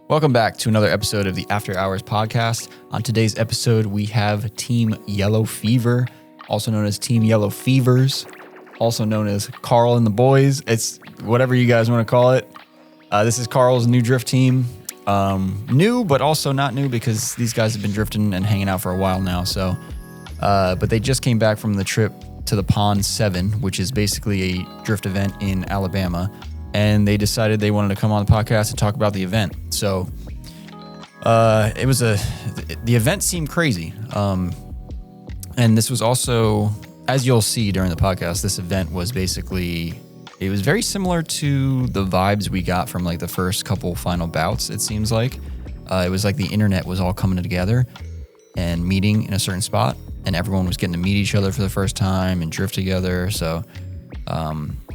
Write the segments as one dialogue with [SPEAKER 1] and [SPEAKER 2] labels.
[SPEAKER 1] Welcome back to another episode of the After Hours podcast. On today's episode, we have Team Yellow Fever, also known as Team Yellow Fevers, also known as Carl and the Boys. It's whatever you guys want to call it. This is Carl's new drift team. New, but also not new because these guys have been drifting and hanging out for a while now. But they just came back from the trip to the Pond 7, which is basically a drift event in Alabama. And they decided they wanted to come on the podcast and talk about the event. So the event seemed crazy. And this was also, as you'll see during the podcast, this event was basically, it was very similar to the vibes we got from like the first couple final bouts, it seems like. It was like the internet was all coming together and meeting in a certain spot, and everyone was getting to meet each other for the first time and drift together. So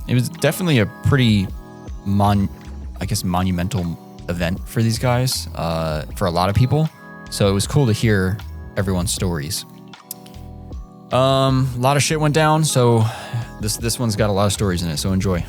[SPEAKER 1] it was definitely a pretty monumental event for these guys, for a lot of people. So it was cool to hear everyone's stories. A lot of shit went down, so this one's got a lot of stories in it, so enjoy.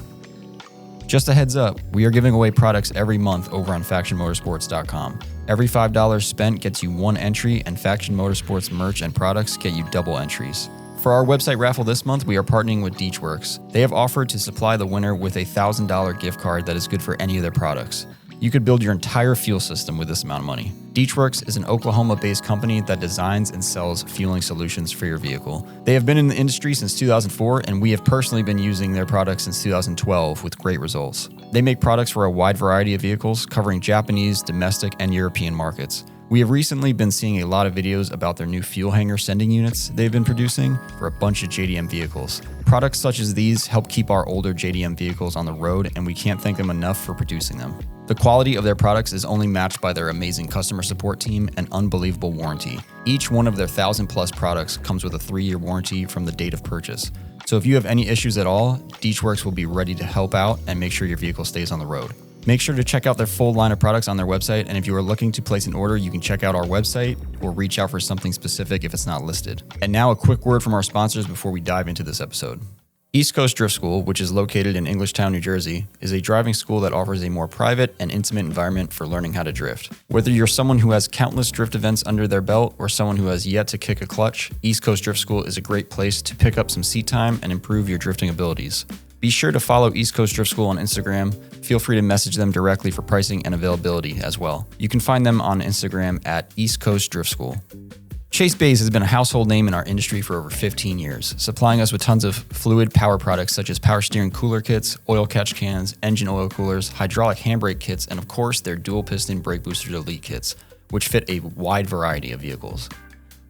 [SPEAKER 1] Just a heads up, we are giving away products every month over on FactionMotorsports.com. Every $5 spent gets you one entry, and Faction Motorsports merch and products get you double entries. For our website raffle this month, we are partnering with Deechworks. They have offered to supply the winner with a $1,000 gift card that is good for any of their products. You could build your entire fuel system with this amount of money. Deechworks is an Oklahoma-based company that designs and sells fueling solutions for your vehicle. They have been in the industry since 2004, and we have personally been using their products since 2012 with great results. They make products for a wide variety of vehicles, covering Japanese, domestic, and European markets. We have recently been seeing a lot of videos about their new fuel hanger sending units they've been producing for a bunch of JDM vehicles. Products such as these help keep our older JDM vehicles on the road, and we can't thank them enough for producing them. The quality of their products is only matched by their amazing customer support team and unbelievable warranty. Each one of their 1,000+ products comes with a 3-year warranty from the date of purchase. So if you have any issues at all, Deechworks will be ready to help out and make sure your vehicle stays on the road. Make sure to check out their full line of products on their website, and if you are looking to place an order, you can check out our website or reach out for something specific if it's not listed. And now a quick word from our sponsors before we dive into this episode. East Coast Drift School, which is located in Englishtown, New Jersey, is a driving school that offers a more private and intimate environment for learning how to drift. Whether you're someone who has countless drift events under their belt or someone who has yet to kick a clutch, East Coast Drift School is a great place to pick up some seat time and improve your drifting abilities. Be sure to follow East Coast Drift School on Instagram. Feel free to message them directly for pricing and availability as well. You can find them on Instagram at East Coast Drift School. Chase Bays has been a household name in our industry for over 15 years, supplying us with tons of fluid power products such as power steering cooler kits, oil catch cans, engine oil coolers, hydraulic handbrake kits, and of course their dual piston brake booster delete kits, which fit a wide variety of vehicles.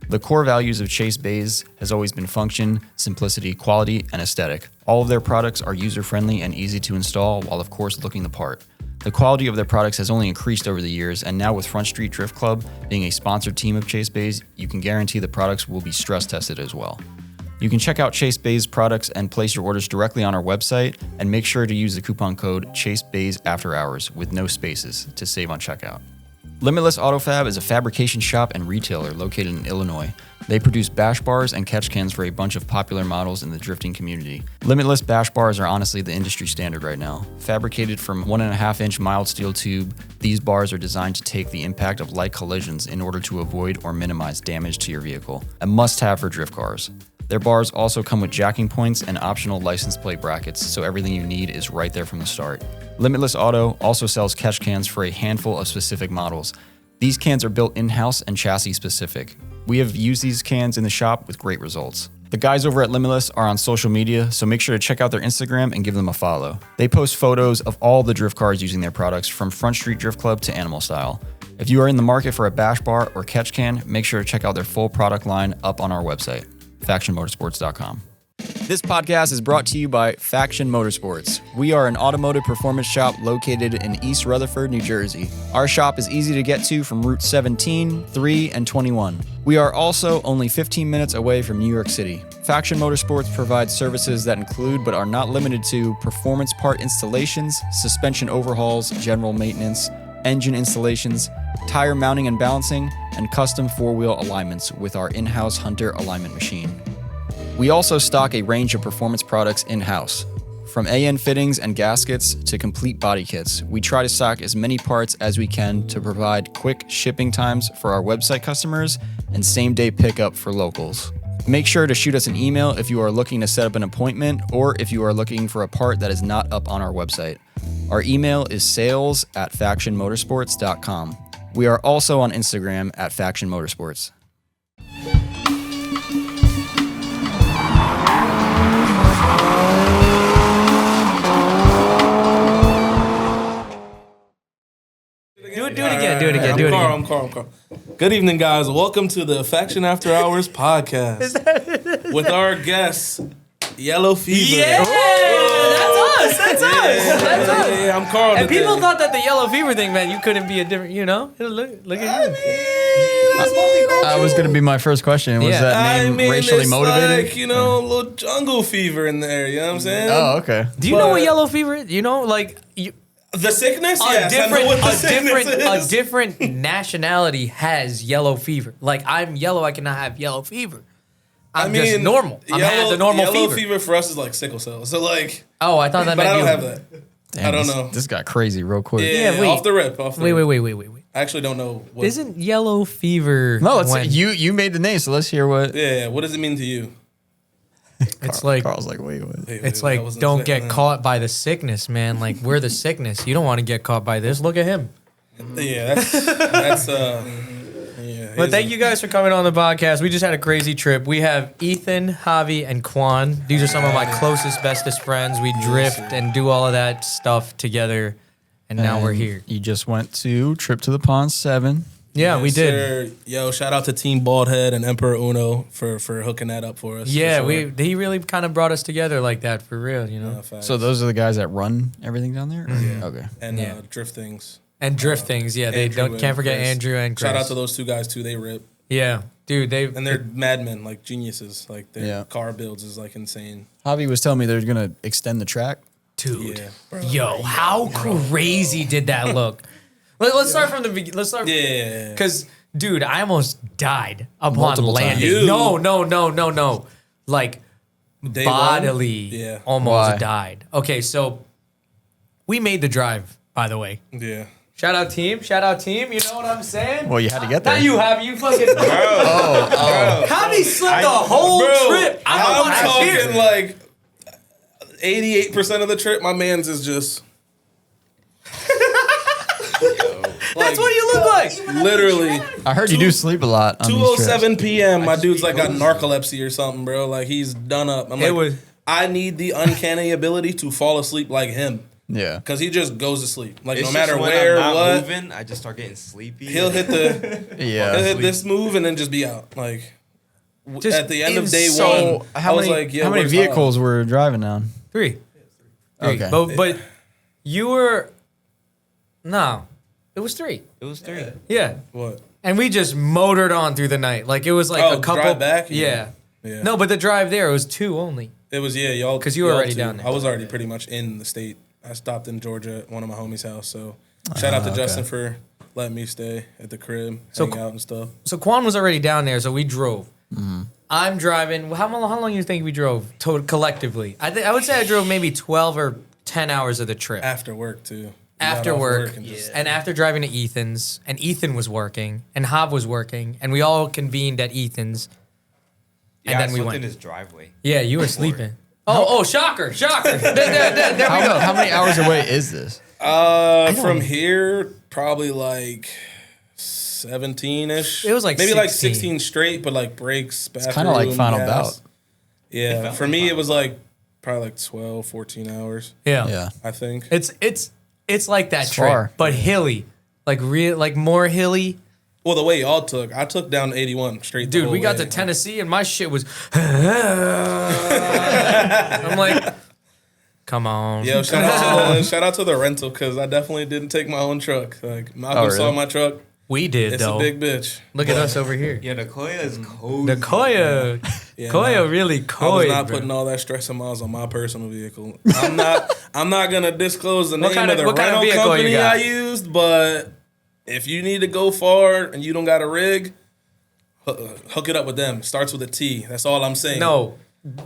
[SPEAKER 1] The core values of Chase Bays has always been function, simplicity, quality, and aesthetic. All of their products are user-friendly and easy to install while of course looking the part. The quality of their products has only increased over the years, and now with Front Street Drift Club being a sponsored team of Chase Bays, you can guarantee the products will be stress tested as well. You can check out Chase Bays products and place your orders directly on our website, and make sure to use the coupon code ChaseBaysAfterHours with no spaces to save on checkout. Limitless AutoFab is a fabrication shop and retailer located in Illinois. They produce bash bars and catch cans for a bunch of popular models in the drifting community. Limitless bash bars are honestly the industry standard right now. Fabricated from 1.5-inch mild steel tube, these bars are designed to take the impact of light collisions in order to avoid or minimize damage to your vehicle. A must-have for drift cars. Their bars also come with jacking points and optional license plate brackets, so everything you need is right there from the start. Limitless Auto also sells catch cans for a handful of specific models. These cans are built in-house and chassis specific. We have used these cans in the shop with great results. The guys over at Limitless are on social media, so make sure to check out their Instagram and give them a follow. They post photos of all the drift cars using their products, from Front Street Drift Club to Animal Style. If you are in the market for a bash bar or catch can, make sure to check out their full product line up on our website, FactionMotorsports.com. This podcast is brought to you by Faction Motorsports. We are an automotive performance shop located in East Rutherford, New Jersey. Our shop is easy to get to from Route 17, 3, and 21. We are also only 15 minutes away from New York City. Faction Motorsports provides services that include, but are not limited to, performance part installations, suspension overhauls, general maintenance, engine installations, tire mounting and balancing, and custom four-wheel alignments with our in-house Hunter alignment machine. We also stock a range of performance products in-house. From AN fittings and gaskets to complete body kits, we try to stock as many parts as we can to provide quick shipping times for our website customers and same-day pickup for locals. Make sure to shoot us an email if you are looking to set up an appointment or if you are looking for a part that is not up on our website. Our email is sales@FactionMotorsports.com. We are also on Instagram at FactionMotorsports.
[SPEAKER 2] Do it again. I'm Carl. Good evening, guys. Welcome to the Faction After Hours podcast with our guests, Yellow Fever.
[SPEAKER 3] Yeah, that's us.
[SPEAKER 2] Yeah, I'm Carl.
[SPEAKER 3] And
[SPEAKER 2] today.
[SPEAKER 3] people thought that the yellow fever thing, man, you couldn't be a different, look at you.
[SPEAKER 1] That was going to be my first question. Was that name racially
[SPEAKER 2] it's
[SPEAKER 1] motivated?
[SPEAKER 2] like, a little jungle fever in there. You know what I'm saying?
[SPEAKER 1] Oh, okay.
[SPEAKER 3] Do you know what yellow fever is?
[SPEAKER 2] The sickness? Yes, I know what the sickness is.
[SPEAKER 3] A different nationality has yellow fever. Like, I'm yellow, I cannot have yellow fever. I'm just normal. I have the normal
[SPEAKER 2] yellow
[SPEAKER 3] fever.
[SPEAKER 2] fever for us is like sickle cell. So like,
[SPEAKER 3] Oh, I thought that
[SPEAKER 2] but
[SPEAKER 3] meant
[SPEAKER 2] I don't
[SPEAKER 3] you.
[SPEAKER 2] have that.
[SPEAKER 1] Damn,
[SPEAKER 2] I don't know.
[SPEAKER 1] This got crazy real quick.
[SPEAKER 2] Yeah,
[SPEAKER 3] wait.
[SPEAKER 2] off the rip.
[SPEAKER 3] Wait.
[SPEAKER 2] I actually don't know. What,
[SPEAKER 3] Isn't yellow fever
[SPEAKER 1] No,
[SPEAKER 3] when
[SPEAKER 1] you made the name, so let's hear what.
[SPEAKER 2] Yeah. What does it mean to you?
[SPEAKER 3] it's like
[SPEAKER 1] Carl's like, wait.
[SPEAKER 3] it's like don't get caught by the sickness, man. Like, we're the sickness. You don't want to get caught by this. Look at him.
[SPEAKER 2] Yeah, that's yeah.
[SPEAKER 3] But thank you guys for coming on the podcast. We just had a crazy trip. We have Ethan, Javi, and Quan. These are some of my closest, bestest friends. We drift and do all of that stuff together, and now we're here.
[SPEAKER 1] You just went to Trip to the Pond 7.
[SPEAKER 3] Yeah, we did.
[SPEAKER 2] Sir. Yo, shout out to Team Baldhead and Emperor Uno for hooking that up for us.
[SPEAKER 3] Yeah,
[SPEAKER 2] for sure.
[SPEAKER 3] he really kind of brought us together like that for real,
[SPEAKER 2] Facts.
[SPEAKER 1] So those are the guys that run everything down there?
[SPEAKER 2] Yeah.
[SPEAKER 1] Okay.
[SPEAKER 2] And
[SPEAKER 3] Yeah.
[SPEAKER 2] Drift Things.
[SPEAKER 3] And drift things, yeah. They
[SPEAKER 2] Andrew
[SPEAKER 3] can't forget
[SPEAKER 2] Chris.
[SPEAKER 3] Andrew and Chris.
[SPEAKER 2] Shout out to those two guys too. They rip.
[SPEAKER 3] Yeah, dude.
[SPEAKER 2] And they're madmen, like geniuses. Like their
[SPEAKER 1] Yeah.
[SPEAKER 2] car builds is like insane.
[SPEAKER 1] Javi was telling me they're going to extend the track.
[SPEAKER 3] Dude.
[SPEAKER 2] Yeah, bro.
[SPEAKER 3] Yo, how crazy did that look? Let's start from the beginning. Let's start.
[SPEAKER 2] Yeah.
[SPEAKER 3] Because, dude, I almost died upon
[SPEAKER 1] Multiple
[SPEAKER 3] landing.
[SPEAKER 1] times.
[SPEAKER 2] You?
[SPEAKER 3] No. Like,
[SPEAKER 2] Day
[SPEAKER 3] bodily
[SPEAKER 2] one? Yeah.
[SPEAKER 3] almost
[SPEAKER 1] Why?
[SPEAKER 3] died. Okay, so we made the drive, by the way.
[SPEAKER 2] Yeah.
[SPEAKER 3] Shout out team. You know what I'm saying?
[SPEAKER 1] Well, you had to get there.
[SPEAKER 3] Not you, Javi. You fucking. Javi slipped the whole trip.
[SPEAKER 2] I'm
[SPEAKER 3] I'm
[SPEAKER 2] talking like 88% of the trip. My man's is just.
[SPEAKER 3] That's what you look like.
[SPEAKER 2] Literally.
[SPEAKER 1] I heard you do sleep a lot on these trips.
[SPEAKER 2] 2:07 p.m. My dude's like got narcolepsy or something, bro. Like he's done up. I'm like, I need the uncanny ability to fall asleep like him.
[SPEAKER 1] Yeah.
[SPEAKER 2] Because he just goes to sleep. Like
[SPEAKER 4] It's
[SPEAKER 2] no matter
[SPEAKER 4] just when
[SPEAKER 2] where,
[SPEAKER 4] I'm not
[SPEAKER 2] what,
[SPEAKER 4] moving, I just start getting sleepy.
[SPEAKER 2] he'll hit the
[SPEAKER 1] Yeah.
[SPEAKER 2] he'll hit this move and then just be out. Like
[SPEAKER 3] Just
[SPEAKER 2] at the end of day
[SPEAKER 3] insane.
[SPEAKER 2] one,
[SPEAKER 1] How
[SPEAKER 2] I was
[SPEAKER 1] many,
[SPEAKER 2] like, yo,
[SPEAKER 1] how many
[SPEAKER 2] where's
[SPEAKER 1] vehicles were driving down?
[SPEAKER 3] Three.
[SPEAKER 1] Okay.
[SPEAKER 3] But you were. No. It was three.
[SPEAKER 4] It was 3.
[SPEAKER 3] Yeah.
[SPEAKER 2] What?
[SPEAKER 3] And we just motored on through the night. Like, it was like
[SPEAKER 2] Oh,
[SPEAKER 3] a couple.
[SPEAKER 2] drive back?
[SPEAKER 3] Yeah.
[SPEAKER 2] Yeah.
[SPEAKER 3] No, but the drive there, it was 2 only.
[SPEAKER 2] It was y'all
[SPEAKER 3] 'Cause you were
[SPEAKER 2] y'all
[SPEAKER 3] already
[SPEAKER 2] too.
[SPEAKER 3] down there.
[SPEAKER 2] I was already pretty much in the state. I stopped in Georgia at one of my homies' house. So shout out to Justin for letting me stay at the crib, hang out and stuff.
[SPEAKER 3] So Quan was already down there, so we drove. I'm driving. How long do you think we drove collectively? I would say I drove maybe 12 or 10 hours of the trip.
[SPEAKER 2] After work too. You
[SPEAKER 3] After
[SPEAKER 2] got off
[SPEAKER 3] work,
[SPEAKER 2] and just-
[SPEAKER 3] and after driving to Ethan's, and Ethan was working, and Hav was working, and we all convened at Ethan's, and
[SPEAKER 4] Yeah,
[SPEAKER 3] then
[SPEAKER 4] I
[SPEAKER 3] we
[SPEAKER 4] slept
[SPEAKER 3] went.
[SPEAKER 4] in his driveway.
[SPEAKER 3] Yeah, you were sleeping. Oh, shocker. There we go.
[SPEAKER 1] How many hours away is this?
[SPEAKER 2] From here, probably like 17-ish.
[SPEAKER 3] It was like
[SPEAKER 2] maybe like
[SPEAKER 3] 16.
[SPEAKER 2] 16 straight, but like breaks, bathroom,
[SPEAKER 1] Kind of like Final
[SPEAKER 2] gas.
[SPEAKER 1] Bout.
[SPEAKER 2] Yeah, for me it was like probably like 12, 14 hours.
[SPEAKER 1] Yeah.
[SPEAKER 2] I think.
[SPEAKER 3] It's like that
[SPEAKER 1] It's
[SPEAKER 3] trip,
[SPEAKER 1] far.
[SPEAKER 3] but hilly, like more hilly.
[SPEAKER 2] Well, the way y'all took, I took down 81 straight. the
[SPEAKER 3] Dude,
[SPEAKER 2] whole
[SPEAKER 3] we got
[SPEAKER 2] way.
[SPEAKER 3] to Tennessee and my shit was. I'm like, come on.
[SPEAKER 2] Yo, shout out to the rental because I definitely didn't take my own truck. Like Malcolm saw
[SPEAKER 1] really?
[SPEAKER 2] my truck.
[SPEAKER 3] We did
[SPEAKER 2] It's
[SPEAKER 3] though.
[SPEAKER 2] a big bitch.
[SPEAKER 3] Look at us over here.
[SPEAKER 4] Yeah, the Koya is cold.
[SPEAKER 3] The Koya,
[SPEAKER 2] Yeah,
[SPEAKER 3] Koya
[SPEAKER 2] nah.
[SPEAKER 3] really
[SPEAKER 2] I was
[SPEAKER 3] Koya.
[SPEAKER 2] not
[SPEAKER 3] bro.
[SPEAKER 2] putting all that stress and miles on my personal vehicle. I'm not gonna disclose the name
[SPEAKER 3] kind
[SPEAKER 2] of
[SPEAKER 3] of-
[SPEAKER 2] the
[SPEAKER 3] what kind of
[SPEAKER 2] rental
[SPEAKER 3] vehicle you
[SPEAKER 2] company
[SPEAKER 3] got?
[SPEAKER 2] I used, but if you need to go far and you don't got a rig, hook it up with them. Starts with a T. That's all I'm saying.
[SPEAKER 3] No,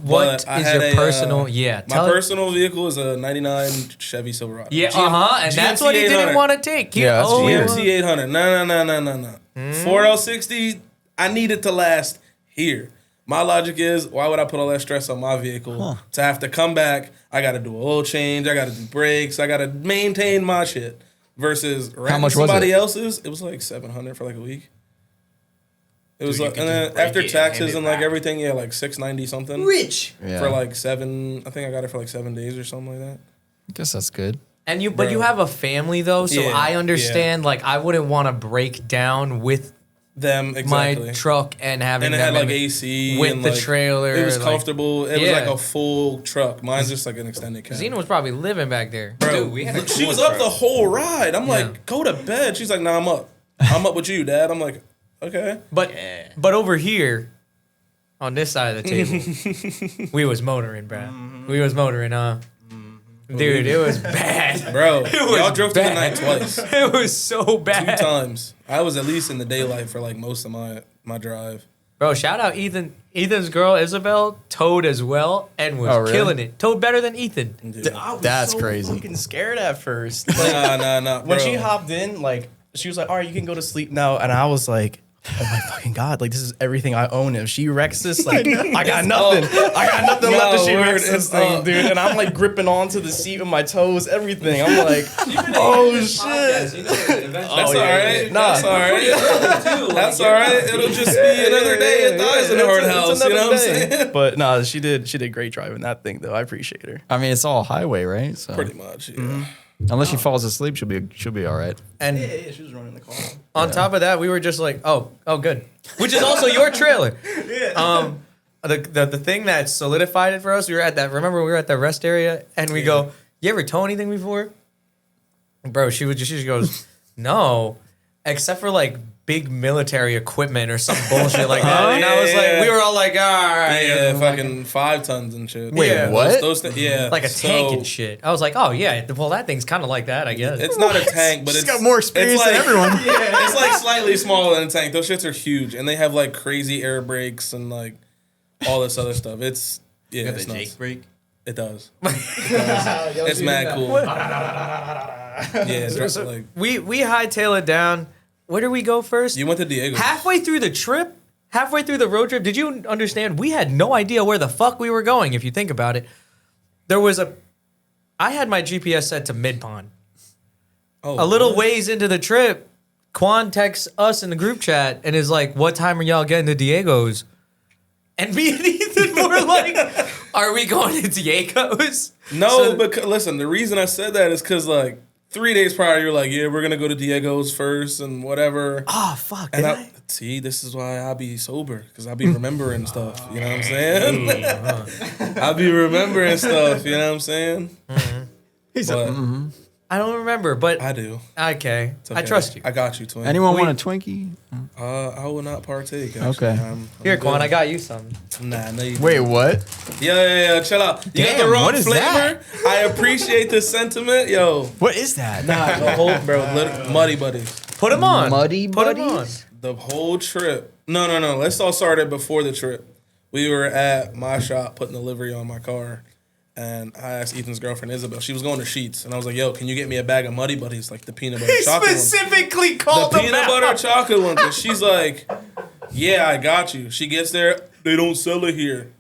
[SPEAKER 3] What
[SPEAKER 2] I
[SPEAKER 3] is
[SPEAKER 2] had
[SPEAKER 3] your personal? Yeah,
[SPEAKER 2] my personal vehicle is a '99 Chevy Silverado.
[SPEAKER 3] Yeah, and that's what he didn't want to take.
[SPEAKER 1] Yeah, that's weird.
[SPEAKER 2] GMC 800. No. 4L60. I need it to last here. My logic is, why would I put all that stress on my vehicle to have to come back? I got to do an oil change. I got to do brakes. I got to maintain my shit. Versus
[SPEAKER 1] much was
[SPEAKER 2] somebody
[SPEAKER 1] it?
[SPEAKER 2] else's, it was like $700 for like a week. It was
[SPEAKER 4] Dude,
[SPEAKER 2] like,
[SPEAKER 4] you
[SPEAKER 2] and
[SPEAKER 4] could
[SPEAKER 2] then
[SPEAKER 4] just break
[SPEAKER 2] after
[SPEAKER 4] it and
[SPEAKER 2] taxes
[SPEAKER 4] hand it
[SPEAKER 2] and like
[SPEAKER 4] back.
[SPEAKER 2] everything, yeah, like $690 something.
[SPEAKER 3] Rich.
[SPEAKER 1] Yeah.
[SPEAKER 2] For like 7, I think I got it for like 7 days or something like that.
[SPEAKER 1] I guess that's good.
[SPEAKER 3] And but you have a family though, so
[SPEAKER 2] Yeah,
[SPEAKER 3] I understand. Like I wouldn't want to break down with
[SPEAKER 2] Them, exactly.
[SPEAKER 3] my truck and having
[SPEAKER 2] And it
[SPEAKER 3] them
[SPEAKER 2] had like
[SPEAKER 3] in
[SPEAKER 2] AC
[SPEAKER 3] with
[SPEAKER 2] and
[SPEAKER 3] the
[SPEAKER 2] like,
[SPEAKER 3] trailer.
[SPEAKER 2] It was
[SPEAKER 3] like-
[SPEAKER 2] comfortable. It was
[SPEAKER 3] Yeah.
[SPEAKER 2] like a full truck. Mine's just like an extended cab.
[SPEAKER 3] Zena was probably living back there.
[SPEAKER 2] Bro,
[SPEAKER 4] Dude, we had a
[SPEAKER 2] she
[SPEAKER 4] cool
[SPEAKER 2] was up
[SPEAKER 4] truck.
[SPEAKER 2] the whole ride. I'm
[SPEAKER 3] Yeah.
[SPEAKER 2] like, go to bed. She's like, nah, I'm up. I'm up with you, Dad. I'm like, okay.
[SPEAKER 3] But over here, on this side of the table, we was motoring, bro. We was motoring, Dude, it was bad.
[SPEAKER 2] Bro,
[SPEAKER 3] was
[SPEAKER 2] y'all drove through the
[SPEAKER 3] bad.
[SPEAKER 2] night twice. 2
[SPEAKER 3] It was so bad.
[SPEAKER 2] times. I was at least in the daylight for like most of my drive.
[SPEAKER 3] Bro, shout out Ethan. Ethan's girl, Isabel, towed as well and was
[SPEAKER 1] Oh, really?
[SPEAKER 3] killing it. Towed better than Ethan.
[SPEAKER 2] Dude.
[SPEAKER 5] I was
[SPEAKER 1] That's
[SPEAKER 5] so
[SPEAKER 1] crazy.
[SPEAKER 5] fucking scared at first. Like,
[SPEAKER 2] Nah,
[SPEAKER 5] when
[SPEAKER 2] bro.
[SPEAKER 5] she hopped in, like she was like, "All right, you can go to sleep now," and I was like, "Oh my fucking god! Like this is everything I own. If she wrecks this, like I got nothing. I got nothing left if she
[SPEAKER 2] word,
[SPEAKER 5] wrecks this
[SPEAKER 2] it's
[SPEAKER 5] thing,
[SPEAKER 2] up.
[SPEAKER 5] dude." And I'm like gripping onto the seat with my toes, everything. I'm like, "Oh shit!"
[SPEAKER 2] That's
[SPEAKER 5] yeah,
[SPEAKER 2] all right.
[SPEAKER 5] yeah. Nah.
[SPEAKER 2] That's all right. That's all right. It'll just be another day. It dies in the hard house. You know what I'm saying?
[SPEAKER 5] But no, she did great driving that thing though. I appreciate her.
[SPEAKER 1] I mean, it's all highway, right? So
[SPEAKER 2] Pretty much. Yeah.
[SPEAKER 1] unless she falls asleep, she'll be all right.
[SPEAKER 3] And
[SPEAKER 5] Yeah, she was running the car.
[SPEAKER 3] on top of that, we were just like, oh, good. Which is also your trailer. The thing that solidified it for us, we were at that rest area, and we go, you ever tow anything before? Bro, she just goes, no, except for like big military equipment or some bullshit like that. And I was like, we were all like, all right.
[SPEAKER 2] Yeah, fucking 5 tons and shit.
[SPEAKER 1] Wait,
[SPEAKER 2] yeah,
[SPEAKER 1] what?
[SPEAKER 2] Those yeah.
[SPEAKER 3] Like a tank and shit. I was like, oh yeah, well that thing's kind of like that, I guess.
[SPEAKER 2] It's not a tank, but
[SPEAKER 1] She's
[SPEAKER 2] it's
[SPEAKER 1] got more experience
[SPEAKER 2] it's like,
[SPEAKER 1] than everyone.
[SPEAKER 2] It's like slightly smaller than a tank. Those shits are huge, and they have like crazy air brakes and like all this other stuff. It's
[SPEAKER 4] You got
[SPEAKER 2] it's
[SPEAKER 4] the
[SPEAKER 2] nuts.
[SPEAKER 4] Jake brake.
[SPEAKER 2] It does. It's mad cool. Yeah, it's like
[SPEAKER 3] we hightail it down. Where do we go first?
[SPEAKER 2] you went to Diego.
[SPEAKER 3] Halfway through the trip, halfway through the road trip, did you understand? We had no idea where the fuck we were going, if you think about it. I had my GPS set to Midpond.
[SPEAKER 2] Oh,
[SPEAKER 3] A little
[SPEAKER 2] what?
[SPEAKER 3] ways into the trip, Quan texts us in the group chat and is like, what time are y'all getting to Diego's? And me and Ethan were like, are we going to Diego's?
[SPEAKER 2] No,
[SPEAKER 3] So-
[SPEAKER 2] because listen, the reason I said that is because like 3 days prior, you're like, yeah, we're gonna go to Diego's first and whatever.
[SPEAKER 3] Oh, fuck.
[SPEAKER 2] And
[SPEAKER 3] Did
[SPEAKER 2] I see, this is why I be sober, because I be remembering stuff. You know what I'm saying? I be remembering stuff. You know what I'm saying? But
[SPEAKER 3] I don't remember, but
[SPEAKER 2] I do.
[SPEAKER 3] okay.
[SPEAKER 2] It's okay.
[SPEAKER 3] I trust you.
[SPEAKER 2] I got you, twin.
[SPEAKER 1] Anyone want a Twinkie?
[SPEAKER 2] I will not partake. Actually.
[SPEAKER 1] Okay.
[SPEAKER 2] I'm
[SPEAKER 3] Here,
[SPEAKER 2] good.
[SPEAKER 3] Quan, I got you some.
[SPEAKER 2] Nah, no, you
[SPEAKER 1] Wait,
[SPEAKER 2] don't.
[SPEAKER 1] what?
[SPEAKER 2] Yeah. Chill out. You got
[SPEAKER 1] Damn,
[SPEAKER 2] the wrong
[SPEAKER 1] what is
[SPEAKER 2] flavor.
[SPEAKER 1] that?
[SPEAKER 2] I appreciate the sentiment, yo.
[SPEAKER 1] What is that?
[SPEAKER 2] Nah, the whole Muddy Buddies.
[SPEAKER 3] Put them on.
[SPEAKER 1] Muddy
[SPEAKER 3] Put 'em on.
[SPEAKER 1] Buddies?
[SPEAKER 2] The whole trip. No. Let's all start it before the trip. We were at my shop putting the livery on my car, and I asked Ethan's girlfriend Isabel. She was going to Sheets, and I was like, "Yo, can you get me a bag of Muddy Buddies, like the peanut butter
[SPEAKER 3] He
[SPEAKER 2] chocolate ones?"
[SPEAKER 3] specifically
[SPEAKER 2] The
[SPEAKER 3] called them
[SPEAKER 2] peanut
[SPEAKER 3] out.
[SPEAKER 2] butter chocolate ones. And she's like, "Yeah, I got you." She gets there. They don't sell it here.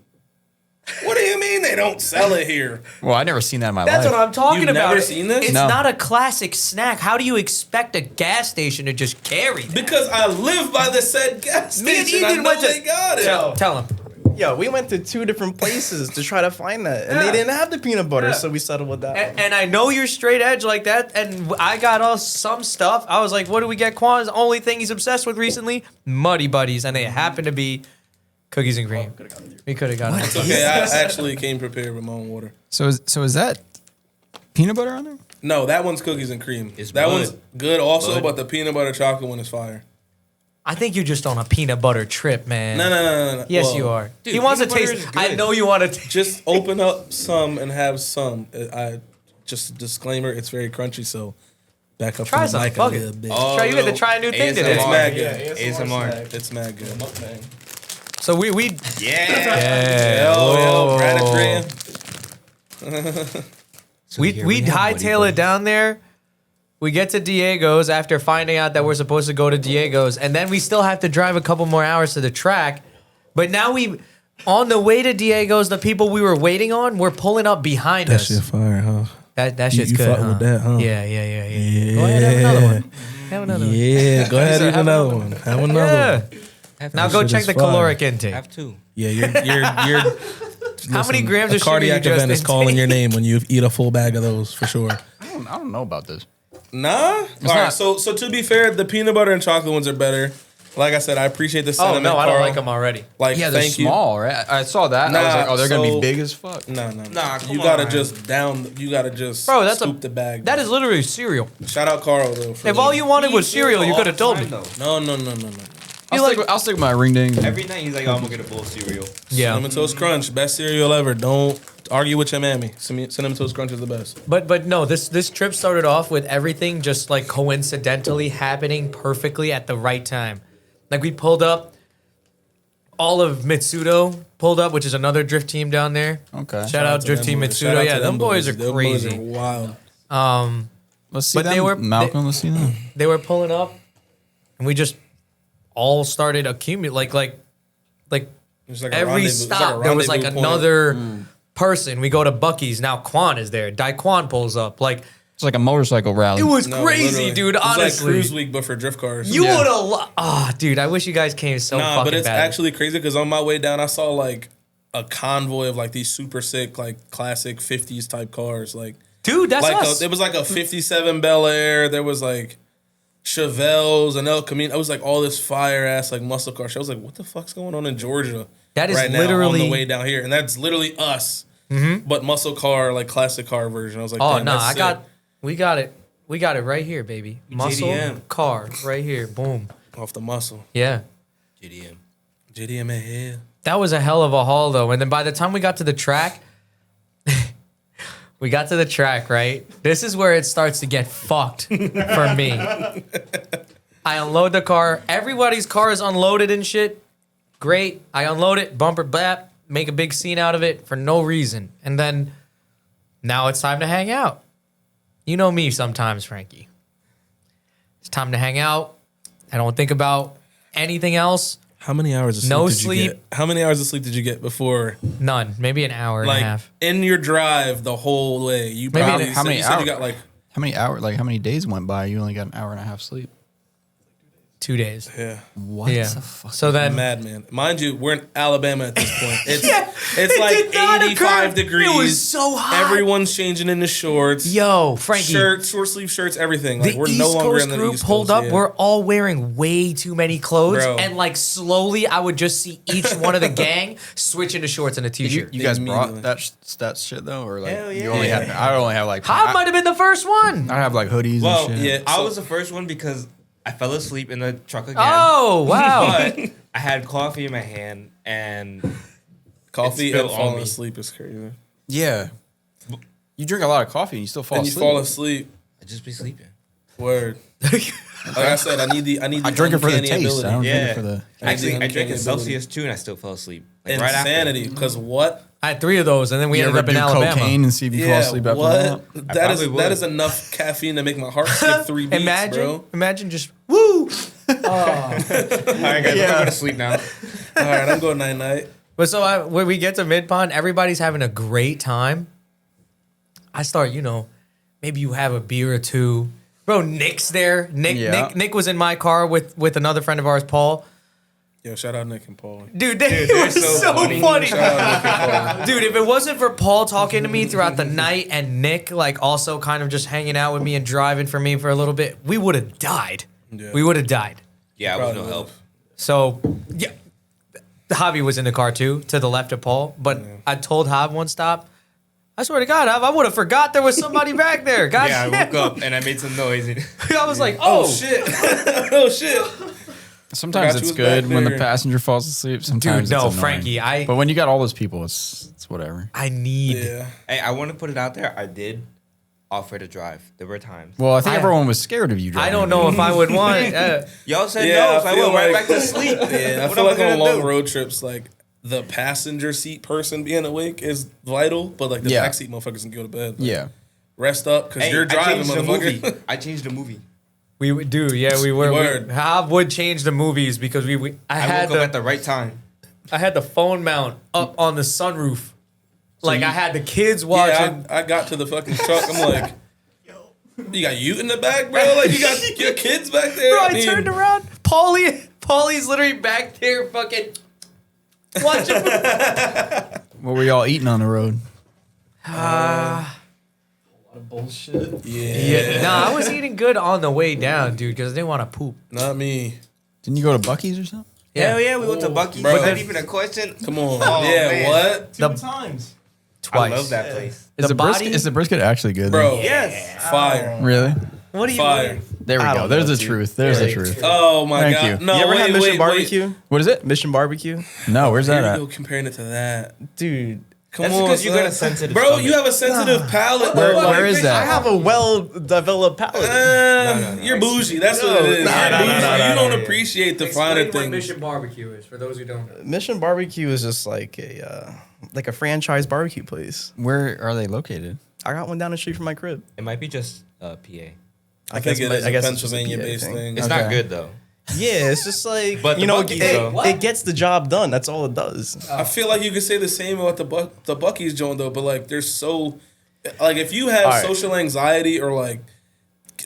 [SPEAKER 2] What do you mean they don't sell it here?
[SPEAKER 1] Well, I never seen that in my
[SPEAKER 3] That's
[SPEAKER 1] life.
[SPEAKER 3] what I'm talking
[SPEAKER 2] You've
[SPEAKER 3] about.
[SPEAKER 2] never seen this?
[SPEAKER 3] It's
[SPEAKER 1] No.
[SPEAKER 3] not a classic snack. How do you expect a gas station to just carry that?
[SPEAKER 2] Because I live by the said gas
[SPEAKER 3] Me and
[SPEAKER 2] station. I
[SPEAKER 3] Ethan
[SPEAKER 2] know
[SPEAKER 3] went to-
[SPEAKER 2] they got it.
[SPEAKER 3] Tell him.
[SPEAKER 5] Yo, we went to 2 different places to try to find that, and they didn't have the peanut butter, so we settled with that. one.
[SPEAKER 3] And I know you're straight edge like that, and I got us some stuff. I was like, what do we get? Quan's only thing he's obsessed with recently? Muddy Buddies, and they happen to be cookies and cream. We could have gotten it.
[SPEAKER 2] Okay, I actually came prepared with my own water.
[SPEAKER 1] So is that peanut butter on there?
[SPEAKER 2] No, that one's cookies and cream.
[SPEAKER 4] It's
[SPEAKER 2] that
[SPEAKER 4] bud.
[SPEAKER 2] one's good also,
[SPEAKER 4] Bud.
[SPEAKER 2] but the peanut butter chocolate one is fire.
[SPEAKER 3] I think you're just on a peanut butter trip, man.
[SPEAKER 2] No.
[SPEAKER 3] Yes,
[SPEAKER 2] Well,
[SPEAKER 3] you are.
[SPEAKER 4] Dude,
[SPEAKER 3] He wants to
[SPEAKER 4] peanut butter
[SPEAKER 3] taste.
[SPEAKER 4] is
[SPEAKER 3] I
[SPEAKER 4] good.
[SPEAKER 3] know you want to taste.
[SPEAKER 2] Just open up some and have some. I just a disclaimer, it's very crunchy, so back up
[SPEAKER 3] Try
[SPEAKER 2] from the
[SPEAKER 3] some,
[SPEAKER 2] mic a
[SPEAKER 3] fuck it.
[SPEAKER 2] little bit.
[SPEAKER 3] Try, you get to try a new thing today.
[SPEAKER 2] It's mad good.
[SPEAKER 5] Yeah,
[SPEAKER 2] It's mad good.
[SPEAKER 5] Mukbang.
[SPEAKER 3] So we
[SPEAKER 4] Yeah.
[SPEAKER 2] Yo, Brad
[SPEAKER 3] we hightail it down there. We get to Diego's after finding out that we're supposed to go to Diego's, and then we still have to drive a couple more hours to the track. But now on the way to Diego's, the people we were waiting on were pulling up behind
[SPEAKER 2] That
[SPEAKER 3] us.
[SPEAKER 2] shit fire, huh?
[SPEAKER 3] That shit's
[SPEAKER 2] you
[SPEAKER 3] good,
[SPEAKER 2] fucking
[SPEAKER 3] huh?
[SPEAKER 2] with that, huh?
[SPEAKER 3] Yeah. Go ahead, have another one. Have another one.
[SPEAKER 2] Yeah, go ahead, eat another one. Have another one.
[SPEAKER 3] Now go
[SPEAKER 2] shit
[SPEAKER 3] check
[SPEAKER 2] is
[SPEAKER 3] the
[SPEAKER 2] fire.
[SPEAKER 3] caloric intake.
[SPEAKER 4] Have two.
[SPEAKER 2] Yeah, you're
[SPEAKER 3] How many grams
[SPEAKER 2] a
[SPEAKER 3] of sugar
[SPEAKER 2] cardiac
[SPEAKER 3] you just
[SPEAKER 2] event is calling your name when you eat a full bag of those for sure.
[SPEAKER 1] I don't know about this.
[SPEAKER 2] Nah. All right. So to be fair, the peanut butter and chocolate ones are better. Like I said, I appreciate the
[SPEAKER 3] Oh
[SPEAKER 2] sentiment.
[SPEAKER 3] no, I don't
[SPEAKER 2] Carl.
[SPEAKER 3] like them already.
[SPEAKER 2] Like,
[SPEAKER 1] Yeah, they're
[SPEAKER 2] thank
[SPEAKER 1] small, right? I saw that. And I was
[SPEAKER 2] Nah,
[SPEAKER 1] like, oh, they're gonna
[SPEAKER 2] so-
[SPEAKER 1] be big as fuck.
[SPEAKER 2] you. No.
[SPEAKER 4] Nah, come
[SPEAKER 2] you gotta
[SPEAKER 4] on.
[SPEAKER 2] just down. You gotta just
[SPEAKER 3] Bro, that's
[SPEAKER 2] scoop the bag.
[SPEAKER 3] That is literally cereal.
[SPEAKER 2] Shout out Carl though.
[SPEAKER 3] If all you wanted was cereal, you could have told me.
[SPEAKER 2] No.
[SPEAKER 1] I'll stick with my ring ding.
[SPEAKER 4] Every night he's like, oh, I'm gonna get a bowl of cereal.
[SPEAKER 3] Yeah.
[SPEAKER 2] Cinnamon Toast Crunch, best cereal ever. Don't argue with your mammy. Cinnamon Toast Crunch is the best.
[SPEAKER 3] But no, this trip started off with everything just like coincidentally happening perfectly at the right time. Like we pulled up, all of Mitsudo pulled up, which is another drift team down there.
[SPEAKER 1] Okay.
[SPEAKER 3] Shout out Drift Team Mitsudo. Yeah, them boys are
[SPEAKER 2] Them
[SPEAKER 3] crazy.
[SPEAKER 2] Boys are wild.
[SPEAKER 1] Let's see
[SPEAKER 3] But
[SPEAKER 1] them.
[SPEAKER 3] they were-
[SPEAKER 1] Malcolm. Let's see them.
[SPEAKER 3] They were pulling up, and we just all started accumulate like
[SPEAKER 2] It's like a
[SPEAKER 3] every
[SPEAKER 2] rendezvous- it's like a
[SPEAKER 3] stop there was like
[SPEAKER 2] rendezvous point.
[SPEAKER 3] another person. We go to Bucky's now. Quan is there. Daquan pulls up. Like
[SPEAKER 1] It's like a motorcycle rally.
[SPEAKER 3] it was
[SPEAKER 2] No,
[SPEAKER 3] crazy,
[SPEAKER 2] literally.
[SPEAKER 3] dude.
[SPEAKER 2] It's like
[SPEAKER 3] Honestly,
[SPEAKER 2] Cruise Week, but for drift cars.
[SPEAKER 3] you would have. Dude, I wish you guys came so
[SPEAKER 2] Nah,
[SPEAKER 3] fucking
[SPEAKER 2] but it's
[SPEAKER 3] bad.
[SPEAKER 2] actually crazy because on my way down, I saw like a convoy of like these super sick, like classic 50s type cars. Like,
[SPEAKER 3] Dude, that's
[SPEAKER 2] like
[SPEAKER 3] us.
[SPEAKER 2] it was like a 57 Bel Air. There was like Chevelles and El Camino. It was like all this fire ass like muscle car shit. I was like, what the fuck's going on in Georgia?
[SPEAKER 3] That is
[SPEAKER 2] right now
[SPEAKER 3] literally-
[SPEAKER 2] on the way down here, and that's literally us. But muscle car, like classic car version. I was like,
[SPEAKER 3] Oh
[SPEAKER 2] damn,
[SPEAKER 3] no,
[SPEAKER 2] that's sick.
[SPEAKER 3] we got it right here, baby. Muscle
[SPEAKER 4] JDM.
[SPEAKER 3] car right here. Boom.
[SPEAKER 2] Off the muscle.
[SPEAKER 3] Yeah.
[SPEAKER 2] JDM ahead.
[SPEAKER 3] That was a hell of a haul though. And then by the time we got to the track, right? This is where it starts to get fucked for me. I unload the car. Everybody's car is unloaded and shit. Great. I unload it, bumper bap, make a big scene out of it for no reason. And then now it's time to hang out. You know me sometimes, Frankie. It's time to hang out. I don't think about anything else.
[SPEAKER 2] How many hours of sleep
[SPEAKER 3] No
[SPEAKER 2] did you
[SPEAKER 3] sleep.
[SPEAKER 2] get? How many hours of sleep did you get before?
[SPEAKER 3] None. Maybe an hour and a
[SPEAKER 2] Like
[SPEAKER 3] half.
[SPEAKER 2] in your drive the whole way, you
[SPEAKER 3] Maybe
[SPEAKER 2] probably
[SPEAKER 1] how many
[SPEAKER 2] you said
[SPEAKER 1] hours?
[SPEAKER 2] you got like
[SPEAKER 1] How many hours? Like how many days went by? You only got an hour and a half sleep.
[SPEAKER 3] 2 days.
[SPEAKER 2] yeah.
[SPEAKER 1] What
[SPEAKER 3] Yeah.
[SPEAKER 1] the fuck?
[SPEAKER 3] So then
[SPEAKER 2] Madman. Mind you, we're in Alabama at this point. It's
[SPEAKER 3] it
[SPEAKER 2] like
[SPEAKER 3] did not
[SPEAKER 2] 85
[SPEAKER 3] occur.
[SPEAKER 2] degrees.
[SPEAKER 3] It was so hot.
[SPEAKER 2] Everyone's changing into shorts.
[SPEAKER 3] Yo, Frankie.
[SPEAKER 2] Shirts, short sleeve shirts, everything. Like
[SPEAKER 3] The
[SPEAKER 2] we're
[SPEAKER 3] East
[SPEAKER 2] no longer
[SPEAKER 3] Coast
[SPEAKER 2] in the
[SPEAKER 3] group
[SPEAKER 2] East
[SPEAKER 3] pulled
[SPEAKER 2] Coast,
[SPEAKER 3] up.
[SPEAKER 2] yeah.
[SPEAKER 3] We're all wearing way too many clothes,
[SPEAKER 2] Bro.
[SPEAKER 3] and like slowly, I would just see each one of the gang switch into shorts and a t-shirt.
[SPEAKER 1] You guys
[SPEAKER 2] Immediately.
[SPEAKER 1] brought that shit though, or like
[SPEAKER 4] Hell yeah.
[SPEAKER 1] you only had? I only have like
[SPEAKER 3] How might have been the first one?
[SPEAKER 1] I have like hoodies.
[SPEAKER 2] Well,
[SPEAKER 1] and shit.
[SPEAKER 2] yeah.
[SPEAKER 4] I
[SPEAKER 2] so-
[SPEAKER 4] was the first one because I fell asleep in the truck again.
[SPEAKER 3] Oh wow!
[SPEAKER 4] But I had coffee in my hand and
[SPEAKER 2] coffee
[SPEAKER 4] It's
[SPEAKER 2] and
[SPEAKER 4] spilled on
[SPEAKER 2] falling
[SPEAKER 4] me.
[SPEAKER 2] asleep is crazy.
[SPEAKER 1] Yeah. You drink a lot of coffee and you still fall
[SPEAKER 2] And you
[SPEAKER 1] asleep.
[SPEAKER 2] fall asleep.
[SPEAKER 4] I just be sleeping.
[SPEAKER 2] Word. Like I said, I need the
[SPEAKER 1] I drink it for the
[SPEAKER 2] uncanny
[SPEAKER 1] taste. I
[SPEAKER 2] ability.
[SPEAKER 1] don't drink
[SPEAKER 4] Yeah.
[SPEAKER 1] it for the.
[SPEAKER 4] Actually, I
[SPEAKER 2] uncanny
[SPEAKER 4] drank in
[SPEAKER 2] ability.
[SPEAKER 4] Celsius too and I still fell asleep. Like
[SPEAKER 2] Insanity. Because what?
[SPEAKER 3] I had 3 of those, and then we
[SPEAKER 1] You
[SPEAKER 3] ended
[SPEAKER 1] ever
[SPEAKER 3] up in
[SPEAKER 1] do
[SPEAKER 3] Alabama.
[SPEAKER 1] cocaine and see if you fall asleep after
[SPEAKER 2] what?
[SPEAKER 1] that?
[SPEAKER 2] That
[SPEAKER 4] probably
[SPEAKER 2] that
[SPEAKER 4] would.
[SPEAKER 2] is enough caffeine to make my heart skip 3 beats, bro.
[SPEAKER 3] Imagine just woo.
[SPEAKER 4] All right, guys, I'm going to sleep now.
[SPEAKER 2] All right, I'm going night night.
[SPEAKER 3] But so when we get to Midpond, everybody's having a great time. I start, maybe you have a beer or two. Bro, Nick's there.
[SPEAKER 1] Yeah.
[SPEAKER 3] Nick was in my car with another friend of ours, Paul.
[SPEAKER 2] Yo, shout out Nick and Paul.
[SPEAKER 3] Dude, it
[SPEAKER 4] they're
[SPEAKER 3] was
[SPEAKER 4] so
[SPEAKER 3] so
[SPEAKER 4] funny.
[SPEAKER 3] funny.
[SPEAKER 2] Shout out Nick and Paul.
[SPEAKER 3] Dude, if it wasn't for Paul talking to me throughout the night and Nick like also kind of just hanging out with me and driving for me for a little bit, we would have died.
[SPEAKER 2] Yeah.
[SPEAKER 3] We would have died.
[SPEAKER 4] Yeah, I was
[SPEAKER 2] Probably
[SPEAKER 4] no help.
[SPEAKER 2] would've.
[SPEAKER 3] So, yeah. Javi was in the car too, to the left of Paul. But I told Jav one stop, I swear to God, Jav, I would have forgot there was somebody back there. God
[SPEAKER 4] Yeah, I
[SPEAKER 3] damn.
[SPEAKER 4] woke up and I made some noise.
[SPEAKER 3] I was like,
[SPEAKER 2] Oh shit! Oh shit!
[SPEAKER 1] Sometimes
[SPEAKER 2] Forgot you
[SPEAKER 1] it's
[SPEAKER 2] was
[SPEAKER 1] good
[SPEAKER 2] back
[SPEAKER 1] when the
[SPEAKER 2] there.
[SPEAKER 1] passenger falls asleep. Sometimes
[SPEAKER 3] Dude, no,
[SPEAKER 1] it's annoying.
[SPEAKER 3] Frankie,
[SPEAKER 1] But when you got all those people, it's whatever.
[SPEAKER 3] I need.
[SPEAKER 2] Yeah.
[SPEAKER 4] Hey, I want to put it out there. I did offer to drive. There were times.
[SPEAKER 1] Well, I think everyone was scared of you driving.
[SPEAKER 3] I don't know if I would want.
[SPEAKER 4] Y'all said
[SPEAKER 2] Yeah,
[SPEAKER 4] no,
[SPEAKER 2] I
[SPEAKER 4] so I
[SPEAKER 2] feel
[SPEAKER 4] went right
[SPEAKER 2] like-
[SPEAKER 4] back to sleep.
[SPEAKER 2] Yeah, I
[SPEAKER 4] What
[SPEAKER 2] feel
[SPEAKER 4] am
[SPEAKER 2] like on
[SPEAKER 4] gonna
[SPEAKER 2] long
[SPEAKER 4] do?
[SPEAKER 2] road trips, like the passenger seat person being awake is vital, but like the
[SPEAKER 1] Yeah.
[SPEAKER 2] backseat motherfuckers can go to bed. Like,
[SPEAKER 1] Yeah.
[SPEAKER 2] rest up because
[SPEAKER 4] Hey,
[SPEAKER 2] you're driving,
[SPEAKER 4] I changed the movie.
[SPEAKER 2] motherfucker.
[SPEAKER 4] I changed the movie.
[SPEAKER 3] We would do, yeah, we were.
[SPEAKER 2] Word.
[SPEAKER 3] Hav would change the movies because I
[SPEAKER 4] I
[SPEAKER 3] had
[SPEAKER 4] woke up at the right time.
[SPEAKER 3] I had the phone mount up on the sunroof. Like I had the kids watching.
[SPEAKER 2] Yeah, I got to the fucking truck. I'm like, you got you in the back, bro? Like you got your kids back there?
[SPEAKER 3] Bro, I
[SPEAKER 2] mean,
[SPEAKER 3] turned around. Paulie's literally back there fucking watching.
[SPEAKER 1] What were y'all eating on the road?
[SPEAKER 5] Bullshit.
[SPEAKER 2] Yeah.
[SPEAKER 3] Nah, I was eating good on the way down, dude, because I didn't want to poop.
[SPEAKER 2] Not me.
[SPEAKER 1] Didn't you go to Buc-ee's or something?
[SPEAKER 4] Hell yeah, we went to Buc-ee's.
[SPEAKER 2] Bro.
[SPEAKER 4] Was that even a question?
[SPEAKER 2] Come on.
[SPEAKER 4] Oh,
[SPEAKER 2] yeah,
[SPEAKER 4] man.
[SPEAKER 2] what?
[SPEAKER 5] Two times.
[SPEAKER 3] Twice.
[SPEAKER 4] I love that place.
[SPEAKER 1] Is
[SPEAKER 3] body-
[SPEAKER 1] the brisket actually good?
[SPEAKER 2] Bro,
[SPEAKER 1] then?
[SPEAKER 4] Yes.
[SPEAKER 2] fire.
[SPEAKER 1] Really?
[SPEAKER 3] What do you
[SPEAKER 2] Fire.
[SPEAKER 1] There we
[SPEAKER 5] I
[SPEAKER 1] go.
[SPEAKER 5] don't
[SPEAKER 1] There's
[SPEAKER 5] know,
[SPEAKER 1] the
[SPEAKER 5] dude.
[SPEAKER 1] truth. There's the
[SPEAKER 3] Yeah.
[SPEAKER 1] truth.
[SPEAKER 2] Oh my
[SPEAKER 1] Thank
[SPEAKER 2] god.
[SPEAKER 1] you.
[SPEAKER 2] No,
[SPEAKER 5] You ever
[SPEAKER 2] wait,
[SPEAKER 5] had Mission
[SPEAKER 2] wait,
[SPEAKER 5] Barbecue?
[SPEAKER 1] What is it?
[SPEAKER 5] Mission Barbecue?
[SPEAKER 1] No, where's
[SPEAKER 2] Wait.
[SPEAKER 1] that
[SPEAKER 2] Here
[SPEAKER 1] at?
[SPEAKER 2] you go comparing it to that.
[SPEAKER 5] Dude.
[SPEAKER 2] Come
[SPEAKER 4] That's
[SPEAKER 2] on,
[SPEAKER 4] because you
[SPEAKER 2] son.
[SPEAKER 4] got a sensitive
[SPEAKER 2] Bro,
[SPEAKER 4] stomach.
[SPEAKER 2] you have a sensitive palate.
[SPEAKER 1] Where-
[SPEAKER 2] though.
[SPEAKER 1] where is that?
[SPEAKER 5] I have a well-developed palate.
[SPEAKER 2] You're bougie. That's what it is.
[SPEAKER 5] Nah,
[SPEAKER 2] You're
[SPEAKER 5] nah,
[SPEAKER 2] bougie.
[SPEAKER 5] nah, nah,
[SPEAKER 2] You don't
[SPEAKER 4] nah.
[SPEAKER 2] appreciate the finer
[SPEAKER 3] Explain what
[SPEAKER 2] things.
[SPEAKER 3] Mission Barbecue is for those who don't know.
[SPEAKER 5] Mission Barbecue is just like a franchise barbecue place.
[SPEAKER 1] Where are they located?
[SPEAKER 5] I got one down the street from my crib.
[SPEAKER 4] It might be just PA.
[SPEAKER 2] I think it is a
[SPEAKER 5] it's just a
[SPEAKER 2] Pennsylvania-based
[SPEAKER 5] PA
[SPEAKER 2] thing.
[SPEAKER 4] It's
[SPEAKER 1] Okay.
[SPEAKER 4] not good though.
[SPEAKER 5] Yeah, it's just like
[SPEAKER 4] But
[SPEAKER 5] you
[SPEAKER 4] the
[SPEAKER 5] know,
[SPEAKER 4] Buc-ee's, though.
[SPEAKER 5] it gets the job done. That's all it does.
[SPEAKER 2] I feel like you could say the same about the Buc-ee's joint though, but like they're so like if you have
[SPEAKER 5] All right.
[SPEAKER 2] social anxiety or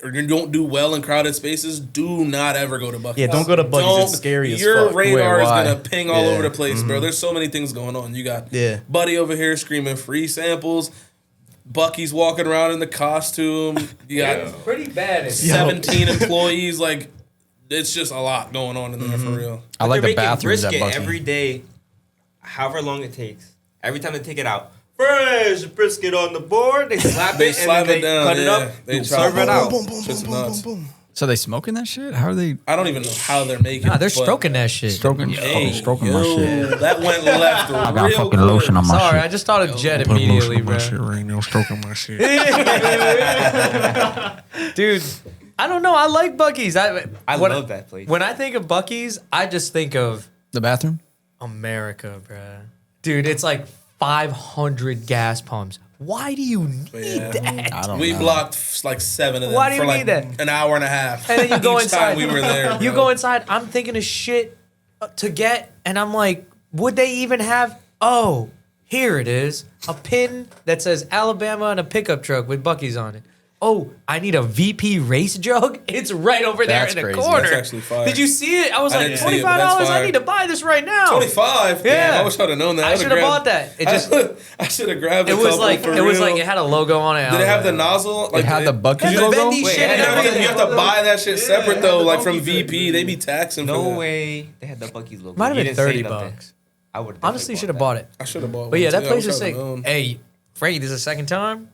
[SPEAKER 2] you don't do well in crowded spaces, do not ever go to Buc-ee's.
[SPEAKER 5] Yeah, don't go to Buc-ee's. It's scary as
[SPEAKER 2] Your
[SPEAKER 5] fuck.
[SPEAKER 2] radar
[SPEAKER 1] Wait,
[SPEAKER 2] is
[SPEAKER 1] why?
[SPEAKER 2] gonna ping all
[SPEAKER 5] Yeah.
[SPEAKER 2] over the place, bro. There's so many things going on. You got
[SPEAKER 5] Yeah.
[SPEAKER 2] Buddy over here screaming free samples. Bucky's walking around in the costume. You got
[SPEAKER 3] Pretty bad.
[SPEAKER 2] 17 employees. Like, it's just a lot going on in there for real.
[SPEAKER 1] I like
[SPEAKER 4] They're
[SPEAKER 1] the
[SPEAKER 4] making
[SPEAKER 1] bathrooms at
[SPEAKER 4] brisket
[SPEAKER 1] Buc-ee's.
[SPEAKER 4] every day, however long it takes. Every time they take it out, fresh brisket on the board. They slap
[SPEAKER 2] They
[SPEAKER 4] it
[SPEAKER 2] slap
[SPEAKER 4] and then
[SPEAKER 2] it down.
[SPEAKER 4] cut it
[SPEAKER 2] yeah.
[SPEAKER 4] up.
[SPEAKER 2] They try
[SPEAKER 4] serve it out.
[SPEAKER 2] Shit's nuts.
[SPEAKER 1] So they smoking that shit? How are they
[SPEAKER 2] I don't even know how they're making
[SPEAKER 3] Nah,
[SPEAKER 2] it.
[SPEAKER 3] they're
[SPEAKER 2] but,
[SPEAKER 3] stroking that shit.
[SPEAKER 1] stroking?
[SPEAKER 2] Hey,
[SPEAKER 1] Stroking my
[SPEAKER 2] yo,
[SPEAKER 1] shit.
[SPEAKER 2] that went left
[SPEAKER 1] I got
[SPEAKER 2] real
[SPEAKER 1] fucking
[SPEAKER 2] good.
[SPEAKER 1] lotion on my
[SPEAKER 3] Sorry,
[SPEAKER 1] shit.
[SPEAKER 3] I just thought of Jet immediately, bro.
[SPEAKER 6] right now, stroking my shit.
[SPEAKER 3] Dude, I don't know. I like Buc-ee's.
[SPEAKER 4] I
[SPEAKER 3] when-
[SPEAKER 4] love that place.
[SPEAKER 3] When I think of Buc-ee's, I just think of
[SPEAKER 1] The bathroom?
[SPEAKER 3] America, bruh. Dude, it's like 500 gas pumps. Why do you need
[SPEAKER 2] Yeah.
[SPEAKER 3] that?
[SPEAKER 1] I don't
[SPEAKER 2] We
[SPEAKER 1] know.
[SPEAKER 2] blocked like 7 of them
[SPEAKER 3] Why do you
[SPEAKER 2] for like
[SPEAKER 3] need that?
[SPEAKER 2] an hour and a half.
[SPEAKER 3] And then you go
[SPEAKER 2] Each
[SPEAKER 3] inside.
[SPEAKER 2] time we were there.
[SPEAKER 3] You
[SPEAKER 2] bro.
[SPEAKER 3] go inside, I'm thinking of shit to get, and I'm like, would they even have? Oh, here it is. A pin that says Alabama and a pickup truck with Buc-ee's on it. Oh, I need a VP race jug. It's right over there
[SPEAKER 1] That's
[SPEAKER 3] in the
[SPEAKER 1] crazy.
[SPEAKER 3] corner.
[SPEAKER 2] That's actually fire.
[SPEAKER 3] Did you see it? I was
[SPEAKER 2] I
[SPEAKER 3] like,
[SPEAKER 2] didn't see it, but
[SPEAKER 3] $25.
[SPEAKER 2] that's
[SPEAKER 3] I
[SPEAKER 2] fire.
[SPEAKER 3] need to buy this right now.
[SPEAKER 2] 25?
[SPEAKER 3] Yeah.
[SPEAKER 2] Damn, I wish I'd have known that.
[SPEAKER 3] I
[SPEAKER 2] I'd've
[SPEAKER 3] should have
[SPEAKER 2] grabbed-
[SPEAKER 3] bought that. It just,
[SPEAKER 2] I should have grabbed
[SPEAKER 3] it
[SPEAKER 2] a
[SPEAKER 3] was
[SPEAKER 2] couple
[SPEAKER 3] like,
[SPEAKER 2] for
[SPEAKER 3] it was
[SPEAKER 2] real.
[SPEAKER 3] like it had a logo on it.
[SPEAKER 2] Did it have the nozzle? Like
[SPEAKER 1] It had the Buc-ee's
[SPEAKER 3] Had the
[SPEAKER 1] logo?
[SPEAKER 3] bendy
[SPEAKER 4] Wait,
[SPEAKER 3] shit
[SPEAKER 4] had
[SPEAKER 3] and
[SPEAKER 4] the
[SPEAKER 3] everything.
[SPEAKER 2] You have to buy that shit separate though, like from
[SPEAKER 5] Buc-ee's
[SPEAKER 2] VP. They be taxing for
[SPEAKER 4] No
[SPEAKER 2] that.
[SPEAKER 4] way. They had the Buc-ee's logo.
[SPEAKER 3] Might have
[SPEAKER 4] You
[SPEAKER 3] been
[SPEAKER 4] didn't say
[SPEAKER 3] $30
[SPEAKER 4] nothing.
[SPEAKER 3] bucks.
[SPEAKER 4] I would
[SPEAKER 3] Honestly, should have bought it.
[SPEAKER 2] I should have bought one.
[SPEAKER 3] But yeah, that
[SPEAKER 2] too. I
[SPEAKER 3] place
[SPEAKER 2] wish
[SPEAKER 3] is
[SPEAKER 2] I'd
[SPEAKER 3] sick.
[SPEAKER 2] have known.
[SPEAKER 3] Hey, Frankie, this is the second time.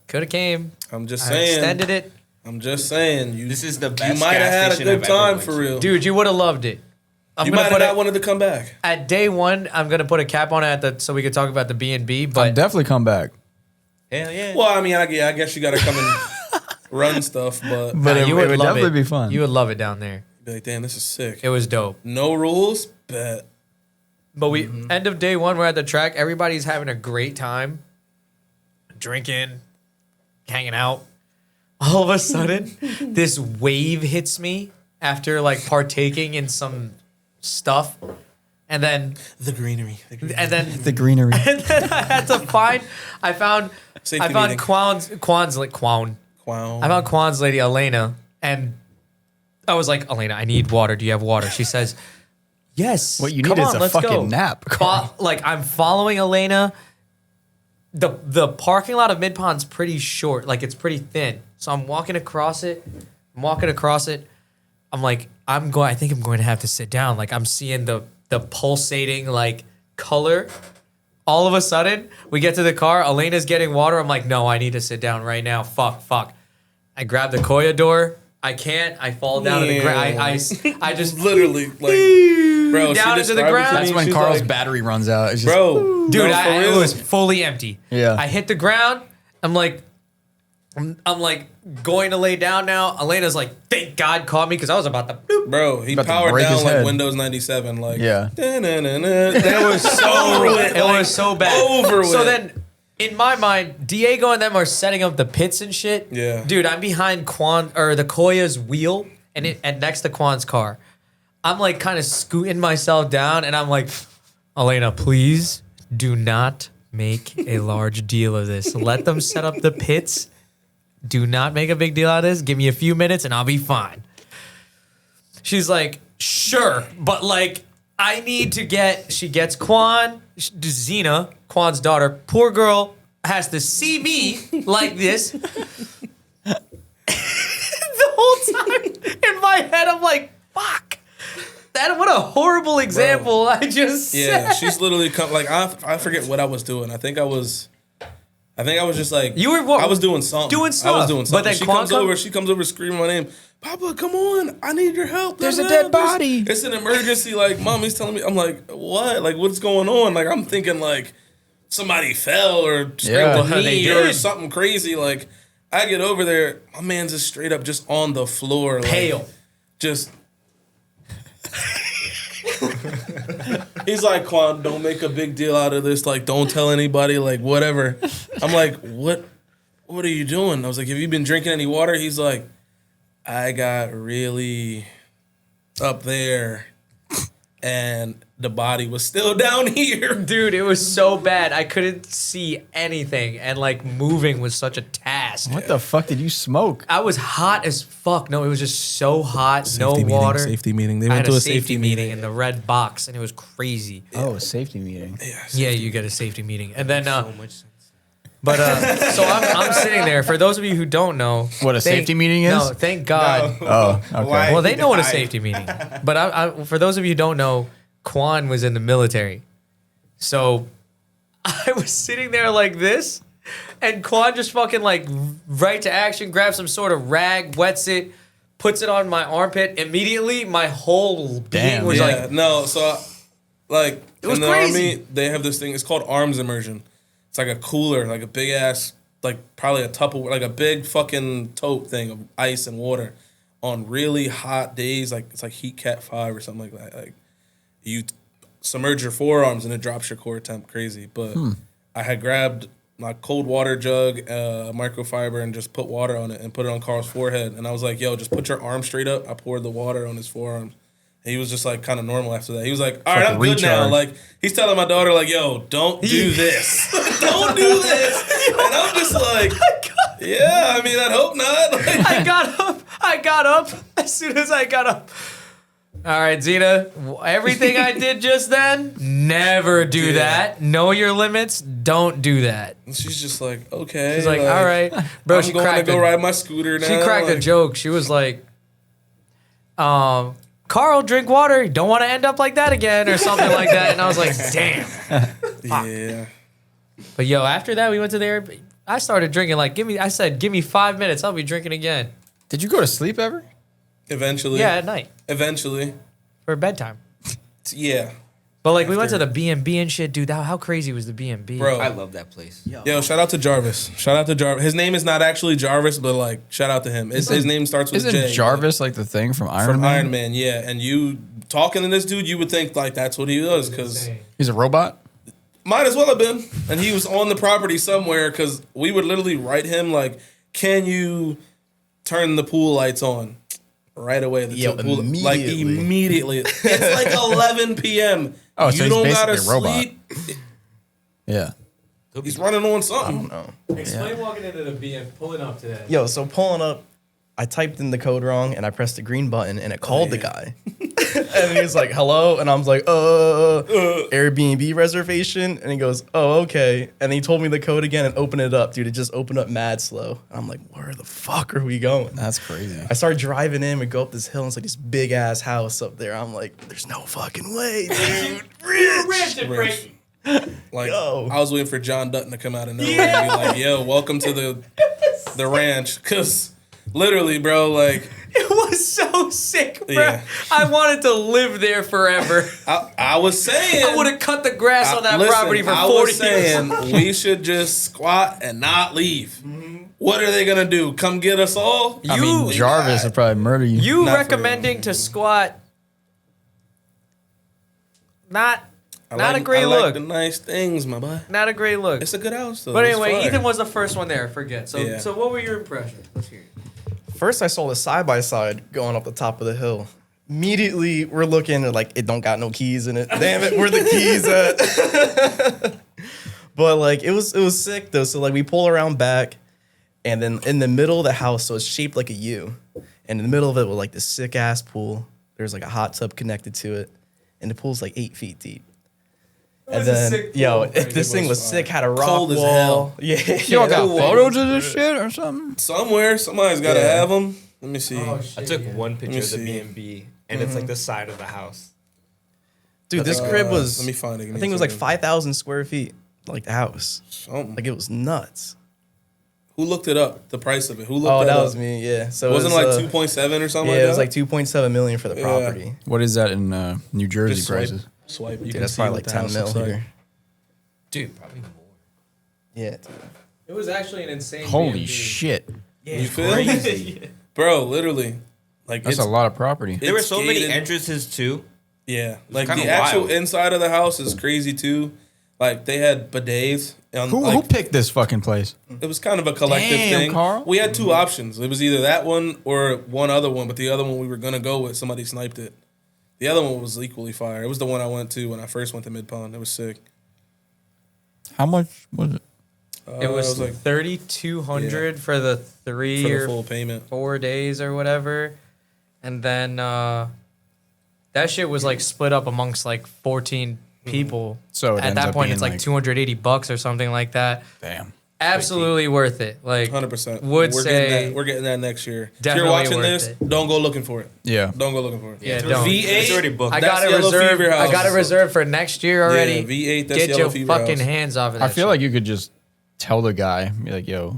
[SPEAKER 3] Could have came.
[SPEAKER 2] I'm just
[SPEAKER 3] I
[SPEAKER 2] saying.
[SPEAKER 3] extended it.
[SPEAKER 2] I'm just saying. You,
[SPEAKER 4] This is the
[SPEAKER 2] you
[SPEAKER 4] best
[SPEAKER 2] might have
[SPEAKER 4] gas
[SPEAKER 2] had a
[SPEAKER 4] station I've
[SPEAKER 2] good
[SPEAKER 4] ever
[SPEAKER 2] time
[SPEAKER 4] went
[SPEAKER 2] for
[SPEAKER 4] to.
[SPEAKER 2] real.
[SPEAKER 3] Dude, you would have loved it. I'm
[SPEAKER 2] You
[SPEAKER 3] gonna
[SPEAKER 2] might
[SPEAKER 3] put
[SPEAKER 2] have
[SPEAKER 3] it
[SPEAKER 2] not wanted to come back.
[SPEAKER 3] at day one. I'm gonna put a cap on it at the so we could talk about the B&B.
[SPEAKER 1] I'll
[SPEAKER 3] But
[SPEAKER 1] definitely come back.
[SPEAKER 4] Hell yeah.
[SPEAKER 2] Well, I mean, I guess you got to come and run stuff, but
[SPEAKER 1] But
[SPEAKER 3] nah,
[SPEAKER 1] it,
[SPEAKER 3] you
[SPEAKER 1] it would
[SPEAKER 3] love
[SPEAKER 1] definitely be fun.
[SPEAKER 3] You would love it down there.
[SPEAKER 2] be like, damn, this is sick.
[SPEAKER 3] It was dope.
[SPEAKER 2] No rules, bet.
[SPEAKER 3] But we end of day one, we're at the track. Everybody's having a great time, drinking, hanging out. All of a sudden, this wave hits me after like partaking in some stuff, and then
[SPEAKER 2] The greenery.
[SPEAKER 3] and then
[SPEAKER 1] the greenery.
[SPEAKER 3] and then I had to find. I found
[SPEAKER 2] Safety meeting.
[SPEAKER 3] Quan's like Quan.
[SPEAKER 2] Wow.
[SPEAKER 3] I found Quan's lady Elena, and I was like, Elena, I need water. Do you have water? She says, yes.
[SPEAKER 1] What you
[SPEAKER 3] Come
[SPEAKER 1] need is
[SPEAKER 3] on,
[SPEAKER 1] a
[SPEAKER 3] let's
[SPEAKER 1] fucking
[SPEAKER 3] go.
[SPEAKER 1] nap.
[SPEAKER 3] Like I'm following Elena. The parking lot of Midpond's pretty short, like it's pretty thin. So I'm walking across it. I'm like, I think I'm going to have to sit down. Like I'm seeing the pulsating like color. All of a sudden, we get to the car. Elena's getting water. I'm like, no, I need to sit down right now. Fuck. I grab the Koya door. I can't. I fall down to the ground. I just
[SPEAKER 2] literally like, bro.
[SPEAKER 3] Down
[SPEAKER 2] she
[SPEAKER 3] into the
[SPEAKER 2] described it
[SPEAKER 3] ground.
[SPEAKER 2] to
[SPEAKER 1] That's
[SPEAKER 2] me,
[SPEAKER 1] when
[SPEAKER 2] she's
[SPEAKER 1] Carl's
[SPEAKER 2] like,
[SPEAKER 1] battery runs out. It's just,
[SPEAKER 2] bro,
[SPEAKER 3] dude,
[SPEAKER 2] no, for
[SPEAKER 3] it
[SPEAKER 2] real.
[SPEAKER 3] was fully empty.
[SPEAKER 1] Yeah.
[SPEAKER 3] I hit the ground. I'm like, I'm like going to lay down now. Elena's like, thank God caught me because I was about to. Boop.
[SPEAKER 2] Bro, he
[SPEAKER 1] About to
[SPEAKER 2] powered
[SPEAKER 1] break
[SPEAKER 2] down
[SPEAKER 1] his
[SPEAKER 2] like
[SPEAKER 1] head.
[SPEAKER 2] Windows 97. Like,
[SPEAKER 1] Yeah.
[SPEAKER 2] It was so
[SPEAKER 3] It was so bad.
[SPEAKER 2] Over with.
[SPEAKER 3] So then, in my mind, Diego and them are setting up the pits and shit.
[SPEAKER 2] Yeah.
[SPEAKER 3] Dude, I'm behind the Koya's wheel and next to Kwan's car. I'm like kind of scooting myself down and I'm like, Elena, please do not make a large deal of this. Let them set up the pits. Do not make a big deal out of this. Give me a few minutes and I'll be fine. She's like, sure, but like, I need to she gets Kwan, Zena, Kwan's daughter. Poor girl has to see me like this. The whole time in my head, I'm like, fuck. What a horrible example I just
[SPEAKER 2] Yeah,
[SPEAKER 3] said.
[SPEAKER 2] she's literally like I forget what I was doing. I think I was just like
[SPEAKER 3] You were what?
[SPEAKER 2] I was doing something.
[SPEAKER 3] Doing
[SPEAKER 2] I was
[SPEAKER 3] stuff.
[SPEAKER 2] doing
[SPEAKER 3] But
[SPEAKER 2] something.
[SPEAKER 3] then
[SPEAKER 2] She comes over screaming my name. Papa, come on! I need your help.
[SPEAKER 1] There's a dead body.
[SPEAKER 2] It's an emergency. Like, Mommy's telling me. I'm like, what? Like, what's going on? Like, I'm thinking like somebody fell or scraped a
[SPEAKER 3] they
[SPEAKER 2] knee or
[SPEAKER 3] did.
[SPEAKER 2] something crazy. Like, I get over there, my man's just straight up just on the floor, like,
[SPEAKER 3] Pale.
[SPEAKER 2] just. He's like, Quan, don't make a big deal out of this. Like, don't tell anybody. Like, whatever. I'm like, what are you doing? I was like, have you been drinking any water? He's like, I got really up there and the body was still down here.
[SPEAKER 3] Dude, it was so bad. I couldn't see anything. And like moving was such a task.
[SPEAKER 1] What the fuck did you smoke?
[SPEAKER 3] I was hot as fuck. No, it was just so hot. No water.
[SPEAKER 2] Safety meeting. They
[SPEAKER 3] I
[SPEAKER 2] went
[SPEAKER 3] had
[SPEAKER 2] to
[SPEAKER 3] a safety meeting
[SPEAKER 2] meeting.
[SPEAKER 3] in the red box, and it was crazy.
[SPEAKER 1] Oh, a safety meeting.
[SPEAKER 3] Yeah, you get a safety meeting, and then
[SPEAKER 4] So much sense.
[SPEAKER 3] but so I'm sitting there. For those of you who don't know
[SPEAKER 1] What a safety meeting is?
[SPEAKER 3] No, thank God.
[SPEAKER 1] Oh, okay.
[SPEAKER 4] Why?
[SPEAKER 3] Well, they know what a
[SPEAKER 4] Died.
[SPEAKER 3] safety meeting. But I, for those of you who don't know, Quan was in the military, so I was sitting there like this, and Quan just fucking like right to action, grabs some sort of rag, wets it, puts it on my armpit. Immediately, my whole being
[SPEAKER 1] Damn.
[SPEAKER 3] was
[SPEAKER 2] Yeah,
[SPEAKER 3] like,
[SPEAKER 2] no, so like
[SPEAKER 3] It was
[SPEAKER 2] in the
[SPEAKER 3] crazy.
[SPEAKER 2] army, they have this thing. It's called arms immersion. It's like a cooler, like a big ass, like probably a Tupperware, like a big fucking tote thing of ice and water on really hot days. Like it's like Heat Cat 5 or something like that. Like you submerge your forearms and it drops your core temp crazy. But I had grabbed my cold water jug, microfiber, and just put water on it and put it on Carl's forehead. And I was like, yo, just put your arm straight up. I poured the water on his forearms. And he was just like kind of normal after that. He was like, all right, I'm
[SPEAKER 1] Fucking
[SPEAKER 2] good now.
[SPEAKER 1] recharge.
[SPEAKER 2] Like he's telling my daughter, like, yo, don't do this. Don't do this. And I'm just like, yeah, I mean, I'd hope not. Like,
[SPEAKER 3] I got up as soon as I got up. All right, Zena, everything I did just then, never do that. Know your limits. Don't do that.
[SPEAKER 2] and she's just like, okay.
[SPEAKER 3] She's like, all right. Bro,
[SPEAKER 2] I'm
[SPEAKER 3] she
[SPEAKER 2] going to
[SPEAKER 3] cracked
[SPEAKER 2] go
[SPEAKER 3] a,
[SPEAKER 2] ride my scooter now.
[SPEAKER 3] she cracked a
[SPEAKER 2] like,
[SPEAKER 3] joke. She was like, Carl, drink water. You don't want to end up like that again or something like that. And I was like, damn.
[SPEAKER 2] Yeah.
[SPEAKER 3] But yo, after that, we went to the Airbnb. I started drinking like, give me 5 minutes. I'll be drinking again.
[SPEAKER 1] Did you go to sleep ever?
[SPEAKER 2] Eventually.
[SPEAKER 3] Yeah, at night
[SPEAKER 2] Eventually.
[SPEAKER 3] for bedtime.
[SPEAKER 2] Yeah.
[SPEAKER 3] But like we went to the B&B and shit, dude. How crazy was the B&B?
[SPEAKER 2] Bro.
[SPEAKER 4] I love that place.
[SPEAKER 2] Yo, shout out to Jarvis. Shout out to Jarvis. His name is not actually Jarvis, but like, shout out to him. His name starts with
[SPEAKER 1] Isn't
[SPEAKER 2] J.
[SPEAKER 1] Jarvis like the thing from Iron
[SPEAKER 2] From
[SPEAKER 1] Man?
[SPEAKER 2] Iron Man, yeah. And you talking to this dude, you would think like that's what he does, because
[SPEAKER 1] He's a robot?
[SPEAKER 2] might as well have been. And he was on the property somewhere, because we would literally write him like, can you turn the pool lights on? Right away.
[SPEAKER 5] Yo,
[SPEAKER 2] Like
[SPEAKER 5] immediately.
[SPEAKER 2] immediately. It's like 11 p.m.
[SPEAKER 1] Oh, so
[SPEAKER 2] you
[SPEAKER 1] he's
[SPEAKER 2] don't gotta
[SPEAKER 1] basically a robot.
[SPEAKER 2] sleep.
[SPEAKER 1] Yeah.
[SPEAKER 2] He's running on something.
[SPEAKER 3] Explain walking into the B and pulling up to that.
[SPEAKER 5] Yo, so pulling up, I typed in the code wrong and I pressed the green button and it called the guy. And he was like, hello. And I was like, Airbnb reservation. And he goes, oh, okay. And he told me the code again and opened it up. Dude, it just opened up mad slow. I'm like, where the fuck are we going?
[SPEAKER 1] That's crazy.
[SPEAKER 5] I started driving in. We go up this hill and it's like this big ass house up there. I'm like, there's no fucking way, dude.
[SPEAKER 2] Rich. Like,
[SPEAKER 5] Yo.
[SPEAKER 2] I was waiting for John Dutton to come out of nowhere and be like, yo, welcome to the ranch. Because literally, bro, like,
[SPEAKER 3] It was so sick, bro.
[SPEAKER 2] Yeah.
[SPEAKER 3] I wanted to live there forever.
[SPEAKER 2] I was saying.
[SPEAKER 3] I would have cut the grass on that
[SPEAKER 2] Listen,
[SPEAKER 3] property for
[SPEAKER 2] I
[SPEAKER 3] 40
[SPEAKER 2] was saying
[SPEAKER 3] years.
[SPEAKER 2] we should just squat and not leave. what are they gonna do? Come get us all?
[SPEAKER 1] I mean, Jarvis would probably murder you.
[SPEAKER 3] You
[SPEAKER 2] Not for
[SPEAKER 3] recommending to squat? Not
[SPEAKER 2] I
[SPEAKER 3] a great
[SPEAKER 2] I
[SPEAKER 3] look.
[SPEAKER 2] like the nice things, my boy.
[SPEAKER 3] Not a great look.
[SPEAKER 2] It's a good house though.
[SPEAKER 3] But
[SPEAKER 2] It's
[SPEAKER 3] anyway,
[SPEAKER 2] fire.
[SPEAKER 3] Ethan was the first one there. Forget. So
[SPEAKER 2] Yeah.
[SPEAKER 3] so what were your impressions? Let's hear it.
[SPEAKER 5] First, I saw the side by side going up the top of the hill. Immediately, we're looking at like it don't got no keys in it. Damn it, where the keys at? But like it was sick though. So like we pull around back, and then in the middle of the house, so it's shaped like a U, and in the middle of it was like this sick ass pool. There's like a hot tub connected to it, and the pool's like 8 feet deep. And
[SPEAKER 3] That's a
[SPEAKER 5] then,
[SPEAKER 3] sick
[SPEAKER 5] yo,
[SPEAKER 3] pool.
[SPEAKER 5] if this
[SPEAKER 2] It
[SPEAKER 5] thing
[SPEAKER 2] was
[SPEAKER 5] was
[SPEAKER 2] fire.
[SPEAKER 5] sick, had a rock
[SPEAKER 2] Cold as
[SPEAKER 5] wall.
[SPEAKER 2] hell.
[SPEAKER 5] Yeah,
[SPEAKER 1] Y'all got
[SPEAKER 2] Yeah.
[SPEAKER 1] photos of this shit or something?
[SPEAKER 2] Somewhere, somebody's gotta
[SPEAKER 5] Yeah.
[SPEAKER 2] have them. Let me see.
[SPEAKER 3] Oh,
[SPEAKER 4] I took one picture
[SPEAKER 2] me
[SPEAKER 4] of the
[SPEAKER 2] see.
[SPEAKER 4] B&B, and it's like the side of the house.
[SPEAKER 5] Dude, this crib was.
[SPEAKER 2] Let me find it. Give
[SPEAKER 5] I
[SPEAKER 2] me
[SPEAKER 5] think
[SPEAKER 2] a
[SPEAKER 5] it was like
[SPEAKER 2] second.
[SPEAKER 5] 5,000 square feet, like the house.
[SPEAKER 2] Something.
[SPEAKER 5] Like it was nuts.
[SPEAKER 2] Who looked it up? The price of it. Who looked
[SPEAKER 5] Oh,
[SPEAKER 2] that
[SPEAKER 5] that
[SPEAKER 2] up?
[SPEAKER 5] was me. Yeah. So
[SPEAKER 2] Wasn't
[SPEAKER 5] it
[SPEAKER 2] it
[SPEAKER 5] was,
[SPEAKER 2] like 2.7 or something
[SPEAKER 5] Yeah,
[SPEAKER 2] like
[SPEAKER 5] it was
[SPEAKER 2] that?
[SPEAKER 5] like 2.7 million for the
[SPEAKER 2] Yeah.
[SPEAKER 5] property.
[SPEAKER 1] What is that in New Jersey
[SPEAKER 2] Just swipe,
[SPEAKER 1] prices?
[SPEAKER 2] swipe. You
[SPEAKER 5] Dude,
[SPEAKER 2] can
[SPEAKER 5] that's
[SPEAKER 2] see
[SPEAKER 5] probably
[SPEAKER 2] what
[SPEAKER 5] like
[SPEAKER 2] the
[SPEAKER 5] 10
[SPEAKER 2] house
[SPEAKER 5] mil
[SPEAKER 2] looks like.
[SPEAKER 5] here.
[SPEAKER 3] Dude, probably more.
[SPEAKER 5] Yeah. Dude.
[SPEAKER 3] It was actually an insane.
[SPEAKER 1] Holy
[SPEAKER 3] B&B.
[SPEAKER 1] shit.
[SPEAKER 2] You feel? Bro, literally. Like
[SPEAKER 1] That's
[SPEAKER 2] it's,
[SPEAKER 1] a lot of property.
[SPEAKER 4] There were
[SPEAKER 2] it's
[SPEAKER 4] so many
[SPEAKER 2] gated.
[SPEAKER 4] entrances too.
[SPEAKER 2] Yeah, like
[SPEAKER 4] kinda
[SPEAKER 2] the actual
[SPEAKER 4] wild.
[SPEAKER 2] inside of the house is crazy too. Like they had bidets. And
[SPEAKER 1] Who
[SPEAKER 2] like,
[SPEAKER 1] picked this fucking place?
[SPEAKER 2] it was kind of a collective
[SPEAKER 1] Damn,
[SPEAKER 2] thing.
[SPEAKER 1] Carl.
[SPEAKER 2] We had two options. It was either that one or one other one, but the other one we were gonna go with, somebody sniped it. The other one was equally fire. It was the one I went to when I first went to Midpond. It was sick.
[SPEAKER 1] How much was it?
[SPEAKER 3] It was
[SPEAKER 2] like
[SPEAKER 3] 3,200 for the
[SPEAKER 2] for
[SPEAKER 3] 3
[SPEAKER 2] the
[SPEAKER 3] or
[SPEAKER 2] full payment.
[SPEAKER 3] 4 days or whatever, and then that shit was like split up amongst like 14 people.
[SPEAKER 1] So it
[SPEAKER 3] at
[SPEAKER 1] ends
[SPEAKER 3] that
[SPEAKER 1] up
[SPEAKER 3] point,
[SPEAKER 1] being
[SPEAKER 3] it's like
[SPEAKER 1] like-
[SPEAKER 3] $280 or something like that.
[SPEAKER 1] Damn.
[SPEAKER 3] Absolutely worth it. Like
[SPEAKER 2] 100%.
[SPEAKER 3] Would
[SPEAKER 2] we're
[SPEAKER 3] say
[SPEAKER 2] getting that, we're getting that next year. If
[SPEAKER 3] definitely
[SPEAKER 2] you're watching
[SPEAKER 3] worth
[SPEAKER 2] this,
[SPEAKER 3] it.
[SPEAKER 2] don't go looking for it.
[SPEAKER 1] Yeah.
[SPEAKER 2] Don't go looking for it.
[SPEAKER 3] Yeah,
[SPEAKER 4] It's
[SPEAKER 3] don't.
[SPEAKER 4] already-
[SPEAKER 2] V8.
[SPEAKER 4] It's already booked.
[SPEAKER 3] I
[SPEAKER 2] That's
[SPEAKER 3] got it
[SPEAKER 2] Yellow
[SPEAKER 3] reserved.
[SPEAKER 2] Fever
[SPEAKER 3] I got it
[SPEAKER 2] House.
[SPEAKER 3] reserved for next year already.
[SPEAKER 2] Yeah, V8. That's
[SPEAKER 3] Get
[SPEAKER 2] Yellow
[SPEAKER 3] your
[SPEAKER 2] Fever
[SPEAKER 3] fucking
[SPEAKER 2] House.
[SPEAKER 3] hands off of that.
[SPEAKER 1] I feel
[SPEAKER 3] shit.
[SPEAKER 1] like you could just tell the guy, be like, yo,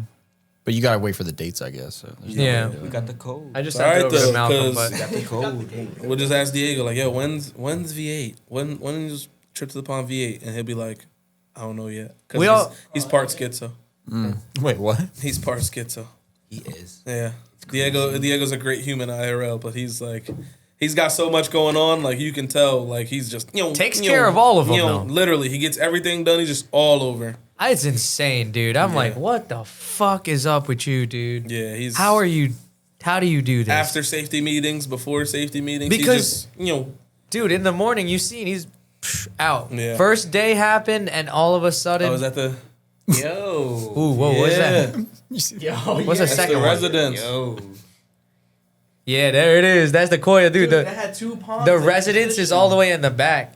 [SPEAKER 1] but you gotta wait for the dates, I guess. So there's no
[SPEAKER 3] Yeah.
[SPEAKER 1] way to do
[SPEAKER 4] We
[SPEAKER 1] it.
[SPEAKER 4] got the code.
[SPEAKER 3] I just
[SPEAKER 2] All
[SPEAKER 3] sent
[SPEAKER 2] right,
[SPEAKER 3] it over
[SPEAKER 2] though,
[SPEAKER 3] to Malcolm,
[SPEAKER 2] 'cause-
[SPEAKER 3] but
[SPEAKER 4] got the code.
[SPEAKER 2] We'll just ask Diego, like, yo, when's V8? When's trip to the pond V8? And he'll be like, I don't know yet.
[SPEAKER 3] We
[SPEAKER 2] Because
[SPEAKER 3] all-
[SPEAKER 2] he's part schizo.
[SPEAKER 1] Wait, what?
[SPEAKER 2] He's part schizo.
[SPEAKER 4] He is.
[SPEAKER 2] Yeah. Diego's a great human IRL, but he's like, he's got so much going on. Like, you can tell, like, he's just,
[SPEAKER 3] Takes care of all of them, though.
[SPEAKER 2] Literally, he gets everything done. He's just all over.
[SPEAKER 3] it's insane, dude. I'm like,
[SPEAKER 2] Yeah.
[SPEAKER 3] what the fuck is up with you, dude?
[SPEAKER 2] Yeah, he's.
[SPEAKER 3] How do you do this?
[SPEAKER 2] After safety meetings, before safety meetings,
[SPEAKER 3] Because-
[SPEAKER 2] he just,
[SPEAKER 3] Dude, in the morning, you seen he's out.
[SPEAKER 2] Yeah.
[SPEAKER 3] First day happened, and all of a sudden,
[SPEAKER 2] oh, is that the.
[SPEAKER 4] Yo.
[SPEAKER 3] ooh, whoa, what's that?
[SPEAKER 5] What's
[SPEAKER 3] What's the
[SPEAKER 2] That's
[SPEAKER 3] second
[SPEAKER 2] the
[SPEAKER 3] one?
[SPEAKER 2] residence.
[SPEAKER 4] Yo.
[SPEAKER 3] Yeah, there it is. That's the Koya, dude.
[SPEAKER 5] That
[SPEAKER 3] The,
[SPEAKER 5] had 2 ponds.
[SPEAKER 3] the residence is all the way in the back.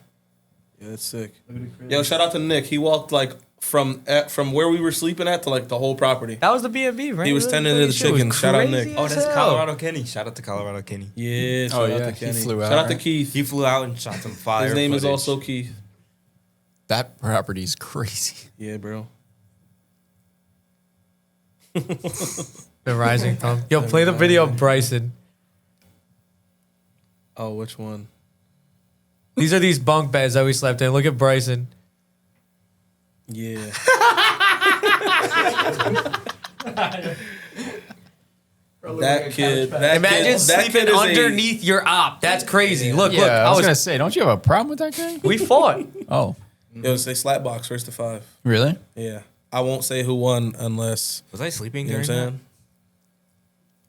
[SPEAKER 2] Yeah, that's sick. Yo, shout out to Nick. He walked like from where we were sleeping at to like the whole property.
[SPEAKER 3] That was the B&B, right?
[SPEAKER 2] He was tending to the
[SPEAKER 3] Shit was
[SPEAKER 2] chickens. Shout out
[SPEAKER 3] crazy
[SPEAKER 2] Nick.
[SPEAKER 4] Oh,
[SPEAKER 3] as
[SPEAKER 4] that's
[SPEAKER 3] hell.
[SPEAKER 4] Colorado Kenny. Shout out to Colorado Kenny.
[SPEAKER 2] Yeah, shout out to
[SPEAKER 1] he
[SPEAKER 2] Kenny.
[SPEAKER 1] flew out,
[SPEAKER 2] Shout out to
[SPEAKER 1] right?
[SPEAKER 2] Keith.
[SPEAKER 4] He flew out and shot some fire.
[SPEAKER 2] His name is
[SPEAKER 4] footage.
[SPEAKER 2] also Keith.
[SPEAKER 1] That property's crazy.
[SPEAKER 2] Yeah, bro.
[SPEAKER 3] The rising thumb. Yo, play the video of Bryson.
[SPEAKER 2] Oh, which one?
[SPEAKER 3] These are these bunk beds that we slept in. Look at Bryson.
[SPEAKER 2] Yeah. That kid.
[SPEAKER 3] Imagine
[SPEAKER 2] that
[SPEAKER 3] sleeping
[SPEAKER 2] kid is
[SPEAKER 3] underneath your op. That's crazy. Look,
[SPEAKER 1] Yeah,
[SPEAKER 3] look.
[SPEAKER 1] I was gonna say, don't you have a problem with that guy?
[SPEAKER 3] We fought.
[SPEAKER 1] Oh,
[SPEAKER 2] Yo, say slap box first to 5.
[SPEAKER 1] really?
[SPEAKER 2] Yeah. I won't say who won unless.
[SPEAKER 4] Was I sleeping
[SPEAKER 2] You know
[SPEAKER 4] during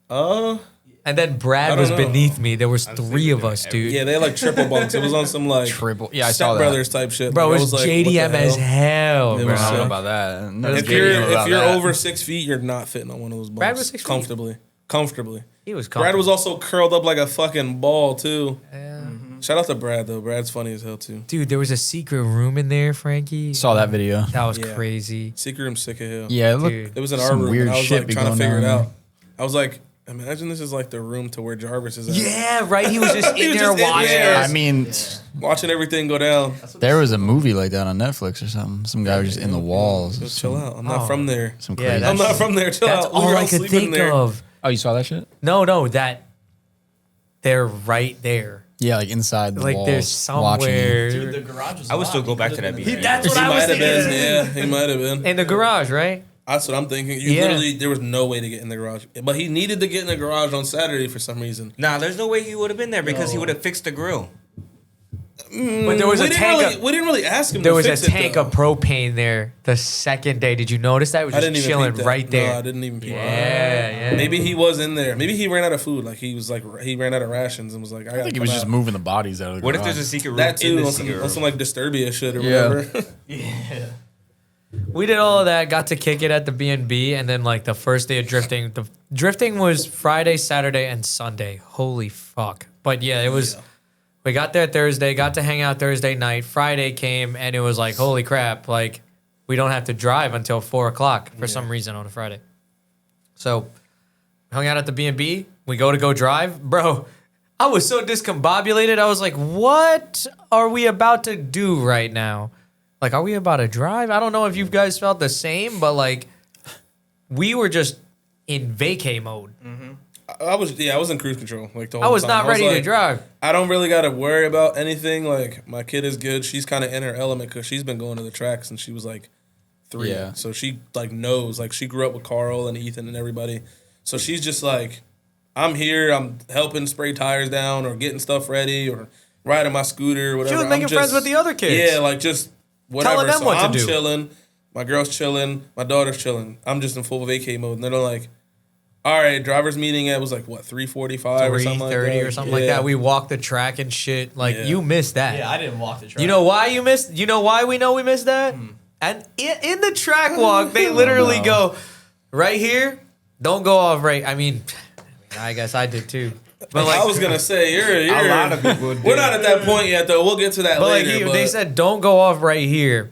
[SPEAKER 2] what I'm
[SPEAKER 4] that?
[SPEAKER 2] saying?
[SPEAKER 3] And then Brad
[SPEAKER 2] I
[SPEAKER 3] was
[SPEAKER 2] don't know.
[SPEAKER 3] beneath me. There was
[SPEAKER 4] I'm
[SPEAKER 3] 3
[SPEAKER 4] sleeping
[SPEAKER 3] of
[SPEAKER 4] there
[SPEAKER 3] us,
[SPEAKER 4] every-
[SPEAKER 3] dude.
[SPEAKER 2] Yeah, they had like triple bunks. It was on some like
[SPEAKER 1] Triple. Yeah, I
[SPEAKER 2] Step
[SPEAKER 1] saw that.
[SPEAKER 2] Brothers type shit.
[SPEAKER 3] Bro, it
[SPEAKER 2] Like, I
[SPEAKER 3] was
[SPEAKER 2] like, what the
[SPEAKER 3] JDM as hell,
[SPEAKER 2] It
[SPEAKER 3] bro.
[SPEAKER 2] was
[SPEAKER 1] I don't know
[SPEAKER 2] sick.
[SPEAKER 1] about that. No,
[SPEAKER 2] If
[SPEAKER 1] JDM
[SPEAKER 2] you're
[SPEAKER 1] about
[SPEAKER 2] if you're
[SPEAKER 1] that.
[SPEAKER 2] over 6 feet, you're not fitting on one of those bunks.
[SPEAKER 3] Brad was 6 feet?
[SPEAKER 2] Comfortably.
[SPEAKER 3] He was
[SPEAKER 2] Brad was also curled up like a fucking ball too.
[SPEAKER 3] Yeah.
[SPEAKER 2] Shout out to Brad though. Brad's funny as hell too.
[SPEAKER 3] Dude, there was a secret room in there, Frankie.
[SPEAKER 1] Saw that video.
[SPEAKER 3] That was
[SPEAKER 2] Yeah.
[SPEAKER 3] crazy.
[SPEAKER 2] Secret room sick of hell.
[SPEAKER 1] Yeah, look.
[SPEAKER 3] Dude.
[SPEAKER 2] It was in our
[SPEAKER 1] Some
[SPEAKER 2] room.
[SPEAKER 1] weird
[SPEAKER 2] and I was
[SPEAKER 1] shit
[SPEAKER 2] like
[SPEAKER 1] be
[SPEAKER 2] trying to
[SPEAKER 1] going
[SPEAKER 2] figure it
[SPEAKER 1] on
[SPEAKER 2] out. I was like, imagine this is like the room to where Jarvis is at.
[SPEAKER 3] Yeah, right. He was just
[SPEAKER 2] He
[SPEAKER 3] in
[SPEAKER 2] was
[SPEAKER 3] there
[SPEAKER 2] just in
[SPEAKER 3] watching
[SPEAKER 2] there.
[SPEAKER 3] us.
[SPEAKER 1] I mean,
[SPEAKER 2] Watching everything go down.
[SPEAKER 1] there was a movie like that on Netflix or something. Some guy was just in the walls.
[SPEAKER 2] Just chill out. I'm
[SPEAKER 3] Oh.
[SPEAKER 2] not from there.
[SPEAKER 1] Some
[SPEAKER 3] Yeah,
[SPEAKER 1] crazy.
[SPEAKER 3] that's-
[SPEAKER 2] I'm not from there. Chill
[SPEAKER 3] That's
[SPEAKER 2] out. We
[SPEAKER 3] all
[SPEAKER 2] were
[SPEAKER 3] I
[SPEAKER 2] all
[SPEAKER 3] could
[SPEAKER 2] sleeping
[SPEAKER 3] think
[SPEAKER 2] there.
[SPEAKER 3] of.
[SPEAKER 1] Oh, you saw that shit?
[SPEAKER 3] No, that they're right there.
[SPEAKER 1] Yeah, like inside the
[SPEAKER 3] Like
[SPEAKER 1] walls.
[SPEAKER 3] there's
[SPEAKER 1] watching you.
[SPEAKER 3] somewhere
[SPEAKER 5] Dude, the garage was
[SPEAKER 4] I would still
[SPEAKER 5] locked.
[SPEAKER 4] go
[SPEAKER 5] He
[SPEAKER 4] back
[SPEAKER 5] could've
[SPEAKER 4] to that
[SPEAKER 5] been in
[SPEAKER 4] beach.
[SPEAKER 5] there.
[SPEAKER 3] That's what
[SPEAKER 2] He
[SPEAKER 3] I was
[SPEAKER 2] might have been.
[SPEAKER 3] thinking.
[SPEAKER 2] Yeah, he might have been.
[SPEAKER 3] In the garage, right?
[SPEAKER 2] That's what I'm thinking. There was no way to get in the garage. But he needed to get in the garage on Saturday for some reason.
[SPEAKER 4] Nah, there's no way he would have been there because he would have fixed the grill.
[SPEAKER 3] But there was a tank.
[SPEAKER 2] We didn't really ask him.
[SPEAKER 3] There
[SPEAKER 2] to
[SPEAKER 3] was a
[SPEAKER 2] fix
[SPEAKER 3] tank
[SPEAKER 2] it,
[SPEAKER 3] of propane there the second day. Did you notice that? It was
[SPEAKER 2] I didn't
[SPEAKER 3] just
[SPEAKER 2] even
[SPEAKER 3] chilling
[SPEAKER 2] peep that.
[SPEAKER 3] right there.
[SPEAKER 2] No, I didn't even peep that.
[SPEAKER 3] Yeah.
[SPEAKER 2] Maybe he was in there. Maybe he ran out of food. Like he ran out of rations and was like, I
[SPEAKER 6] think he was just moving the bodies out of the
[SPEAKER 4] What if
[SPEAKER 6] garage.
[SPEAKER 4] there's a secret room
[SPEAKER 2] that
[SPEAKER 4] in
[SPEAKER 2] too
[SPEAKER 4] the
[SPEAKER 2] on
[SPEAKER 4] secret room?
[SPEAKER 2] some like Disturbia shit or
[SPEAKER 1] Yeah.
[SPEAKER 2] whatever.
[SPEAKER 3] We did all of that, got to kick it at the B&B, and then like the first day of drifting. The drifting was Friday, Saturday, and Sunday. Holy fuck. But yeah, it was... We got there Thursday, got to hang out Thursday night. Friday came, and it was like, holy crap, like, we don't have to drive until 4 o'clock for some reason on a Friday. So, hung out at the B&B. We go drive. Bro, I was so discombobulated. I was like, what are we about to do right now? Like, are we about to drive? I don't know if you guys felt the same, but, like, we were just in vacay mode.
[SPEAKER 2] I was in cruise control like the whole
[SPEAKER 3] I was
[SPEAKER 2] time.
[SPEAKER 3] not ready to
[SPEAKER 2] like,
[SPEAKER 3] drive.
[SPEAKER 2] I don't really got to worry about anything. Like my kid is good. She's kind of in her element because she's been going to the track since she was like 3.
[SPEAKER 1] Yeah.
[SPEAKER 2] So she like knows. Like she grew up with Carl and Ethan and everybody. So she's just like, I'm here. I'm helping spray tires down or getting stuff ready or riding my scooter or whatever.
[SPEAKER 3] She was making friends with the other kids.
[SPEAKER 2] Yeah, like just whatever.
[SPEAKER 3] Telling them
[SPEAKER 2] so
[SPEAKER 3] what to
[SPEAKER 2] I'm
[SPEAKER 3] do.
[SPEAKER 2] chilling. My girl's chilling. My daughter's chilling. I'm just in full vacay mode. And they're like, all right, driver's meeting at was like what 3:45 or something like that.
[SPEAKER 3] 3:30 or something like that. We walked the track and shit. Like you missed that.
[SPEAKER 5] Yeah, I didn't walk the track.
[SPEAKER 3] You know why you missed? You know why we know we missed that? And in the track walk, they literally go right here. Don't go off right. I mean, I guess I did too. But like
[SPEAKER 2] I was gonna say, you're
[SPEAKER 4] A lot of people
[SPEAKER 2] we're not at that point yet, though. We'll get to that
[SPEAKER 3] but like
[SPEAKER 2] later.
[SPEAKER 3] they said, don't go off right here.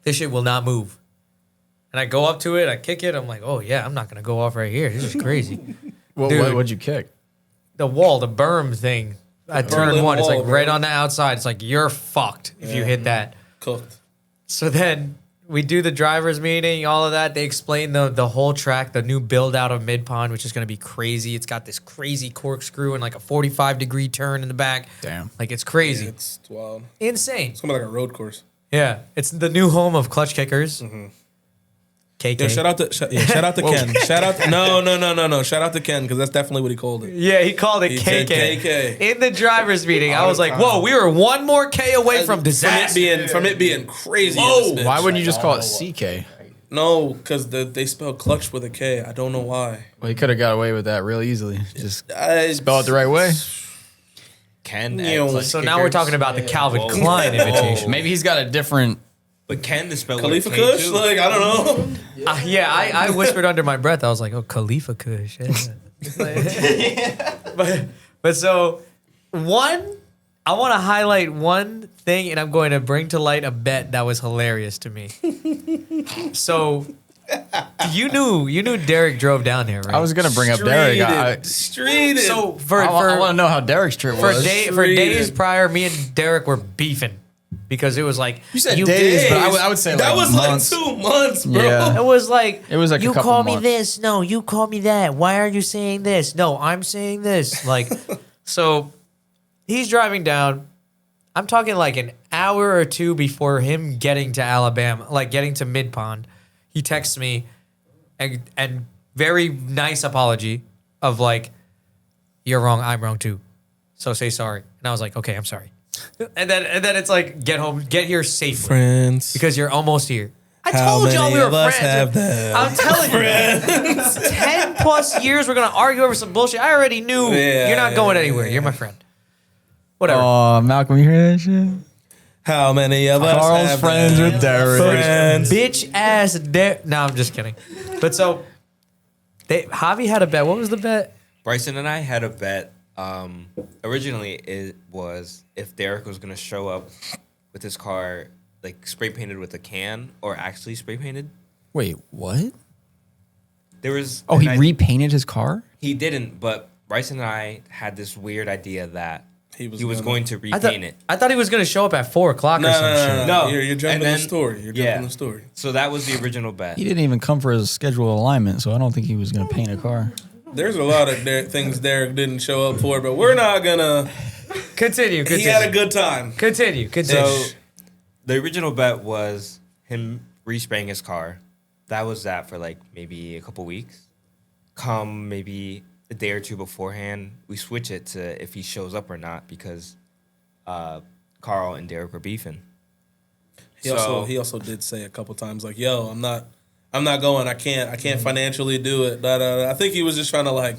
[SPEAKER 3] This shit will not move. And I go up to it, I kick it. I'm like, oh yeah, I'm not gonna go off right here. This is crazy. Dude.
[SPEAKER 1] What'd you kick?
[SPEAKER 3] The wall, the berm thing. At turn
[SPEAKER 2] Berlin
[SPEAKER 3] 1, it's
[SPEAKER 2] Wall,
[SPEAKER 3] like
[SPEAKER 2] bro.
[SPEAKER 3] right on the outside. It's like you're fucked if you hit that.
[SPEAKER 2] cooked.
[SPEAKER 3] So then we do the driver's meeting, all of that. They explain the whole track, the new build out of Midpond, which is going to be crazy. It's got this crazy corkscrew and like a 45-degree turn in the back.
[SPEAKER 1] Damn.
[SPEAKER 3] Like it's crazy.
[SPEAKER 2] It's wild.
[SPEAKER 3] Insane.
[SPEAKER 2] It's gonna be like a road course.
[SPEAKER 3] Yeah. It's the new home of clutch kickers. KK.
[SPEAKER 2] Yeah, shout out to Ken. Shout out to, no. Shout out to Ken because that's definitely what he called it.
[SPEAKER 3] Yeah, he called it
[SPEAKER 2] He
[SPEAKER 3] KK.
[SPEAKER 2] said KK.
[SPEAKER 3] In the driver's meeting, I
[SPEAKER 2] All
[SPEAKER 3] was
[SPEAKER 2] the
[SPEAKER 3] like,
[SPEAKER 2] time.
[SPEAKER 3] whoa, we were one more K away from disaster.
[SPEAKER 2] From it being crazy. in
[SPEAKER 3] Whoa.
[SPEAKER 2] this bitch.
[SPEAKER 1] Why wouldn't you just call it CK?
[SPEAKER 2] No, because they spell clutch with a K. I don't know why.
[SPEAKER 1] Well, he could have got away with that real easily. Just
[SPEAKER 2] I
[SPEAKER 1] spell it the right way.
[SPEAKER 4] Ken.
[SPEAKER 2] You know,
[SPEAKER 4] Clutch
[SPEAKER 3] So now
[SPEAKER 4] kickers.
[SPEAKER 3] we're talking about the Calvin
[SPEAKER 4] Whoa.
[SPEAKER 3] Klein invitation.
[SPEAKER 1] Maybe he's got a different.
[SPEAKER 4] But Ken the spell
[SPEAKER 2] Khalifa
[SPEAKER 4] with a K
[SPEAKER 2] Kush?
[SPEAKER 4] too.
[SPEAKER 2] Like, I don't know.
[SPEAKER 3] Yeah, I whispered under my breath. I was like, "Oh, Khalifa Kush." Yeah. but so I want to highlight one thing, and I'm going to bring to light a bet that was hilarious to me. So you knew Derek drove down here, right?
[SPEAKER 1] I was gonna bring up Derek.
[SPEAKER 2] Street it.
[SPEAKER 3] so
[SPEAKER 1] I want to know how Derek's trip
[SPEAKER 3] for
[SPEAKER 1] was.
[SPEAKER 3] for days prior, me and Derek were beefing because it was like
[SPEAKER 1] You said days, but I would say
[SPEAKER 2] that
[SPEAKER 1] like
[SPEAKER 2] was
[SPEAKER 1] months.
[SPEAKER 2] like 2 months, bro.
[SPEAKER 1] Yeah.
[SPEAKER 3] It was like
[SPEAKER 1] It was like a
[SPEAKER 3] you
[SPEAKER 1] couple
[SPEAKER 3] call me
[SPEAKER 1] months.
[SPEAKER 3] this, no, you call me that. Why are you saying this? No, I'm saying this. Like, so he's driving down. I'm talking like an hour or two before him getting to Alabama, like getting to Midpond. He texts me and very nice apology of like, you're wrong, I'm wrong too. So say sorry. And I was like, okay, I'm sorry. And then it's like, get home, get here safely.
[SPEAKER 2] Friends.
[SPEAKER 3] Because you're almost here. I
[SPEAKER 2] How
[SPEAKER 3] told y'all
[SPEAKER 2] many
[SPEAKER 3] we were
[SPEAKER 2] of us
[SPEAKER 3] friends.
[SPEAKER 2] have them?
[SPEAKER 3] I'm telling you, 10 plus years we're gonna argue over some bullshit. I already knew you're not going anywhere. You're my friend. Whatever.
[SPEAKER 1] Oh, Malcolm, you hear that shit?
[SPEAKER 2] How many of us
[SPEAKER 1] Carl's
[SPEAKER 2] have
[SPEAKER 1] friends
[SPEAKER 2] them?
[SPEAKER 1] with Derek.
[SPEAKER 2] Friends.
[SPEAKER 3] Bitch ass. No, I'm just kidding. But so, Javi had a bet. What was the bet?
[SPEAKER 4] Bryson and I had a bet. Originally, it was if Derek was gonna show up with his car like spray painted with a can or actually spray painted.
[SPEAKER 1] Wait, what?
[SPEAKER 4] There was.
[SPEAKER 1] Oh,
[SPEAKER 4] and
[SPEAKER 1] he repainted his car?
[SPEAKER 4] He didn't, but Bryson and I had this weird idea that
[SPEAKER 2] He was
[SPEAKER 4] going to repaint it.
[SPEAKER 3] I thought he was gonna show up at 4 o'clock or some shit.
[SPEAKER 2] No.
[SPEAKER 4] No.
[SPEAKER 2] You're jumping
[SPEAKER 4] And
[SPEAKER 2] the
[SPEAKER 4] then-
[SPEAKER 2] story. You're
[SPEAKER 4] yeah.
[SPEAKER 2] jumping the story.
[SPEAKER 4] So that was the original bet.
[SPEAKER 1] He didn't even come for his scheduled alignment, so I don't think he was going to paint a car.
[SPEAKER 2] There's a lot of things Derek didn't show up for, but we're not gonna.
[SPEAKER 3] Continue.
[SPEAKER 2] He had a good time.
[SPEAKER 3] Continue.
[SPEAKER 4] So the original bet was him respraying his car, that was that for like maybe a couple weeks. Come maybe a day or two beforehand, we switch it to if he shows up or not because Carl and Derek were beefing.
[SPEAKER 2] He also did say a couple times like, "Yo, I'm not going. I can't financially do it." I think he was just trying to like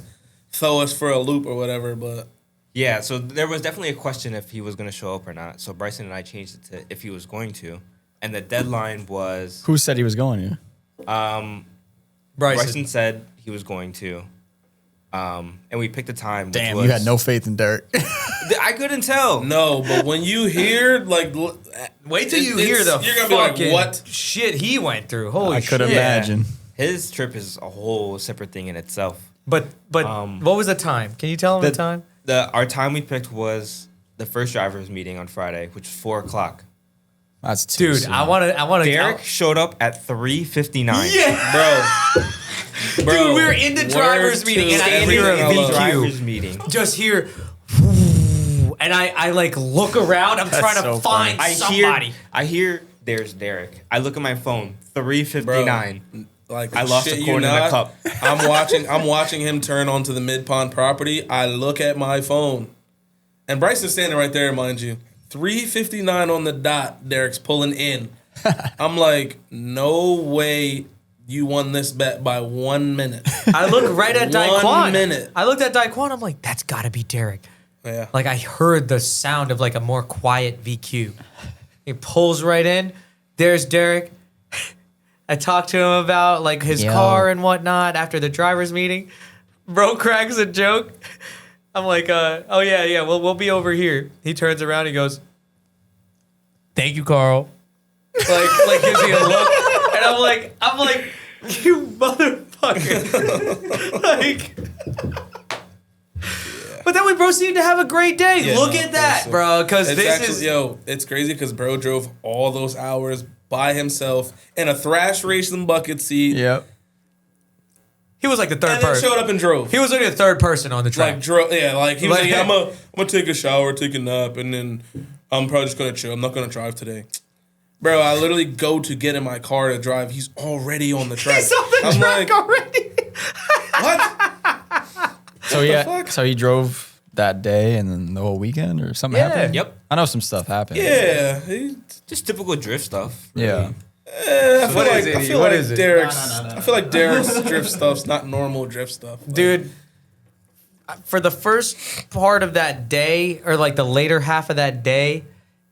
[SPEAKER 2] throw us for a loop or whatever. But
[SPEAKER 4] yeah, so there was definitely a question if he was going to show up or not. So Bryson and I changed it to if he was going to, and the deadline was
[SPEAKER 1] Who said he was going to?
[SPEAKER 4] Bryson said he was going to, and we picked a time.
[SPEAKER 1] Damn,
[SPEAKER 4] which
[SPEAKER 1] you
[SPEAKER 4] was,
[SPEAKER 1] had no faith in Derek.
[SPEAKER 4] I couldn't tell.
[SPEAKER 2] no, but when you hear like,
[SPEAKER 3] Wait till you hear the
[SPEAKER 2] you're gonna be
[SPEAKER 3] fucking
[SPEAKER 2] like, what?
[SPEAKER 3] shit he went through. Holy
[SPEAKER 1] I could
[SPEAKER 3] shit.
[SPEAKER 1] imagine.
[SPEAKER 4] His trip is a whole separate thing in itself.
[SPEAKER 3] But what was the time? Can you tell him the time?
[SPEAKER 4] Our time we picked was the first drivers meeting on Friday, which was 4:00.
[SPEAKER 1] That's too
[SPEAKER 3] Dude,
[SPEAKER 1] soon.
[SPEAKER 3] I want to.
[SPEAKER 4] Derek showed up at 3:59.
[SPEAKER 3] Yeah,
[SPEAKER 2] Bro,
[SPEAKER 3] dude, we were in the drivers meeting, and I hear a
[SPEAKER 4] Drivers
[SPEAKER 3] VQ.
[SPEAKER 4] meeting.
[SPEAKER 3] Just hear, and I like look around. I'm trying to
[SPEAKER 1] so
[SPEAKER 3] find
[SPEAKER 1] funny.
[SPEAKER 3] somebody.
[SPEAKER 4] I hear there's Derek. I look at my phone, 3:59.
[SPEAKER 2] Like
[SPEAKER 4] I lost
[SPEAKER 2] shit
[SPEAKER 4] a
[SPEAKER 2] you
[SPEAKER 4] corn in a
[SPEAKER 2] not,
[SPEAKER 4] cup.
[SPEAKER 2] I'm watching him turn onto the Midpond property. I look at my phone, and Bryson's standing right there, mind you. 3:59 on the dot. Derek's pulling in. I'm like, no way. You won this bet by 1 minute.
[SPEAKER 3] I look right at
[SPEAKER 2] 1
[SPEAKER 3] Daquan.
[SPEAKER 2] minute.
[SPEAKER 3] I looked at Daquan. I'm like, that's got to be Derek.
[SPEAKER 2] Yeah.
[SPEAKER 3] Like I heard the sound of like a more quiet VQ. He pulls right in. There's Derek. I talked to him about like his car and whatnot after the drivers meeting. Bro cracks a joke. I'm like, oh yeah, we'll be over here. He turns around, he goes, "Thank you, Carl." Like gives me a look, and I'm like, you motherfucker. Like, but then we proceed to have a great day.
[SPEAKER 2] Yeah,
[SPEAKER 3] look
[SPEAKER 2] no,
[SPEAKER 3] at that,
[SPEAKER 2] honestly.
[SPEAKER 3] bro. Because
[SPEAKER 2] It's
[SPEAKER 3] this
[SPEAKER 2] actually,
[SPEAKER 3] is
[SPEAKER 2] it's crazy because bro drove all those hours by himself in a thrash racing bucket seat.
[SPEAKER 1] Yep.
[SPEAKER 3] he was like the third
[SPEAKER 2] And then
[SPEAKER 3] person.
[SPEAKER 2] showed up and drove.
[SPEAKER 3] He was like the third person on the track.
[SPEAKER 2] Like drove, yeah. Like he was
[SPEAKER 3] Like-
[SPEAKER 2] like, yeah, I'm gonna take a shower, take a nap, and then I'm probably just gonna chill. I'm not gonna drive today, bro. I literally go to get in my car to drive. He's already on the track.
[SPEAKER 3] He's on the
[SPEAKER 2] I'm
[SPEAKER 3] track
[SPEAKER 2] like,
[SPEAKER 3] already.
[SPEAKER 2] what?
[SPEAKER 1] So so he drove that day and then the whole weekend or something
[SPEAKER 3] Yeah.
[SPEAKER 1] happened?
[SPEAKER 4] Yep.
[SPEAKER 1] I know some stuff happened.
[SPEAKER 2] Yeah.
[SPEAKER 4] Just typical drift stuff.
[SPEAKER 1] Yeah.
[SPEAKER 2] I feel
[SPEAKER 3] what
[SPEAKER 2] like,
[SPEAKER 3] is it?
[SPEAKER 2] I feel
[SPEAKER 3] What
[SPEAKER 2] like
[SPEAKER 3] is it?
[SPEAKER 2] Derek's. I feel like Derek's drift stuff's not normal drift stuff. Like,
[SPEAKER 3] Dude, for the first part of that day, or like the later half of that day,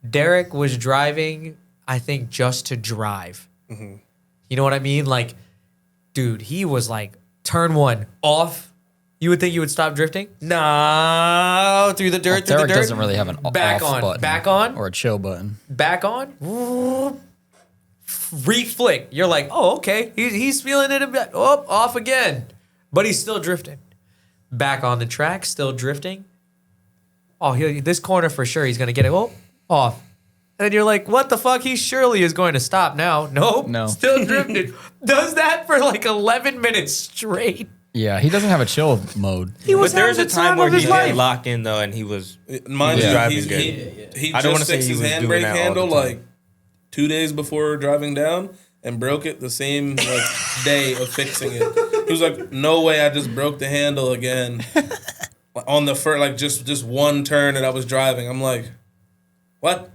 [SPEAKER 3] Derek was driving, I think, just to drive.
[SPEAKER 2] Mm-hmm.
[SPEAKER 3] You know what I mean? Like, dude, he was like, turn one, off. You would think you would stop drifting? No, through the dirt, through
[SPEAKER 1] Derek
[SPEAKER 3] the dirt.
[SPEAKER 1] doesn't really have an
[SPEAKER 3] back
[SPEAKER 1] off
[SPEAKER 3] on,
[SPEAKER 1] button
[SPEAKER 3] back on,
[SPEAKER 1] or a chill button.
[SPEAKER 3] back on. Reflick. You're like, oh, okay. He's feeling it a bit. Oh, off again. But he's still drifting. Back on the track, still drifting. Oh, this corner for sure, he's going to get it. Oh, off. And you're like, what the fuck? He surely is going to stop now. Nope.
[SPEAKER 1] No.
[SPEAKER 3] Still drifting. Does that for like 11 minutes straight.
[SPEAKER 1] Yeah, he doesn't have a chill mode.
[SPEAKER 3] He was
[SPEAKER 4] But there's
[SPEAKER 3] having
[SPEAKER 4] a
[SPEAKER 3] the
[SPEAKER 4] time
[SPEAKER 3] time
[SPEAKER 4] where
[SPEAKER 3] of
[SPEAKER 4] he
[SPEAKER 3] his
[SPEAKER 4] did
[SPEAKER 3] life.
[SPEAKER 4] lock in though, and he was
[SPEAKER 2] mind you,
[SPEAKER 4] driving
[SPEAKER 2] he's,
[SPEAKER 4] good.
[SPEAKER 2] he
[SPEAKER 4] I don't wanna
[SPEAKER 2] just
[SPEAKER 4] say
[SPEAKER 2] fixed
[SPEAKER 4] he
[SPEAKER 2] his
[SPEAKER 4] was doing
[SPEAKER 2] handbrake
[SPEAKER 4] that all the
[SPEAKER 2] handle
[SPEAKER 4] time.
[SPEAKER 2] like 2 days before driving down and broke it the same like day of fixing it. He was like, "No way, I just broke the handle again on the first like just one turn that I was driving." I'm like, "What?"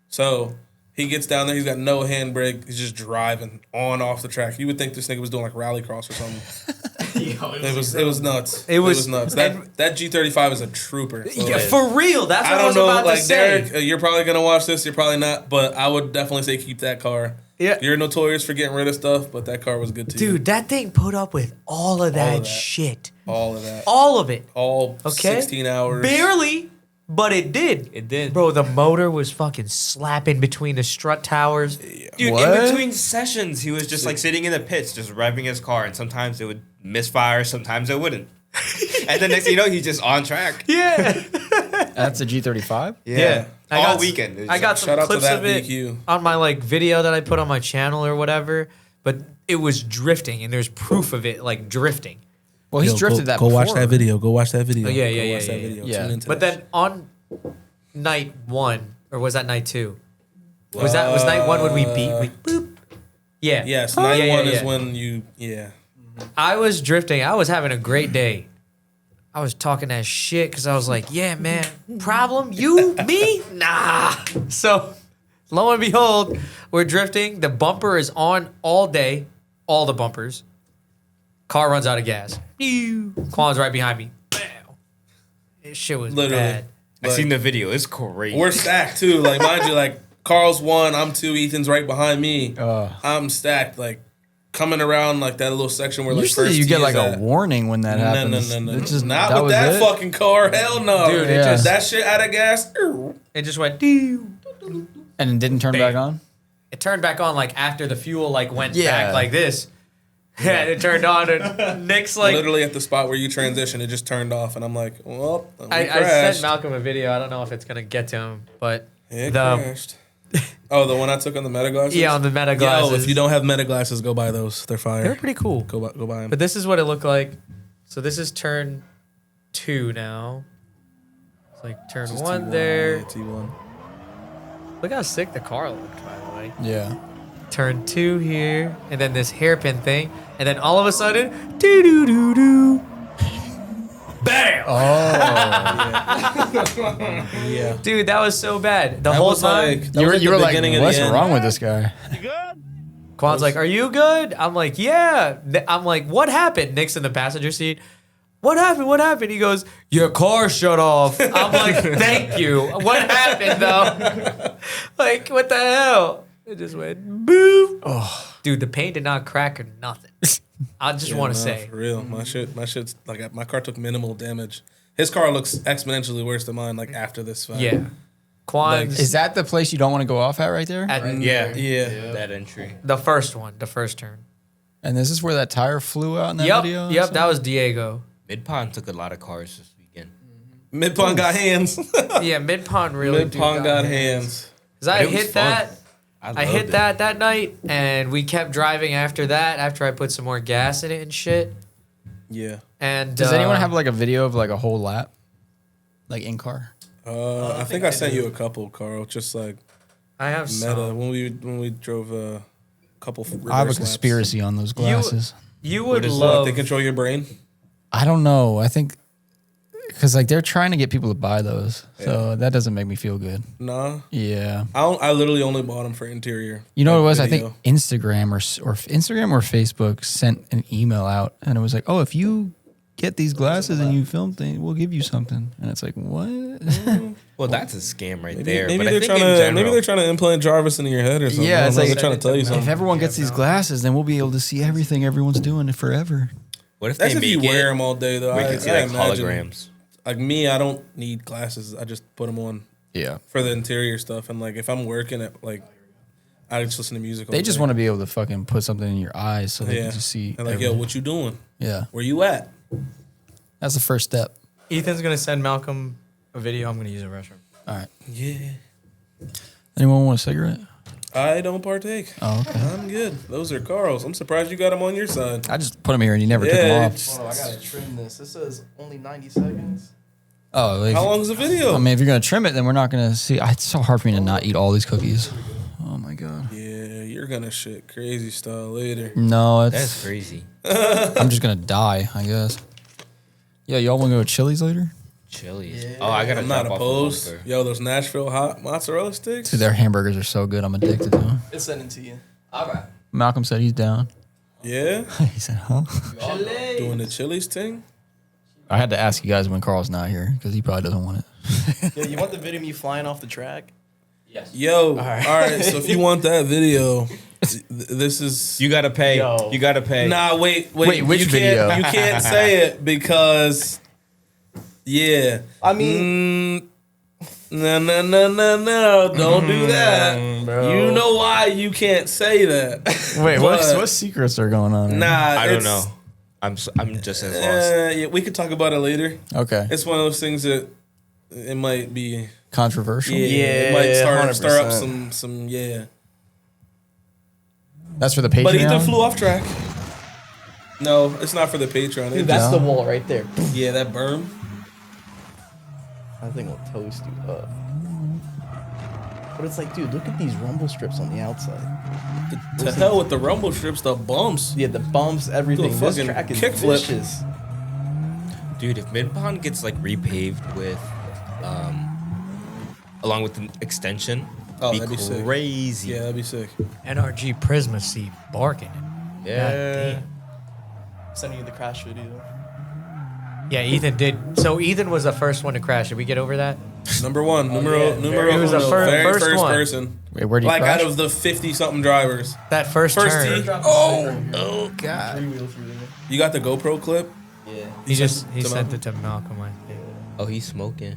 [SPEAKER 2] So he gets down there. He's got no handbrake. He's just driving on off the track. You would think this nigga was doing like rallycross or something. It was nuts. It was nuts. That G35 is a trooper. So,
[SPEAKER 3] Yeah, for real. That's what
[SPEAKER 2] I
[SPEAKER 3] I,
[SPEAKER 2] don't
[SPEAKER 3] was
[SPEAKER 2] know,
[SPEAKER 3] about
[SPEAKER 2] like
[SPEAKER 3] to say.
[SPEAKER 2] Derek, you're probably gonna watch this. You're probably not, but I would definitely say keep that car.
[SPEAKER 3] Yeah.
[SPEAKER 2] You're notorious for getting rid of stuff, but that car was good too.
[SPEAKER 3] Dude, that thing put up with all of that,
[SPEAKER 2] that.
[SPEAKER 3] shit.
[SPEAKER 2] all of that,
[SPEAKER 3] All of it.
[SPEAKER 2] all
[SPEAKER 3] Okay.
[SPEAKER 2] 16 hours.
[SPEAKER 3] Barely, but it did.
[SPEAKER 4] It did.
[SPEAKER 3] Bro, the motor was fucking slapping between the strut towers.
[SPEAKER 4] Dude,
[SPEAKER 1] What?
[SPEAKER 4] in between sessions, he was just like sitting in the pits, just revving his car, and sometimes it would misfire, sometimes it wouldn't. And then next thing you know, he's just on track.
[SPEAKER 3] Yeah.
[SPEAKER 1] That's a G35?
[SPEAKER 3] Yeah. I
[SPEAKER 4] All
[SPEAKER 3] got-
[SPEAKER 4] weekend. It was
[SPEAKER 3] I got
[SPEAKER 4] like-
[SPEAKER 3] some
[SPEAKER 2] Shout out to
[SPEAKER 3] clips
[SPEAKER 2] that
[SPEAKER 3] of it
[SPEAKER 2] VQ.
[SPEAKER 3] on my like video that I put on my channel or whatever, but it was drifting and there's proof of it like drifting.
[SPEAKER 1] Well, he's drifted that
[SPEAKER 2] Go
[SPEAKER 1] before.
[SPEAKER 2] watch that video. Go watch that video.
[SPEAKER 3] Oh, yeah,
[SPEAKER 2] Go
[SPEAKER 3] yeah,
[SPEAKER 2] watch
[SPEAKER 3] yeah,
[SPEAKER 2] that
[SPEAKER 3] yeah,
[SPEAKER 2] video.
[SPEAKER 1] yeah.
[SPEAKER 2] Tune into
[SPEAKER 3] But
[SPEAKER 2] that
[SPEAKER 3] then on night one, or was that night two? Was night one when we beat? Boop. Yeah.
[SPEAKER 2] Yes, night
[SPEAKER 3] Yeah,
[SPEAKER 2] one
[SPEAKER 3] yeah,
[SPEAKER 2] is
[SPEAKER 3] yeah.
[SPEAKER 2] when you. Yeah.
[SPEAKER 3] I was drifting. I was having a great day. I was talking that shit because I was like, yeah, man, problem? You? Me? Nah. So, lo and behold, we're drifting. The bumper is on all day, all the bumpers. Car runs out of gas. Quan's right behind me. Bam. This shit was
[SPEAKER 2] Literally.
[SPEAKER 3] bad.
[SPEAKER 4] I seen the video. It's crazy.
[SPEAKER 2] We're stacked too. Like, mind you, like Carl's 1, I'm 2, Ethan's right behind me. I'm stacked. Like, coming around like that little section where like
[SPEAKER 1] Usually
[SPEAKER 2] first
[SPEAKER 1] you get
[SPEAKER 2] tee
[SPEAKER 1] like
[SPEAKER 2] is
[SPEAKER 1] a
[SPEAKER 2] at.
[SPEAKER 1] warning when that happens.
[SPEAKER 2] No.
[SPEAKER 1] It just,
[SPEAKER 2] Not
[SPEAKER 1] that
[SPEAKER 2] with
[SPEAKER 1] was
[SPEAKER 2] that
[SPEAKER 1] it?
[SPEAKER 2] fucking car. Hell no.
[SPEAKER 3] Dude, it just-
[SPEAKER 2] that shit out of gas.
[SPEAKER 3] It just went,
[SPEAKER 1] And it didn't turn back on?
[SPEAKER 3] it turned back on like after the fuel like went
[SPEAKER 1] Yeah.
[SPEAKER 3] back like this. Yeah, it turned on and Nick's like,
[SPEAKER 2] Literally at the spot where you transition, it just turned off, and I'm like, well, we
[SPEAKER 3] I sent
[SPEAKER 2] crashed.
[SPEAKER 3] Malcolm a video. I don't know if it's going to get to him, but
[SPEAKER 2] It
[SPEAKER 3] the,
[SPEAKER 2] crashed. Oh, the one I took on the meta glasses?
[SPEAKER 3] yeah, on the meta
[SPEAKER 2] Yo,
[SPEAKER 3] glasses.
[SPEAKER 2] if you don't have meta glasses, go buy those. They're fire.
[SPEAKER 3] They're pretty cool.
[SPEAKER 2] Go buy them.
[SPEAKER 3] But this is what it looked like. So this is turn 2 now. It's like turn 1 there.
[SPEAKER 2] Yeah, T1.
[SPEAKER 3] Look how sick the car looked, by the way.
[SPEAKER 1] Yeah.
[SPEAKER 3] Turn 2 here, and then this hairpin thing, and then all of a sudden, doo doo doo doo, bam!
[SPEAKER 2] Yeah.
[SPEAKER 3] Dude, that was so bad. The
[SPEAKER 2] That
[SPEAKER 3] whole
[SPEAKER 2] was
[SPEAKER 3] time,
[SPEAKER 2] like, that was
[SPEAKER 1] You
[SPEAKER 2] the
[SPEAKER 1] were like,
[SPEAKER 2] beginning of the
[SPEAKER 1] what's
[SPEAKER 2] end.
[SPEAKER 1] wrong with this guy?
[SPEAKER 3] Quan's like, "Are you good?" I'm like, "Yeah." I'm like, "What happened?" Nick's in the passenger seat. What happened? What happened? He goes, "Your car shut off." I'm like, "Thank you." What happened though? Like, what the hell? It just went boom. Oh, dude, the paint did not crack or nothing. I just want to say,
[SPEAKER 2] For real. My shit's like, my car took minimal damage. His car looks exponentially worse than mine, like after this fight.
[SPEAKER 3] yeah. Quan's
[SPEAKER 1] Is that the place you don't want to go off at right there?
[SPEAKER 3] at
[SPEAKER 4] Yeah.
[SPEAKER 2] Yeah.
[SPEAKER 4] That entry.
[SPEAKER 3] the first one, the first turn.
[SPEAKER 1] And this is where that tire flew out in that
[SPEAKER 3] Yep,
[SPEAKER 1] video? or
[SPEAKER 3] yep,
[SPEAKER 1] something?
[SPEAKER 3] that was Diego.
[SPEAKER 4] Midpond took a lot of cars this weekend.
[SPEAKER 2] Midpond got hands.
[SPEAKER 3] Yeah, Midpond really.
[SPEAKER 2] Midpond got hands.
[SPEAKER 3] Cause I
[SPEAKER 4] But it was
[SPEAKER 3] hit
[SPEAKER 4] fun.
[SPEAKER 3] that. I
[SPEAKER 4] loved
[SPEAKER 3] hit
[SPEAKER 4] it.
[SPEAKER 3] that night, and we kept driving after that. After I put some more gas in it and shit.
[SPEAKER 2] Yeah.
[SPEAKER 3] And
[SPEAKER 1] Does anyone have like a video of like a whole lap? Like in car?
[SPEAKER 2] I think I sent you a couple, Carl. Just like
[SPEAKER 3] I have
[SPEAKER 2] meta
[SPEAKER 3] some.
[SPEAKER 2] when we drove a couple.
[SPEAKER 1] I have a
[SPEAKER 2] reverse laps.
[SPEAKER 1] conspiracy on those glasses.
[SPEAKER 3] You
[SPEAKER 2] What
[SPEAKER 3] would
[SPEAKER 2] is
[SPEAKER 3] love.
[SPEAKER 2] they control your brain?
[SPEAKER 1] I don't know. I think because like they're trying to get people to buy those, so that doesn't make me feel good.
[SPEAKER 2] Nah.
[SPEAKER 1] Yeah,
[SPEAKER 2] I literally only bought them for interior.
[SPEAKER 1] you know what it was? I
[SPEAKER 2] video.
[SPEAKER 1] think Instagram or Instagram or Facebook sent an email out, and it was like, "Oh, if you get these glasses and you film things, we'll give you something." And it's like, what?
[SPEAKER 4] Well, that's a scam right
[SPEAKER 2] Maybe,
[SPEAKER 4] there.
[SPEAKER 2] maybe
[SPEAKER 4] but I
[SPEAKER 2] they're
[SPEAKER 4] think
[SPEAKER 2] trying
[SPEAKER 4] in
[SPEAKER 2] to
[SPEAKER 4] general,
[SPEAKER 2] maybe they're trying to implant Jarvis into your head or something.
[SPEAKER 1] Yeah,
[SPEAKER 2] I don't
[SPEAKER 1] it's
[SPEAKER 2] know,
[SPEAKER 1] like-
[SPEAKER 2] they're trying to tell you
[SPEAKER 1] If
[SPEAKER 2] something.
[SPEAKER 1] everyone gets these glasses, then we'll be able to see everything everyone's doing forever.
[SPEAKER 4] what if
[SPEAKER 2] That's
[SPEAKER 4] they
[SPEAKER 2] if you
[SPEAKER 4] make
[SPEAKER 2] wear
[SPEAKER 4] it?
[SPEAKER 2] them all day though.
[SPEAKER 4] We
[SPEAKER 2] I
[SPEAKER 4] can see
[SPEAKER 2] I
[SPEAKER 4] like
[SPEAKER 2] imagine.
[SPEAKER 4] holograms.
[SPEAKER 2] Like me, I don't need glasses. I just put them on
[SPEAKER 1] Yeah,
[SPEAKER 2] for the interior stuff. And like if I'm working at like, I just listen to music.
[SPEAKER 1] they just want to be able to fucking put something in your eyes so they can just see.
[SPEAKER 2] And like, yo,
[SPEAKER 1] everything.
[SPEAKER 2] what you doing?
[SPEAKER 1] Yeah,
[SPEAKER 2] Where you at?
[SPEAKER 1] that's the first step.
[SPEAKER 3] Ethan's gonna send Malcolm a video. I'm gonna use the restroom.
[SPEAKER 1] All right.
[SPEAKER 2] Yeah.
[SPEAKER 1] Anyone want a cigarette?
[SPEAKER 2] I don't partake.
[SPEAKER 1] Oh, okay.
[SPEAKER 2] I'm good. Those are Carl's. I'm surprised you got them on your side.
[SPEAKER 1] I just put them here and you never took
[SPEAKER 2] Yeah,
[SPEAKER 1] them off.
[SPEAKER 2] it's-
[SPEAKER 5] Oh, I gotta trim this. This says only 90 seconds.
[SPEAKER 1] Oh, like,
[SPEAKER 2] How long is the video?
[SPEAKER 1] I mean, if you're gonna trim it, then we're not gonna see. It's so hard for me to not eat all these cookies. Oh my god.
[SPEAKER 2] Yeah, you're gonna shit crazy style later.
[SPEAKER 1] No,
[SPEAKER 4] That's
[SPEAKER 1] it's.
[SPEAKER 4] crazy.
[SPEAKER 1] I'm just gonna die, I guess. Yeah, y'all want to go to Chili's later?
[SPEAKER 4] Chili's. Oh, I gotta
[SPEAKER 2] I'm not
[SPEAKER 4] drop off
[SPEAKER 2] opposed.
[SPEAKER 4] a bunker.
[SPEAKER 2] Yo, those Nashville hot mozzarella sticks.
[SPEAKER 1] Dude, their hamburgers are so good. I'm addicted to them.
[SPEAKER 5] It's sending to you.
[SPEAKER 1] Malcolm said he's down.
[SPEAKER 2] Yeah,
[SPEAKER 1] He said, "Huh?"
[SPEAKER 2] doing the Chili's thing.
[SPEAKER 1] I had to ask you guys when Carl's not here because he probably doesn't want it.
[SPEAKER 5] Yo, you want the video of me flying off the track?
[SPEAKER 2] Yo, all right. So if you want that video, this is.
[SPEAKER 4] You gotta pay.
[SPEAKER 5] Yo.
[SPEAKER 4] You gotta pay.
[SPEAKER 2] Nah, wait.
[SPEAKER 1] Wait, which
[SPEAKER 2] you
[SPEAKER 1] video?
[SPEAKER 2] Can't, you can't say it because. Yeah.
[SPEAKER 5] I mean,
[SPEAKER 2] No. Don't do that. You know why you can't say that.
[SPEAKER 1] Wait, what
[SPEAKER 2] But-
[SPEAKER 1] secrets are going on?
[SPEAKER 2] Nah,
[SPEAKER 4] I don't
[SPEAKER 2] it's-
[SPEAKER 4] know. I'm just as lost.
[SPEAKER 2] Yeah, we could talk about it later.
[SPEAKER 1] Okay.
[SPEAKER 2] It's one of those things that it might be.
[SPEAKER 1] Controversial.
[SPEAKER 2] It might stir up
[SPEAKER 5] 100%.
[SPEAKER 2] some yeah.
[SPEAKER 1] That's for the Patreon.
[SPEAKER 2] But Ethan flew off track. No, it's not for the Patreon.
[SPEAKER 5] dude,
[SPEAKER 2] It
[SPEAKER 5] that's
[SPEAKER 2] just-
[SPEAKER 5] the wall right there.
[SPEAKER 2] yeah, that berm.
[SPEAKER 5] I think will toast you up. But it's like, dude, look at these rumble strips on the outside.
[SPEAKER 2] To hell with the rumble strips, the bumps.
[SPEAKER 5] Yeah, the bumps, everything.
[SPEAKER 2] Do a
[SPEAKER 5] This
[SPEAKER 2] fucking
[SPEAKER 5] track is
[SPEAKER 2] kickflip.
[SPEAKER 5] vicious.
[SPEAKER 4] Dude, if Midpond gets like repaved with, along with the extension,
[SPEAKER 2] That'd be sick.
[SPEAKER 4] crazy.
[SPEAKER 2] Yeah, that'd be sick.
[SPEAKER 3] NRG Prisma seat barking.
[SPEAKER 4] Yeah.
[SPEAKER 5] Sending you the crash video.
[SPEAKER 3] Yeah, Ethan did. So Ethan was the first one to crash. Did we get over that?
[SPEAKER 2] Number one, numero
[SPEAKER 3] He was the
[SPEAKER 2] uno,
[SPEAKER 3] first
[SPEAKER 2] very first
[SPEAKER 3] one.
[SPEAKER 2] person.
[SPEAKER 1] Wait, where do you
[SPEAKER 2] Like
[SPEAKER 1] crash?
[SPEAKER 2] out of the 50-something drivers.
[SPEAKER 3] That first turn.
[SPEAKER 2] Tee. Oh,
[SPEAKER 1] God.
[SPEAKER 5] 3-wheel through there.
[SPEAKER 2] you got the GoPro clip?
[SPEAKER 5] Yeah.
[SPEAKER 3] He sent
[SPEAKER 2] Malcolm?
[SPEAKER 3] it to Malcolm, I think.
[SPEAKER 4] Oh, he's smoking.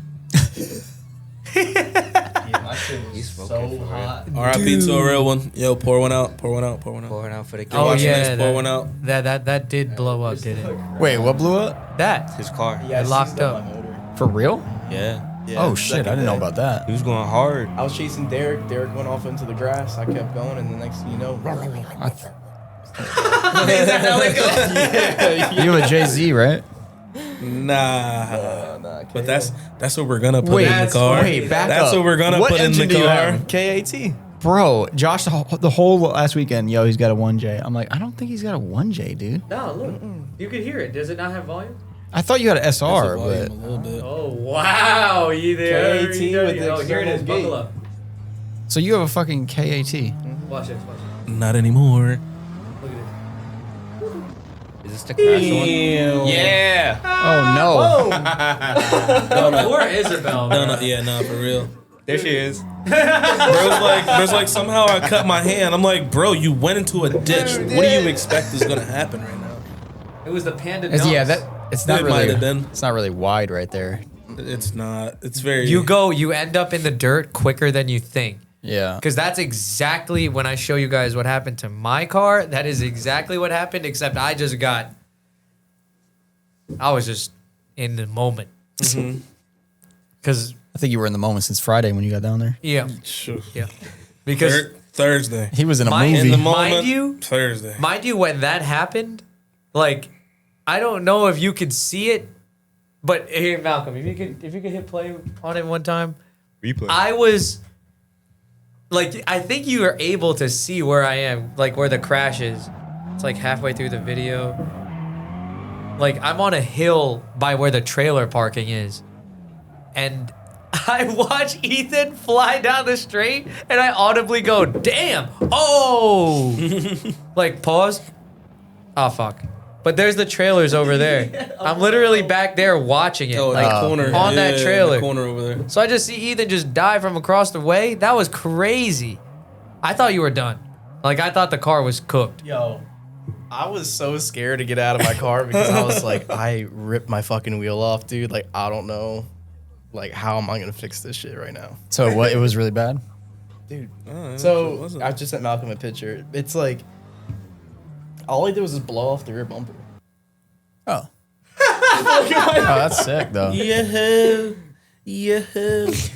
[SPEAKER 5] Yeah, my shit was
[SPEAKER 4] He's smoking
[SPEAKER 5] so
[SPEAKER 4] for real.
[SPEAKER 5] hot.
[SPEAKER 2] R.I.P. to a real one. Yo, pour one out. Pour one out. Pour one out.
[SPEAKER 4] Pouring out for the kid.
[SPEAKER 3] Oh
[SPEAKER 2] watching
[SPEAKER 3] yeah,
[SPEAKER 2] this, pour one out.
[SPEAKER 3] that did blow up, did it?
[SPEAKER 1] Wait, what blew up?
[SPEAKER 3] That.
[SPEAKER 4] His car.
[SPEAKER 5] Yeah, I
[SPEAKER 3] locked
[SPEAKER 5] seized up
[SPEAKER 3] up.
[SPEAKER 5] my motor.
[SPEAKER 1] For real?
[SPEAKER 4] Yeah.
[SPEAKER 5] Yeah,
[SPEAKER 1] Oh shit, I
[SPEAKER 5] second
[SPEAKER 1] didn't know
[SPEAKER 5] day.
[SPEAKER 1] about that.
[SPEAKER 4] He was going hard.
[SPEAKER 5] I was chasing Derek. Derek went off into the grass. I kept going, and the next thing you know,
[SPEAKER 1] You have a Jay-Z, right?
[SPEAKER 2] Nah.
[SPEAKER 5] nah,
[SPEAKER 2] But that's what we're gonna put
[SPEAKER 1] Wait,
[SPEAKER 2] in the car.
[SPEAKER 1] wait, back
[SPEAKER 2] That's
[SPEAKER 1] up.
[SPEAKER 2] what we're gonna
[SPEAKER 1] What
[SPEAKER 2] put in
[SPEAKER 1] engine
[SPEAKER 2] the
[SPEAKER 1] do you
[SPEAKER 2] car.
[SPEAKER 1] have?
[SPEAKER 5] KAT.
[SPEAKER 1] Bro, Josh, the whole last weekend, yo, he's got a 1J. I'm like, I don't think he's got a 1J, dude.
[SPEAKER 3] No, look. You can hear it. Does it not have volume?
[SPEAKER 1] I thought you had an SR,
[SPEAKER 2] Volume
[SPEAKER 1] but
[SPEAKER 2] a little bit.
[SPEAKER 3] Oh wow, you there?
[SPEAKER 5] KAT with the
[SPEAKER 3] Oh, here it is.
[SPEAKER 5] external
[SPEAKER 3] Buckle
[SPEAKER 5] gate.
[SPEAKER 3] up.
[SPEAKER 1] so you have a fucking KAT.
[SPEAKER 3] Watch this.
[SPEAKER 2] Not anymore.
[SPEAKER 3] Look at
[SPEAKER 4] Is this the crash one? Yeah.
[SPEAKER 1] Oh no.
[SPEAKER 3] this. Poor Isabel.
[SPEAKER 2] No, yeah, nah, for real.
[SPEAKER 4] There she is.
[SPEAKER 2] There's like somehow I cut my hand. I'm like, bro, you went into a ditch. What do you expect is gonna happen right now?
[SPEAKER 3] It was the panda.
[SPEAKER 1] Yeah,
[SPEAKER 3] dumps.
[SPEAKER 1] it's not
[SPEAKER 2] It
[SPEAKER 1] really.
[SPEAKER 2] might have been.
[SPEAKER 1] It's not really wide right there.
[SPEAKER 2] It's not. It's very.
[SPEAKER 3] You end up in the dirt quicker than you think.
[SPEAKER 1] Yeah.
[SPEAKER 3] Because that's exactly when I show you guys what happened to my car. That is exactly what happened, except I was just in the moment. Because,
[SPEAKER 1] I think you were in the moment since Friday when you got down there.
[SPEAKER 3] yeah.
[SPEAKER 2] Sure.
[SPEAKER 3] Yeah. Because,
[SPEAKER 2] Thursday.
[SPEAKER 1] He was in a
[SPEAKER 3] Mind-
[SPEAKER 1] movie.
[SPEAKER 2] In the
[SPEAKER 3] Mind
[SPEAKER 2] moment.
[SPEAKER 3] you-
[SPEAKER 2] Thursday.
[SPEAKER 3] mind you, when that happened, like, I don't know if you could see it, but here, Malcolm, if you could hit play on it one time.
[SPEAKER 4] Replay.
[SPEAKER 3] I was like, I think you are able to see where I am, like where the crash is. It's like halfway through the video. Like I'm on a hill by where the trailer parking is. And I watch Ethan fly down the straight and I audibly go, damn, oh, like pause. Oh, fuck. But there's the trailers over there. I'm literally back there watching it,
[SPEAKER 2] Oh,
[SPEAKER 3] like
[SPEAKER 2] the corner.
[SPEAKER 3] on
[SPEAKER 2] Yeah,
[SPEAKER 3] that
[SPEAKER 2] in
[SPEAKER 3] trailer.
[SPEAKER 2] the corner over there.
[SPEAKER 3] So I just see Ethan just die from across the way. That was crazy. I thought you were done. Like I thought the car was cooked.
[SPEAKER 5] Yo, I was so scared to get out of my car because I was like, I ripped my fucking wheel off, dude. Like, I don't know, like, how am I gonna fix this shit right now,
[SPEAKER 1] So what? It was really bad.
[SPEAKER 5] dude?
[SPEAKER 2] Oh, it
[SPEAKER 5] So
[SPEAKER 2] wasn't.
[SPEAKER 5] I just sent Malcolm a picture. It's like all I did was just blow off the rear bumper.
[SPEAKER 1] Oh. Oh, that's sick though.
[SPEAKER 2] Yeah. Yeah.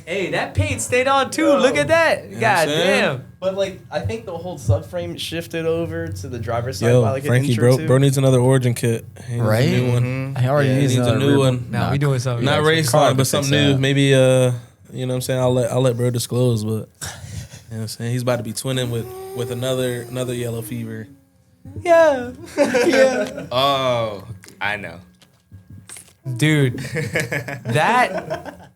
[SPEAKER 3] Hey, that paint stayed on too. Look at that.
[SPEAKER 2] what
[SPEAKER 3] God
[SPEAKER 2] I'm saying?
[SPEAKER 3] damn.
[SPEAKER 5] But like, I think the whole subframe shifted over to the driver's side
[SPEAKER 2] Yo,
[SPEAKER 5] by like
[SPEAKER 2] Frankie,
[SPEAKER 5] an inch or
[SPEAKER 2] bro,
[SPEAKER 5] two.
[SPEAKER 2] bro needs another origin kit. He needs
[SPEAKER 1] Right?
[SPEAKER 2] A new one.
[SPEAKER 1] I already
[SPEAKER 5] Yeah,
[SPEAKER 1] used
[SPEAKER 2] he needs a
[SPEAKER 1] another
[SPEAKER 2] new
[SPEAKER 1] rear
[SPEAKER 2] one.
[SPEAKER 1] bump.
[SPEAKER 3] No, we doing something.
[SPEAKER 2] Not
[SPEAKER 3] else.
[SPEAKER 2] race
[SPEAKER 1] car
[SPEAKER 2] line, but
[SPEAKER 1] could
[SPEAKER 2] something
[SPEAKER 1] fix
[SPEAKER 2] new.
[SPEAKER 1] that.
[SPEAKER 2] Maybe you know what I'm saying? I'll let bro disclose, but you know what I'm saying? He's about to be twinning with another yellow fever.
[SPEAKER 3] Yeah.
[SPEAKER 4] Oh, I know.
[SPEAKER 3] Dude, that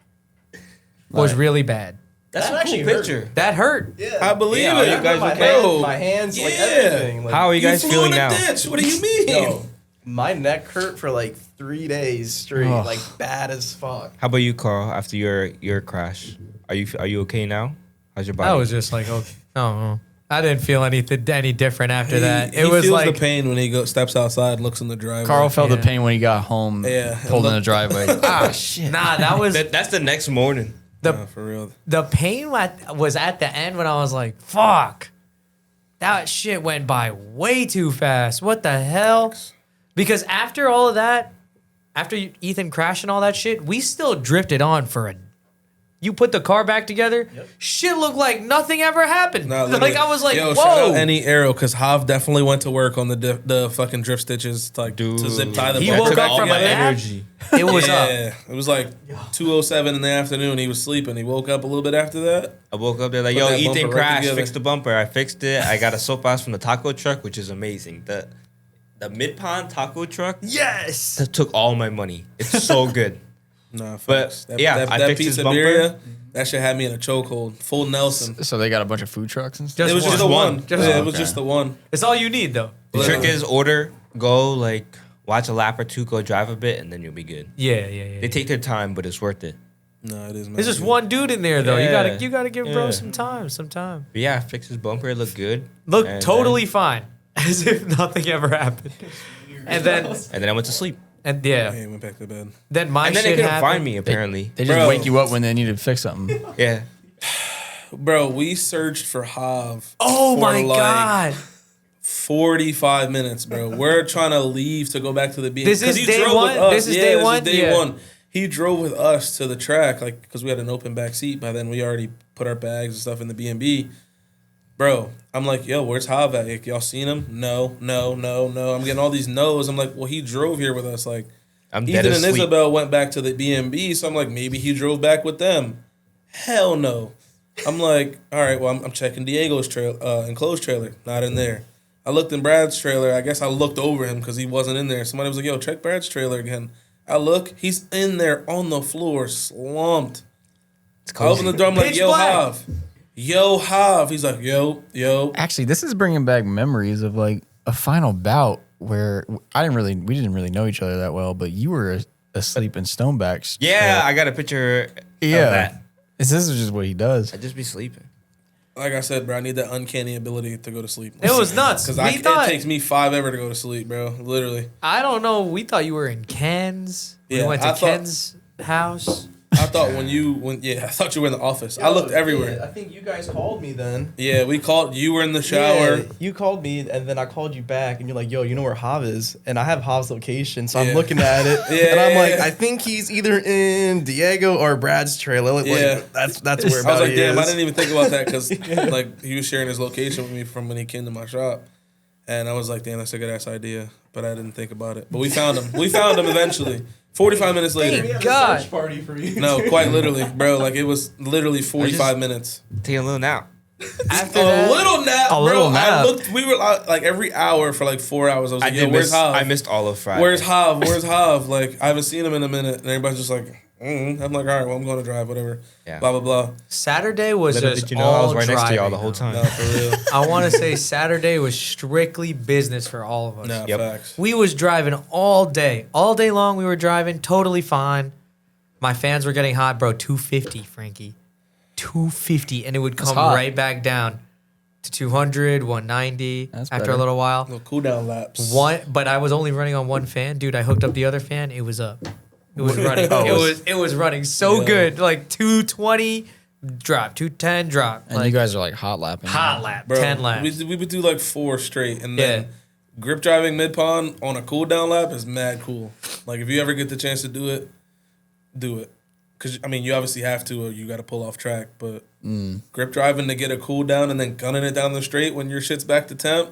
[SPEAKER 3] was really bad.
[SPEAKER 5] That's
[SPEAKER 4] That's a
[SPEAKER 5] actually
[SPEAKER 4] cool
[SPEAKER 5] hurt.
[SPEAKER 4] picture.
[SPEAKER 3] That hurt.
[SPEAKER 2] I believe
[SPEAKER 4] Yeah,
[SPEAKER 2] it.
[SPEAKER 4] are you guys
[SPEAKER 5] my,
[SPEAKER 4] okay?
[SPEAKER 5] hand, my hands, like
[SPEAKER 2] Yeah.
[SPEAKER 5] everything. Like,
[SPEAKER 4] How are you guys
[SPEAKER 2] flew
[SPEAKER 4] feeling
[SPEAKER 2] in a
[SPEAKER 4] now?
[SPEAKER 2] ditch. What do you mean?
[SPEAKER 5] Yo, my neck hurt for like 3 days straight,
[SPEAKER 1] Ugh.
[SPEAKER 5] like bad as fuck.
[SPEAKER 4] How about you, Carl? After your crash, are you okay now? How's your body?
[SPEAKER 3] I was just like, oh, no. I didn't feel any different after that.
[SPEAKER 2] He
[SPEAKER 3] It was
[SPEAKER 2] feels
[SPEAKER 3] like,
[SPEAKER 2] the pain when he steps outside and looks in the driveway.
[SPEAKER 1] Carl felt the
[SPEAKER 3] Yeah.
[SPEAKER 1] pain when he got home.
[SPEAKER 2] Yeah.
[SPEAKER 1] Pulled in the driveway. Ah shit.
[SPEAKER 3] nah, that was
[SPEAKER 4] That's the next morning.
[SPEAKER 2] Nah, for real.
[SPEAKER 3] the pain was at the end when I was like, fuck. That shit went by way too fast. What the hell? Because after all of that, after Ethan crashed and all that shit, we still drifted on for You put the car back together. Shit looked like nothing ever happened.
[SPEAKER 2] Nah,
[SPEAKER 3] Like I was like,
[SPEAKER 2] yo,
[SPEAKER 3] whoa.
[SPEAKER 2] shout out any arrow because Hav definitely went to work on the fucking drift stitches to zip tie the
[SPEAKER 3] He
[SPEAKER 2] bunk
[SPEAKER 3] woke
[SPEAKER 2] back
[SPEAKER 3] up from a
[SPEAKER 2] together.
[SPEAKER 3] nap. It was up.
[SPEAKER 2] Yeah, it was like 2:07 in the afternoon. He was sleeping. He woke up a little bit after that.
[SPEAKER 4] I woke up there like,
[SPEAKER 2] Put
[SPEAKER 4] yo,
[SPEAKER 2] that
[SPEAKER 4] Ethan
[SPEAKER 2] bumper right
[SPEAKER 4] crashed,
[SPEAKER 2] together.
[SPEAKER 4] fix the bumper. I fixed it. I got a soap box from the taco truck, which is amazing. The Midpond taco truck
[SPEAKER 3] Yes.
[SPEAKER 4] that took all my money. It's so good.
[SPEAKER 2] Nah,
[SPEAKER 4] But,
[SPEAKER 2] facts.
[SPEAKER 4] yeah, I
[SPEAKER 2] that
[SPEAKER 4] fixed
[SPEAKER 2] piece
[SPEAKER 4] his
[SPEAKER 2] of
[SPEAKER 4] bumper.
[SPEAKER 2] birria, that shit had me in a chokehold, full Nelson.
[SPEAKER 1] So they got a bunch of food trucks and stuff.
[SPEAKER 2] It was just
[SPEAKER 3] one.
[SPEAKER 2] the one.
[SPEAKER 3] Just
[SPEAKER 2] Yeah,
[SPEAKER 3] one.
[SPEAKER 2] it was just the one.
[SPEAKER 3] It's all you need though.
[SPEAKER 4] The trick is go like watch a lap or two, go drive a bit, and then you'll be good.
[SPEAKER 3] Yeah.
[SPEAKER 4] They take their time, but it's worth it.
[SPEAKER 2] No, it is.
[SPEAKER 3] There's just one dude in there though.
[SPEAKER 4] Yeah.
[SPEAKER 3] You gotta give bro
[SPEAKER 4] Yeah.
[SPEAKER 3] some time.
[SPEAKER 4] But yeah, fix his bumper. It looked good.
[SPEAKER 3] Look
[SPEAKER 4] And
[SPEAKER 3] totally fine, as if nothing ever happened. And then
[SPEAKER 4] And then I went to sleep.
[SPEAKER 2] Hey, went back to bed.
[SPEAKER 3] then my
[SPEAKER 4] And then they
[SPEAKER 3] shit
[SPEAKER 4] couldn't
[SPEAKER 3] happened.
[SPEAKER 4] find me apparently.
[SPEAKER 1] They just
[SPEAKER 2] Bro.
[SPEAKER 1] wake you up when they need to fix something.
[SPEAKER 4] Yeah.
[SPEAKER 2] Bro, we searched for Hav.
[SPEAKER 3] Oh
[SPEAKER 2] for
[SPEAKER 3] my
[SPEAKER 2] like
[SPEAKER 3] god!
[SPEAKER 2] 45 minutes, bro. We're trying to leave to go back to the B.
[SPEAKER 3] This is
[SPEAKER 2] 'cause he
[SPEAKER 3] day
[SPEAKER 2] drove
[SPEAKER 3] one?
[SPEAKER 2] with us.
[SPEAKER 3] This is
[SPEAKER 2] Yeah,
[SPEAKER 3] day
[SPEAKER 2] this
[SPEAKER 3] one?
[SPEAKER 2] is day
[SPEAKER 3] Yeah.
[SPEAKER 2] one. He drove with us to the track, like, because we had an open back seat. By then, we already put our bags and stuff in the B&B. Bro, I'm like, yo, where's Hav at? Like, y'all seen him? No. I'm getting all these no's. I'm like, well, he drove here with us. Like,
[SPEAKER 4] I'm dead
[SPEAKER 2] Ethan and
[SPEAKER 4] asleep.
[SPEAKER 2] Isabel went back to the B&B, so I'm like, maybe he drove back with them. Hell no. I'm like, all right, well, I'm checking Diego's enclosed trailer. Not in there. I looked in Brad's trailer. I guess I looked over him because he wasn't in there. Somebody was like, yo, check Brad's trailer again. I look, he's in there on the floor, slumped. I open the door, I'm like,
[SPEAKER 3] Pitch
[SPEAKER 2] yo,
[SPEAKER 3] black.
[SPEAKER 2] Hav. Yo, Hav. He's like, yo.
[SPEAKER 1] Actually, this is bringing back memories of like a final bout where we didn't really know each other that well, but you were asleep in Stonebacks.
[SPEAKER 4] Yeah, I got a picture
[SPEAKER 1] Yeah.
[SPEAKER 4] of that.
[SPEAKER 1] This is just what he does.
[SPEAKER 4] I'd just be sleeping.
[SPEAKER 2] Like I said, bro, I need that uncanny ability to go to sleep.
[SPEAKER 3] It was nuts.
[SPEAKER 2] Because
[SPEAKER 3] We thought
[SPEAKER 2] it takes me 5 ever to go to sleep, bro. Literally.
[SPEAKER 3] I don't know. We thought you were in Ken's. We
[SPEAKER 2] Yeah,
[SPEAKER 3] went to
[SPEAKER 2] I thought-
[SPEAKER 3] Ken's house.
[SPEAKER 2] I thought I thought you were in the office. I looked everywhere.
[SPEAKER 5] I think you guys called me then.
[SPEAKER 2] Yeah, we called. You were in the shower.
[SPEAKER 5] Yeah, you called me, and then I called you back, and you're like, yo, you know where Hav is? And I have Hav's location, so
[SPEAKER 2] Yeah.
[SPEAKER 5] I'm looking at it,
[SPEAKER 2] Yeah,
[SPEAKER 5] and I'm
[SPEAKER 2] yeah,
[SPEAKER 5] like,
[SPEAKER 2] yeah.
[SPEAKER 5] I think he's either in Diego or Brad's trailer. Like,
[SPEAKER 2] Yeah.
[SPEAKER 5] that's where
[SPEAKER 2] I was
[SPEAKER 5] about
[SPEAKER 2] like,
[SPEAKER 5] he
[SPEAKER 2] damn,
[SPEAKER 5] is.
[SPEAKER 2] I didn't even think about that because like he was sharing his location with me from when he came to my shop, and I was like, damn, that's a good ass idea, but I didn't think about it. But we found him. We found him eventually. 45 minutes later.
[SPEAKER 3] Thank God.
[SPEAKER 5] party for you.
[SPEAKER 2] No, quite literally, bro. Like it was literally 45 minutes.
[SPEAKER 4] Take a little nap.
[SPEAKER 3] After
[SPEAKER 2] A
[SPEAKER 3] that,
[SPEAKER 2] little nap, bro.
[SPEAKER 1] little
[SPEAKER 2] I
[SPEAKER 1] nap.
[SPEAKER 2] looked. We were like every hour for like 4 hours. I was like, yo, where's Hav?
[SPEAKER 4] I missed all of Friday.
[SPEAKER 2] Where's Hav? Where's Hav? Like, I haven't seen him in a minute. And everybody's just like, I'm like, all right, well, I'm going to drive, whatever.
[SPEAKER 4] Yeah.
[SPEAKER 2] Blah, blah, blah.
[SPEAKER 3] Saturday was
[SPEAKER 4] Little
[SPEAKER 3] just
[SPEAKER 4] did you know
[SPEAKER 3] all
[SPEAKER 4] I was right next to y'all
[SPEAKER 3] driving,
[SPEAKER 4] the whole
[SPEAKER 3] though.
[SPEAKER 4] time.
[SPEAKER 2] No, for real.
[SPEAKER 3] I want to say Saturday was strictly business for all of us.
[SPEAKER 2] No,
[SPEAKER 4] Yep.
[SPEAKER 2] facts.
[SPEAKER 3] We was driving all day long. We were driving totally fine. My fans were getting hot, bro. 250, Frankie, 250, and it would come
[SPEAKER 1] hot.
[SPEAKER 3] right back down to 200, 190
[SPEAKER 1] That's
[SPEAKER 3] after
[SPEAKER 1] better.
[SPEAKER 3] a little while.
[SPEAKER 2] Little cool down laps.
[SPEAKER 3] But I was only running on one fan, dude. I hooked up the other fan. It was up. It was running.
[SPEAKER 1] Oh,
[SPEAKER 3] it was running so
[SPEAKER 2] Yeah.
[SPEAKER 3] good. Like 220 drop, 210 drop.
[SPEAKER 1] And
[SPEAKER 3] Like
[SPEAKER 1] you guys are like hot lapping.
[SPEAKER 3] hot lap,
[SPEAKER 2] Bro,
[SPEAKER 3] 10 laps.
[SPEAKER 2] We would do like 4 straight. And then
[SPEAKER 3] Yeah.
[SPEAKER 2] grip driving mid-pond on a cool down lap is mad cool. Like, if you ever get the chance to do it, do it. Because, I mean, you obviously have to or you got to pull off track. But grip driving to get a cool down and then gunning it down the straight when your shit's back to temp,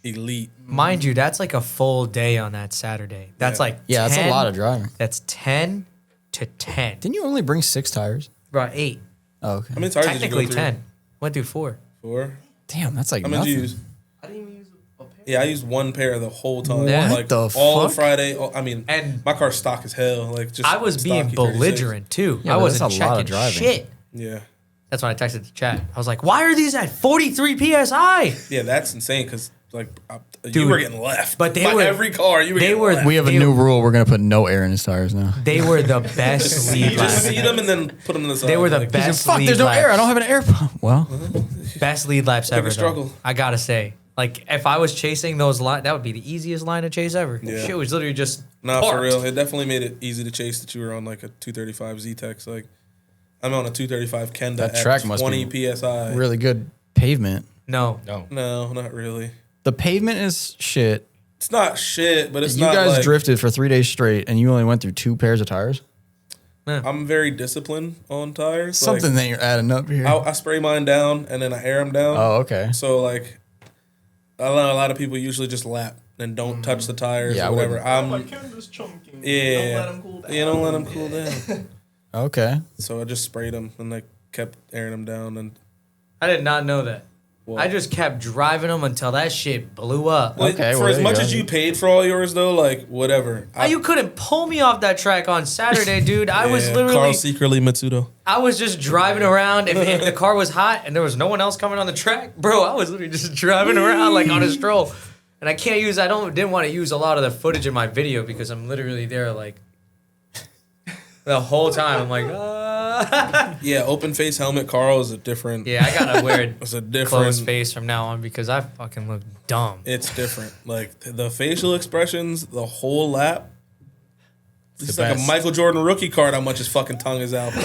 [SPEAKER 2] elite.
[SPEAKER 3] Mind you, that's like a full day on that Saturday. That's
[SPEAKER 2] Yeah.
[SPEAKER 3] like
[SPEAKER 1] Yeah, that's a
[SPEAKER 3] 10
[SPEAKER 1] lot of driving.
[SPEAKER 3] That's 10 to 10.
[SPEAKER 1] Didn't you only bring 6 tires?
[SPEAKER 3] Bro, 8.
[SPEAKER 1] Oh, okay.
[SPEAKER 2] How many tires
[SPEAKER 3] Technically
[SPEAKER 2] did you go through?
[SPEAKER 3] 10. Went through 4.
[SPEAKER 2] 4?
[SPEAKER 1] Damn, that's like
[SPEAKER 2] How many did you
[SPEAKER 1] nothing.
[SPEAKER 2] use?
[SPEAKER 5] I didn't even use a pair.
[SPEAKER 2] Yeah, I used 1 pair the whole time.
[SPEAKER 3] What
[SPEAKER 2] Like
[SPEAKER 1] the
[SPEAKER 2] all of
[SPEAKER 1] fuck?
[SPEAKER 2] Friday. I mean,
[SPEAKER 3] And-
[SPEAKER 2] my car's stock as hell. Like just
[SPEAKER 3] I was being
[SPEAKER 2] stocky 36.
[SPEAKER 3] belligerent too.
[SPEAKER 1] Yeah,
[SPEAKER 3] I
[SPEAKER 1] but
[SPEAKER 3] wasn't
[SPEAKER 1] that's a lot of
[SPEAKER 3] checking
[SPEAKER 1] driving.
[SPEAKER 3] shit.
[SPEAKER 2] Yeah,
[SPEAKER 3] That's when I texted the chat. I was like, why are these at 43 PSI?
[SPEAKER 2] yeah, that's insane. Because like you
[SPEAKER 3] Dude,
[SPEAKER 2] were getting left,
[SPEAKER 3] but they
[SPEAKER 2] By
[SPEAKER 3] were-
[SPEAKER 2] every car. You were
[SPEAKER 3] they
[SPEAKER 2] getting
[SPEAKER 3] were-
[SPEAKER 2] left.
[SPEAKER 1] We have a
[SPEAKER 3] They-
[SPEAKER 1] new rule. We're gonna put no air in his tires now.
[SPEAKER 3] They were the best lead
[SPEAKER 2] You just
[SPEAKER 3] laps.
[SPEAKER 2] see them and then put them in the side.
[SPEAKER 3] They were the
[SPEAKER 2] like,
[SPEAKER 3] best
[SPEAKER 1] Fuck,
[SPEAKER 3] lead
[SPEAKER 1] there's no
[SPEAKER 3] laps.
[SPEAKER 1] air. I don't have an air pump. Well,
[SPEAKER 3] Best lead laps ever.
[SPEAKER 2] struggle.
[SPEAKER 3] Though. I gotta say, like, if I was chasing those lines, that would be the easiest line to chase ever.
[SPEAKER 2] Yeah.
[SPEAKER 3] Shit was literally just
[SPEAKER 2] Nah, for
[SPEAKER 3] parked.
[SPEAKER 2] real. It definitely made it easy to chase that you were on like a 235 Z-Tex. Like I'm on a 235 Kenda
[SPEAKER 1] That
[SPEAKER 2] at
[SPEAKER 1] track must
[SPEAKER 2] 20
[SPEAKER 1] be
[SPEAKER 2] PSI.
[SPEAKER 1] really good pavement.
[SPEAKER 3] No,
[SPEAKER 4] No.
[SPEAKER 2] No, not really.
[SPEAKER 1] The pavement is shit.
[SPEAKER 2] It's not shit, but it's
[SPEAKER 1] You
[SPEAKER 2] not
[SPEAKER 1] guys
[SPEAKER 2] like,
[SPEAKER 1] drifted for 3 days straight, and you only went through 2 pairs of tires.
[SPEAKER 2] I'm very disciplined on tires.
[SPEAKER 1] Something that you're adding up here.
[SPEAKER 2] I spray mine down and then I air them down.
[SPEAKER 1] Oh, okay.
[SPEAKER 2] So like, a lot of people usually just lap and don't touch the tires or whatever.
[SPEAKER 5] My camera's chunking.
[SPEAKER 2] Yeah.
[SPEAKER 5] Don't let them cool down.
[SPEAKER 2] Yeah, don't let them cool down.
[SPEAKER 1] Okay.
[SPEAKER 2] So I just sprayed them and I kept airing them down. And
[SPEAKER 3] I did not know that.
[SPEAKER 2] well,
[SPEAKER 3] I just kept driving them until that shit blew up.
[SPEAKER 2] well,
[SPEAKER 1] Okay,
[SPEAKER 2] for
[SPEAKER 1] well,
[SPEAKER 2] as
[SPEAKER 1] there
[SPEAKER 2] much
[SPEAKER 1] you
[SPEAKER 2] as
[SPEAKER 1] go.
[SPEAKER 2] you paid for all yours though, like whatever.
[SPEAKER 3] You couldn't pull me off that track on Saturday, dude. I was
[SPEAKER 2] Carl
[SPEAKER 3] literally,
[SPEAKER 2] secretly Mitsudo.
[SPEAKER 3] I was just driving around. If the car was hot and there was no one else coming on the track, bro, I was literally just driving around like on a stroll. And I didn't want to use a lot of the footage in my video because I'm literally there like the whole time. I'm like,
[SPEAKER 2] Yeah, open face helmet. Carl is a different.
[SPEAKER 3] yeah, I gotta wear
[SPEAKER 2] It's a different.
[SPEAKER 3] closed face from now on because I fucking look dumb.
[SPEAKER 2] It's different. Like the facial expressions, the whole lap. It's like a
[SPEAKER 1] best.
[SPEAKER 2] Michael Jordan rookie card. How much his fucking tongue is out, bro.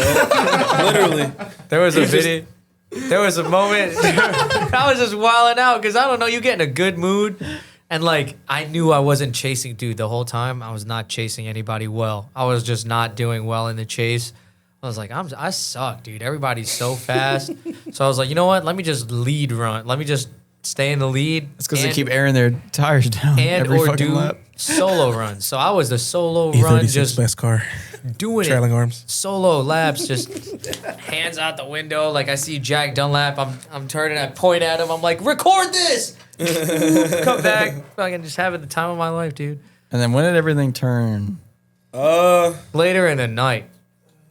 [SPEAKER 2] Literally.
[SPEAKER 3] There was a video. There was a moment. I was just wilding out because I don't know. You get in a good mood, and like I knew I wasn't chasing dude the whole time. I was not chasing anybody well. I was just not doing well in the chase. I was like, I suck, dude. Everybody's so fast. So I was like, you know what? Let me just lead run. Let me just stay in the lead.
[SPEAKER 1] It's because they
[SPEAKER 3] and-
[SPEAKER 1] keep airing their tires down
[SPEAKER 3] and
[SPEAKER 1] every
[SPEAKER 3] or
[SPEAKER 1] fucking
[SPEAKER 3] do
[SPEAKER 1] lap.
[SPEAKER 3] solo runs. So I was the solo run, just
[SPEAKER 2] best car.
[SPEAKER 3] doing
[SPEAKER 2] Trailing
[SPEAKER 3] it.
[SPEAKER 2] arms.
[SPEAKER 3] Solo laps, just hands out the window. Like I see Jack Dunlap, I'm turning, I point at him. I'm like, record this. Come back, fucking just having the time of my life, dude.
[SPEAKER 1] And then when did everything turn?
[SPEAKER 3] Later in the night,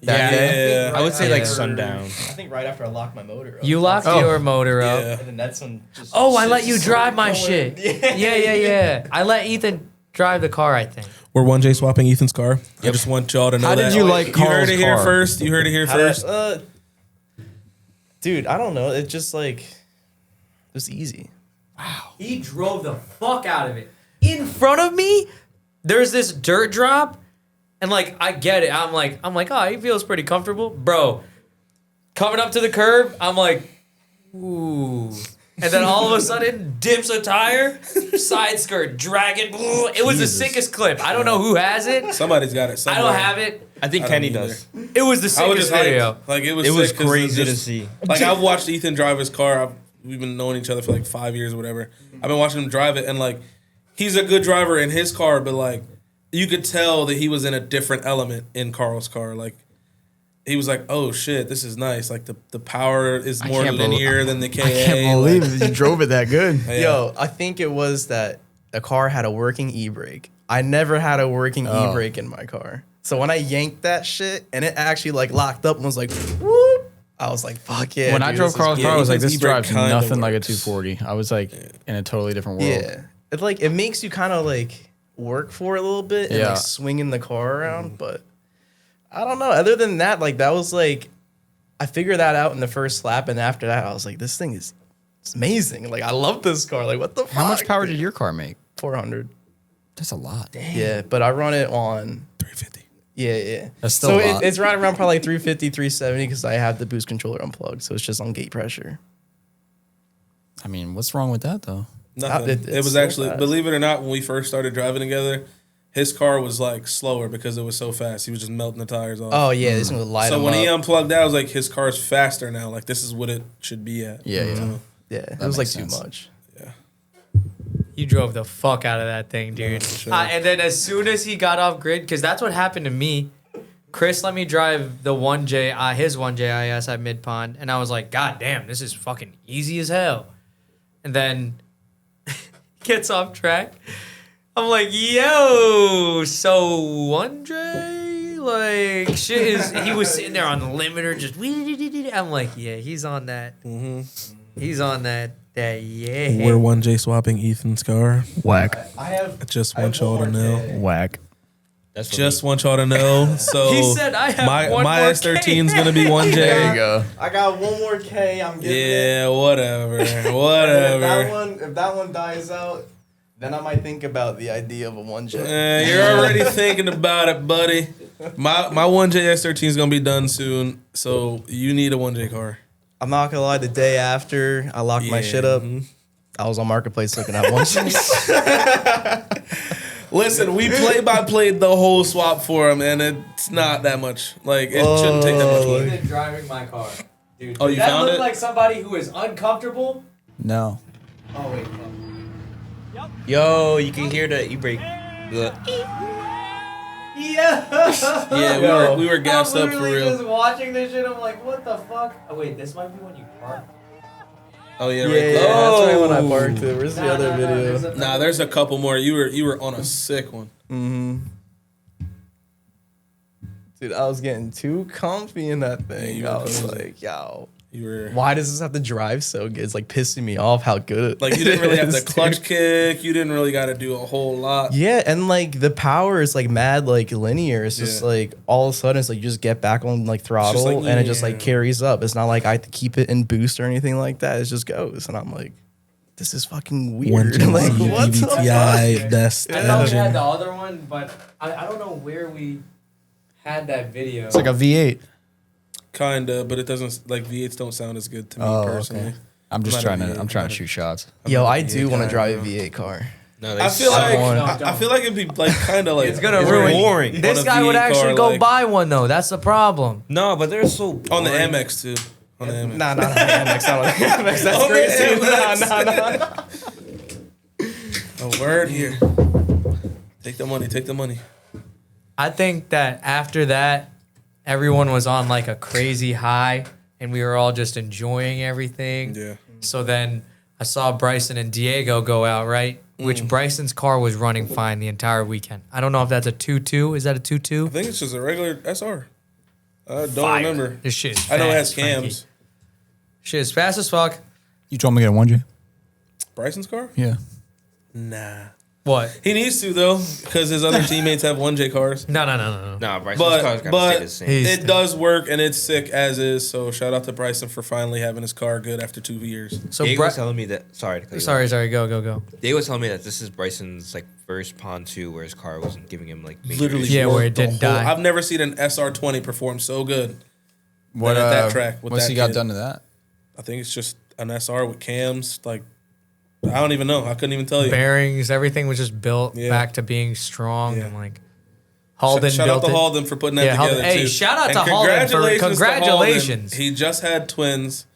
[SPEAKER 2] Yeah.
[SPEAKER 4] I would say
[SPEAKER 3] Yeah.
[SPEAKER 4] like sundown.
[SPEAKER 5] I think right after I locked my motor up.
[SPEAKER 3] you locked your motor up.
[SPEAKER 2] Yeah.
[SPEAKER 5] And then that's when just
[SPEAKER 3] Oh, I
[SPEAKER 5] shit
[SPEAKER 3] let you
[SPEAKER 5] started
[SPEAKER 3] drive my
[SPEAKER 5] going.
[SPEAKER 3] shit.
[SPEAKER 5] Yeah.
[SPEAKER 3] Yeah. I let Ethan drive the car, I think.
[SPEAKER 2] We're 1J swapping Ethan's car. I just want y'all to know
[SPEAKER 1] How
[SPEAKER 2] that.
[SPEAKER 1] did you like
[SPEAKER 2] You
[SPEAKER 1] Carl's
[SPEAKER 2] heard it here
[SPEAKER 1] car?
[SPEAKER 2] first. You heard it here
[SPEAKER 5] How did-
[SPEAKER 2] first.
[SPEAKER 5] dude, I don't know. It just like, it was easy.
[SPEAKER 3] He drove the fuck out of it. In front of me, there's this dirt drop, and like I get it. I'm like, oh, he feels pretty comfortable. Bro, coming up to the curb, I'm like, ooh. And then all of a sudden, dips a tire, side skirt, dragging. It was the sickest clip. I don't know who has it.
[SPEAKER 2] Somebody's got it.
[SPEAKER 3] I
[SPEAKER 2] Somewhere.
[SPEAKER 3] don't have it.
[SPEAKER 4] I think
[SPEAKER 2] I don't
[SPEAKER 4] Kenny
[SPEAKER 2] either.
[SPEAKER 4] does.
[SPEAKER 3] It was the
[SPEAKER 2] I was
[SPEAKER 3] sickest
[SPEAKER 2] just
[SPEAKER 3] video.
[SPEAKER 2] hyped. Like it was.
[SPEAKER 4] It was
[SPEAKER 2] sick 'cause
[SPEAKER 4] crazy to
[SPEAKER 2] just-
[SPEAKER 4] see.
[SPEAKER 2] Like I've watched Ethan drive his car. We've been knowing each other for like 5 years or whatever. I've been watching him drive it, and like he's a good driver in his car, but like you could tell that he was in a different element in Carl's car. Like he was like, "Oh shit, this is nice." Like the power is more
[SPEAKER 1] can't
[SPEAKER 2] linear than the KA.
[SPEAKER 1] I can't believe you drove it that good.
[SPEAKER 2] Yeah.
[SPEAKER 5] Yo, I think it was that the car had a working e-brake. I never had a working e-brake in my car. So when I yanked that shit and it actually like locked up and was like, whoop, I was like, fuck yeah.
[SPEAKER 1] When I
[SPEAKER 5] dude,
[SPEAKER 1] drove
[SPEAKER 5] this is
[SPEAKER 1] Carl's
[SPEAKER 5] good.
[SPEAKER 1] car, I was like,
[SPEAKER 2] Ethan's
[SPEAKER 1] this
[SPEAKER 2] e-brake
[SPEAKER 1] drives
[SPEAKER 2] kinda
[SPEAKER 1] nothing like a
[SPEAKER 2] works.
[SPEAKER 1] 240. I was like in a totally different world.
[SPEAKER 5] Yeah. It like, it makes you kind of like work for it a little bit and
[SPEAKER 1] Yeah.
[SPEAKER 5] like swinging the car around. But I don't know. Other than that, like that was like, I figured that out in the first lap. And after that, I was like, this thing is it's amazing. Like, I love this car. Like, what the fuck?
[SPEAKER 1] How much power did your car make?
[SPEAKER 5] 400.
[SPEAKER 1] That's a lot.
[SPEAKER 5] Yeah, but I run it on
[SPEAKER 2] 350.
[SPEAKER 5] Yeah.
[SPEAKER 1] That's still
[SPEAKER 5] so
[SPEAKER 1] a lot.
[SPEAKER 5] it's right around probably like 350, 370 because I have the boost controller unplugged, so it's just on gate pressure.
[SPEAKER 1] I mean, what's wrong with that though?
[SPEAKER 2] Nothing.
[SPEAKER 5] It's
[SPEAKER 2] It was
[SPEAKER 5] so
[SPEAKER 2] actually,
[SPEAKER 5] fast.
[SPEAKER 2] believe it or not, when we first started driving together, his car was like slower because it was so fast. He was just melting the tires off.
[SPEAKER 5] Oh yeah, this one would light
[SPEAKER 2] so
[SPEAKER 5] them
[SPEAKER 2] when he
[SPEAKER 5] up.
[SPEAKER 2] unplugged that, I was like, his car's faster now. Like this is what it should be at.
[SPEAKER 1] Yeah, yeah.
[SPEAKER 2] So,
[SPEAKER 5] Yeah, it was like
[SPEAKER 1] makes
[SPEAKER 5] too
[SPEAKER 1] sense.
[SPEAKER 5] much.
[SPEAKER 3] You drove the fuck out of that thing, dude.
[SPEAKER 2] sure.
[SPEAKER 3] And then as soon as he got off grid, because that's what happened to me. Chris let me drive the 1J, his 1JIS at Midpond, and I was like, God damn, this is fucking easy as hell. And then gets off track. I'm like, yo, so 1J, like shit is. He was sitting there on the limiter, just. I'm like, yeah, he's on that. He's on that. Yeah.
[SPEAKER 2] We're 1J swapping Ethan's car.
[SPEAKER 1] Whack.
[SPEAKER 5] I have
[SPEAKER 2] I just want y'all to know.
[SPEAKER 1] Whack.
[SPEAKER 4] That's what
[SPEAKER 2] Just want y'all to know. So
[SPEAKER 3] He said, I have
[SPEAKER 2] my
[SPEAKER 3] one
[SPEAKER 2] my
[SPEAKER 3] more
[SPEAKER 2] S13 is
[SPEAKER 3] K.
[SPEAKER 2] gonna be 1J.
[SPEAKER 1] There you go.
[SPEAKER 5] I got one more K. I'm getting it.
[SPEAKER 2] Yeah, whatever,
[SPEAKER 5] If
[SPEAKER 2] whatever.
[SPEAKER 5] if that one dies out, then I might think about the idea of a 1J.
[SPEAKER 2] You're already thinking about it, buddy. My 1J S13 is gonna be done soon, so you need a 1J car.
[SPEAKER 5] I'm not gonna lie. The day after I locked my
[SPEAKER 2] Yeah,
[SPEAKER 5] shit up, I was on Marketplace looking at 1J.
[SPEAKER 2] Listen, we play-by-played the whole swap for him, and it's not that much. Like, it shouldn't take that much work.
[SPEAKER 3] Ethan driving my car. Dude,
[SPEAKER 2] Oh, you
[SPEAKER 3] that
[SPEAKER 2] found
[SPEAKER 3] look
[SPEAKER 2] it?
[SPEAKER 3] like somebody who is uncomfortable?
[SPEAKER 1] No.
[SPEAKER 3] Oh, wait.
[SPEAKER 4] Yo, you can hear the e-brake.
[SPEAKER 3] Yeah.
[SPEAKER 2] Yeah, we were gassed up for
[SPEAKER 3] I'm literally
[SPEAKER 2] real.
[SPEAKER 3] just watching this shit. I'm like, what the fuck? Oh, wait, this might be when you park.
[SPEAKER 2] Oh, yeah,
[SPEAKER 5] Yeah,
[SPEAKER 2] right there.
[SPEAKER 5] that's right when I parked it. Where's the other video?
[SPEAKER 2] Nah, there's a couple more. You were on a sick one.
[SPEAKER 5] Dude, I was getting too comfy in that thing.
[SPEAKER 2] you
[SPEAKER 5] I
[SPEAKER 2] were
[SPEAKER 5] was
[SPEAKER 2] crazy.
[SPEAKER 5] like, yo,
[SPEAKER 2] You were
[SPEAKER 5] why does this have to drive so good? It's like pissing me off how good it
[SPEAKER 2] like, you didn't really have
[SPEAKER 5] is,
[SPEAKER 2] to clutch
[SPEAKER 5] dude.
[SPEAKER 2] kick. You didn't really got to do a whole lot.
[SPEAKER 5] Yeah, and like the power is like mad like linear. It's just
[SPEAKER 2] Yeah.
[SPEAKER 5] like all of a sudden it's like you just get back on like throttle
[SPEAKER 2] like,
[SPEAKER 5] and it just like
[SPEAKER 2] yeah.
[SPEAKER 5] carries up. It's not like I have to keep it in boost or anything like that. It just goes. And I'm like, this is fucking weird. Like, what the fuck?
[SPEAKER 2] best
[SPEAKER 3] I thought we had the other one, but I don't know where we had that video.
[SPEAKER 1] It's like a V8.
[SPEAKER 2] Kinda, but it doesn't, like, V8s don't sound as good to me
[SPEAKER 1] Oh,
[SPEAKER 2] personally.
[SPEAKER 1] okay. I'm just
[SPEAKER 2] Not a
[SPEAKER 1] trying to.
[SPEAKER 2] V8,
[SPEAKER 1] I'm trying
[SPEAKER 2] not
[SPEAKER 1] to
[SPEAKER 2] a-
[SPEAKER 1] shoot shots.
[SPEAKER 5] Yo, I
[SPEAKER 2] Yeah,
[SPEAKER 5] do want to
[SPEAKER 2] kinda.
[SPEAKER 5] drive a V8 car.
[SPEAKER 4] No, they
[SPEAKER 2] I feel like
[SPEAKER 3] don't.
[SPEAKER 2] I feel like it'd be like kind of like
[SPEAKER 3] It's gonna ruin.
[SPEAKER 4] boring.
[SPEAKER 3] This
[SPEAKER 2] on a
[SPEAKER 3] guy would
[SPEAKER 2] V8
[SPEAKER 3] actually
[SPEAKER 2] car,
[SPEAKER 3] go
[SPEAKER 2] like-
[SPEAKER 3] buy one though. That's the problem.
[SPEAKER 4] No, but they're so
[SPEAKER 2] on the
[SPEAKER 4] boring.
[SPEAKER 2] Amex too. On the Amex.
[SPEAKER 5] Nah, not on the Amex. Not on the Amex. That's
[SPEAKER 2] On the
[SPEAKER 5] crazy.
[SPEAKER 2] Amex. A word here. Take the money. Take the money.
[SPEAKER 3] I think that after that, everyone was on like a crazy high, and we were all just enjoying everything.
[SPEAKER 2] Yeah.
[SPEAKER 3] So then I saw Bryson and Diego go out, right? Which Bryson's car was running fine the entire weekend. I don't know if that's a 2.2. Is that a 2.2?
[SPEAKER 2] I think it's just a regular SR. I don't
[SPEAKER 3] Fire.
[SPEAKER 2] remember.
[SPEAKER 3] This shit is
[SPEAKER 2] I know it has
[SPEAKER 3] fast, Frankie.
[SPEAKER 2] cams.
[SPEAKER 3] Shit is fast as fuck.
[SPEAKER 1] You told me to get a 1J.
[SPEAKER 2] Bryson's car?
[SPEAKER 1] Yeah.
[SPEAKER 2] Nah.
[SPEAKER 3] What?
[SPEAKER 2] He needs to though, because his other teammates have 1J cars.
[SPEAKER 3] No.
[SPEAKER 4] Nah, Bryson's car's gotta stay the same.
[SPEAKER 3] He's-
[SPEAKER 2] it does work and it's sick as is. So shout out to Bryson for finally having his car good after 2 years.
[SPEAKER 3] So
[SPEAKER 4] Diego was telling me that. Sorry. To cut you off.
[SPEAKER 3] sorry. Go.
[SPEAKER 4] Diego was telling me that this is Bryson's like first Pond 2 where his car wasn't giving him like major
[SPEAKER 2] Literally,
[SPEAKER 4] issues.
[SPEAKER 3] Yeah, where it
[SPEAKER 2] the
[SPEAKER 3] didn't die.
[SPEAKER 2] I've never seen an SR20 perform so good.
[SPEAKER 1] What
[SPEAKER 2] at that track with
[SPEAKER 1] What's
[SPEAKER 2] that
[SPEAKER 1] he got
[SPEAKER 2] kid.
[SPEAKER 1] done to that?
[SPEAKER 2] I think it's just an SR with cams. Like, I don't even know. I couldn't even tell you.
[SPEAKER 3] Bearings, everything was just built
[SPEAKER 2] Yeah.
[SPEAKER 3] back to being strong
[SPEAKER 2] Yeah.
[SPEAKER 3] and like Halden
[SPEAKER 2] Shout
[SPEAKER 3] built
[SPEAKER 2] out to
[SPEAKER 3] it.
[SPEAKER 2] Halden for putting that
[SPEAKER 3] Yeah,
[SPEAKER 2] together
[SPEAKER 3] Halden- hey,
[SPEAKER 2] too.
[SPEAKER 3] shout out
[SPEAKER 2] And
[SPEAKER 3] to Halden for-
[SPEAKER 2] to
[SPEAKER 3] congratulations.
[SPEAKER 2] Halden. He just had twins.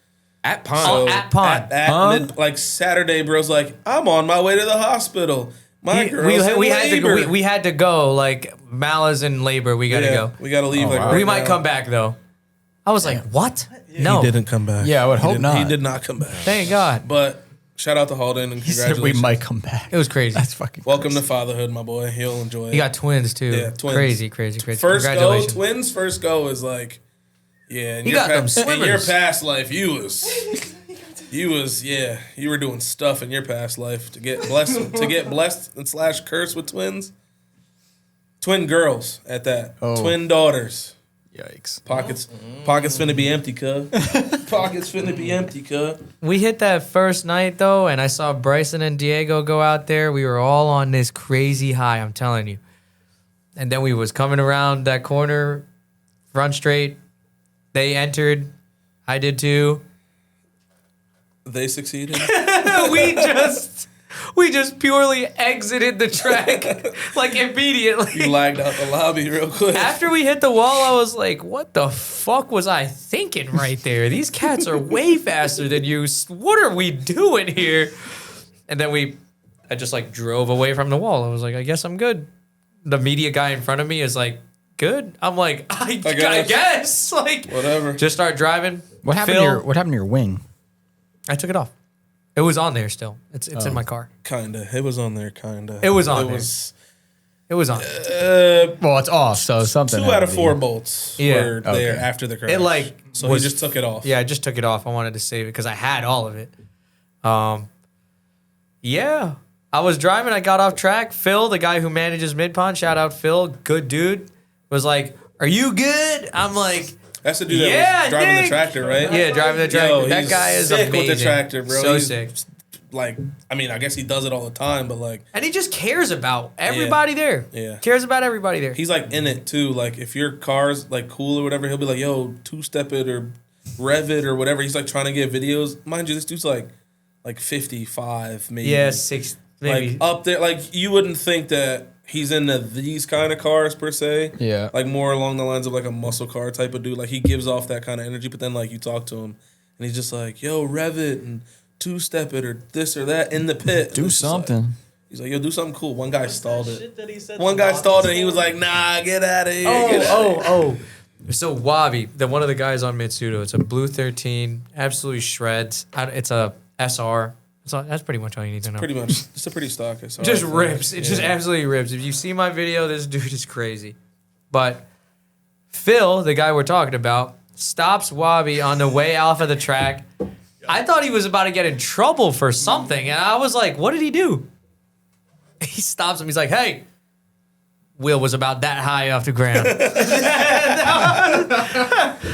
[SPEAKER 4] At Pond.
[SPEAKER 3] Oh, at Pond.
[SPEAKER 2] At
[SPEAKER 1] Huh?
[SPEAKER 2] like Saturday, bro's like, I'm on my way to the hospital. My girl's in
[SPEAKER 3] we had to
[SPEAKER 2] labor.
[SPEAKER 3] go, we had to go like Mala's in labor. We got to
[SPEAKER 2] Yeah,
[SPEAKER 3] go.
[SPEAKER 2] We gotta leave.
[SPEAKER 1] Oh,
[SPEAKER 2] like
[SPEAKER 1] wow.
[SPEAKER 2] right
[SPEAKER 3] We might
[SPEAKER 2] now.
[SPEAKER 3] come back though. I was like, what? No.
[SPEAKER 2] He didn't come back.
[SPEAKER 1] Yeah, I would
[SPEAKER 2] He
[SPEAKER 1] hope
[SPEAKER 2] didn't-
[SPEAKER 1] not.
[SPEAKER 2] He did not come back.
[SPEAKER 3] Thank God.
[SPEAKER 2] But shout out to Halden and
[SPEAKER 1] He said
[SPEAKER 2] congratulations.
[SPEAKER 1] we might come back.
[SPEAKER 3] It was crazy.
[SPEAKER 1] That's fucking.
[SPEAKER 2] Welcome
[SPEAKER 1] crazy.
[SPEAKER 2] to fatherhood, my boy. He'll enjoy it.
[SPEAKER 3] He got twins too.
[SPEAKER 2] Yeah, twins.
[SPEAKER 3] Crazy.
[SPEAKER 2] First go,
[SPEAKER 3] Congratulations.
[SPEAKER 2] twins. First go is like, yeah. In
[SPEAKER 3] He
[SPEAKER 2] your
[SPEAKER 3] got them
[SPEAKER 2] in your
[SPEAKER 3] swimmers.
[SPEAKER 2] past life, you were doing stuff in your past life to get blessed and / cursed with twins. Twin girls at that.
[SPEAKER 1] Oh.
[SPEAKER 2] Twin daughters.
[SPEAKER 1] Yikes.
[SPEAKER 2] Pockets finna be empty, cuz. Pockets finna be empty, cuz.
[SPEAKER 3] We hit that first night though, and I saw Bryson and Diego go out there. We were all on this crazy high, I'm telling you. And then we was coming around that corner, front straight. They entered. I did too.
[SPEAKER 2] They succeeded.
[SPEAKER 3] we just purely exited the track like
[SPEAKER 2] You
[SPEAKER 3] immediately.
[SPEAKER 2] lagged out the lobby real quick.
[SPEAKER 3] After we hit the wall, I was like, what the fuck was I thinking right there? These cats are way faster than you. What are we doing here? And then I just like drove away from the wall. I was like, I guess I'm good. The media guy in front of me is like, good. I'm like, I guess. Like,
[SPEAKER 2] Whatever.
[SPEAKER 3] just start driving.
[SPEAKER 1] What happened?
[SPEAKER 3] Phil,
[SPEAKER 1] What happened to your wing?
[SPEAKER 3] I took it off. It was on there still. It's in my car.
[SPEAKER 2] Kinda. It was on there, kinda.
[SPEAKER 3] It was on
[SPEAKER 2] It
[SPEAKER 3] there.
[SPEAKER 2] was
[SPEAKER 3] It was on.
[SPEAKER 1] Well, it's off, so something.
[SPEAKER 2] 2
[SPEAKER 1] had
[SPEAKER 2] out
[SPEAKER 1] to
[SPEAKER 2] of
[SPEAKER 1] be.
[SPEAKER 2] 4 bolts
[SPEAKER 3] Yeah.
[SPEAKER 2] were there
[SPEAKER 1] Okay.
[SPEAKER 2] after the crash.
[SPEAKER 3] It like
[SPEAKER 2] so
[SPEAKER 3] was
[SPEAKER 2] he just took it off.
[SPEAKER 3] Yeah, I just took it off. I wanted to save it because I had all of it. Yeah. I was driving. I got off track. Phil, the guy who manages Midpond, shout out Phil, good dude, was like, "Are you good?" I'm like,
[SPEAKER 2] That's the dude that
[SPEAKER 3] Yeah,
[SPEAKER 2] was driving
[SPEAKER 3] Nick.
[SPEAKER 2] the tractor, right?
[SPEAKER 3] "Yeah, driving the tractor."
[SPEAKER 2] Yo,
[SPEAKER 3] That
[SPEAKER 2] he's
[SPEAKER 3] guy is
[SPEAKER 2] sick
[SPEAKER 3] amazing.
[SPEAKER 2] with the tractor, bro.
[SPEAKER 3] So
[SPEAKER 2] He's
[SPEAKER 3] sick.
[SPEAKER 2] Like, I mean, I guess he does it all the time, but like,
[SPEAKER 3] And he just cares about everybody there.
[SPEAKER 2] Yeah.
[SPEAKER 3] Cares about everybody there.
[SPEAKER 2] he's like in it too. Like, if your car's like cool or whatever, he'll be like, "Yo, 2-step it or rev it or whatever." He's like trying to get videos. Mind you, this dude's like 55, maybe.
[SPEAKER 3] Yeah, 6 maybe.
[SPEAKER 2] Like up there. Like, you wouldn't think that he's into these kind of cars per se.
[SPEAKER 1] Yeah.
[SPEAKER 2] Like more along the lines of like a muscle car type of dude. Like he gives off that kind of energy, but then like you talk to him and he's just like, yo, rev it and two-step it or this or that in the pit.
[SPEAKER 1] Do something.
[SPEAKER 2] He's like, yo, do something cool. One guy stalled it. One guy stalled it and he was like, nah, get out of here.
[SPEAKER 3] Oh. So Wabi, one of the guys on Mitsudo, it's a blue 13, absolutely shreds. It's a SR. So that's pretty much all you need to know.
[SPEAKER 2] Pretty much. It's a pretty stock.
[SPEAKER 3] Just rips. It just absolutely rips. If you see my video, this dude is crazy. But Phil, the guy we're talking about, stops Wabi on the way off of the track. I thought he was about to get in trouble for something. And I was like, what did he do? He stops him. He's like, hey. Wheel was about that high off the ground. I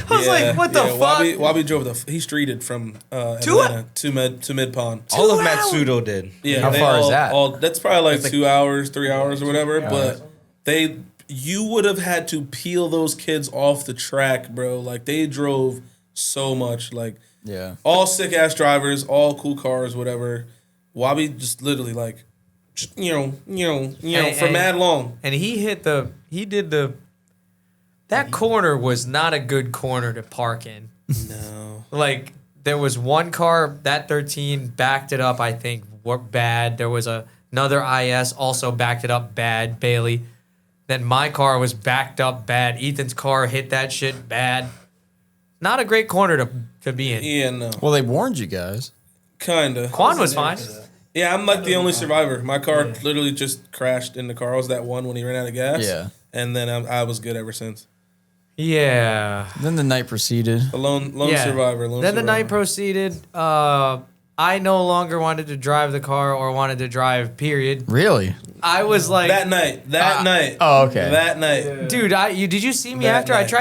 [SPEAKER 3] was like, what the fuck?
[SPEAKER 2] Wabi drove he streeted from Atlanta to Midpond.
[SPEAKER 4] All of Matsudo did.
[SPEAKER 2] Yeah,
[SPEAKER 1] How far is that?
[SPEAKER 2] That's probably like 2 hours, 3 hours or whatever. But you would have had to peel those kids off the track, bro. Like they drove so much. Like all sick ass drivers, all cool cars, whatever. Wabi just literally like. For mad long.
[SPEAKER 3] And that corner was not a good corner to park in.
[SPEAKER 2] No.
[SPEAKER 3] Like, there was one car, that 13 backed it up, I think, bad. There was another IS also backed it up bad, Bailey. Then my car was backed up bad. Ethan's car hit that shit bad. Not a great corner to be in.
[SPEAKER 2] Yeah, no.
[SPEAKER 1] Well, they warned you guys.
[SPEAKER 2] Kinda.
[SPEAKER 3] Quan was fine.
[SPEAKER 2] Yeah, I'm like the only survivor. My car literally just crashed in the car. I was that one when he ran out of gas.
[SPEAKER 1] Yeah.
[SPEAKER 2] And then I was good ever since.
[SPEAKER 3] Yeah.
[SPEAKER 1] Then the night proceeded.
[SPEAKER 2] A lone survivor.
[SPEAKER 3] Then the night proceeded. I no longer wanted to drive the car or wanted to drive, period.
[SPEAKER 1] Really?
[SPEAKER 3] I was like...
[SPEAKER 2] That night.
[SPEAKER 1] Oh, okay.
[SPEAKER 2] That night.
[SPEAKER 3] Dude, did you see me
[SPEAKER 2] That
[SPEAKER 3] after?
[SPEAKER 2] night.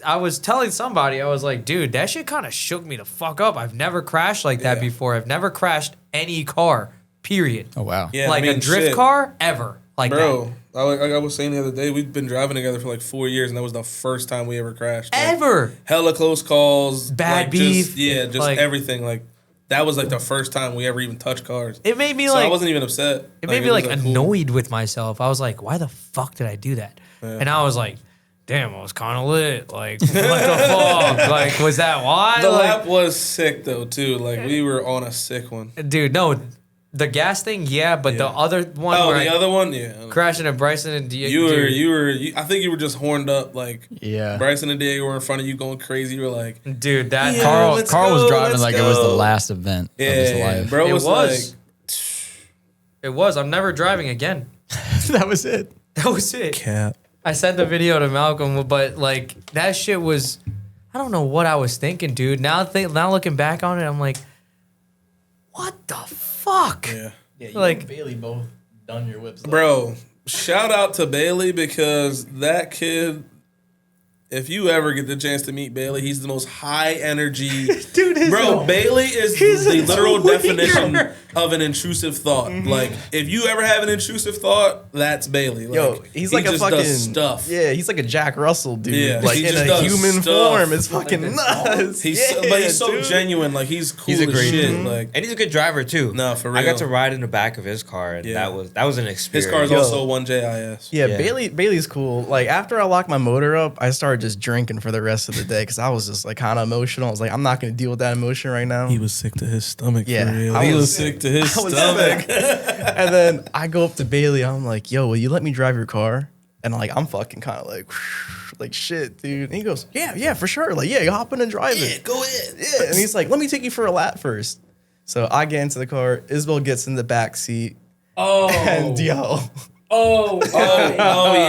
[SPEAKER 3] I was telling somebody, I was like, dude, that shit kind of shook me the fuck up. I've never crashed like that before. I've never crashed any car, period.
[SPEAKER 1] Oh, wow.
[SPEAKER 2] Yeah,
[SPEAKER 3] like a drift car, ever. Like
[SPEAKER 2] bro, I was saying the other day, we've been driving together for like 4 years, and that was the first time we ever crashed. Like,
[SPEAKER 3] ever.
[SPEAKER 2] Hella close calls.
[SPEAKER 3] Bad beef.
[SPEAKER 2] Just
[SPEAKER 3] like,
[SPEAKER 2] everything. Like, that was like the first time we ever even touched cars.
[SPEAKER 3] It made me
[SPEAKER 2] so
[SPEAKER 3] like...
[SPEAKER 2] I wasn't even upset.
[SPEAKER 3] It made me like
[SPEAKER 2] cool.
[SPEAKER 3] annoyed with myself. I was like, why the fuck did I do that? Yeah. And I was like, damn, I was kind of lit. Like, what the fuck? Like, was that why?
[SPEAKER 2] The
[SPEAKER 3] like,
[SPEAKER 2] lap was sick though too. Like we were on a sick one.
[SPEAKER 3] Dude, no, the gas thing, but the other one.
[SPEAKER 2] Oh, the other one,
[SPEAKER 3] crashing at Bryson and
[SPEAKER 2] you were. I think you were just horned up. Like Bryson and Diego were in front of you going crazy. You were like,
[SPEAKER 3] dude, that
[SPEAKER 1] Carl was driving like it was the last event of his life.
[SPEAKER 2] Bro,
[SPEAKER 3] it was.
[SPEAKER 2] Like,
[SPEAKER 3] it was. I'm never driving again.
[SPEAKER 1] That was it.
[SPEAKER 3] That was it.
[SPEAKER 2] Cap.
[SPEAKER 3] I sent the video to Malcolm, but like that shit was. I don't know what I was thinking, dude. Now looking back on it, I'm like, what the fuck?
[SPEAKER 2] Yeah,
[SPEAKER 5] you
[SPEAKER 3] like
[SPEAKER 5] and Bailey both done your whips.
[SPEAKER 2] Bro, shout out to Bailey because that kid. If you ever get the chance to meet Bailey, he's the most high energy.
[SPEAKER 3] Dude,
[SPEAKER 2] Bailey is the literal definition of an intrusive thought. Mm-hmm. Like, if you ever have an intrusive thought, that's Bailey. Like,
[SPEAKER 5] yo, he's like a fucking
[SPEAKER 2] does stuff.
[SPEAKER 5] Yeah, he's like a Jack Russell dude.
[SPEAKER 2] Yeah,
[SPEAKER 5] like
[SPEAKER 2] he
[SPEAKER 5] in
[SPEAKER 2] just
[SPEAKER 5] a
[SPEAKER 2] does
[SPEAKER 5] human
[SPEAKER 2] stuff.
[SPEAKER 5] form. It's fucking nuts.
[SPEAKER 2] But he's so genuine. Like he's cool
[SPEAKER 4] He's a
[SPEAKER 2] as
[SPEAKER 4] great
[SPEAKER 2] shit.
[SPEAKER 4] dude.
[SPEAKER 2] Like,
[SPEAKER 4] and he's a good driver too.
[SPEAKER 2] No, for real.
[SPEAKER 4] I got to ride in the back of his car, and that was an experience.
[SPEAKER 2] His car is also 1JIS.
[SPEAKER 5] Yeah, Bailey's cool. Like after I locked my motor up, I started just drinking for the rest of the day because I was just like kind of emotional. I was like, I'm not gonna deal with that emotion right now.
[SPEAKER 2] He was sick to his stomach.
[SPEAKER 5] Yeah,
[SPEAKER 2] for real. He was sick to his stomach.
[SPEAKER 5] And then I go up to Bailey. I'm like, yo, will you let me drive your car? And like I'm fucking kind of like shit, dude. And he goes, yeah, for sure. Like, yeah, you hop in and drive it.
[SPEAKER 2] Yeah, go ahead.
[SPEAKER 5] Yeah. And he's like, let me take you for a lap first. So I get into the car. Isabel gets in the back seat.
[SPEAKER 3] Oh.
[SPEAKER 5] And yo.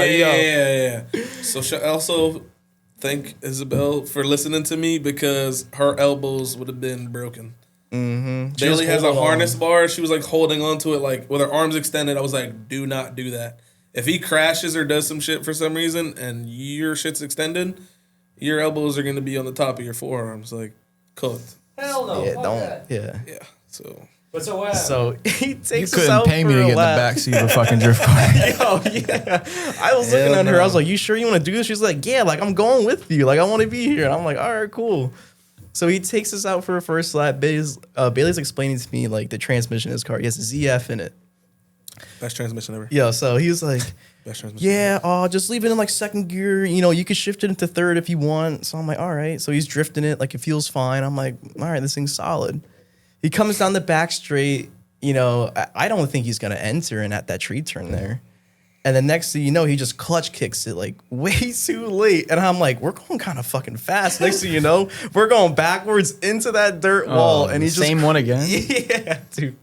[SPEAKER 2] Yeah. So also thank Isabel for listening to me because her elbows would have been broken.
[SPEAKER 5] Mm-hmm.
[SPEAKER 2] Bailey has a harness bar. She was like holding onto it like with her arms extended. I was like, do not do that. If he crashes or does some shit for some reason and your shit's extended, your elbows are going to be on the top of your forearms, like cooked.
[SPEAKER 3] Hell no.
[SPEAKER 5] Yeah, don't.
[SPEAKER 3] That.
[SPEAKER 5] Yeah.
[SPEAKER 2] Yeah. So.
[SPEAKER 3] What's so what?
[SPEAKER 5] So he takes
[SPEAKER 1] You
[SPEAKER 5] us
[SPEAKER 1] couldn't
[SPEAKER 5] out
[SPEAKER 1] pay me
[SPEAKER 5] for
[SPEAKER 1] to
[SPEAKER 5] a
[SPEAKER 1] get in the
[SPEAKER 5] lap.
[SPEAKER 1] backseat of a fucking drift car.
[SPEAKER 5] Oh yeah. I was looking at her. I was like, "You sure you want to do this?" She's like, "Yeah, like I'm going with you. Like I want to be here." And I'm like, "All right, cool." So he takes us out for a first lap. Bailey's explaining to me like the transmission in his car. He has a ZF in it.
[SPEAKER 2] Best transmission ever.
[SPEAKER 5] Yo, so he was like,
[SPEAKER 2] Best transmission.
[SPEAKER 5] yeah, just leave it in like second gear. You know, you could shift it into third if you want. So I'm like, all right. So he's drifting it, like it feels fine. I'm like, all right, this thing's solid. He comes down the back straight. You know, I don't think he's gonna enter in at that tree turn there. And then next thing you know, he just clutch kicks it like way too late. And I'm like, we're going kind of fucking fast. Next thing you know, we're going backwards into that dirt wall. And he just
[SPEAKER 1] same one again.
[SPEAKER 5] Yeah, dude.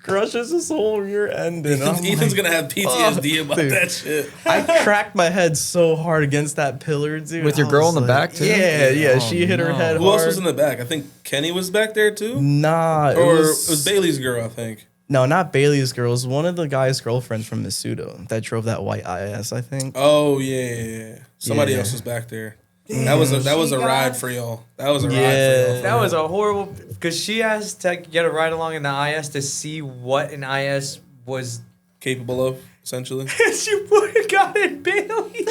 [SPEAKER 5] Crushes his whole rear end. And
[SPEAKER 2] Ethan's gonna have PTSD about
[SPEAKER 5] dude.
[SPEAKER 2] that shit.
[SPEAKER 5] I cracked my head so hard against that pillar, dude.
[SPEAKER 1] With your
[SPEAKER 5] I
[SPEAKER 1] girl
[SPEAKER 5] was
[SPEAKER 1] in the back, too?
[SPEAKER 5] Yeah.
[SPEAKER 1] Oh,
[SPEAKER 5] She hit her
[SPEAKER 1] no.
[SPEAKER 5] head
[SPEAKER 2] Who
[SPEAKER 5] hard.
[SPEAKER 2] else was in the back? I think Kenny was back there too.
[SPEAKER 5] Nah.
[SPEAKER 2] Or it was Bailey's girl, I think.
[SPEAKER 5] No, not Bailey's girl. It was one of the guy's girlfriends from Misudo that drove that white IS, I think.
[SPEAKER 2] Oh yeah. Somebody
[SPEAKER 5] Yeah.
[SPEAKER 2] else was back there. That was a ride for y'all. That was a ride for y'all.
[SPEAKER 3] That was a horrible because she asked to get a ride along in the IS to see what an IS was.
[SPEAKER 2] Capable of, essentially.
[SPEAKER 3] She got in Bailey.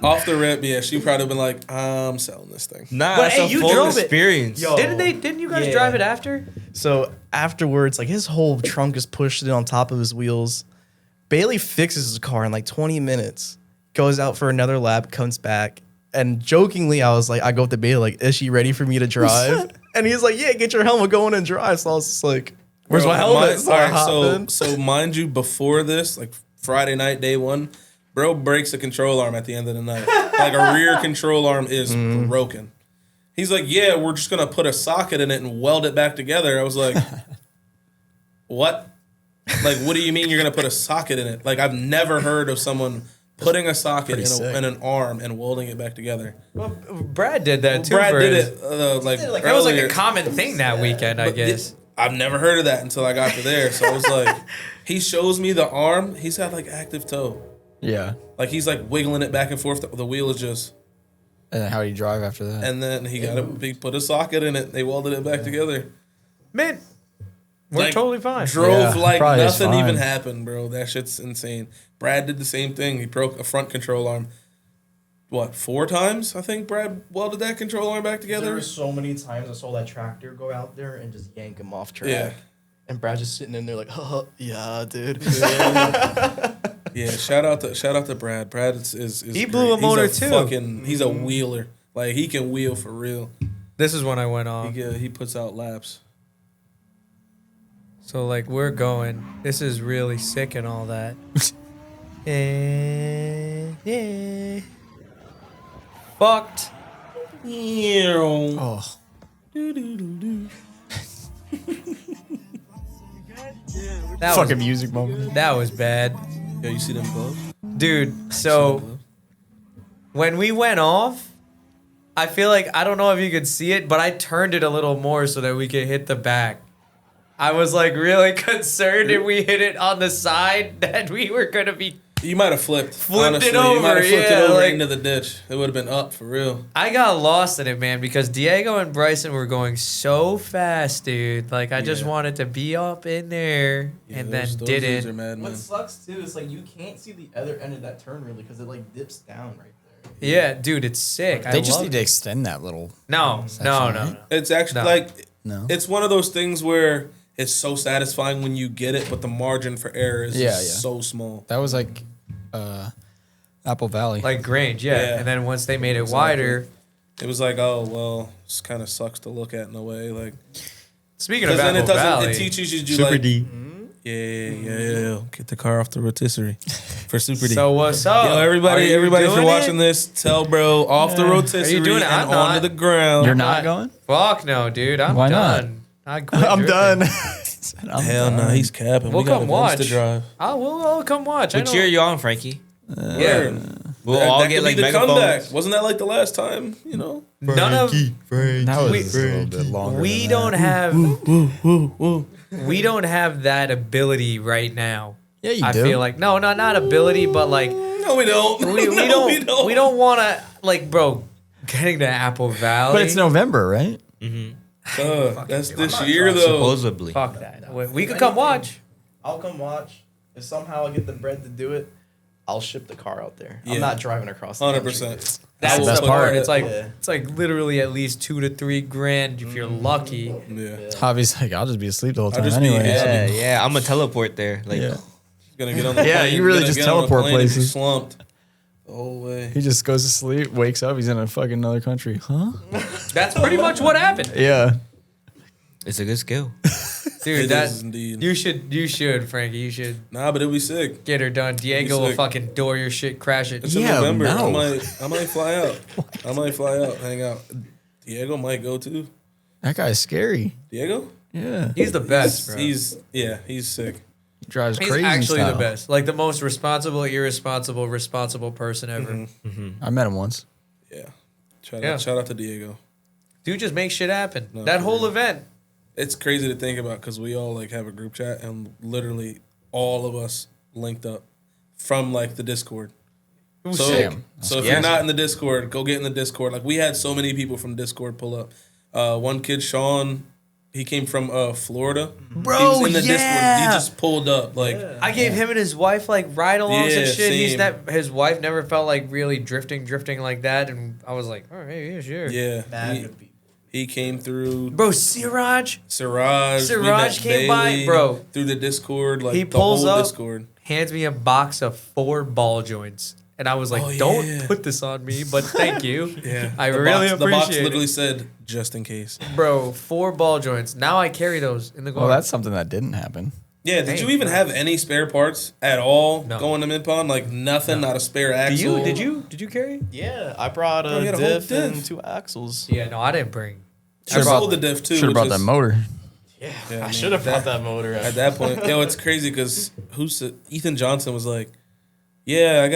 [SPEAKER 2] Off the rip, yeah, she probably been like, I'm selling this thing.
[SPEAKER 4] Nah,
[SPEAKER 3] But,
[SPEAKER 4] that's
[SPEAKER 3] hey,
[SPEAKER 4] a
[SPEAKER 3] you
[SPEAKER 4] full
[SPEAKER 3] drove it.
[SPEAKER 4] experience.
[SPEAKER 5] Yo.
[SPEAKER 3] Didn't you guys
[SPEAKER 5] Yeah.
[SPEAKER 3] drive it after?
[SPEAKER 5] So afterwards, like his whole trunk is pushed in on top of his wheels. Bailey fixes his car in like 20 minutes, goes out for another lap, comes back. And jokingly, I was like, I go up to Bailey, like, is she ready for me to drive? And he's like, yeah, get your helmet going and drive. So I was just like, where's my helmet? So I hopped in.
[SPEAKER 2] So mind you, before this, like Friday night, day one, bro breaks the control arm at the end of the night. Like a rear control arm is broken. He's like, yeah, we're just gonna put a socket in it and weld it back together. I was like, what? Like, what do you mean you're gonna put a socket in it? Like, I've never heard of someone putting a socket in an arm and welding it back together.
[SPEAKER 3] Well, Brad did that too.
[SPEAKER 2] Brad
[SPEAKER 3] for
[SPEAKER 2] did
[SPEAKER 3] his-
[SPEAKER 2] it like
[SPEAKER 3] That was like a
[SPEAKER 2] earlier.
[SPEAKER 3] common thing that weekend, I guess.
[SPEAKER 2] I've never heard of that until I got to there. So I was like, he shows me the arm. He's got like active toe.
[SPEAKER 1] Yeah.
[SPEAKER 2] Like he's like wiggling it back and forth. The wheel is just,
[SPEAKER 1] And then how do you drive after that?
[SPEAKER 2] and then he put a socket in it. They welded it back together.
[SPEAKER 3] Man, we're
[SPEAKER 2] Like,
[SPEAKER 3] totally fine.
[SPEAKER 2] Drove
[SPEAKER 1] Yeah,
[SPEAKER 2] like
[SPEAKER 1] probably is
[SPEAKER 2] nothing even
[SPEAKER 1] fine.
[SPEAKER 2] happened, bro. That shit's insane. Brad did the same thing. He broke a front control arm. What, 4 times? I think Brad welded that control arm back
[SPEAKER 5] There
[SPEAKER 2] together.
[SPEAKER 5] were so many times I saw that tractor go out there and just yank him off track.
[SPEAKER 2] Yeah.
[SPEAKER 5] And Brad just sitting in there like, yeah, dude.
[SPEAKER 2] Yeah, shout out to Brad. Brad is
[SPEAKER 3] He blew a
[SPEAKER 2] great.
[SPEAKER 3] motor
[SPEAKER 2] He's
[SPEAKER 3] too.
[SPEAKER 2] He's a wheeler. Like he can wheel for real.
[SPEAKER 3] This is when I went off.
[SPEAKER 2] He puts out laps.
[SPEAKER 3] So like we're going. This is really sick and all that. Yeah. Fucked.
[SPEAKER 1] Oh.
[SPEAKER 3] That
[SPEAKER 1] Fucking
[SPEAKER 3] was,
[SPEAKER 1] music moment.
[SPEAKER 3] that was bad.
[SPEAKER 2] Yo, you see them gloves?
[SPEAKER 3] Dude, so when we went off, I feel like, I don't know if you could see it, but I turned it a little more so that we could hit the back. I was like really concerned if we hit it on the side that we were going to be.
[SPEAKER 2] You might have flipped.
[SPEAKER 3] Flipped it
[SPEAKER 2] honestly. You might have
[SPEAKER 3] over,
[SPEAKER 2] flipped
[SPEAKER 3] yeah,
[SPEAKER 2] it over
[SPEAKER 3] like-
[SPEAKER 2] into the ditch. It would have been up for real.
[SPEAKER 3] I got lost in it, man, because Diego and Bryson were going so fast, dude. Like, I just
[SPEAKER 2] Yeah.
[SPEAKER 3] wanted to be up in there
[SPEAKER 2] Yeah,
[SPEAKER 3] and
[SPEAKER 2] those
[SPEAKER 3] then
[SPEAKER 2] dudes are
[SPEAKER 3] didn't.
[SPEAKER 2] mad,
[SPEAKER 5] What
[SPEAKER 2] man.
[SPEAKER 5] sucks too is like you can't see the other end of that turn really because it like dips down right there.
[SPEAKER 3] Yeah, dude, it's sick.
[SPEAKER 1] They just
[SPEAKER 3] love
[SPEAKER 1] need to extend that little.
[SPEAKER 3] No, no, no, no.
[SPEAKER 2] It's actually
[SPEAKER 3] No.
[SPEAKER 2] like
[SPEAKER 1] No.
[SPEAKER 2] it's one of those things where it's so satisfying when you get it, but the margin for error is
[SPEAKER 1] Yeah,
[SPEAKER 2] just
[SPEAKER 1] yeah.
[SPEAKER 2] so small.
[SPEAKER 1] That was like Apple Valley.
[SPEAKER 3] Like Grange, yeah.
[SPEAKER 2] Yeah.
[SPEAKER 3] And then once they made it
[SPEAKER 2] Exactly.
[SPEAKER 3] wider.
[SPEAKER 2] It was like, oh well, this kind of sucks to look at in a way, like
[SPEAKER 3] Speaking of
[SPEAKER 2] because then
[SPEAKER 3] Apple
[SPEAKER 2] it doesn't.
[SPEAKER 3] Valley,
[SPEAKER 2] It teaches you like, yeah. Get the car off the rotisserie for Super D.
[SPEAKER 3] so what's up?
[SPEAKER 2] Yo,
[SPEAKER 3] Are
[SPEAKER 2] everybody,
[SPEAKER 3] you
[SPEAKER 2] if you're
[SPEAKER 3] doing
[SPEAKER 2] watching
[SPEAKER 3] it?
[SPEAKER 2] this, tell bro off the rotisserie
[SPEAKER 3] Are you doing it? I'm
[SPEAKER 2] and onto
[SPEAKER 3] not.
[SPEAKER 2] the ground.
[SPEAKER 1] You're not going?
[SPEAKER 3] Fuck no, dude. I'm
[SPEAKER 1] Why not?
[SPEAKER 3] done. I quit
[SPEAKER 1] I'm
[SPEAKER 3] drifting.
[SPEAKER 1] done.
[SPEAKER 2] Hell no, he's capping.
[SPEAKER 3] We'll
[SPEAKER 2] we got
[SPEAKER 3] come
[SPEAKER 2] events
[SPEAKER 3] watch.
[SPEAKER 2] to drive.
[SPEAKER 3] We'll come watch. I
[SPEAKER 4] We'll
[SPEAKER 3] know.
[SPEAKER 4] cheer you on, Frankie.
[SPEAKER 3] Yeah.
[SPEAKER 4] We'll
[SPEAKER 2] That-
[SPEAKER 4] all
[SPEAKER 2] that
[SPEAKER 4] get
[SPEAKER 2] could
[SPEAKER 4] like
[SPEAKER 2] be the comeback.
[SPEAKER 4] megaphones.
[SPEAKER 2] Wasn't that like the last time? You know.
[SPEAKER 3] None of
[SPEAKER 1] That was
[SPEAKER 3] We-
[SPEAKER 1] a little bit longer.
[SPEAKER 3] we
[SPEAKER 1] than
[SPEAKER 3] don't
[SPEAKER 1] that.
[SPEAKER 3] have we don't have that ability right now.
[SPEAKER 1] Yeah, you
[SPEAKER 3] I
[SPEAKER 1] do.
[SPEAKER 3] feel like not ability, but like
[SPEAKER 2] No, we don't.
[SPEAKER 3] we
[SPEAKER 2] No,
[SPEAKER 3] don't we don't want to like bro getting to Apple Valley.
[SPEAKER 1] But it's November, right?
[SPEAKER 2] That's this year though.
[SPEAKER 4] Supposedly.
[SPEAKER 3] Fuck that. We could come watch.
[SPEAKER 5] I'll come watch. If somehow I get the bread to do it, I'll ship the car out there.
[SPEAKER 2] Yeah.
[SPEAKER 5] I'm not driving across the
[SPEAKER 2] 100%.
[SPEAKER 5] country.
[SPEAKER 3] That's
[SPEAKER 1] the best
[SPEAKER 3] the part.
[SPEAKER 1] part.
[SPEAKER 3] It's like literally at least $2 to $3 grand if you're lucky.
[SPEAKER 2] Yeah.
[SPEAKER 1] Javi's like, I'll just be asleep the whole
[SPEAKER 2] I'll
[SPEAKER 1] time
[SPEAKER 2] just be-
[SPEAKER 1] anyway.
[SPEAKER 2] yeah.
[SPEAKER 4] Yeah, I'm gonna teleport there. Like,
[SPEAKER 1] Yeah.
[SPEAKER 2] Gonna get on the
[SPEAKER 1] Yeah,
[SPEAKER 2] plane,
[SPEAKER 1] you really
[SPEAKER 2] gonna
[SPEAKER 1] just
[SPEAKER 2] get on the
[SPEAKER 1] teleport
[SPEAKER 2] plane and be
[SPEAKER 1] places.
[SPEAKER 2] slumped the whole way.
[SPEAKER 1] He just goes to sleep, wakes up, he's in a fucking another country. Huh?
[SPEAKER 3] That's pretty much what happened.
[SPEAKER 1] Yeah.
[SPEAKER 4] it's a good skill.
[SPEAKER 3] Dude,
[SPEAKER 2] It
[SPEAKER 3] that
[SPEAKER 2] is indeed.
[SPEAKER 3] you should, Frankie. You should
[SPEAKER 2] Nah, but it'll be sick.
[SPEAKER 3] get her done. Diego will
[SPEAKER 2] sick.
[SPEAKER 3] fucking door your shit, crash it.
[SPEAKER 2] It's in
[SPEAKER 1] Yeah,
[SPEAKER 2] November.
[SPEAKER 1] no.
[SPEAKER 2] I might fly out. I might fly out, hang out. Diego might go too.
[SPEAKER 1] That guy's scary.
[SPEAKER 2] Diego?
[SPEAKER 1] Yeah.
[SPEAKER 3] He's the best, bro.
[SPEAKER 2] He's sick.
[SPEAKER 1] He drives
[SPEAKER 3] He's
[SPEAKER 1] crazy
[SPEAKER 3] actually
[SPEAKER 1] style.
[SPEAKER 3] the best. Like the most responsible, responsible person ever.
[SPEAKER 1] I met him once.
[SPEAKER 2] Yeah.
[SPEAKER 3] Yeah.
[SPEAKER 2] Shout out to Diego.
[SPEAKER 3] Dude just makes shit happen.
[SPEAKER 2] No,
[SPEAKER 3] that
[SPEAKER 2] for
[SPEAKER 3] whole
[SPEAKER 2] real.
[SPEAKER 3] event.
[SPEAKER 2] It's crazy to think about because we all like have a group chat and literally all of us linked up from like the Discord.
[SPEAKER 3] It was
[SPEAKER 2] So,
[SPEAKER 3] sick.
[SPEAKER 2] so if
[SPEAKER 4] Yeah.
[SPEAKER 2] you're not in the Discord, go get in the Discord. Like we had so many people from Discord pull up. One kid, Sean, he came from Florida.
[SPEAKER 3] Bro,
[SPEAKER 2] he was in the
[SPEAKER 3] yeah.
[SPEAKER 2] Discord. He just pulled up. Like
[SPEAKER 3] I gave him and his wife like ride-alongs and
[SPEAKER 2] Yeah,
[SPEAKER 3] shit.
[SPEAKER 2] same.
[SPEAKER 3] His wife never felt like really drifting like that, and I was like, all right, yeah, sure.
[SPEAKER 2] yeah, he came through.
[SPEAKER 3] Bro, Siraj
[SPEAKER 2] Siraj we met
[SPEAKER 3] came by,
[SPEAKER 2] Bailey
[SPEAKER 3] bro.
[SPEAKER 2] through the Discord. Like
[SPEAKER 3] He
[SPEAKER 2] the
[SPEAKER 3] pulls
[SPEAKER 2] whole
[SPEAKER 3] up.
[SPEAKER 2] Discord.
[SPEAKER 3] hands me a box of 4 ball joints, and I was like,
[SPEAKER 2] Oh, yeah.
[SPEAKER 3] don't put this on me, but thank you.
[SPEAKER 2] Yeah,
[SPEAKER 3] I
[SPEAKER 2] the
[SPEAKER 3] really
[SPEAKER 2] box, the box
[SPEAKER 3] appreciate
[SPEAKER 2] literally
[SPEAKER 3] it.
[SPEAKER 2] said just in case.
[SPEAKER 3] Bro, 4 ball joints. Now I carry those in the car.
[SPEAKER 1] Well, that's something that didn't happen.
[SPEAKER 2] Yeah, did
[SPEAKER 3] Dang,
[SPEAKER 2] you even
[SPEAKER 3] bro.
[SPEAKER 2] have any spare parts at all
[SPEAKER 3] No.
[SPEAKER 2] going to Midpond? Like nothing, not a spare axle.
[SPEAKER 3] Did you carry?
[SPEAKER 5] Yeah, I brought
[SPEAKER 2] Oh, you
[SPEAKER 5] a
[SPEAKER 2] had a whole
[SPEAKER 5] diff and
[SPEAKER 2] diff.
[SPEAKER 5] 2 axles.
[SPEAKER 3] Yeah, no, I didn't bring.
[SPEAKER 2] I sold the diff too.
[SPEAKER 1] Should have
[SPEAKER 2] which
[SPEAKER 1] brought that
[SPEAKER 2] is-
[SPEAKER 1] motor.
[SPEAKER 2] Yeah,
[SPEAKER 5] I should have brought that motor.
[SPEAKER 2] at that point. Yo, it's crazy because Ethan Johnson was like, "Yeah, I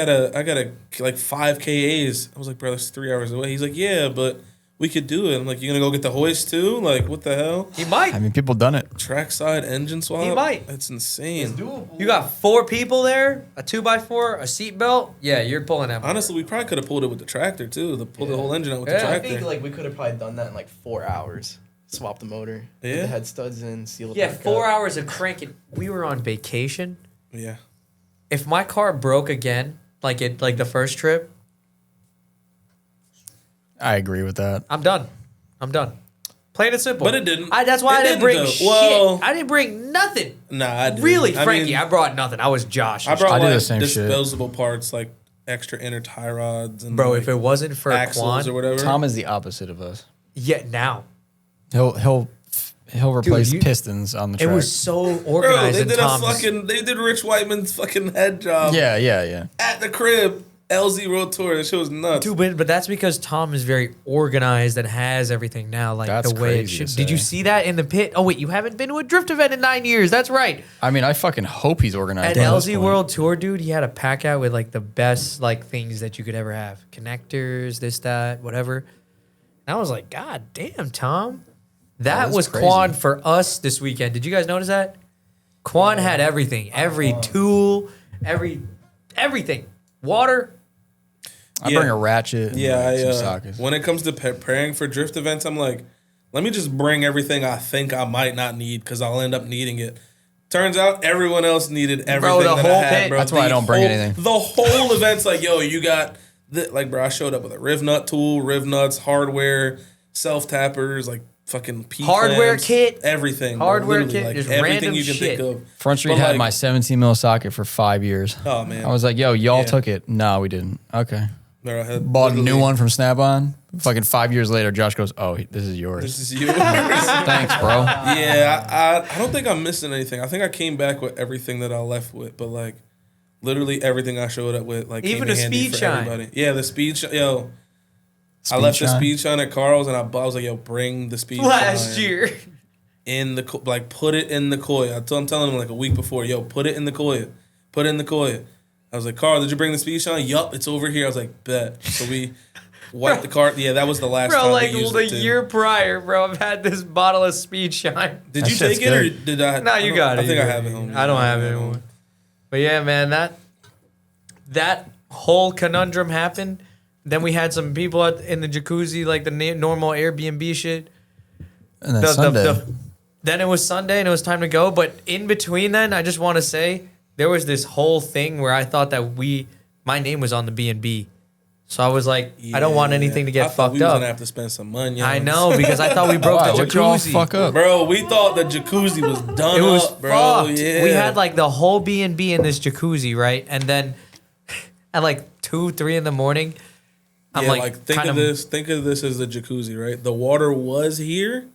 [SPEAKER 2] got a like 5 KAs." I was like, "Bro, that's 3 hours away." He's like, "Yeah, but we could do it." I'm like, "You gonna go get the hoist too? Like, what the hell?
[SPEAKER 3] He might.
[SPEAKER 1] I mean, people done it.
[SPEAKER 2] Trackside engine swap?
[SPEAKER 3] He might.
[SPEAKER 2] That's insane."
[SPEAKER 3] You got 4 people there, a 2x4, a seatbelt. Yeah, you're pulling that.
[SPEAKER 2] Honestly, we probably could have pulled it with the tractor too. To pull the whole engine out with
[SPEAKER 3] Yeah,
[SPEAKER 2] the
[SPEAKER 3] I
[SPEAKER 5] I
[SPEAKER 2] tractor.
[SPEAKER 5] think like we could have probably done that in like 4 hours. Swap the motor. Put
[SPEAKER 2] Yeah?
[SPEAKER 5] the head studs in, seal it.
[SPEAKER 3] Yeah,
[SPEAKER 5] back
[SPEAKER 3] 4
[SPEAKER 5] up.
[SPEAKER 3] hours of cranking. We were on vacation.
[SPEAKER 2] Yeah.
[SPEAKER 3] If my car broke again, like the first trip,
[SPEAKER 1] I agree with that.
[SPEAKER 3] I'm done. Plain and simple.
[SPEAKER 2] But it didn't.
[SPEAKER 3] That's why
[SPEAKER 2] It
[SPEAKER 3] I didn't bring
[SPEAKER 2] didn't, though.
[SPEAKER 3] shit.
[SPEAKER 2] Well-
[SPEAKER 3] I didn't bring nothing.
[SPEAKER 2] Nah, I didn't.
[SPEAKER 3] Really,
[SPEAKER 2] I
[SPEAKER 3] Frankie,
[SPEAKER 2] mean,
[SPEAKER 3] I brought nothing. I was Josh.
[SPEAKER 2] I brought
[SPEAKER 1] I do the
[SPEAKER 2] like
[SPEAKER 1] same shit.
[SPEAKER 2] disposable parts, like extra inner tie rods and
[SPEAKER 3] Bro,
[SPEAKER 2] like,
[SPEAKER 3] if it wasn't for
[SPEAKER 2] axles
[SPEAKER 3] Quan,
[SPEAKER 2] or whatever.
[SPEAKER 1] Tom is the opposite of us.
[SPEAKER 3] yet now.
[SPEAKER 1] He'll replace
[SPEAKER 3] you-
[SPEAKER 1] pistons on the
[SPEAKER 3] It
[SPEAKER 1] track.
[SPEAKER 3] was so
[SPEAKER 2] Bro,
[SPEAKER 3] organized
[SPEAKER 2] they
[SPEAKER 3] in
[SPEAKER 2] did
[SPEAKER 3] Tom's.
[SPEAKER 2] they did Rich Whiteman's fucking head job
[SPEAKER 1] yeah.
[SPEAKER 2] at the crib. LZ Road Tour. That shit was nuts.
[SPEAKER 3] Dude, but that's because Tom is very organized and has everything now, like
[SPEAKER 1] That's
[SPEAKER 3] the way it
[SPEAKER 1] crazy to
[SPEAKER 3] should. Did you
[SPEAKER 1] say.
[SPEAKER 3] see that in the pit? Oh wait, you haven't been to a drift event in 9 years. That's right.
[SPEAKER 1] I mean, I fucking hope he's organized.
[SPEAKER 3] At
[SPEAKER 1] at this
[SPEAKER 3] LZ
[SPEAKER 1] point.
[SPEAKER 3] World Tour, dude, he had a pack out with like the best like things that you could ever have. Connectors, this, that, whatever. And I was like, God damn, Tom. That
[SPEAKER 1] that's
[SPEAKER 3] was
[SPEAKER 1] crazy.
[SPEAKER 3] Quan for us this weekend. Did you guys notice that? Quan had everything. Every tool, everything. Water.
[SPEAKER 1] I
[SPEAKER 2] Yeah.
[SPEAKER 1] bring a ratchet. And
[SPEAKER 2] Yeah,
[SPEAKER 1] like some
[SPEAKER 2] I,
[SPEAKER 1] sockets.
[SPEAKER 2] when it comes to preparing for drift events, I'm like, let me just bring everything I think I might not need because I'll end up needing it. Turns out everyone else needed everything
[SPEAKER 3] the
[SPEAKER 2] that
[SPEAKER 3] whole
[SPEAKER 2] I had,
[SPEAKER 3] pit.
[SPEAKER 2] bro.
[SPEAKER 1] That's why I don't bring anything.
[SPEAKER 2] The whole event's like, yo, you got like, bro. I showed up with a riv nut tool, riv nuts, hardware, self tappers, like fucking P
[SPEAKER 3] Hardware
[SPEAKER 2] clamps,
[SPEAKER 3] kit.
[SPEAKER 2] everything, bro.
[SPEAKER 3] Hardware
[SPEAKER 2] Literally,
[SPEAKER 3] kit,
[SPEAKER 2] like
[SPEAKER 3] just
[SPEAKER 2] everything
[SPEAKER 3] random
[SPEAKER 2] you can
[SPEAKER 3] shit.
[SPEAKER 2] think of.
[SPEAKER 1] Front Street
[SPEAKER 2] But,
[SPEAKER 1] had
[SPEAKER 2] like,
[SPEAKER 1] my 17 mil socket for 5 years.
[SPEAKER 2] Oh man,
[SPEAKER 1] I was like, yo, y'all
[SPEAKER 2] Yeah.
[SPEAKER 1] took it. No, we didn't. Okay.
[SPEAKER 2] Bro, I had
[SPEAKER 1] Bought a new
[SPEAKER 2] literally-
[SPEAKER 1] one from Snap-on. Fucking 5 years later, Josh goes, oh, this is yours.
[SPEAKER 2] This is you.
[SPEAKER 1] Thanks, bro.
[SPEAKER 2] Yeah, I don't think I'm missing anything. I think I came back with everything that I left with, but like literally everything I showed up with, like
[SPEAKER 3] Even
[SPEAKER 2] came in
[SPEAKER 3] the
[SPEAKER 2] handy
[SPEAKER 3] speed
[SPEAKER 2] for
[SPEAKER 3] shine.
[SPEAKER 2] everybody. Yeah, the speed shine. Yo, I
[SPEAKER 1] Speed
[SPEAKER 2] left the
[SPEAKER 1] shine.
[SPEAKER 2] speed shine at Carl's, and I was like, yo, bring the speed
[SPEAKER 3] Last
[SPEAKER 2] shine
[SPEAKER 3] year.
[SPEAKER 2] in the like put it in the Koya. I'm telling him like a week before, yo, put it in the Koya, put it in the Koya. I was like, Carl, did you bring the speed shine? Yup, it's over here. I was like, bet. So we wiped the car. Yeah, that was the last
[SPEAKER 3] Bro,
[SPEAKER 2] time
[SPEAKER 3] like
[SPEAKER 2] we used
[SPEAKER 3] the
[SPEAKER 2] it too.
[SPEAKER 3] year prior, bro, I've had this bottle of Speed Shine.
[SPEAKER 2] Did
[SPEAKER 1] That
[SPEAKER 2] you
[SPEAKER 1] shit's
[SPEAKER 2] take it or
[SPEAKER 1] good.
[SPEAKER 2] did I?
[SPEAKER 3] No, you got it.
[SPEAKER 2] I think
[SPEAKER 3] you
[SPEAKER 2] I
[SPEAKER 3] got
[SPEAKER 2] have it home.
[SPEAKER 3] I don't have it anymore. But yeah, man, that whole conundrum happened. Then we had some people in the jacuzzi, like the normal Airbnb shit.
[SPEAKER 1] And then Sunday.
[SPEAKER 3] Then it was Sunday and it was time to go. But in between then, I just want to say there was this whole thing where I thought that my name was on the B&B. So I was like, I don't want anything to get
[SPEAKER 2] I thought
[SPEAKER 3] fucked
[SPEAKER 2] we was
[SPEAKER 3] up.
[SPEAKER 2] gonna have to spend some money.
[SPEAKER 3] I know, because I thought we broke
[SPEAKER 1] Wow,
[SPEAKER 3] the
[SPEAKER 1] what'd you all
[SPEAKER 3] jacuzzi.
[SPEAKER 1] fuck up?
[SPEAKER 2] Bro, we thought the jacuzzi was done
[SPEAKER 3] It was
[SPEAKER 2] up, bro.
[SPEAKER 3] fucked.
[SPEAKER 2] Yeah.
[SPEAKER 3] We had like the whole B&B in this jacuzzi, right? And then at like 2, 3 in the morning, I'm like
[SPEAKER 2] think of this as the jacuzzi, right? The water was here.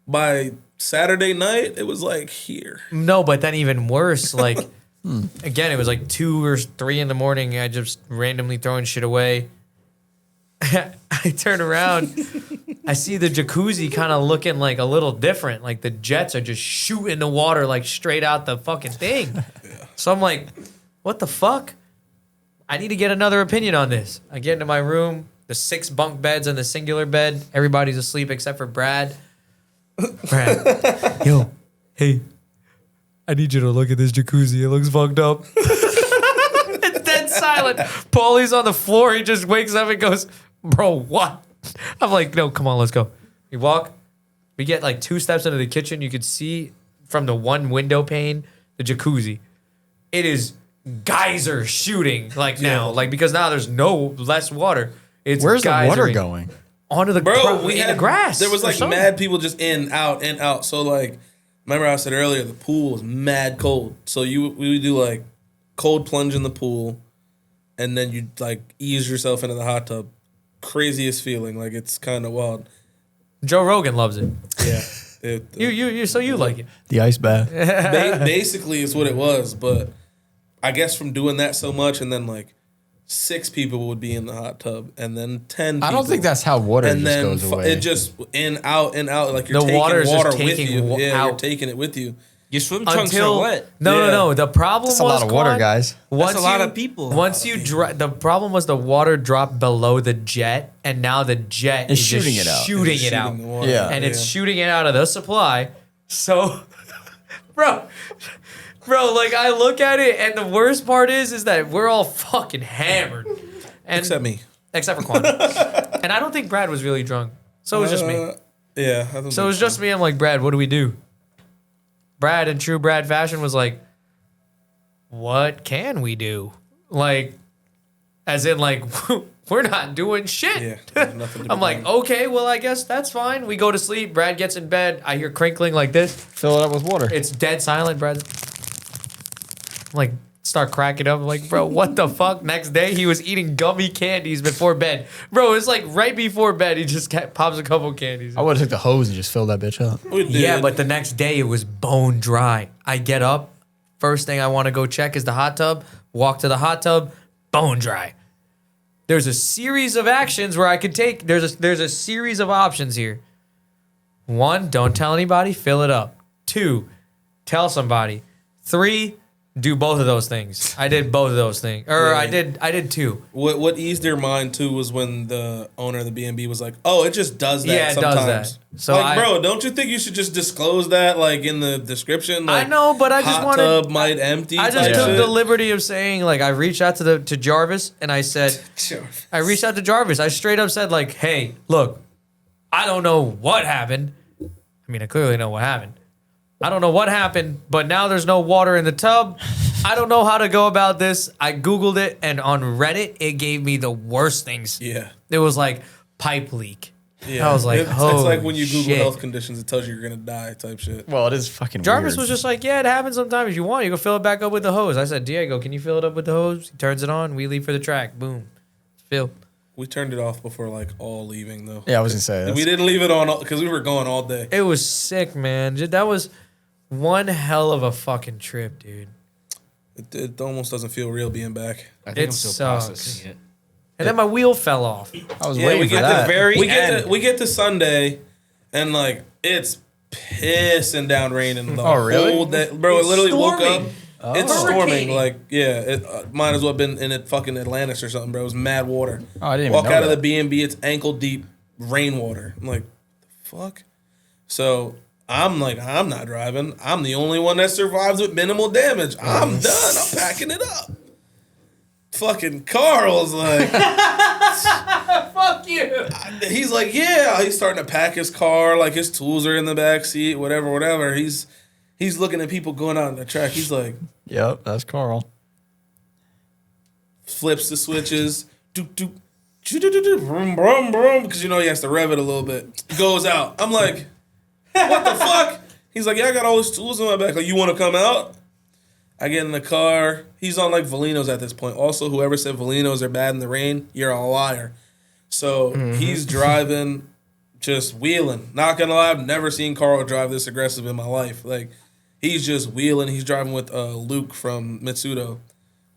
[SPEAKER 2] By Saturday night, it was like here.
[SPEAKER 3] No, but then even worse, like again, it was like 2 or 3 in the morning. I just randomly throwing shit away. I turn around, I see the jacuzzi kind of looking like a little different. Like the jets are just shooting the water like straight out the fucking thing. Yeah. So I'm like, what the fuck? I need to get another opinion on this. I get into my room, the 6 bunk beds and the singular bed. Everybody's asleep except for Brad. Brad, yo, hey, I need you to look at this jacuzzi. It looks fucked up. It's dead silent. Paulie's on the floor. He just wakes up and goes, bro, what? I'm like, no, come on, let's go. We walk. We get like 2 steps into the kitchen. You could see from the one window pane the jacuzzi. It is geyser shooting like now. Like because now there's less water. It's
[SPEAKER 1] Where's the water
[SPEAKER 3] geysering
[SPEAKER 1] going?
[SPEAKER 3] onto the the grass.
[SPEAKER 2] There was
[SPEAKER 3] or
[SPEAKER 2] like
[SPEAKER 3] something.
[SPEAKER 2] mad people just in, out. So like, remember I said earlier, the pool was mad cold. So we would do like cold plunge in the pool, and then you'd like ease yourself into the hot tub. Craziest feeling. Like it's kind of wild.
[SPEAKER 3] Joe Rogan loves it.
[SPEAKER 2] Yeah.
[SPEAKER 3] You like it.
[SPEAKER 1] The ice bath.
[SPEAKER 2] Basically, it's what it was. But I guess from doing that so much, and then like 6 people would be in the hot tub, and then 10 people.
[SPEAKER 1] I don't think that's how water
[SPEAKER 2] and
[SPEAKER 1] just
[SPEAKER 2] then
[SPEAKER 1] goes away.
[SPEAKER 2] it just in, out, and out. Like you're
[SPEAKER 3] The
[SPEAKER 2] taking
[SPEAKER 3] water is just
[SPEAKER 2] water with
[SPEAKER 3] taking
[SPEAKER 2] you. Yeah,
[SPEAKER 3] out.
[SPEAKER 2] you're taking it with you.
[SPEAKER 4] Your swim trunks are wet.
[SPEAKER 3] No. The problem
[SPEAKER 1] That's
[SPEAKER 3] was
[SPEAKER 1] a lot of water,
[SPEAKER 3] Quan,
[SPEAKER 1] guys.
[SPEAKER 4] That's a lot of people.
[SPEAKER 3] Once you the problem was the water dropped below the jet, and now the jet
[SPEAKER 1] It's
[SPEAKER 3] is just
[SPEAKER 1] shooting it out.
[SPEAKER 3] shooting
[SPEAKER 2] It's
[SPEAKER 3] it out.
[SPEAKER 2] shooting the water.
[SPEAKER 1] Yeah.
[SPEAKER 3] And it's shooting it out of the supply. So, bro, like I look at it, and the worst part is that we're all fucking hammered, and
[SPEAKER 2] Except me.
[SPEAKER 3] except for Quan. And I don't think Brad was really drunk. So it was just me.
[SPEAKER 2] Yeah.
[SPEAKER 3] So it was just me. I'm like, Brad, what do we do? Brad, in true Brad fashion, was like, what can we do? Like, as in, like, we're not doing shit.
[SPEAKER 2] Yeah. There's nothing to be
[SPEAKER 3] I'm like,
[SPEAKER 2] done.
[SPEAKER 3] okay, well, I guess that's fine. We go to sleep. Brad gets in bed. I hear crinkling like this.
[SPEAKER 1] Fill it up with water.
[SPEAKER 3] It's dead silent, Brad. Like, start cracking up. I'm like, bro, what the fuck? Next day, he was eating gummy candies before bed. Bro, it's like right before bed, he just pops a couple candies.
[SPEAKER 1] I would have took the hose and just filled that bitch up.
[SPEAKER 2] We did.
[SPEAKER 3] Yeah, but the next day, it was bone dry. I get up. First thing I want to go check is the hot tub. Walk to the hot tub. Bone dry. There's a series of actions where I could take. There's a series of options here. 1, don't tell anybody. Fill it up. 2, tell somebody. 3, do both of those things. I did both of those things. Or
[SPEAKER 2] Yeah.
[SPEAKER 3] I did 2.
[SPEAKER 2] What eased their mind too was when the owner of the B&B was like, "Oh, it just does that
[SPEAKER 3] Yeah, it does
[SPEAKER 2] sometimes."
[SPEAKER 3] that. So
[SPEAKER 2] like, bro, don't you think you should just disclose that, like in the description? Like,
[SPEAKER 3] I know, but I just
[SPEAKER 2] hot
[SPEAKER 3] wanted.
[SPEAKER 2] tub might empty.
[SPEAKER 3] I just
[SPEAKER 2] type
[SPEAKER 3] took
[SPEAKER 2] shit?
[SPEAKER 3] the liberty of saying, like, I reached out to Jarvis and I said,
[SPEAKER 2] Sure.
[SPEAKER 3] I reached out to Jarvis. I straight up said, like, hey, look, I don't know what happened. I mean, I clearly know what happened. I don't know what happened, but now there's no water in the tub. I don't know how to go about this. I Googled it, and on Reddit, it gave me the worst things.
[SPEAKER 2] Yeah.
[SPEAKER 3] It was like pipe leak.
[SPEAKER 2] Yeah.
[SPEAKER 3] I was like,
[SPEAKER 2] it's
[SPEAKER 3] holy
[SPEAKER 2] like when you Google
[SPEAKER 3] shit.
[SPEAKER 2] health conditions, it tells you you're gonna die type shit.
[SPEAKER 1] Well, it is fucking
[SPEAKER 3] Jarvis
[SPEAKER 1] weird.
[SPEAKER 3] was just like, yeah, it happens sometimes. If you want, you can fill it back up with the hose. I said, Diego, can you fill it up with the hose? He turns it on. We leave for the track. Boom. Fill.
[SPEAKER 2] We turned it off before like all leaving though.
[SPEAKER 1] Yeah, I was gonna say
[SPEAKER 2] We didn't leave it on because we were going all day.
[SPEAKER 3] It was sick, man. That was one hell of a fucking trip, dude.
[SPEAKER 2] It almost doesn't feel real being back.
[SPEAKER 4] I think
[SPEAKER 3] It
[SPEAKER 4] I'm still
[SPEAKER 3] sucks.
[SPEAKER 4] processing it.
[SPEAKER 3] And then my wheel fell off.
[SPEAKER 1] I was
[SPEAKER 2] Yeah,
[SPEAKER 1] waiting
[SPEAKER 2] we
[SPEAKER 1] for
[SPEAKER 2] get
[SPEAKER 1] that.
[SPEAKER 2] the
[SPEAKER 4] very
[SPEAKER 2] we get
[SPEAKER 4] end.
[SPEAKER 2] to we get to Sunday, and like it's pissing down raining the
[SPEAKER 1] Oh, really?
[SPEAKER 2] whole day, bro. It literally woke up.
[SPEAKER 3] storming.
[SPEAKER 2] It's storming.
[SPEAKER 3] Hurricaning.
[SPEAKER 2] Like yeah, it might as well have been in it fucking Atlantis or something, bro. It was mad water.
[SPEAKER 1] Oh, I didn't even
[SPEAKER 2] Walk
[SPEAKER 1] know
[SPEAKER 2] out of
[SPEAKER 1] that.
[SPEAKER 2] the B&B, it's ankle deep rainwater. I'm like, the fuck. So I'm like, I'm not driving. I'm the only one that survives with minimal damage. I'm done. I'm packing it up. Fucking Carl's like.
[SPEAKER 3] Fuck you.
[SPEAKER 2] He's like, yeah. He's starting to pack his car. Like his tools are in the back seat, whatever. He's looking at people going out on the track. He's like,
[SPEAKER 1] Yep, that's Carl.
[SPEAKER 2] flips the switches. Doop doop brum, brum, brum, because you know he has to rev it a little bit. Goes out. I'm like, what the fuck? He's like, yeah, I got all these tools in my back. Like, you want to come out? I get in the car. He's on like Valinos at this point. Also, whoever said Valinos are bad in the rain, you're a liar. So he's driving, just wheeling. Not gonna lie, I've never seen Carl drive this aggressive in my life. Like, he's just wheeling. He's driving with Luke from Mitsudo,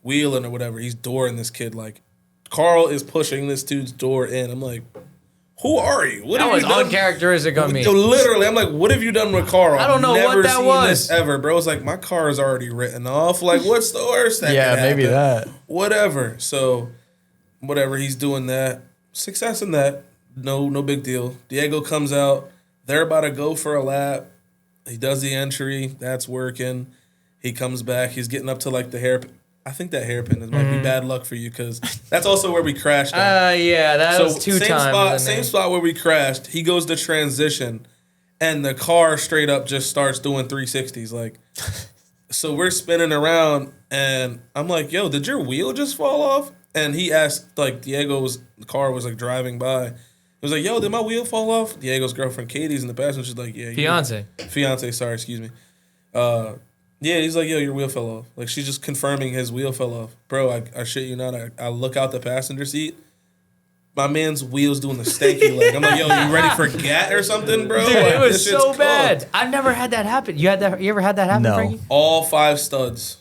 [SPEAKER 2] wheeling or whatever. He's dooring this kid. Like, Carl is pushing this dude's door in. I'm like, who are you? What
[SPEAKER 3] That
[SPEAKER 2] have
[SPEAKER 3] was
[SPEAKER 2] you done?
[SPEAKER 3] uncharacteristic of me.
[SPEAKER 2] Literally, I'm like, what have you done with Carl?
[SPEAKER 3] I don't know
[SPEAKER 2] Never
[SPEAKER 3] what that
[SPEAKER 2] seen
[SPEAKER 3] was.
[SPEAKER 2] this ever, bro. It's like, my car is already written off. Like, what's the worst that
[SPEAKER 1] Yeah,
[SPEAKER 2] could
[SPEAKER 1] maybe
[SPEAKER 2] happen?
[SPEAKER 1] that.
[SPEAKER 2] Whatever. So, whatever, he's doing that. Success in that. No big deal. Diego comes out. They're about to go for a lap. He does the entry. That's working. He comes back. He's getting up to like the hairpin. I think that hairpin might be bad luck for you because that's also where we crashed at.
[SPEAKER 3] Yeah, that was two
[SPEAKER 2] same
[SPEAKER 3] times.
[SPEAKER 2] same spot where we crashed. He goes to transition, and the car straight up just starts doing 360s. Like, so we're spinning around, and I'm like, "Yo, did your wheel just fall off?" And he asked, like, Diego's car was like driving by. He was like, "Yo, did my wheel fall off?" Diego's girlfriend Katie's in the passenger. She's like, "Yeah, fiance. Sorry, excuse me." Yeah, he's like, "Yo, your wheel fell off." Like, she's just confirming his wheel fell off. Bro, I shit you not. I look out the passenger seat. My man's wheel's doing the stanky leg. I'm like, "Yo, you ready for gat or something, bro?"
[SPEAKER 3] Dude,
[SPEAKER 2] Like,
[SPEAKER 3] it was
[SPEAKER 2] this shit's
[SPEAKER 3] so
[SPEAKER 2] cooked.
[SPEAKER 3] bad. I've never had that happen. You ever had that happen,
[SPEAKER 1] No.
[SPEAKER 3] Frankie?
[SPEAKER 2] All 5 studs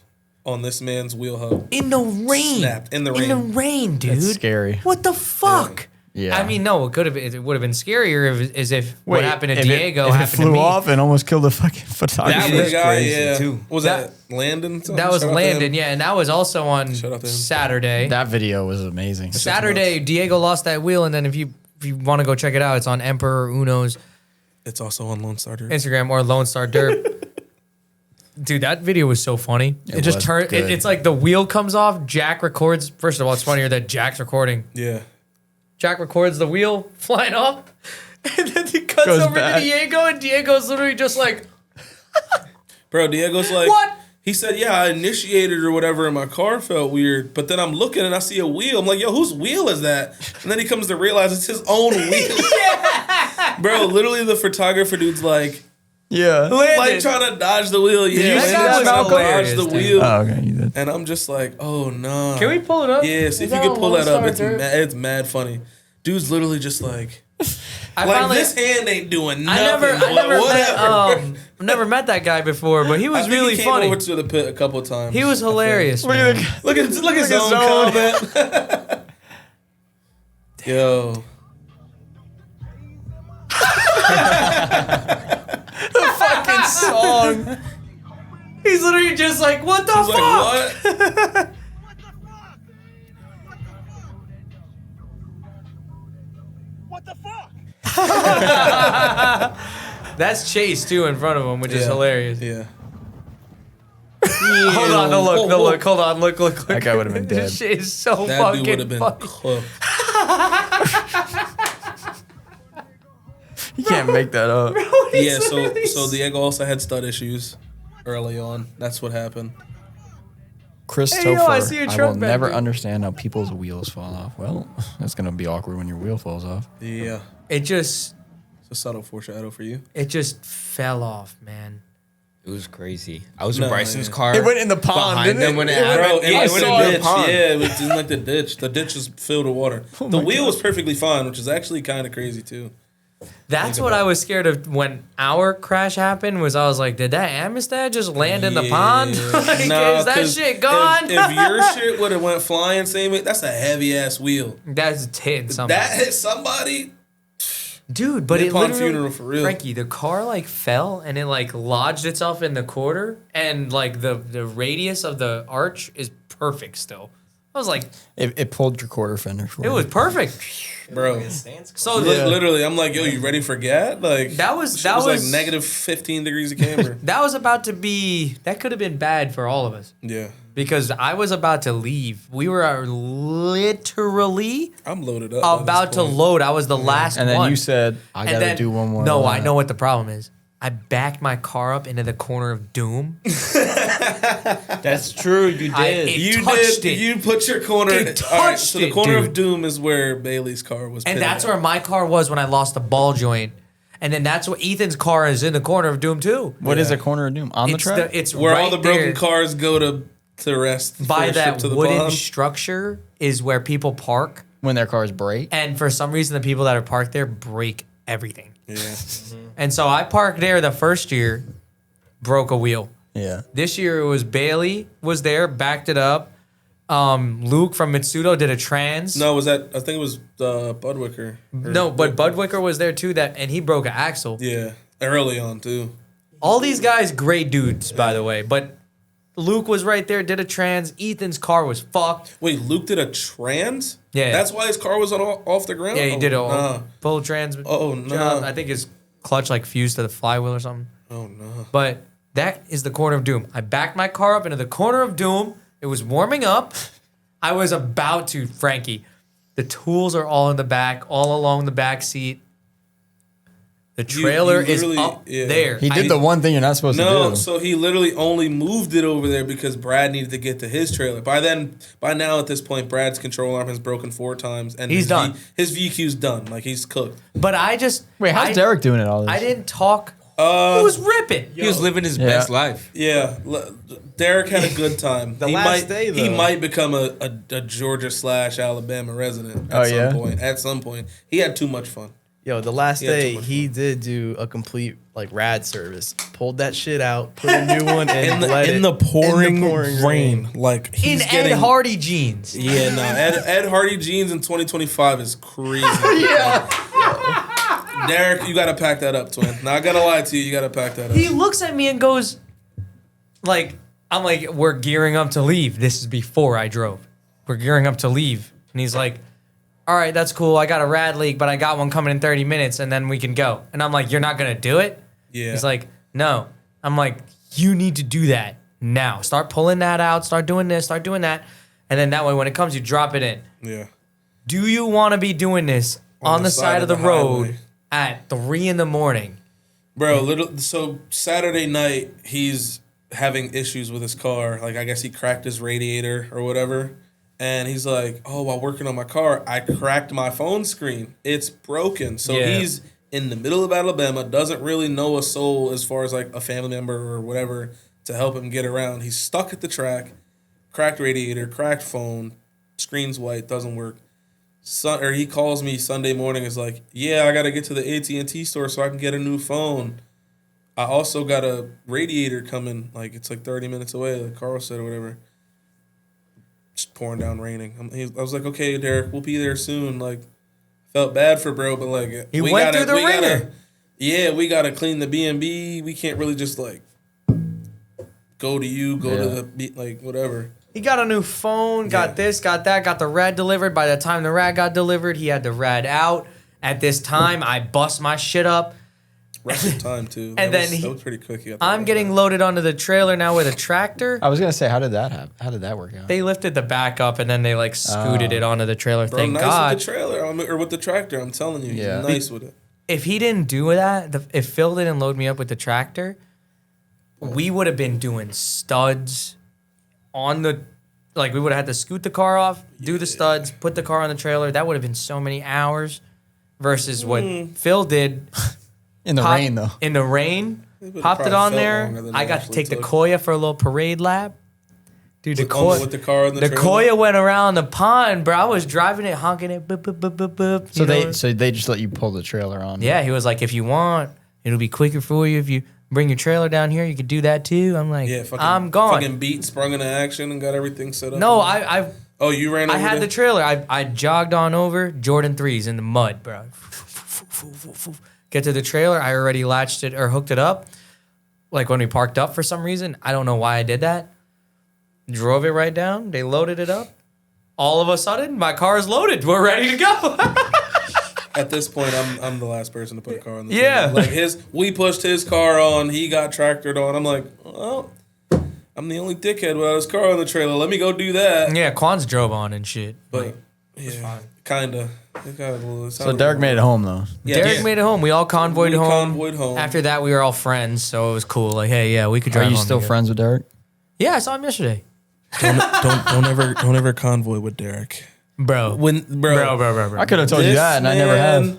[SPEAKER 2] on this man's wheel hub.
[SPEAKER 3] In the rain.
[SPEAKER 2] Snapped in the rain.
[SPEAKER 3] In the rain, dude.
[SPEAKER 1] That's scary.
[SPEAKER 3] What the fuck?
[SPEAKER 1] Yeah.
[SPEAKER 3] I mean, no, it would have been scarier if what happened to Diego
[SPEAKER 1] if
[SPEAKER 3] happened
[SPEAKER 1] it flew
[SPEAKER 3] to me.
[SPEAKER 1] off and almost killed the fucking photographer.
[SPEAKER 2] The guy,
[SPEAKER 4] crazy,
[SPEAKER 2] yeah.
[SPEAKER 4] too.
[SPEAKER 2] Was that Landon?
[SPEAKER 3] That was
[SPEAKER 2] Shout out to
[SPEAKER 3] Landon,
[SPEAKER 2] him.
[SPEAKER 3] yeah, and that was also on
[SPEAKER 2] Shout out to him.
[SPEAKER 3] Saturday.
[SPEAKER 1] That video was amazing.
[SPEAKER 3] Saturday, Diego lost that wheel, and then if you want to go check it out, it's on Emperor Uno's
[SPEAKER 2] It's also on Lone Star Derp.
[SPEAKER 3] Instagram or Lone Star Derp. Dude, that video was so funny. It just
[SPEAKER 1] was
[SPEAKER 3] turned.
[SPEAKER 1] good.
[SPEAKER 3] It's like the wheel comes off. Jack records. First of all, it's funnier that Jack's recording.
[SPEAKER 2] Yeah.
[SPEAKER 3] Jack records the wheel flying off, and then he cuts
[SPEAKER 1] Goes
[SPEAKER 3] over
[SPEAKER 1] back.
[SPEAKER 3] to Diego, and Diego's literally just like,
[SPEAKER 2] Bro, Diego's like,
[SPEAKER 3] "What?"
[SPEAKER 2] He said, yeah, I initiated or whatever, and my car felt weird. But then I'm looking and I see a wheel. I'm like, yo, whose wheel is that? And then he comes to realize it's his own wheel. Bro, literally the photographer dude's like
[SPEAKER 1] Yeah.
[SPEAKER 2] like trying to dodge the wheel. Yeah,
[SPEAKER 3] you
[SPEAKER 2] man,
[SPEAKER 3] see
[SPEAKER 2] just
[SPEAKER 3] that?
[SPEAKER 2] trying to dodge
[SPEAKER 3] Hilarious,
[SPEAKER 2] the
[SPEAKER 3] dude.
[SPEAKER 2] wheel.
[SPEAKER 1] Oh, okay. You did.
[SPEAKER 2] And I'm just like, oh no.
[SPEAKER 3] Can we pull it up?
[SPEAKER 2] Yeah, see
[SPEAKER 3] Is
[SPEAKER 2] if you
[SPEAKER 3] that
[SPEAKER 2] can
[SPEAKER 3] on
[SPEAKER 2] pull
[SPEAKER 3] Lone
[SPEAKER 2] that up.
[SPEAKER 3] Star Derp?
[SPEAKER 2] It's mad funny. Dude's literally just like
[SPEAKER 3] I
[SPEAKER 2] like
[SPEAKER 3] finally-
[SPEAKER 2] this hand ain't doing
[SPEAKER 3] I
[SPEAKER 2] nothing.
[SPEAKER 3] never met that guy before, but he
[SPEAKER 2] I
[SPEAKER 3] was
[SPEAKER 2] think
[SPEAKER 3] really
[SPEAKER 2] he came
[SPEAKER 3] funny.
[SPEAKER 2] over to the pit a couple of times.
[SPEAKER 3] He was hilarious.
[SPEAKER 1] Look
[SPEAKER 3] man.
[SPEAKER 1] at the
[SPEAKER 2] Look at his own comment. Yo.
[SPEAKER 3] fucking song. He's literally just like, what the
[SPEAKER 2] He's
[SPEAKER 3] fuck?
[SPEAKER 2] like, what?
[SPEAKER 3] That's Chase too in front of him, which is
[SPEAKER 2] Yeah.
[SPEAKER 3] hilarious.
[SPEAKER 2] Yeah.
[SPEAKER 3] Hold on, no look, no look. Hold on, look.
[SPEAKER 1] That guy would've been dead.
[SPEAKER 3] This shit is so
[SPEAKER 2] That
[SPEAKER 3] fucking
[SPEAKER 2] dude would have been
[SPEAKER 3] funny.
[SPEAKER 2] cooked.
[SPEAKER 1] You can't make that up.
[SPEAKER 2] Yeah, so Diego also had stud issues early on. That's what happened.
[SPEAKER 1] Christopher,
[SPEAKER 3] yo, I see a
[SPEAKER 1] I
[SPEAKER 3] truck
[SPEAKER 1] will
[SPEAKER 3] back
[SPEAKER 1] never
[SPEAKER 3] there.
[SPEAKER 1] understand how people's wheels fall off. Well, that's gonna be awkward when your wheel falls off.
[SPEAKER 2] Yeah.
[SPEAKER 3] It just
[SPEAKER 2] It's a subtle foreshadow for you.
[SPEAKER 3] fell off, man.
[SPEAKER 4] It was crazy. I was
[SPEAKER 2] No,
[SPEAKER 4] in Bryson's
[SPEAKER 2] yeah.
[SPEAKER 4] car.
[SPEAKER 1] It went in the pond,
[SPEAKER 4] behind
[SPEAKER 1] didn't
[SPEAKER 4] them
[SPEAKER 1] it?
[SPEAKER 4] when it
[SPEAKER 1] It went-
[SPEAKER 4] happened.
[SPEAKER 2] Bro,
[SPEAKER 4] Yeah,
[SPEAKER 2] it was
[SPEAKER 4] went
[SPEAKER 2] in
[SPEAKER 4] in
[SPEAKER 2] the
[SPEAKER 4] the
[SPEAKER 2] ditch.
[SPEAKER 4] pond.
[SPEAKER 2] Yeah, it was in like the ditch. The ditch is filled with water. The
[SPEAKER 1] my
[SPEAKER 2] wheel
[SPEAKER 1] God.
[SPEAKER 2] was perfectly fine, which is actually kind of crazy too.
[SPEAKER 3] That's what I was scared of when our crash happened. Was I was like, did that Amistad just land in the pond? Like,
[SPEAKER 2] Nah,
[SPEAKER 3] is that
[SPEAKER 2] 'cause
[SPEAKER 3] shit gone?
[SPEAKER 2] If your shit would have went flying, same way, that's a heavy ass wheel.
[SPEAKER 3] That's hitting something.
[SPEAKER 2] That hit somebody.
[SPEAKER 3] Dude, but it
[SPEAKER 2] Midpond
[SPEAKER 3] literally,
[SPEAKER 2] funeral for real.
[SPEAKER 3] Frankie, the car like fell and it like lodged itself in the quarter, and like the radius of the arch is perfect still. I was like,
[SPEAKER 1] It pulled your quarter fender. For
[SPEAKER 3] it was perfect.
[SPEAKER 2] Bro,
[SPEAKER 3] So
[SPEAKER 2] literally, I'm like, yo, you ready for gat? Like
[SPEAKER 3] That was-
[SPEAKER 2] shit
[SPEAKER 3] that was-
[SPEAKER 2] like negative 15 degrees of camber.
[SPEAKER 3] that was about to be. That could have been bad for all of us
[SPEAKER 2] Yeah,
[SPEAKER 3] because I was about to leave. We were literally
[SPEAKER 2] I'm loaded up. by
[SPEAKER 3] about
[SPEAKER 2] this
[SPEAKER 3] to
[SPEAKER 2] point.
[SPEAKER 3] load. I was the last
[SPEAKER 1] And then
[SPEAKER 3] one.
[SPEAKER 1] you said, I
[SPEAKER 3] And
[SPEAKER 1] gotta
[SPEAKER 3] then-
[SPEAKER 1] do one more.
[SPEAKER 3] No,
[SPEAKER 1] lap."
[SPEAKER 3] I know what the problem is. I backed my car up into the corner of doom.
[SPEAKER 4] That's true. You did.
[SPEAKER 2] You
[SPEAKER 3] touched
[SPEAKER 2] did.
[SPEAKER 3] it.
[SPEAKER 2] You put your corner.
[SPEAKER 3] It
[SPEAKER 2] All right,
[SPEAKER 3] touched
[SPEAKER 2] so the
[SPEAKER 3] it,
[SPEAKER 2] corner
[SPEAKER 3] dude.
[SPEAKER 2] of doom is where Bailey's car was.
[SPEAKER 3] And
[SPEAKER 2] pitted
[SPEAKER 3] that's
[SPEAKER 2] at.
[SPEAKER 3] where my car was when I lost the ball joint. And then that's what Ethan's car is in the corner of doom too.
[SPEAKER 1] What is a corner of doom on the
[SPEAKER 3] It's
[SPEAKER 1] track?
[SPEAKER 3] it's
[SPEAKER 2] where
[SPEAKER 3] right
[SPEAKER 2] all the broken
[SPEAKER 3] there.
[SPEAKER 2] cars go to rest
[SPEAKER 3] By
[SPEAKER 2] for a
[SPEAKER 3] that
[SPEAKER 2] trip to the
[SPEAKER 3] wooden
[SPEAKER 2] pond.
[SPEAKER 3] structure is where people park.
[SPEAKER 1] when their cars break.
[SPEAKER 3] And for some reason, the people that are parked there break everything.
[SPEAKER 2] Yeah.
[SPEAKER 3] And so I parked there the first year, broke a wheel.
[SPEAKER 1] Yeah.
[SPEAKER 3] This year it was Bailey was there, backed it up. Luke from Mitsudo did a trans.
[SPEAKER 2] No, was that? I think it was Budwicker.
[SPEAKER 3] No, but Budwicker was there too. And he broke an axle.
[SPEAKER 2] Yeah, early on too.
[SPEAKER 3] All these guys, great dudes, by the way. But Luke was right there, did a trans. Ethan's car was fucked.
[SPEAKER 2] Wait, Luke did a trans?
[SPEAKER 3] Yeah.
[SPEAKER 2] That's why his car was off the ground?
[SPEAKER 3] Yeah, he did a
[SPEAKER 2] nah.
[SPEAKER 3] full trans.
[SPEAKER 2] Oh, no.
[SPEAKER 3] job. I think his clutch like fused to the flywheel or something.
[SPEAKER 2] Oh, no.
[SPEAKER 3] But that is the corner of doom. I backed my car up into the corner of doom. It was warming up. I was about to, Frankie. The tools are all in the back, all along the back seat. The trailer is
[SPEAKER 2] literally-
[SPEAKER 3] up
[SPEAKER 2] yeah.
[SPEAKER 3] there.
[SPEAKER 1] He did the one thing you're not supposed to
[SPEAKER 2] No,
[SPEAKER 1] do.
[SPEAKER 2] so he literally only moved it over there because Brad needed to get to his trailer. By now at this point, Brad's control arm has broken 4 times, and
[SPEAKER 3] He's
[SPEAKER 2] his
[SPEAKER 3] done.
[SPEAKER 2] His VQ's done. Like he's cooked.
[SPEAKER 3] But I just
[SPEAKER 1] Wait, how's
[SPEAKER 3] I-
[SPEAKER 1] Derek doing it all this?
[SPEAKER 3] I didn't talk. He was ripping.
[SPEAKER 4] He was living his
[SPEAKER 1] Yeah.
[SPEAKER 4] best life.
[SPEAKER 2] Yeah, Derek had a good time.
[SPEAKER 5] The last day,
[SPEAKER 2] he
[SPEAKER 5] though.
[SPEAKER 2] might become a Georgia / Alabama resident
[SPEAKER 1] Oh,
[SPEAKER 2] at some
[SPEAKER 1] yeah?
[SPEAKER 2] point. At some point, he had too much fun.
[SPEAKER 5] Yo, the last
[SPEAKER 2] He had too
[SPEAKER 5] day
[SPEAKER 2] much
[SPEAKER 5] he did do a complete like rad service. Pulled that shit out, put a new one in, bled it,
[SPEAKER 2] pouring
[SPEAKER 5] rain.
[SPEAKER 2] like
[SPEAKER 3] In
[SPEAKER 2] he's
[SPEAKER 3] Ed
[SPEAKER 2] getting.
[SPEAKER 3] Hardy jeans.
[SPEAKER 2] Yeah, no, Ed Hardy jeans in 2025 is crazy. Derek, you gotta pack that up, twin. Not gonna lie to you, you gotta pack that up.
[SPEAKER 3] He looks at me and goes, like, I'm like, we're gearing up to leave. This is before I drove. We're gearing up to leave. And he's like, all right, that's cool. I got a rad leak, but I got one coming in 30 minutes and then we can go. And I'm like, you're not going to do it?
[SPEAKER 2] Yeah.
[SPEAKER 3] He's like, no. I'm like, you need to do that now. Start pulling that out. Start doing this. Start doing that. And then that way, when it comes, you drop it in.
[SPEAKER 2] Yeah.
[SPEAKER 3] Do you want to be doing this on the side of the road
[SPEAKER 2] highway.
[SPEAKER 3] at 3 a.m?
[SPEAKER 2] Bro, so Saturday night, he's having issues with his car. Like, I guess he cracked his radiator or whatever. And he's like, oh, while working on my car, I cracked my phone screen. It's broken. So
[SPEAKER 3] Yeah.
[SPEAKER 2] he's in the middle of Alabama, doesn't really know a soul as far as like a family member or whatever to help him get around. He's stuck at the track, cracked radiator, cracked phone, screen's white, doesn't work. Or he calls me Sunday morning, is like, yeah, I got to get to the AT&T store so I can get a new phone. I also got a radiator coming, like it's like 30 minutes away, like Carl said or whatever. Just pouring down, raining. I was like, okay, Derek, we'll be there soon. Like, felt bad for bro, but like,
[SPEAKER 3] He went through the ringer.
[SPEAKER 2] We gotta clean the B&B. We can't really just like go to you, go to the like whatever.
[SPEAKER 3] He got a new phone, got this, got that, got the rad delivered. By the time the rad got delivered, he had the rad out. At this time, I bust my shit up.
[SPEAKER 2] Record time too.
[SPEAKER 3] And
[SPEAKER 2] that
[SPEAKER 3] then
[SPEAKER 2] was pretty quick. He got that
[SPEAKER 3] I'm
[SPEAKER 2] right.
[SPEAKER 3] getting loaded onto the trailer now with a tractor.
[SPEAKER 1] I was gonna say, how did that happen? How did that work out?
[SPEAKER 3] They lifted the back up and then they like scooted it onto the trailer.
[SPEAKER 2] Bro,
[SPEAKER 3] Thank
[SPEAKER 2] nice
[SPEAKER 3] God.
[SPEAKER 2] with the trailer or with the tractor. I'm telling you,
[SPEAKER 1] Yeah.
[SPEAKER 2] he's nice with it.
[SPEAKER 3] If he didn't do that, if Phil didn't load me up with the tractor, we would have been doing studs on the, like we would have had to scoot the car off, do the studs, put the car on the trailer. That would have been so many hours versus what Phil did.
[SPEAKER 1] In the rain, though.
[SPEAKER 3] In the rain,
[SPEAKER 2] would've
[SPEAKER 3] popped it
[SPEAKER 2] probably
[SPEAKER 3] on
[SPEAKER 2] felt
[SPEAKER 3] there.
[SPEAKER 2] longer than
[SPEAKER 3] I
[SPEAKER 2] it
[SPEAKER 3] got to
[SPEAKER 2] actually
[SPEAKER 3] take the
[SPEAKER 2] took.
[SPEAKER 3] Koya for a little parade lap. Dude, the
[SPEAKER 2] With the car in the
[SPEAKER 3] the
[SPEAKER 2] trailer?
[SPEAKER 3] Koya went around the pond, bro. I was driving it, honking it, boop, boop, boop, boop, boop.
[SPEAKER 1] So
[SPEAKER 3] you know?
[SPEAKER 1] they just let you pull the trailer on.
[SPEAKER 3] Yeah, he was like, if you want, it'll be quicker for you. If you bring your trailer down here, you could do that too. I'm like,
[SPEAKER 2] Yeah, fucking,
[SPEAKER 3] I'm gone.
[SPEAKER 2] Fucking beat sprung into action and got everything set up.
[SPEAKER 3] No, I
[SPEAKER 2] Oh, you ran over
[SPEAKER 3] had
[SPEAKER 2] there?
[SPEAKER 3] the trailer. I jogged on over, Jordan 3s in the mud, bro. Get to the trailer. I already latched it or hooked it up. Like when we parked up for some reason. I don't know why I did that. Drove it right down. They loaded it up. All of a sudden, my car is loaded. We're ready to go.
[SPEAKER 2] At this point, I'm the last person to put a car on the
[SPEAKER 3] Yeah.
[SPEAKER 2] trailer. Like we pushed his car on, he got tractored on. I'm like, well, I'm the only dickhead without his car on the trailer. Let me go do that.
[SPEAKER 3] Yeah, Quans drove on and shit.
[SPEAKER 2] But Yeah, kinda.
[SPEAKER 1] So Derek made it home though.
[SPEAKER 2] Yeah,
[SPEAKER 3] Derek made it home. We all convoyed
[SPEAKER 2] We
[SPEAKER 3] home.
[SPEAKER 2] convoyed home.
[SPEAKER 3] After that, we were all friends, so it was cool. Like, hey, yeah, we could drive
[SPEAKER 1] Are you
[SPEAKER 3] home
[SPEAKER 1] still
[SPEAKER 3] together.
[SPEAKER 1] friends with Derek?
[SPEAKER 3] Yeah, I saw him yesterday.
[SPEAKER 2] don't ever convoy with Derek.
[SPEAKER 3] Bro.
[SPEAKER 2] Bro.
[SPEAKER 1] I could have told you
[SPEAKER 2] This
[SPEAKER 1] that, and I never
[SPEAKER 2] man,
[SPEAKER 1] have.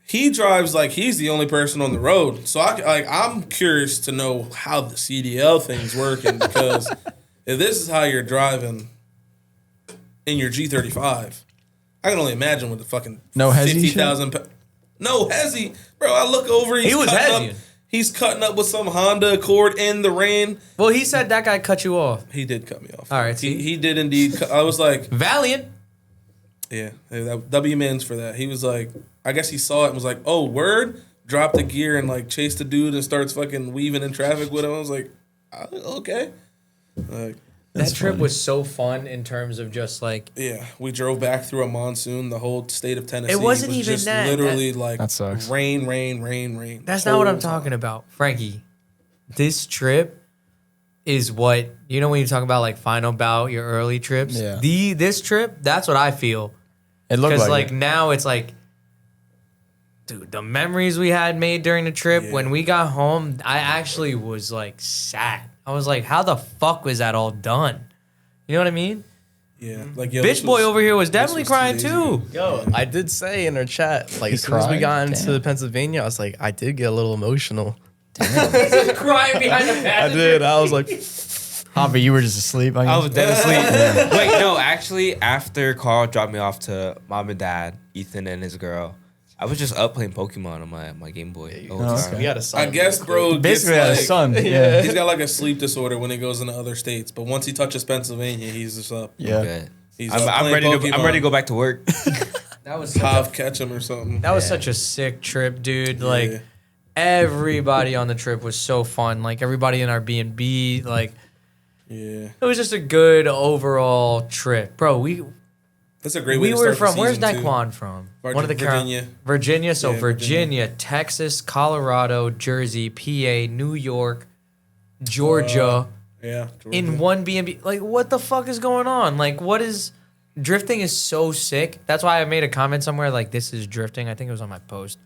[SPEAKER 2] He drives like he's the only person on the road. So I'm curious to know how the CDL thing's working because if this is how you're driving in your G35, I can only imagine with the fucking
[SPEAKER 1] No hezzy
[SPEAKER 2] 50,000. No hezzy, bro. I look over.
[SPEAKER 3] He was
[SPEAKER 2] cutting
[SPEAKER 3] hezzy.
[SPEAKER 2] up. He's cutting up with some Honda Accord in the rain.
[SPEAKER 3] Well, he said that guy cut you off.
[SPEAKER 2] He did cut me off.
[SPEAKER 3] All right,
[SPEAKER 2] he did indeed. I was like,
[SPEAKER 3] Valiant.
[SPEAKER 2] yeah, W Mans for that. He was like, I guess he saw it and was like, oh, word. Dropped the gear and like chased the dude and starts fucking weaving in traffic with him. I was like, okay. Like,
[SPEAKER 3] That trip was so fun in terms of just like
[SPEAKER 2] yeah, we drove back through a monsoon. The whole state of Tennessee.
[SPEAKER 3] It wasn't
[SPEAKER 2] was
[SPEAKER 3] even
[SPEAKER 2] just
[SPEAKER 3] that.
[SPEAKER 2] literally like
[SPEAKER 1] That sucks.
[SPEAKER 2] rain.
[SPEAKER 3] that's not what I'm
[SPEAKER 2] Whole
[SPEAKER 3] talking
[SPEAKER 2] time.
[SPEAKER 3] about, Frankie. This trip is what you know when you talk about like final bout, your early trips.
[SPEAKER 1] Yeah.
[SPEAKER 3] This trip, that's what I feel.
[SPEAKER 1] It looked
[SPEAKER 3] Because
[SPEAKER 1] like,
[SPEAKER 3] like now it's like, dude, the memories we had made during the trip.
[SPEAKER 2] Yeah.
[SPEAKER 3] When we got home, I actually was like sad. I was like, how the fuck was that all done? You know what I mean?
[SPEAKER 2] Yeah, like yo,
[SPEAKER 3] Bitch
[SPEAKER 2] this
[SPEAKER 3] boy
[SPEAKER 2] was-
[SPEAKER 3] over here was
[SPEAKER 2] this
[SPEAKER 3] definitely
[SPEAKER 2] was
[SPEAKER 3] crying
[SPEAKER 2] 2 days
[SPEAKER 3] too.
[SPEAKER 2] ago.
[SPEAKER 5] Yo, I did say in our chat, like
[SPEAKER 1] He
[SPEAKER 5] as soon as we
[SPEAKER 1] cried?
[SPEAKER 5] got into
[SPEAKER 1] Damn.
[SPEAKER 5] Pennsylvania, I was like, I did get a little emotional.
[SPEAKER 3] Crying behind the
[SPEAKER 5] I
[SPEAKER 3] passenger.
[SPEAKER 5] did. I was like,
[SPEAKER 1] Javi, you were just asleep.
[SPEAKER 4] I was dead asleep. Wait, no, actually, after Carl dropped me off to mom and dad, Ethan and his girl, I was just up playing Pokemon on my Game Boy. the whole
[SPEAKER 1] Oh,
[SPEAKER 4] time.
[SPEAKER 5] we had a son.
[SPEAKER 2] I guess, bro.
[SPEAKER 1] Basically,
[SPEAKER 2] gets
[SPEAKER 1] had a
[SPEAKER 2] like-
[SPEAKER 1] son. Yeah.
[SPEAKER 2] He's got like a sleep disorder when he goes into other states, but once he touches Pennsylvania, he's just up.
[SPEAKER 1] Yeah.
[SPEAKER 4] Good.
[SPEAKER 2] He's
[SPEAKER 4] I'm
[SPEAKER 2] playing
[SPEAKER 4] ready to. I'm
[SPEAKER 2] Pokemon.
[SPEAKER 4] ready to go back to work.
[SPEAKER 3] That was
[SPEAKER 2] Pav catch him or something.
[SPEAKER 3] That was such a sick trip, dude. Like
[SPEAKER 2] Yeah.
[SPEAKER 3] everybody on the trip was so fun. Like everybody in our B&B, like
[SPEAKER 2] Yeah,
[SPEAKER 3] it was just a good overall trip, bro.
[SPEAKER 2] that's a great way
[SPEAKER 3] We
[SPEAKER 2] to
[SPEAKER 3] were
[SPEAKER 2] start
[SPEAKER 3] from.
[SPEAKER 2] the
[SPEAKER 3] Where's
[SPEAKER 2] season, too.
[SPEAKER 3] Daquan from?
[SPEAKER 2] Virgin-
[SPEAKER 3] One of the
[SPEAKER 2] Virginia.
[SPEAKER 3] Virginia. So
[SPEAKER 2] Yeah,
[SPEAKER 3] Virginia, Texas, Colorado, Jersey, PA, New York, Georgia.
[SPEAKER 2] Yeah,
[SPEAKER 3] In
[SPEAKER 2] Georgia.
[SPEAKER 3] one B&B. Like, what the fuck is going on? Like, what is... Drifting is so sick. That's why I made a comment somewhere like, this is drifting. I think it was on my post.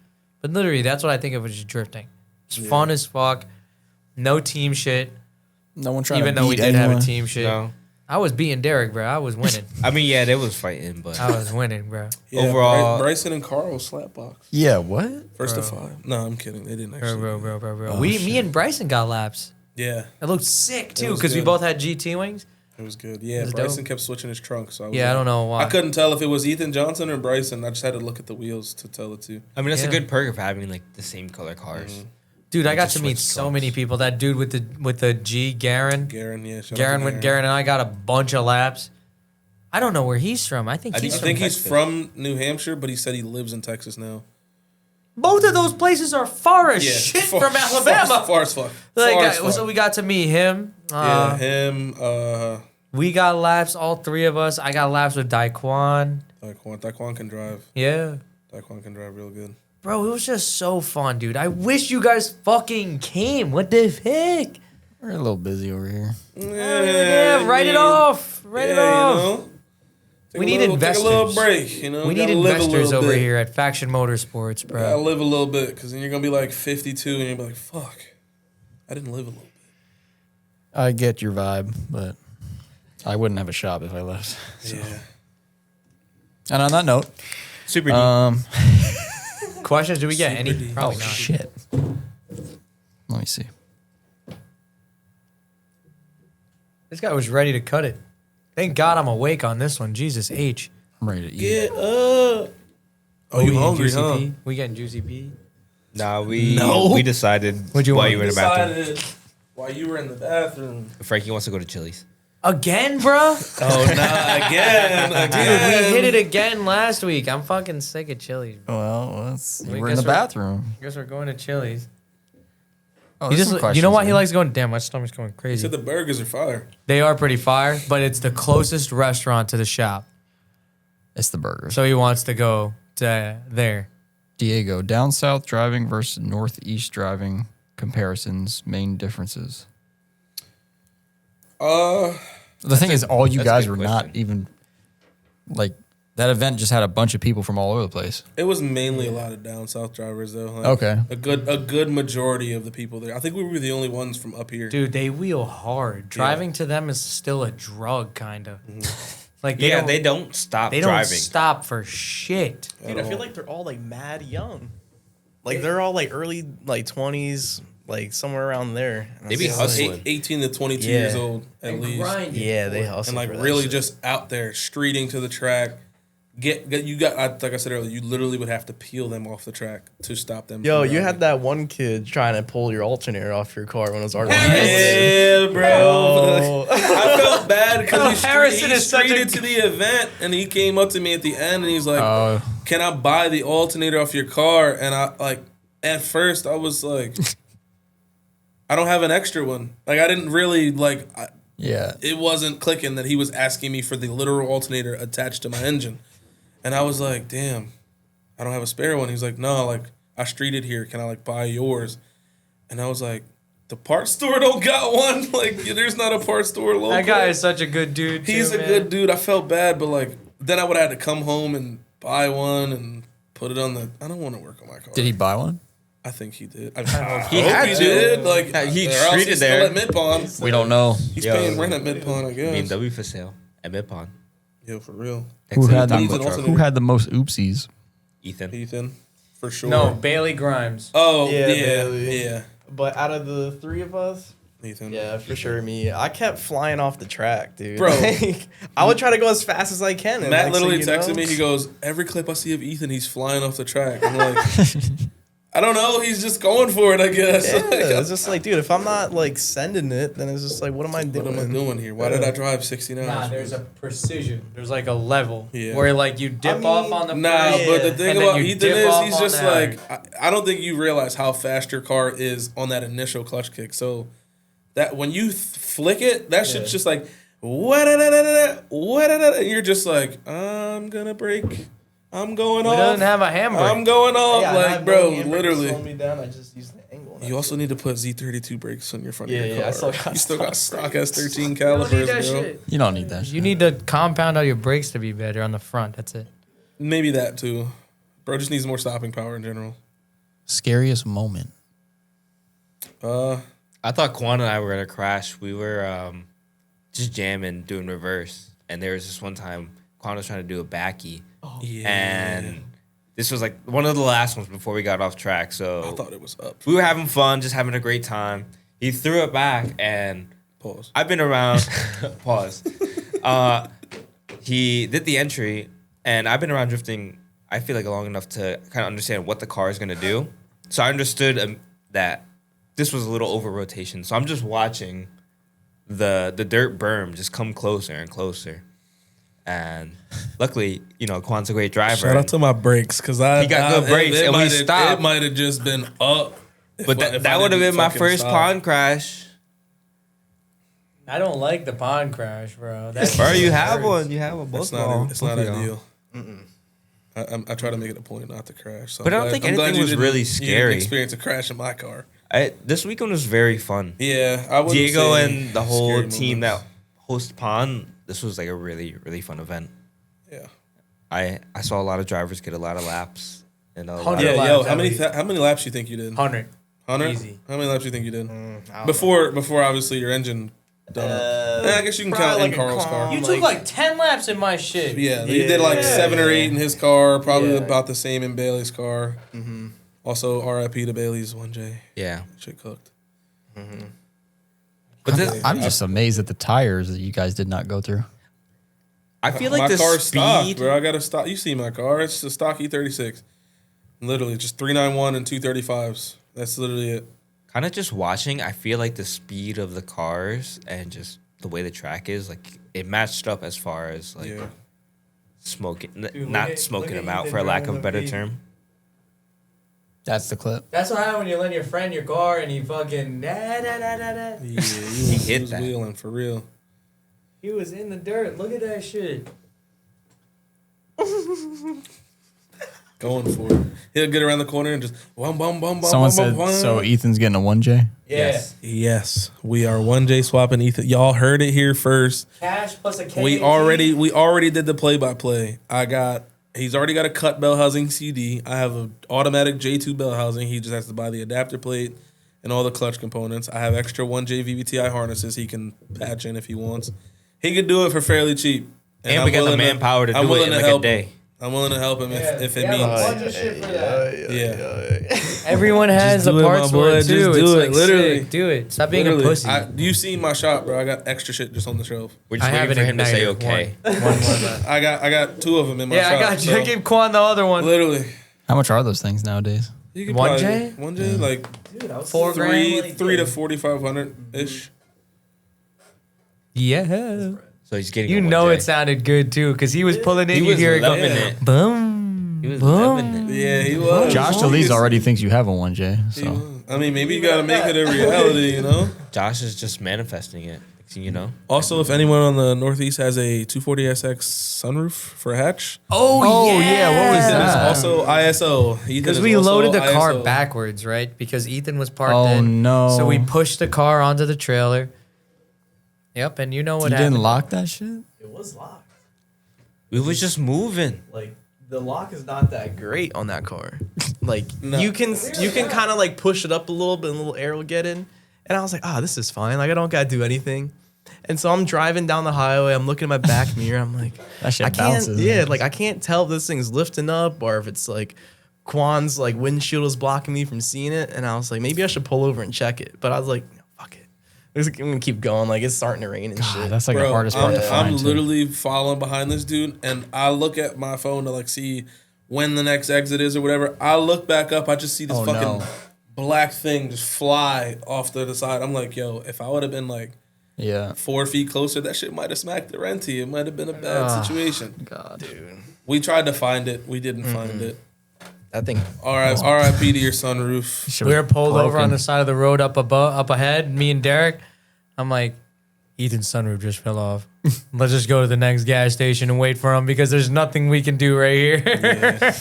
[SPEAKER 3] But literally, that's what I think of as just drifting. It's fun as fuck. No team shit.
[SPEAKER 1] No one trying
[SPEAKER 3] Even
[SPEAKER 1] to
[SPEAKER 3] though we
[SPEAKER 1] beat
[SPEAKER 3] did have a
[SPEAKER 1] anyone.
[SPEAKER 3] team shit.
[SPEAKER 4] No,
[SPEAKER 3] I was beating Derek, bro. I was winning.
[SPEAKER 4] I mean, yeah, they was fighting, but
[SPEAKER 3] I was winning, bro.
[SPEAKER 2] Yeah,
[SPEAKER 4] overall-
[SPEAKER 2] Bryson and Carl slapbox.
[SPEAKER 1] Yeah, what?
[SPEAKER 2] First to
[SPEAKER 3] Bro.
[SPEAKER 2] 5. No, I'm kidding. They didn't
[SPEAKER 3] Bro,
[SPEAKER 2] actually.
[SPEAKER 3] bro.
[SPEAKER 1] Oh,
[SPEAKER 3] Me
[SPEAKER 1] shit.
[SPEAKER 3] and Bryson got laps.
[SPEAKER 2] Yeah,
[SPEAKER 3] It looked sick, too,
[SPEAKER 2] was
[SPEAKER 3] because we
[SPEAKER 2] good.
[SPEAKER 3] both had GT wings.
[SPEAKER 2] it was good. Yeah,
[SPEAKER 3] was
[SPEAKER 2] Bryson
[SPEAKER 3] dope.
[SPEAKER 2] kept switching his trunk, so I was
[SPEAKER 3] Yeah, I don't know why.
[SPEAKER 2] I couldn't tell if it was Ethan Johnson or Bryson. I just had to look at the wheels to tell it to.
[SPEAKER 4] I mean, it's
[SPEAKER 3] Yeah.
[SPEAKER 4] a good perk of having like the same color cars.
[SPEAKER 3] Dude, I got
[SPEAKER 4] just
[SPEAKER 3] to meet
[SPEAKER 4] switched
[SPEAKER 3] so
[SPEAKER 4] trunks.
[SPEAKER 3] many people. That dude with the G, Garen.
[SPEAKER 2] Garen, yeah. shout out to
[SPEAKER 3] Garen went Garen and I got a bunch of laps. I don't know where he's from. I think
[SPEAKER 4] I
[SPEAKER 3] he's
[SPEAKER 2] I
[SPEAKER 3] from
[SPEAKER 2] think he's
[SPEAKER 4] Texas.
[SPEAKER 2] from New Hampshire, but he said he lives in Texas now.
[SPEAKER 3] both of those places are far as shit from Alabama.
[SPEAKER 2] Far as fuck.
[SPEAKER 3] Like,
[SPEAKER 2] Far as fuck.
[SPEAKER 3] so we got to meet him.
[SPEAKER 2] Yeah, him.
[SPEAKER 3] We got laps, all three of us. I got laps with Daquan.
[SPEAKER 2] Daquan can drive.
[SPEAKER 3] Yeah.
[SPEAKER 2] Daquan can drive real good.
[SPEAKER 3] Bro, it was just so fun, dude. I wish you guys fucking came. What the heck?
[SPEAKER 1] We're a little busy over here.
[SPEAKER 3] Yeah, write it off. Write it off.
[SPEAKER 2] You know,
[SPEAKER 3] We need investors.
[SPEAKER 2] Take a little break, you know.
[SPEAKER 3] We need
[SPEAKER 2] Gotta live a
[SPEAKER 3] investors
[SPEAKER 2] little
[SPEAKER 3] over
[SPEAKER 2] bit.
[SPEAKER 3] here at Faction Motorsports,
[SPEAKER 2] Gotta
[SPEAKER 3] bro.
[SPEAKER 2] live a little bit, because then you're gonna be like 52, and you'll be like, "Fuck, I didn't live a little bit."
[SPEAKER 1] I get your vibe, but I wouldn't have a shop if I left.
[SPEAKER 2] Yeah.
[SPEAKER 1] And on that note,
[SPEAKER 4] Super
[SPEAKER 3] Questions? Do we get
[SPEAKER 2] Super
[SPEAKER 3] any?
[SPEAKER 2] deep.
[SPEAKER 3] Probably
[SPEAKER 1] oh
[SPEAKER 3] not.
[SPEAKER 1] shit. Let me see.
[SPEAKER 3] This guy was ready to cut it. Thank God I'm awake on this one. Jesus H.
[SPEAKER 1] I'm ready to eat.
[SPEAKER 2] Get up. Oh,
[SPEAKER 3] we
[SPEAKER 2] you
[SPEAKER 3] getting
[SPEAKER 2] hungry,
[SPEAKER 3] Juicy
[SPEAKER 2] huh?
[SPEAKER 3] P? We getting Juicy P?
[SPEAKER 4] Nah,
[SPEAKER 2] No.
[SPEAKER 4] we decided
[SPEAKER 3] What'd you
[SPEAKER 4] while
[SPEAKER 3] want?
[SPEAKER 4] you were in the bathroom.
[SPEAKER 2] Decided while you were in the bathroom.
[SPEAKER 4] Frankie wants to go to Chili's.
[SPEAKER 3] Again, bro?
[SPEAKER 2] Oh, nah, again.
[SPEAKER 3] Dude, we hit it again last week. I'm fucking sick of Chili's.
[SPEAKER 1] Well,
[SPEAKER 3] We
[SPEAKER 1] we're in
[SPEAKER 3] guess
[SPEAKER 1] the
[SPEAKER 3] we're-
[SPEAKER 1] bathroom.
[SPEAKER 3] Guess we're going to Chili's.
[SPEAKER 1] Oh,
[SPEAKER 3] You
[SPEAKER 1] there's
[SPEAKER 3] just,
[SPEAKER 1] some
[SPEAKER 3] you know why
[SPEAKER 1] questions
[SPEAKER 3] he
[SPEAKER 1] here.
[SPEAKER 3] likes going? Damn, my stomach's going
[SPEAKER 2] He
[SPEAKER 3] crazy.
[SPEAKER 2] said the burgers are fire.
[SPEAKER 3] They are pretty fire, but it's the closest restaurant to the shop.
[SPEAKER 1] It's the burgers.
[SPEAKER 3] So he wants to go to there.
[SPEAKER 1] Diego, down south driving versus northeast driving comparisons, main differences.
[SPEAKER 2] Uh,
[SPEAKER 1] The thing is, all you
[SPEAKER 4] that's a
[SPEAKER 1] guys
[SPEAKER 4] good
[SPEAKER 1] were not
[SPEAKER 4] question.
[SPEAKER 1] even like That event just had a bunch of people from all over the place.
[SPEAKER 2] It was mainly a lot of down south drivers though. Like,
[SPEAKER 1] Okay.
[SPEAKER 2] A good majority of the people there. I think we were the only ones from up here.
[SPEAKER 3] Dude, they wheel hard. Driving to them is still a drug, kind of. Like
[SPEAKER 4] They don't stop
[SPEAKER 3] They don't
[SPEAKER 4] driving.
[SPEAKER 3] stop for shit.
[SPEAKER 5] Dude, I feel like they're all like mad young. Like they're all like early like 20s, like somewhere around there. And
[SPEAKER 4] They
[SPEAKER 5] it's
[SPEAKER 4] be
[SPEAKER 5] just
[SPEAKER 4] hustling.
[SPEAKER 5] like-
[SPEAKER 2] 18 to 22
[SPEAKER 5] Yeah.
[SPEAKER 2] years old at least.
[SPEAKER 5] Yeah, they hustle.
[SPEAKER 2] And like
[SPEAKER 5] for that
[SPEAKER 2] really
[SPEAKER 5] shit.
[SPEAKER 2] just out there streeting to the track. Like I said earlier, you literally would have to peel them off the track to stop them.
[SPEAKER 5] Yo,
[SPEAKER 2] from
[SPEAKER 5] you
[SPEAKER 2] driving.
[SPEAKER 5] had that one kid trying to pull your alternator off your car when it was already.
[SPEAKER 2] Yeah, bro. I felt bad because
[SPEAKER 3] Harrison
[SPEAKER 2] he
[SPEAKER 3] is such a-
[SPEAKER 2] streeted to the event and he came up to me at the end and he's like,
[SPEAKER 1] Oh.
[SPEAKER 2] "Can I buy the alternator off your car?" And I like at first I was like, "I don't have an extra one." Like I didn't really like.
[SPEAKER 1] Yeah.
[SPEAKER 2] It wasn't clicking that he was asking me for the literal alternator attached to my engine. And I was like, damn, I don't have a spare one. He's like, no, like, I streeted here. Can I, like, buy yours? And I was like, the parts store don't got one. Like, there's not a parts store local.
[SPEAKER 3] That guy is such a good dude.
[SPEAKER 2] He's a good dude. I felt bad, but, like, then I would have had to come home and buy one and put it on the... I don't want to work on my car.
[SPEAKER 1] Did he buy one?
[SPEAKER 2] I think he did. I
[SPEAKER 4] He
[SPEAKER 2] hope
[SPEAKER 4] had
[SPEAKER 2] he
[SPEAKER 4] to.
[SPEAKER 2] did. Like,
[SPEAKER 4] Yeah, he
[SPEAKER 2] or else
[SPEAKER 4] streeted
[SPEAKER 2] he's
[SPEAKER 4] there.
[SPEAKER 2] still at Midpond.
[SPEAKER 1] We don't know.
[SPEAKER 2] He's
[SPEAKER 4] Yo.
[SPEAKER 2] paying rent at Midpond, I guess.
[SPEAKER 4] BMW for sale at Midpond.
[SPEAKER 2] Yo, for real.
[SPEAKER 1] Who had,
[SPEAKER 2] Needs an
[SPEAKER 1] the,
[SPEAKER 2] alternator.
[SPEAKER 1] who had the most oopsies?
[SPEAKER 4] Ethan.
[SPEAKER 2] Ethan, for sure.
[SPEAKER 3] No, Bailey Grimes.
[SPEAKER 2] Oh,
[SPEAKER 5] Yeah,
[SPEAKER 2] yeah,
[SPEAKER 5] Bailey.
[SPEAKER 2] yeah.
[SPEAKER 5] But out of the three of us,
[SPEAKER 2] Ethan.
[SPEAKER 5] yeah, for sure me. I kept flying off the track, dude.
[SPEAKER 2] Bro.
[SPEAKER 5] Like, I would try to go as fast as I can. And
[SPEAKER 2] Matt
[SPEAKER 5] next thing
[SPEAKER 2] literally
[SPEAKER 5] you
[SPEAKER 2] texted
[SPEAKER 5] know-
[SPEAKER 2] me. He goes, every clip I see of Ethan, he's flying off the track. I'm like, I don't know. He's just going for it, I guess.
[SPEAKER 5] Yeah,
[SPEAKER 2] Like,
[SPEAKER 5] it's just like, dude, if I'm not like sending it, then it's just like, what am I doing?
[SPEAKER 2] what am I doing here? Why did I drive 69?
[SPEAKER 3] Nah, there's a precision. There's like a level
[SPEAKER 2] Yeah.
[SPEAKER 3] where like you dip
[SPEAKER 5] I mean,
[SPEAKER 3] off on the
[SPEAKER 2] Nah,
[SPEAKER 3] first,
[SPEAKER 2] but the thing
[SPEAKER 3] and then
[SPEAKER 2] about
[SPEAKER 3] you
[SPEAKER 2] Ethan
[SPEAKER 3] dip
[SPEAKER 2] is
[SPEAKER 3] off
[SPEAKER 2] he's
[SPEAKER 3] on
[SPEAKER 2] just
[SPEAKER 3] the
[SPEAKER 2] like,
[SPEAKER 3] iron.
[SPEAKER 2] I don't think you realize how fast your car is on that initial clutch kick. So that when you flick it, that shit's just like, what? And you're just like, I'm gonna brake. I'm going
[SPEAKER 3] He
[SPEAKER 2] off.
[SPEAKER 3] doesn't have a handbrake.
[SPEAKER 2] I'm going off.
[SPEAKER 5] Yeah,
[SPEAKER 2] like, bro, literally.
[SPEAKER 5] Slow me down. I just use the angle.
[SPEAKER 2] You also need to put Z32 brakes on your front
[SPEAKER 5] Yeah,
[SPEAKER 2] of your
[SPEAKER 5] yeah, I
[SPEAKER 2] car.
[SPEAKER 5] still got
[SPEAKER 2] You still got
[SPEAKER 5] stock
[SPEAKER 2] stock S13
[SPEAKER 3] You don't need
[SPEAKER 2] calipers,
[SPEAKER 3] that
[SPEAKER 2] bro.
[SPEAKER 3] shit.
[SPEAKER 1] You don't need that shit.
[SPEAKER 3] You need to compound out your brakes to be better on the front. That's it.
[SPEAKER 2] Maybe that too. Bro just needs more stopping power in general.
[SPEAKER 1] Scariest moment.
[SPEAKER 4] I thought Quan and I were gonna crash. We were just jamming, doing reverse, and there was this one time Quan was trying to do a backy,
[SPEAKER 2] Yeah.
[SPEAKER 4] and this was like one of the last ones before we got off track.
[SPEAKER 2] I
[SPEAKER 4] So
[SPEAKER 2] thought it was up.
[SPEAKER 4] we were having fun, just having a great time. He threw it back, and
[SPEAKER 2] Pause.
[SPEAKER 4] I've been around. Pause. He did the entry, and I've been around drifting. I feel like long enough to kind of understand what the car is gonna do. So I understood that this was a little over rotation. So I'm just watching the dirt berm just come closer and closer. And luckily, Quan's a great driver.
[SPEAKER 2] Shout out to my brakes because
[SPEAKER 4] He got good brakes, and we stopped.
[SPEAKER 2] It might have just been up.
[SPEAKER 4] but that would have been my first pond crash.
[SPEAKER 3] I don't like the pond crash, bro. That's
[SPEAKER 4] Bro, you have one. You have a both.
[SPEAKER 2] It's not. It's not
[SPEAKER 4] both of y'all.
[SPEAKER 2] ideal. I try to make it a point not to crash. So
[SPEAKER 4] But I
[SPEAKER 2] I'm
[SPEAKER 4] don't think
[SPEAKER 2] I'm glad
[SPEAKER 4] anything
[SPEAKER 2] you
[SPEAKER 4] was
[SPEAKER 2] didn't-
[SPEAKER 4] really
[SPEAKER 2] You didn't
[SPEAKER 4] scary.
[SPEAKER 2] experience a crash in my car.
[SPEAKER 4] This weekend was very fun.
[SPEAKER 2] Yeah, I would.
[SPEAKER 4] Diego and the whole
[SPEAKER 2] scary
[SPEAKER 4] team
[SPEAKER 2] moments.
[SPEAKER 4] that host Pond, this was like a really, really fun event.
[SPEAKER 2] Yeah.
[SPEAKER 4] I saw a lot of drivers get a lot of laps. And a lot
[SPEAKER 3] Hundred
[SPEAKER 2] Yeah,
[SPEAKER 3] laps
[SPEAKER 2] yo,
[SPEAKER 3] at
[SPEAKER 2] how many
[SPEAKER 3] least.
[SPEAKER 2] laps you think you did?
[SPEAKER 3] 100.
[SPEAKER 2] 100?
[SPEAKER 3] Easy.
[SPEAKER 2] How many laps you think you did?
[SPEAKER 5] I don't
[SPEAKER 2] Before obviously your engine done up. I guess you can count in Carl's car.
[SPEAKER 3] You took like 10 laps in my shit.
[SPEAKER 2] Yeah, he did like 7 or 8 in his car, probably
[SPEAKER 5] Yeah.
[SPEAKER 2] about the same in Bailey's car. Also, RIP to Bailey's 1J.
[SPEAKER 4] Yeah.
[SPEAKER 2] Shit cooked.
[SPEAKER 4] But this,
[SPEAKER 1] I'm just amazed at the tires that you guys did not go through.
[SPEAKER 4] I feel like
[SPEAKER 2] my
[SPEAKER 4] the
[SPEAKER 2] car's stock,
[SPEAKER 4] speed.
[SPEAKER 2] bro. I got a stock. You see my car? It's a stock E36. Literally, just 391 and 235s. That's literally it.
[SPEAKER 4] Kind of just watching, I feel like the speed of the cars and just the way the track is, like, it matched up as far as, like,
[SPEAKER 2] Yeah.
[SPEAKER 4] smoking,
[SPEAKER 3] look
[SPEAKER 4] not
[SPEAKER 3] at-
[SPEAKER 4] smoking
[SPEAKER 3] look at
[SPEAKER 4] them out,
[SPEAKER 3] Ethan
[SPEAKER 4] for a lack of
[SPEAKER 3] driving
[SPEAKER 4] a better
[SPEAKER 3] the
[SPEAKER 4] term.
[SPEAKER 1] That's the clip.
[SPEAKER 3] That's what happened when you lend your friend your car and he fucking
[SPEAKER 2] Yeah, he
[SPEAKER 4] hit
[SPEAKER 2] was
[SPEAKER 4] that.
[SPEAKER 2] wheeling for real.
[SPEAKER 3] He was in the dirt. Look at that shit.
[SPEAKER 2] going for it. He'll get around the corner and just bum bum bum bum.
[SPEAKER 1] Someone
[SPEAKER 2] bum,
[SPEAKER 1] said,
[SPEAKER 2] bum, bum.
[SPEAKER 1] so Ethan's getting a 1J?
[SPEAKER 3] Yes.
[SPEAKER 2] Yes, we are 1J swapping Ethan. Y'all heard it here first.
[SPEAKER 3] Cash plus a K.
[SPEAKER 2] We already did the play-by-play. He's already got a cut bell housing CD. I have an automatic J2 bell housing. He just has to buy the adapter plate and all the clutch components. I have extra 1J VVTi harnesses he can patch in if he wants. He could do it for fairly cheap.
[SPEAKER 4] And we got the manpower to do it in like a day.
[SPEAKER 2] I'm willing to help him if it means.
[SPEAKER 3] bunch of shit for that.
[SPEAKER 2] Yeah.
[SPEAKER 3] Everyone has
[SPEAKER 2] Just
[SPEAKER 3] the
[SPEAKER 2] do it,
[SPEAKER 3] parts
[SPEAKER 2] my
[SPEAKER 3] for
[SPEAKER 2] boy.
[SPEAKER 3] it too.
[SPEAKER 2] Just do
[SPEAKER 3] It's
[SPEAKER 2] it,
[SPEAKER 3] like
[SPEAKER 2] literally.
[SPEAKER 3] sick. Do it. Stop being a
[SPEAKER 2] Literally,
[SPEAKER 3] pussy.
[SPEAKER 2] you seen my shop, bro. I got extra shit just on the shelf.
[SPEAKER 4] We're just
[SPEAKER 3] I have
[SPEAKER 4] waiting for
[SPEAKER 3] an
[SPEAKER 4] him to say
[SPEAKER 3] igniter.
[SPEAKER 4] okay.
[SPEAKER 3] One more left.
[SPEAKER 2] I got 2 of them in my
[SPEAKER 3] Yeah,
[SPEAKER 2] shop.
[SPEAKER 3] I got you. I gave Quan the other one.
[SPEAKER 2] Literally.
[SPEAKER 1] How much are those things nowadays?
[SPEAKER 2] You could
[SPEAKER 3] 1J?
[SPEAKER 2] probably- 1J, like
[SPEAKER 3] $4 grand.
[SPEAKER 2] three to 4,500 ish.
[SPEAKER 3] Yeah.
[SPEAKER 4] So he's getting.
[SPEAKER 3] You
[SPEAKER 4] a
[SPEAKER 3] know
[SPEAKER 4] 1J.
[SPEAKER 3] it sounded good too, because he was pulling in.
[SPEAKER 4] He
[SPEAKER 3] You
[SPEAKER 4] was
[SPEAKER 3] hear it go,
[SPEAKER 4] loving it.
[SPEAKER 3] boom,
[SPEAKER 4] He was
[SPEAKER 3] boom.
[SPEAKER 4] loving it.
[SPEAKER 2] Yeah, he was.
[SPEAKER 1] Josh Delis already thinks you have a 1J.
[SPEAKER 2] He
[SPEAKER 1] So
[SPEAKER 2] was. I mean, maybe you gotta make it a reality, you know.
[SPEAKER 4] Josh is just manifesting it. You know.
[SPEAKER 2] Also, if anyone on the Northeast has a 240SX sunroof for a hatch,
[SPEAKER 3] Oh yeah.
[SPEAKER 1] What was
[SPEAKER 2] Ethan is
[SPEAKER 1] that?
[SPEAKER 2] also ISO.
[SPEAKER 3] Because we loaded the car backwards, right? Because Ethan was parked
[SPEAKER 1] Oh,
[SPEAKER 3] in.
[SPEAKER 1] no.
[SPEAKER 3] So we pushed the car onto the trailer. Yep, and you know what
[SPEAKER 1] you
[SPEAKER 3] happened.
[SPEAKER 1] didn't lock that shit?
[SPEAKER 5] It was locked.
[SPEAKER 4] We was just moving.
[SPEAKER 5] Like the lock is not that great on that car. Like
[SPEAKER 2] No.
[SPEAKER 5] you can kind of like push it up a little bit, and a little air will get in. And I was like, this is fine. Like I don't gotta do anything. And so I'm driving down the highway. I'm looking at my back mirror. I'm like,
[SPEAKER 1] That shit
[SPEAKER 5] I can't.
[SPEAKER 1] bounces.
[SPEAKER 5] Yeah, like I can't tell if this thing's lifting up or if it's like Quan's like windshield is blocking me from seeing it. And I was like, maybe I should pull over and check it. But I was like, no, fuck it. I'm gonna keep going. Like it's starting to rain and
[SPEAKER 1] God,
[SPEAKER 5] shit.
[SPEAKER 1] that's like the
[SPEAKER 2] Bro,
[SPEAKER 1] hardest part to find.
[SPEAKER 2] I'm
[SPEAKER 1] too.
[SPEAKER 2] literally following behind this dude, and I look at my phone to like see when the next exit is or whatever. I look back up, I just see this
[SPEAKER 1] Oh,
[SPEAKER 2] fucking
[SPEAKER 1] no.
[SPEAKER 2] black thing just fly off to the side. I'm like, yo, if I would have been like
[SPEAKER 1] Yeah.
[SPEAKER 2] 4 feet closer, that shit might have smacked the renty. It might have been a bad situation.
[SPEAKER 1] God.
[SPEAKER 2] We tried to find it. We didn't find it.
[SPEAKER 5] That thing.
[SPEAKER 2] R.I.P. to your sunroof.
[SPEAKER 3] We were pulled over on the side of the road up ahead, me and Derek. I'm like, Ethan's sunroof just fell off. Let's just go to the next gas station and wait for him because there's nothing we can do right here.
[SPEAKER 2] Yeah.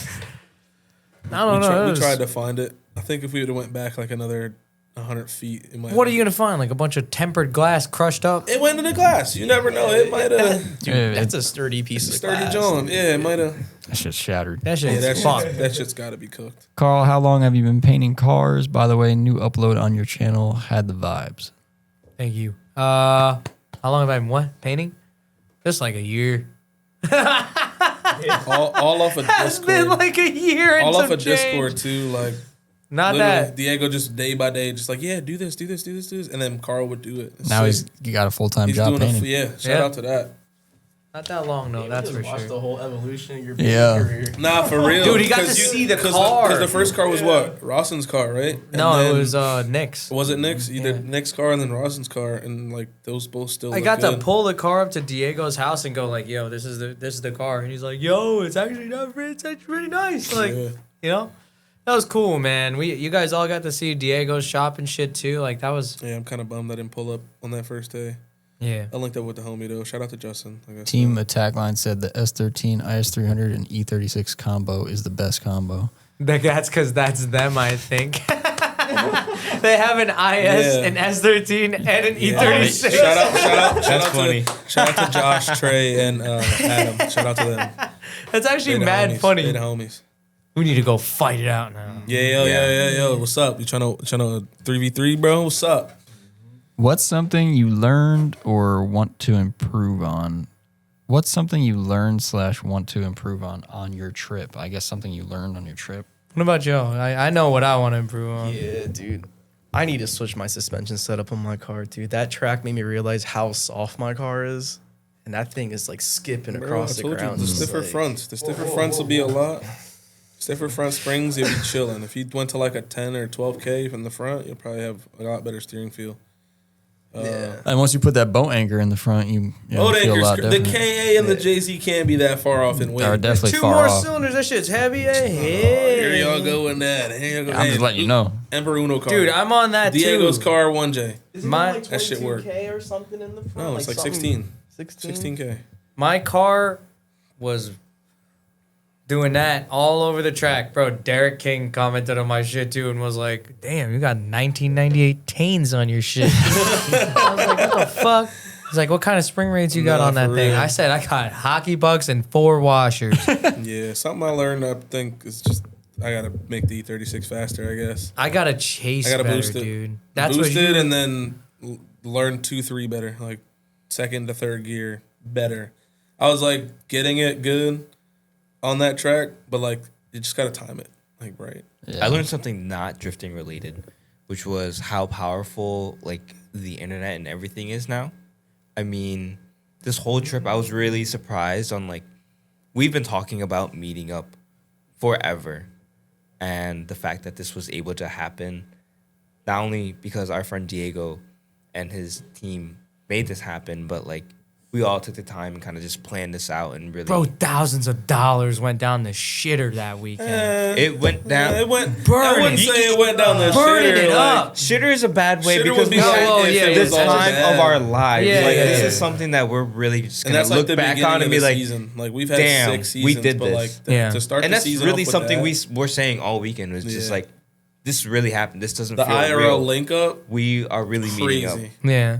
[SPEAKER 3] I don't know.
[SPEAKER 2] We
[SPEAKER 3] it was-
[SPEAKER 2] tried to find it. I think if we would have went back like another 100 feet, it might.
[SPEAKER 3] What are you gonna find? Like a bunch of tempered glass crushed up?
[SPEAKER 2] It went in the glass. You never know. It might have.
[SPEAKER 5] Dude, that's a sturdy piece of
[SPEAKER 2] Sturdy
[SPEAKER 5] glass.
[SPEAKER 2] John. Yeah, it might have.
[SPEAKER 1] That shit's shattered.
[SPEAKER 3] That
[SPEAKER 2] Yeah,
[SPEAKER 3] shit's fucked.
[SPEAKER 2] that shit's got to be cooked.
[SPEAKER 1] Carl, how long have you been painting cars? By the way, new upload on your channel had the vibes.
[SPEAKER 3] Thank you. How long have I been painting? Just like a year.
[SPEAKER 2] All off of
[SPEAKER 3] It's been
[SPEAKER 2] Discord.
[SPEAKER 3] like a year. And
[SPEAKER 2] All off
[SPEAKER 3] some
[SPEAKER 2] of Discord
[SPEAKER 3] change.
[SPEAKER 2] too. Like
[SPEAKER 3] Not
[SPEAKER 2] literally,
[SPEAKER 3] that.
[SPEAKER 2] Diego just day by day, just like do this, and then Carl would do it. It's
[SPEAKER 1] Now
[SPEAKER 2] sick.
[SPEAKER 1] you got a full-time
[SPEAKER 2] he's
[SPEAKER 1] job
[SPEAKER 2] doing
[SPEAKER 1] painting.
[SPEAKER 2] shout
[SPEAKER 3] Yeah.
[SPEAKER 2] out to that.
[SPEAKER 3] Not that long, no. That's for
[SPEAKER 5] Watch
[SPEAKER 3] sure.
[SPEAKER 5] the whole evolution of your
[SPEAKER 1] Yeah.
[SPEAKER 5] career.
[SPEAKER 2] Nah, for real,
[SPEAKER 3] Dude, he got to
[SPEAKER 2] 'Cause
[SPEAKER 3] see the
[SPEAKER 2] Because
[SPEAKER 3] car.
[SPEAKER 2] the first car was what? Rawson's car, right? And
[SPEAKER 3] No,
[SPEAKER 2] then-
[SPEAKER 3] it was Nick's.
[SPEAKER 2] Was it Nick's? Either
[SPEAKER 3] Yeah.
[SPEAKER 2] Nick's car and then Rawson's car, and like those both still.
[SPEAKER 3] I
[SPEAKER 2] look
[SPEAKER 3] got
[SPEAKER 2] good.
[SPEAKER 3] to pull the car up to Diego's house and go like, "Yo, this is the car," and he's like, "Yo, it's actually really nice." Like,
[SPEAKER 2] Yeah.
[SPEAKER 3] you know, that was cool, man. You guys all got to see Diego's shop and shit too. Like that was
[SPEAKER 2] Yeah, I'm kind of bummed I didn't pull up on that first day.
[SPEAKER 3] yeah.
[SPEAKER 2] I linked up with the homie though. Shout out to Justin. Like I said.
[SPEAKER 1] Team Attack Line said the S13, IS300, and E36 combo is the best combo.
[SPEAKER 3] That's because that's them, I think. They have an IS,
[SPEAKER 2] Yeah.
[SPEAKER 3] an S13, and an E36.
[SPEAKER 2] Shout out
[SPEAKER 4] funny.
[SPEAKER 2] Shout out to Josh, Trey, and Adam. Shout out to them.
[SPEAKER 3] That's actually
[SPEAKER 2] They the
[SPEAKER 3] mad
[SPEAKER 2] homies.
[SPEAKER 3] funny.
[SPEAKER 2] They the homies.
[SPEAKER 3] We need to go fight it out now.
[SPEAKER 2] Yeah. What's up? You trying to 3v3, bro? What's up?
[SPEAKER 1] What's something you learned or want to improve on? What's something you learned / want to improve on your trip? I guess something you learned on your trip.
[SPEAKER 3] What about you? I know what I want to improve on.
[SPEAKER 5] Yeah, dude. I need to switch my suspension setup on my car, dude. That track made me realize how soft my car is. And that thing is like skipping
[SPEAKER 2] Bro, I
[SPEAKER 5] across the
[SPEAKER 2] told you,
[SPEAKER 5] ground.
[SPEAKER 2] the
[SPEAKER 5] It's
[SPEAKER 2] stiffer
[SPEAKER 5] like-
[SPEAKER 2] fronts. The stiffer fronts will be a lot. Stiffer front springs, you'll be chilling. If you went to like a 10 or 12K from the front, you'll probably have a lot better steering feel.
[SPEAKER 5] Yeah.
[SPEAKER 1] And once you put that boat anchor in the front, you
[SPEAKER 2] Boat
[SPEAKER 1] feel a lot
[SPEAKER 2] anchors, the
[SPEAKER 1] different.
[SPEAKER 2] KA and the JZ can't be that far off in weight.
[SPEAKER 1] Are definitely
[SPEAKER 3] Two
[SPEAKER 1] far
[SPEAKER 3] more
[SPEAKER 1] off.
[SPEAKER 3] cylinders. That shit's heavy.
[SPEAKER 2] Here y'all go in that. Here y'all go.
[SPEAKER 1] I'm just letting you know.
[SPEAKER 2] Emperor Uno car.
[SPEAKER 3] Dude, I'm on that
[SPEAKER 2] Diego's
[SPEAKER 3] too.
[SPEAKER 2] car 1J.
[SPEAKER 5] Is
[SPEAKER 3] My-
[SPEAKER 5] like
[SPEAKER 2] that shit work.
[SPEAKER 5] 22K or something in the front?
[SPEAKER 2] No, it's like
[SPEAKER 5] something-
[SPEAKER 2] 16.
[SPEAKER 5] 16?
[SPEAKER 2] 16K.
[SPEAKER 3] My car was doing that all over the track, bro. Derek King commented on my shit too and was like, "Damn, you got 1998 Tanes on your shit." I was like, "What the fuck?" He's like, "What kind of spring rates you got on that thing?"
[SPEAKER 2] real.
[SPEAKER 3] I said, "I got hockey bucks and 4 washers."
[SPEAKER 2] Yeah, something I learned. I think is just I gotta make the E36 faster. I guess
[SPEAKER 3] I gotta chase
[SPEAKER 2] I gotta
[SPEAKER 3] better,
[SPEAKER 2] boost it,
[SPEAKER 3] dude. That's
[SPEAKER 2] boost
[SPEAKER 3] what
[SPEAKER 2] it,
[SPEAKER 3] you.
[SPEAKER 2] and then learn 2-3 better, like second to third gear better. I was like getting it good on that track, but like you just gotta time it like right.
[SPEAKER 1] Yeah.
[SPEAKER 4] I learned something not drifting related, which was how powerful like the internet and everything is now. I mean, this whole trip I was really surprised on like we've been talking about meeting up forever, and the fact that this was able to happen, not only because our friend Diego and his team made this happen, but like we all took the time and kind of just planned this out and really.
[SPEAKER 3] Bro, thousands of dollars went down the shitter that weekend.
[SPEAKER 4] It went down.
[SPEAKER 2] It went.
[SPEAKER 3] Burn
[SPEAKER 2] I wouldn't
[SPEAKER 3] it.
[SPEAKER 2] say it went down the
[SPEAKER 3] Burning
[SPEAKER 2] shitter,
[SPEAKER 3] it
[SPEAKER 2] like,
[SPEAKER 3] up.
[SPEAKER 4] Shitter is a bad way
[SPEAKER 2] Shitter
[SPEAKER 4] because
[SPEAKER 2] would be
[SPEAKER 4] we
[SPEAKER 2] like
[SPEAKER 3] well,
[SPEAKER 2] if
[SPEAKER 3] yeah,
[SPEAKER 2] it
[SPEAKER 3] yeah,
[SPEAKER 2] was
[SPEAKER 4] the
[SPEAKER 2] all just
[SPEAKER 4] time
[SPEAKER 2] bad.
[SPEAKER 4] of our lives.
[SPEAKER 3] Yeah,
[SPEAKER 4] like
[SPEAKER 3] yeah,
[SPEAKER 4] this
[SPEAKER 2] yeah.
[SPEAKER 4] is something that we're really just
[SPEAKER 2] And
[SPEAKER 4] gonna
[SPEAKER 2] that's like
[SPEAKER 4] look
[SPEAKER 2] the
[SPEAKER 4] back
[SPEAKER 2] beginning
[SPEAKER 4] on and
[SPEAKER 2] of
[SPEAKER 4] be
[SPEAKER 2] the
[SPEAKER 4] like,
[SPEAKER 2] season. Like we've had
[SPEAKER 4] damn,
[SPEAKER 2] 6 seasons,
[SPEAKER 4] we did
[SPEAKER 2] but
[SPEAKER 4] this.
[SPEAKER 2] like
[SPEAKER 3] Yeah.
[SPEAKER 2] to start
[SPEAKER 4] and
[SPEAKER 2] the
[SPEAKER 4] that's
[SPEAKER 2] season
[SPEAKER 4] really
[SPEAKER 2] off with
[SPEAKER 4] something
[SPEAKER 2] that,
[SPEAKER 4] we were saying all weekend was just
[SPEAKER 2] Yeah.
[SPEAKER 4] like, this really happened. This doesn't
[SPEAKER 2] the
[SPEAKER 4] feel
[SPEAKER 2] IRL
[SPEAKER 4] real.
[SPEAKER 2] link up
[SPEAKER 4] We are really meeting up.
[SPEAKER 2] crazy.
[SPEAKER 3] Yeah.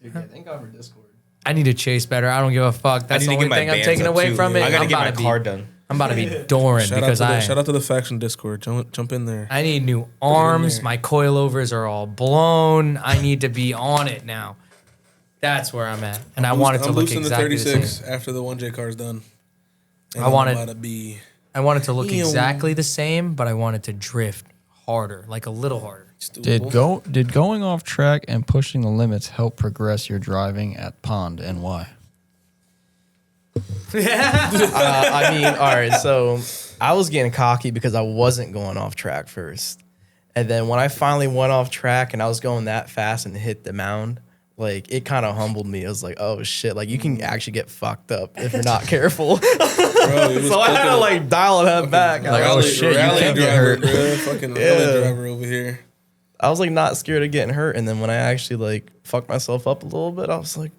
[SPEAKER 5] Dude, yeah, thank God for Discord.
[SPEAKER 3] I need to chase better. I don't give a fuck.
[SPEAKER 4] I
[SPEAKER 3] That's
[SPEAKER 4] need
[SPEAKER 3] the
[SPEAKER 4] to get
[SPEAKER 3] only
[SPEAKER 4] my
[SPEAKER 3] thing I'm
[SPEAKER 4] bands
[SPEAKER 3] taking
[SPEAKER 4] up,
[SPEAKER 3] away
[SPEAKER 4] too.
[SPEAKER 3] from it.
[SPEAKER 4] I gotta
[SPEAKER 3] I'm
[SPEAKER 4] get
[SPEAKER 3] about
[SPEAKER 4] my
[SPEAKER 3] to be,
[SPEAKER 4] car done.
[SPEAKER 3] I'm about to be Doran because
[SPEAKER 2] Shout out to the Faction Discord. Jump in there.
[SPEAKER 3] I need new arms.
[SPEAKER 2] there.
[SPEAKER 3] My coilovers are all blown. I need to be on it now. That's where I'm at, and I want it to
[SPEAKER 2] I'm
[SPEAKER 3] look
[SPEAKER 2] boosting
[SPEAKER 3] exactly
[SPEAKER 2] the
[SPEAKER 3] the
[SPEAKER 2] 36
[SPEAKER 3] same.
[SPEAKER 2] after the 1J car is done. And
[SPEAKER 3] I want
[SPEAKER 2] I'm
[SPEAKER 3] it-
[SPEAKER 2] about to be.
[SPEAKER 3] I want it to look
[SPEAKER 2] Ew.
[SPEAKER 3] exactly the same, but I want it to drift harder, like a little harder.
[SPEAKER 1] Did going off track and pushing the limits help progress your driving at Pond, and why?
[SPEAKER 5] I mean, all right, so I was getting cocky because I wasn't going off track first. And then when I finally went off track and I was going that fast and hit the mound, like it kind of humbled me. I was like, oh shit, like you can actually get fucked up if you're not careful.
[SPEAKER 2] Bro, it was
[SPEAKER 5] So I had to like dial that back.
[SPEAKER 1] Like, oh, shit, you
[SPEAKER 2] rally
[SPEAKER 1] can get
[SPEAKER 2] driver,
[SPEAKER 1] hurt.
[SPEAKER 2] bro. Fucking
[SPEAKER 5] Yeah.
[SPEAKER 2] rally driver over here.
[SPEAKER 5] I was like not scared of getting hurt. And then when I actually like fucked myself up a little bit, I was like,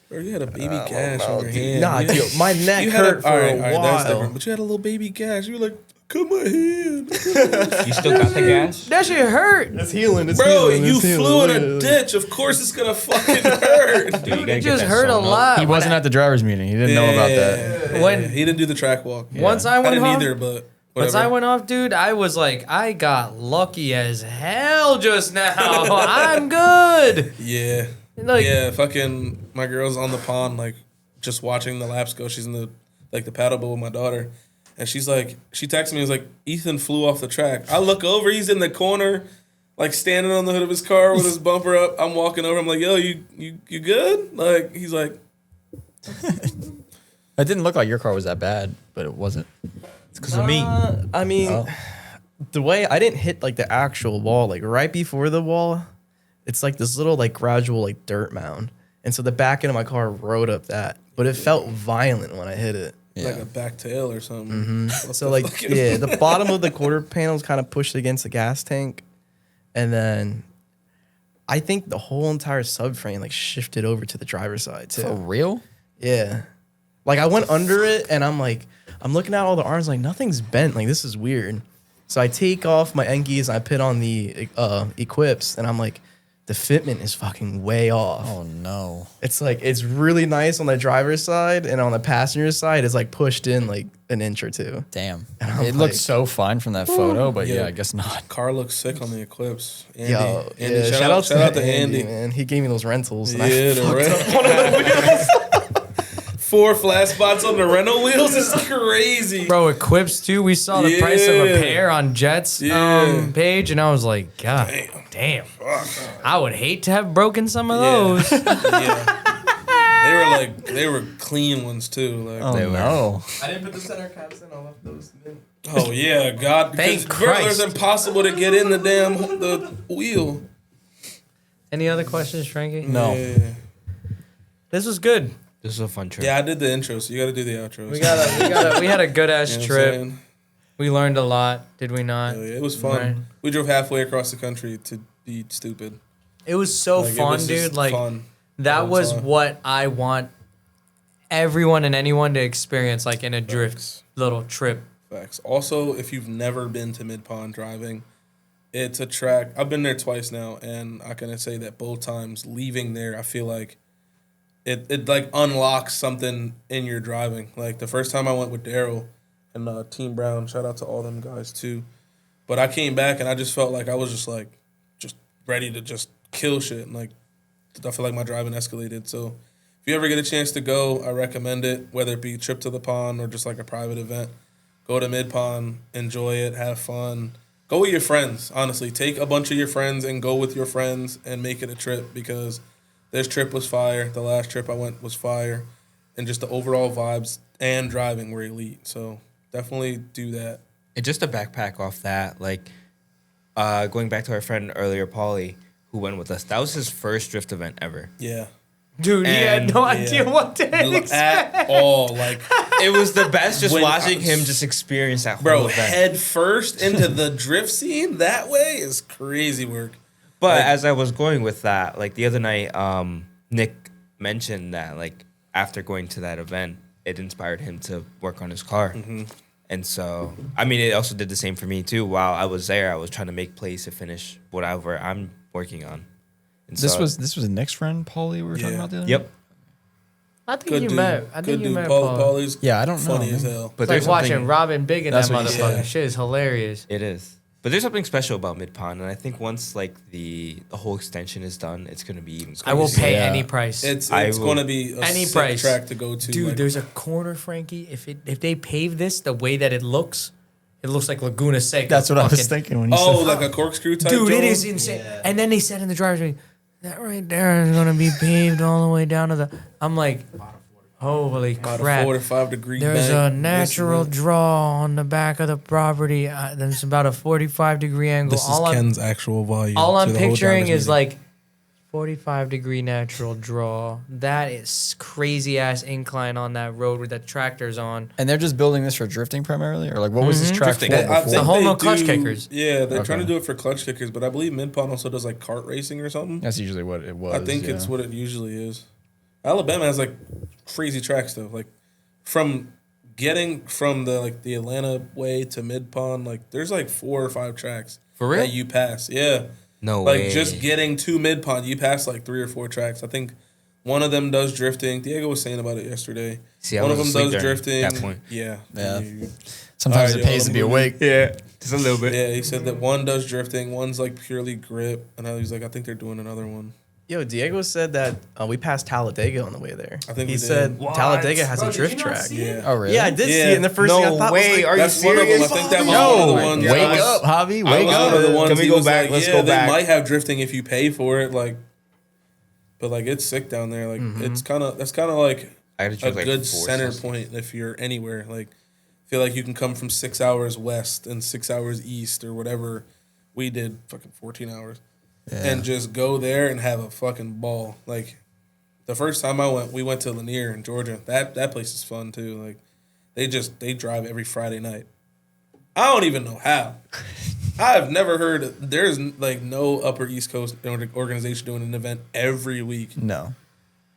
[SPEAKER 2] Bro, you had a baby gash on your
[SPEAKER 5] dude,
[SPEAKER 2] hand.
[SPEAKER 5] nah,
[SPEAKER 2] You-
[SPEAKER 5] dude, my neck
[SPEAKER 2] you had
[SPEAKER 5] hurt for
[SPEAKER 2] all right,
[SPEAKER 5] a
[SPEAKER 2] all right,
[SPEAKER 5] while.
[SPEAKER 2] that's different. But you had a little baby gash. You were like, cut my hand.
[SPEAKER 4] You still got the gas?
[SPEAKER 3] That shit hurt.
[SPEAKER 5] It's healing. It's
[SPEAKER 2] Bro,
[SPEAKER 5] healing.
[SPEAKER 2] you
[SPEAKER 5] it's healing.
[SPEAKER 2] flew in
[SPEAKER 5] Look
[SPEAKER 2] a
[SPEAKER 5] at it.
[SPEAKER 2] ditch. Of course it's gonna fucking hurt.
[SPEAKER 4] Dude, you gotta
[SPEAKER 3] It
[SPEAKER 4] get
[SPEAKER 3] just
[SPEAKER 4] that
[SPEAKER 3] hurt a
[SPEAKER 4] sewn up.
[SPEAKER 3] lot.
[SPEAKER 1] He wasn't at the drivers' meeting. He didn't know about that.
[SPEAKER 2] Yeah.
[SPEAKER 3] When-
[SPEAKER 2] He didn't do the track walk.
[SPEAKER 3] Once I
[SPEAKER 2] I
[SPEAKER 3] went
[SPEAKER 2] didn't
[SPEAKER 3] home,
[SPEAKER 2] either, but
[SPEAKER 3] once
[SPEAKER 2] whatever.
[SPEAKER 3] I went off, dude, I was like, I got lucky as hell just now. I'm good.
[SPEAKER 2] Yeah.
[SPEAKER 3] Like-
[SPEAKER 2] yeah, fucking my girl's on the pond, like just watching the laps go. She's in the paddle boat with my daughter. And she's like, she texted me, was like, Ethan flew off the track. I look over, he's in the corner, like standing on the hood of his car with his bumper up. I'm walking over, I'm like, yo, you good? Like, he's like,
[SPEAKER 1] It didn't look like your car was that bad, but it wasn't.
[SPEAKER 4] It's because of me.
[SPEAKER 5] I mean,
[SPEAKER 1] Oh.
[SPEAKER 5] the way I didn't hit like the actual wall, like right before the wall, it's like this little like gradual like dirt mound. And so the back end of my car rode up that, but it felt violent when I hit it.
[SPEAKER 2] like a back tail or something. What
[SPEAKER 5] So
[SPEAKER 2] the
[SPEAKER 5] like,
[SPEAKER 2] fuck?
[SPEAKER 5] yeah, the bottom of the quarter panel is kind of pushed against the gas tank. And then I think the whole entire subframe like shifted over to the driver's side too.
[SPEAKER 1] For real?
[SPEAKER 5] Yeah. Like I went under it and I'm like, I'm looking at all the arms like nothing's bent. Like this is weird. So I take off my Enkeis and I put on the equips and I'm like, the fitment is fucking way off.
[SPEAKER 1] Oh no.
[SPEAKER 5] It's like, it's really nice on the driver's side and on the passenger side, it's like pushed in like an inch or two.
[SPEAKER 1] Damn.
[SPEAKER 5] I'm
[SPEAKER 1] It looked
[SPEAKER 5] like-
[SPEAKER 1] so fine from that photo, but yeah,
[SPEAKER 2] Yeah.
[SPEAKER 1] I guess not.
[SPEAKER 2] Car looks sick on the Eclipse. Andy,
[SPEAKER 5] Yo,
[SPEAKER 2] Andy,
[SPEAKER 5] yeah,
[SPEAKER 2] shout out to Andy.
[SPEAKER 5] man. He gave me those rentals. And
[SPEAKER 2] Yeah,
[SPEAKER 5] I
[SPEAKER 2] the rent. 4 flat spots on the rental wheels is crazy.
[SPEAKER 3] Bro, Equips too. We saw the price of a
[SPEAKER 2] Yeah.
[SPEAKER 3] pair on Jet's
[SPEAKER 2] Yeah.
[SPEAKER 3] page, and I was like, God damn. I would hate to have broken some of those.
[SPEAKER 2] Yeah. They were clean ones too. Like,
[SPEAKER 1] Oh no.
[SPEAKER 5] I didn't put the center caps in. I left those in.
[SPEAKER 2] oh yeah, God.
[SPEAKER 3] Thank
[SPEAKER 2] Because bro,
[SPEAKER 3] Christ.
[SPEAKER 2] it's impossible to get in the wheel.
[SPEAKER 3] Any other questions, Frankie?
[SPEAKER 1] No.
[SPEAKER 2] Yeah.
[SPEAKER 3] This was good.
[SPEAKER 4] This is a fun trip.
[SPEAKER 2] Yeah, I did the intro, so you got to do the outros.
[SPEAKER 3] We had a good ass
[SPEAKER 2] You know what I'm
[SPEAKER 3] trip.
[SPEAKER 2] saying?
[SPEAKER 3] We learned a lot, did we not?
[SPEAKER 2] Yeah, it was fun.
[SPEAKER 3] Right.
[SPEAKER 2] We drove halfway across the country to be stupid.
[SPEAKER 3] It was so
[SPEAKER 2] Like, it
[SPEAKER 3] fun,
[SPEAKER 2] was just
[SPEAKER 3] dude. Like
[SPEAKER 2] fun.
[SPEAKER 3] that
[SPEAKER 2] all the
[SPEAKER 3] was
[SPEAKER 2] time.
[SPEAKER 3] what I want everyone and anyone to experience like in a drift little trip.
[SPEAKER 2] Facts. Also, if you've never been to Midpond driving, it's a track. I've been there twice now, and I can say that both times leaving there, I feel like it like unlocks something in your driving. Like the first time I went with Daryl and Team Brown, shout out to all them guys too. But I came back and I just felt like I was just ready to just kill shit. And like I feel like my driving escalated. So if you ever get a chance to go, I recommend it, whether it be a trip to the pond or just like a private event. Go to Midpond, enjoy it, have fun. Go with your friends, honestly. Take a bunch of your friends and go with your friends and make it a trip, because this trip was fire. The last trip I went was fire. And just the overall vibes and driving were elite. So definitely do that.
[SPEAKER 4] And just to backpack off that, like going back to our friend earlier, Paulie, who went with us, that was his first drift event ever.
[SPEAKER 2] Yeah.
[SPEAKER 3] Dude, he had no idea what to expect.
[SPEAKER 2] At all. Like,
[SPEAKER 4] It was the best just
[SPEAKER 2] When
[SPEAKER 4] watching
[SPEAKER 2] I-
[SPEAKER 4] him just experience that whole
[SPEAKER 2] bro,
[SPEAKER 4] event.
[SPEAKER 2] head first into the drift scene that way is crazy work.
[SPEAKER 4] But
[SPEAKER 2] like-
[SPEAKER 4] as I was going with that, like the other night, Nick mentioned that like after going to that event, it inspired him to work on his car.
[SPEAKER 2] Mm-hmm.
[SPEAKER 4] And so, I mean, it also did the same for me too. While I was there, I was trying to make plays to finish whatever I'm working on. And
[SPEAKER 1] This
[SPEAKER 4] so-
[SPEAKER 1] was Nick's friend, Paulie, we were talking
[SPEAKER 2] Yeah.
[SPEAKER 1] about the other
[SPEAKER 4] Yep.
[SPEAKER 3] I think
[SPEAKER 2] Good
[SPEAKER 3] you
[SPEAKER 2] dude.
[SPEAKER 3] met. I
[SPEAKER 2] Good
[SPEAKER 3] think you
[SPEAKER 2] dude.
[SPEAKER 3] met
[SPEAKER 2] Paul,
[SPEAKER 3] Paul.
[SPEAKER 2] Paulie's
[SPEAKER 1] Yeah, I don't know,
[SPEAKER 2] funny as
[SPEAKER 1] man.
[SPEAKER 2] hell.
[SPEAKER 4] But
[SPEAKER 3] It's
[SPEAKER 4] there's
[SPEAKER 3] like watching
[SPEAKER 4] something-
[SPEAKER 3] Robin Big in
[SPEAKER 1] That's
[SPEAKER 3] that
[SPEAKER 1] what he
[SPEAKER 3] motherfucker.
[SPEAKER 2] said.
[SPEAKER 3] Shit is hilarious.
[SPEAKER 4] It is. But there's something special about Midpond, and I think once like the whole extension is done, it's gonna be even.
[SPEAKER 3] I will
[SPEAKER 4] crazier.
[SPEAKER 3] pay
[SPEAKER 1] Yeah.
[SPEAKER 3] any price.
[SPEAKER 2] It's
[SPEAKER 4] I
[SPEAKER 2] going to
[SPEAKER 4] will-
[SPEAKER 2] be a
[SPEAKER 3] Any
[SPEAKER 2] sick
[SPEAKER 3] price.
[SPEAKER 2] track to go to.
[SPEAKER 3] Dude,
[SPEAKER 2] like,
[SPEAKER 3] there's a corner, Frankie. If they pave this the way that it looks like Laguna Seca.
[SPEAKER 1] That's what I was
[SPEAKER 3] fucking-
[SPEAKER 1] thinking when you
[SPEAKER 2] oh,
[SPEAKER 1] said
[SPEAKER 2] like a corkscrew type.
[SPEAKER 3] Dude, it
[SPEAKER 2] joint?
[SPEAKER 3] is insane. And then they said in the driver's meeting, that right there is gonna be paved all the way down to the. I'm like, holy
[SPEAKER 2] About a
[SPEAKER 3] crap!
[SPEAKER 2] 4 to 5 degree.
[SPEAKER 3] There's
[SPEAKER 2] bank.
[SPEAKER 3] a natural
[SPEAKER 2] This
[SPEAKER 3] draw on the back of the property. There's about a 45-degree angle.
[SPEAKER 2] is Ken's actual volume.
[SPEAKER 3] All I'm
[SPEAKER 2] to the whole
[SPEAKER 3] picturing
[SPEAKER 2] driver's
[SPEAKER 3] is
[SPEAKER 2] meeting.
[SPEAKER 3] like 45-degree natural draw. That is crazy ass incline on that road with the tractors on.
[SPEAKER 1] And they're just building this for drifting primarily, or like what was this track
[SPEAKER 4] Drifting.
[SPEAKER 1] for
[SPEAKER 4] I
[SPEAKER 1] before?
[SPEAKER 3] The whole
[SPEAKER 2] they
[SPEAKER 3] no clutch
[SPEAKER 2] do-
[SPEAKER 3] kickers.
[SPEAKER 2] Yeah, they're trying to
[SPEAKER 1] Okay.
[SPEAKER 2] do it for clutch kickers, but I believe Midpond also does like kart racing or something.
[SPEAKER 1] That's usually what it was.
[SPEAKER 2] I think it's what it usually is. Alabama has like crazy track stuff. Like from getting from the Atlanta way to Midpond, like there's like 4 or 5 tracks
[SPEAKER 4] For real?
[SPEAKER 2] that you pass. Yeah.
[SPEAKER 4] No
[SPEAKER 2] Like
[SPEAKER 4] way.
[SPEAKER 2] just getting to Midpond, you pass like 3 or 4 tracks. I think one of them does drifting. Diego was saying about it yesterday.
[SPEAKER 4] See, I
[SPEAKER 2] one of
[SPEAKER 4] was
[SPEAKER 2] them
[SPEAKER 4] asleep
[SPEAKER 2] does
[SPEAKER 4] during
[SPEAKER 2] drifting.
[SPEAKER 4] that point.
[SPEAKER 2] Yeah.
[SPEAKER 1] Yeah.
[SPEAKER 2] You-
[SPEAKER 1] Sometimes
[SPEAKER 2] Alright,
[SPEAKER 1] it pays
[SPEAKER 2] yo,
[SPEAKER 1] to be
[SPEAKER 2] I'm
[SPEAKER 1] awake.
[SPEAKER 4] Yeah, just a little bit.
[SPEAKER 2] Yeah, he said that one does drifting, one's like purely grip, and he's like, I think they're doing another one.
[SPEAKER 5] Yo, Diego said that we passed Talladega on the way there.
[SPEAKER 2] I think
[SPEAKER 5] he
[SPEAKER 2] we did.
[SPEAKER 5] said
[SPEAKER 2] What?
[SPEAKER 5] Talladega has a drift track.
[SPEAKER 2] Yeah.
[SPEAKER 1] Oh really?
[SPEAKER 5] Yeah, I did see
[SPEAKER 2] Yeah.
[SPEAKER 5] it. And the first thing I thought was like,
[SPEAKER 4] Are you
[SPEAKER 2] That's one of them.
[SPEAKER 4] serious?
[SPEAKER 2] I think that was
[SPEAKER 1] Yo,
[SPEAKER 2] one of the ones.
[SPEAKER 1] wake
[SPEAKER 2] that was-
[SPEAKER 1] up, Javi,
[SPEAKER 2] I
[SPEAKER 1] wake
[SPEAKER 2] was
[SPEAKER 1] up.
[SPEAKER 2] one of the ones
[SPEAKER 4] Can we
[SPEAKER 2] he
[SPEAKER 4] go
[SPEAKER 2] was
[SPEAKER 4] back?
[SPEAKER 2] like,
[SPEAKER 4] Let's
[SPEAKER 2] yeah,
[SPEAKER 4] go
[SPEAKER 2] they
[SPEAKER 4] back.
[SPEAKER 2] might have drifting if you pay for it, like, but like it's sick down there. Like that's kind of like
[SPEAKER 4] I had to
[SPEAKER 2] a
[SPEAKER 4] drive like
[SPEAKER 2] good
[SPEAKER 4] 4
[SPEAKER 2] center
[SPEAKER 4] sessions.
[SPEAKER 2] point if you're anywhere. Like, feel like you can come from 6 hours west and 6 hours east or whatever. We did fucking 14 hours, and just go there and have a fucking ball. Like, the first time I went, we went to Lanier in Georgia. That place is fun too. Like, they drive every Friday night. I don't even know how. I have never heard. There's like no Upper East Coast organization doing an event every week,
[SPEAKER 1] No.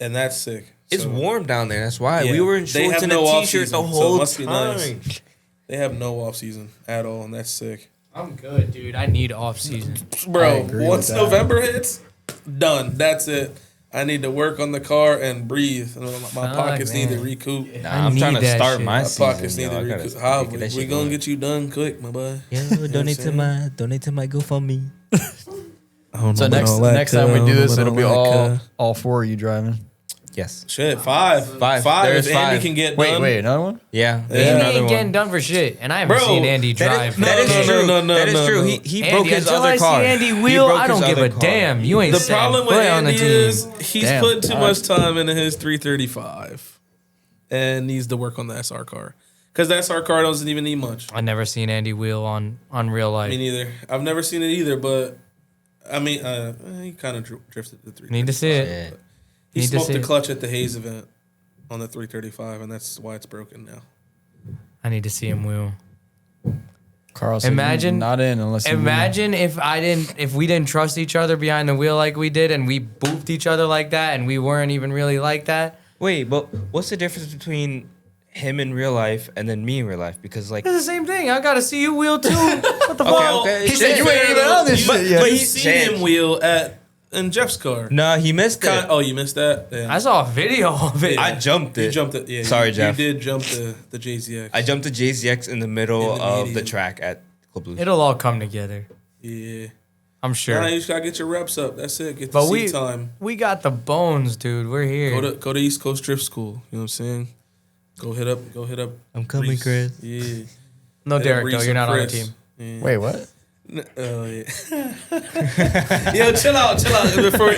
[SPEAKER 2] and that's sick.
[SPEAKER 4] It's
[SPEAKER 2] So,
[SPEAKER 4] warm down there. That's why
[SPEAKER 2] Yeah.
[SPEAKER 4] we were in
[SPEAKER 2] They
[SPEAKER 4] shorts
[SPEAKER 2] have
[SPEAKER 4] and
[SPEAKER 2] no
[SPEAKER 4] a
[SPEAKER 2] off
[SPEAKER 4] t-shirt
[SPEAKER 2] season,
[SPEAKER 4] the
[SPEAKER 2] so it
[SPEAKER 4] whole
[SPEAKER 2] must be nice.
[SPEAKER 4] time.
[SPEAKER 2] They have no off season at all, and that's sick.
[SPEAKER 3] I'm good, dude. I need off season.
[SPEAKER 2] Bro,
[SPEAKER 1] agree
[SPEAKER 2] once
[SPEAKER 1] with that.
[SPEAKER 2] November hits, done. That's it. I need to work on the car and breathe. My
[SPEAKER 3] Fuck,
[SPEAKER 2] pockets need to
[SPEAKER 3] man.
[SPEAKER 2] recoup.
[SPEAKER 3] I
[SPEAKER 4] I'm
[SPEAKER 3] need
[SPEAKER 4] trying to
[SPEAKER 3] that
[SPEAKER 4] start
[SPEAKER 3] shit.
[SPEAKER 4] my
[SPEAKER 2] My
[SPEAKER 4] season.
[SPEAKER 2] pockets need
[SPEAKER 4] yo.
[SPEAKER 2] to
[SPEAKER 4] I gotta
[SPEAKER 2] recoup. How
[SPEAKER 4] get that
[SPEAKER 2] we
[SPEAKER 4] shit
[SPEAKER 2] gonna
[SPEAKER 4] going.
[SPEAKER 2] get you done quick, my boy?
[SPEAKER 4] Yeah, donate to my GoFundMe.
[SPEAKER 1] So next time we do this, it'll be all 4 of you driving.
[SPEAKER 4] Yes.
[SPEAKER 2] Shit, five.
[SPEAKER 4] There's
[SPEAKER 2] If Andy
[SPEAKER 4] 5.
[SPEAKER 2] can get done.
[SPEAKER 1] Wait, another one?
[SPEAKER 4] Yeah. There's
[SPEAKER 2] Yeah.
[SPEAKER 3] Andy
[SPEAKER 4] another
[SPEAKER 3] ain't getting
[SPEAKER 4] one.
[SPEAKER 3] done for shit, and I haven't
[SPEAKER 2] Bro,
[SPEAKER 3] seen Andy
[SPEAKER 4] That
[SPEAKER 3] drive.
[SPEAKER 4] is, that is
[SPEAKER 2] No,
[SPEAKER 4] true.
[SPEAKER 2] no,
[SPEAKER 4] That is
[SPEAKER 2] no,
[SPEAKER 4] true.
[SPEAKER 2] no.
[SPEAKER 4] He
[SPEAKER 3] Andy,
[SPEAKER 4] broke his
[SPEAKER 3] until
[SPEAKER 4] other
[SPEAKER 3] I
[SPEAKER 4] car.
[SPEAKER 3] see Andy
[SPEAKER 4] He
[SPEAKER 3] wheel,
[SPEAKER 4] broke
[SPEAKER 3] I
[SPEAKER 4] his
[SPEAKER 3] don't give
[SPEAKER 4] other
[SPEAKER 3] a
[SPEAKER 4] car.
[SPEAKER 3] damn. You ain't
[SPEAKER 2] The
[SPEAKER 3] setting
[SPEAKER 2] problem with
[SPEAKER 3] foot on the
[SPEAKER 2] Andy
[SPEAKER 3] team.
[SPEAKER 2] is he's
[SPEAKER 1] Damn.
[SPEAKER 2] put too much time into his 335 and needs to work on the SR car. Because the SR car doesn't even need much.
[SPEAKER 3] I never seen Andy wheel on real life.
[SPEAKER 2] Me neither. I've never seen it either, but I mean, he kind of drifted the 335.
[SPEAKER 3] Need to see it.
[SPEAKER 4] Yeah.
[SPEAKER 2] He
[SPEAKER 3] Need to
[SPEAKER 2] smoked
[SPEAKER 3] see
[SPEAKER 2] the
[SPEAKER 3] it.
[SPEAKER 2] clutch at the Hayes event on the 335, and that's why it's broken now.
[SPEAKER 3] I need to see him wheel.
[SPEAKER 1] Carl said
[SPEAKER 3] Imagine-
[SPEAKER 1] you're not in unless you
[SPEAKER 3] Imagine if we didn't trust each other behind the wheel like we did, and we booped each other like that, and we weren't even really like that.
[SPEAKER 4] Wait, but what's the difference between him in real life and then me in real life? Because like
[SPEAKER 3] It's the same thing. I gotta see you wheel too. What the fuck?
[SPEAKER 4] okay.
[SPEAKER 1] He said you ain't even on this
[SPEAKER 2] But,
[SPEAKER 1] shit yet.
[SPEAKER 2] but you
[SPEAKER 4] He's
[SPEAKER 2] seen
[SPEAKER 4] saying-
[SPEAKER 2] him wheel in Jeff's car.
[SPEAKER 4] No, he missed it.
[SPEAKER 2] Oh, you missed that? Yeah.
[SPEAKER 3] I saw a video of it.
[SPEAKER 4] I jumped it.
[SPEAKER 2] You jumped it. Yeah.
[SPEAKER 4] Sorry,
[SPEAKER 2] you,
[SPEAKER 4] Jeff.
[SPEAKER 2] You did jump the JZX.
[SPEAKER 4] I jumped the JZX in the middle
[SPEAKER 2] In the
[SPEAKER 4] of the
[SPEAKER 2] median.
[SPEAKER 4] track at Club Blues.
[SPEAKER 3] It'll all come together.
[SPEAKER 2] Yeah.
[SPEAKER 3] I'm sure.
[SPEAKER 2] Nah, you just gotta get your reps up. That's it. Get the
[SPEAKER 3] But
[SPEAKER 2] seat time.
[SPEAKER 3] we got the bones, dude. We're here.
[SPEAKER 2] Go to East Coast Drift School. You know what I'm saying? Go hit up.
[SPEAKER 4] I'm coming,
[SPEAKER 2] Reese.
[SPEAKER 4] Chris.
[SPEAKER 2] Yeah.
[SPEAKER 3] No,
[SPEAKER 2] Hit up
[SPEAKER 3] Derek,
[SPEAKER 2] Reese
[SPEAKER 3] though. You're
[SPEAKER 2] or
[SPEAKER 3] not on the
[SPEAKER 2] Chris.
[SPEAKER 3] team.
[SPEAKER 2] Yeah.
[SPEAKER 1] Wait, what?
[SPEAKER 2] Oh yeah. Yo, chill out before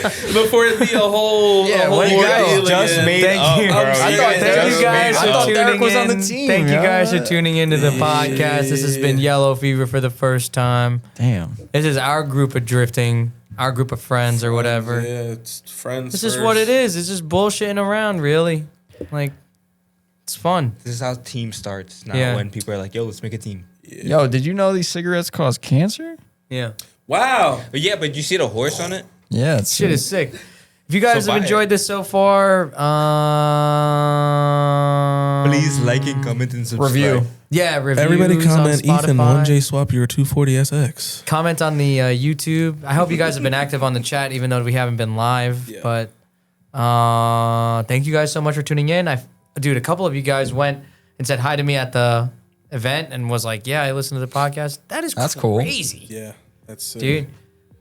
[SPEAKER 2] it be a whole.
[SPEAKER 3] Yeah,
[SPEAKER 2] a whole
[SPEAKER 3] when you guys
[SPEAKER 2] ordeal
[SPEAKER 4] just
[SPEAKER 2] again.
[SPEAKER 4] made
[SPEAKER 3] Thank
[SPEAKER 4] up,
[SPEAKER 3] you.
[SPEAKER 4] bro.
[SPEAKER 2] I thought
[SPEAKER 4] guys
[SPEAKER 2] Derek-
[SPEAKER 3] Thank
[SPEAKER 4] just
[SPEAKER 3] you guys
[SPEAKER 4] made
[SPEAKER 3] for
[SPEAKER 4] up.
[SPEAKER 3] tuning
[SPEAKER 1] Derek was
[SPEAKER 3] in.
[SPEAKER 1] on the team,
[SPEAKER 3] Thank you
[SPEAKER 1] yo.
[SPEAKER 3] guys for tuning into the podcast. This has been Yellow Fever for the first time.
[SPEAKER 1] Damn.
[SPEAKER 3] This is our group of drifting, our group of friends or whatever.
[SPEAKER 2] Yeah, it's friends.
[SPEAKER 3] This is what it is. It's just bullshitting around, really. Like, it's fun.
[SPEAKER 4] This is how team starts. Not
[SPEAKER 3] Yeah.
[SPEAKER 4] when people are like, "Yo, let's make a team."
[SPEAKER 1] Yo, did you know these cigarettes cause cancer?
[SPEAKER 3] Yeah.
[SPEAKER 2] Wow.
[SPEAKER 4] But yeah, but you see the horse on it?
[SPEAKER 1] Yeah, it's
[SPEAKER 3] Shit is sick. If you guys
[SPEAKER 4] So
[SPEAKER 3] have
[SPEAKER 4] buy
[SPEAKER 3] enjoyed this so far,
[SPEAKER 4] Please like and comment and subscribe.
[SPEAKER 1] review.
[SPEAKER 3] yeah, reviews
[SPEAKER 2] Everybody comment
[SPEAKER 3] on
[SPEAKER 2] Ethan
[SPEAKER 3] Spotify.
[SPEAKER 2] 1J swap your 240SX.
[SPEAKER 3] Comment on the YouTube. I hope you guys have been active on the chat, even though we haven't been live.
[SPEAKER 2] Yeah.
[SPEAKER 3] But thank you guys so much for tuning in. Dude, a couple of you guys went and said hi to me at the event and was like, "Yeah, I listened to the podcast."
[SPEAKER 1] That's cool.
[SPEAKER 3] crazy,
[SPEAKER 2] Yeah, that's
[SPEAKER 3] dude.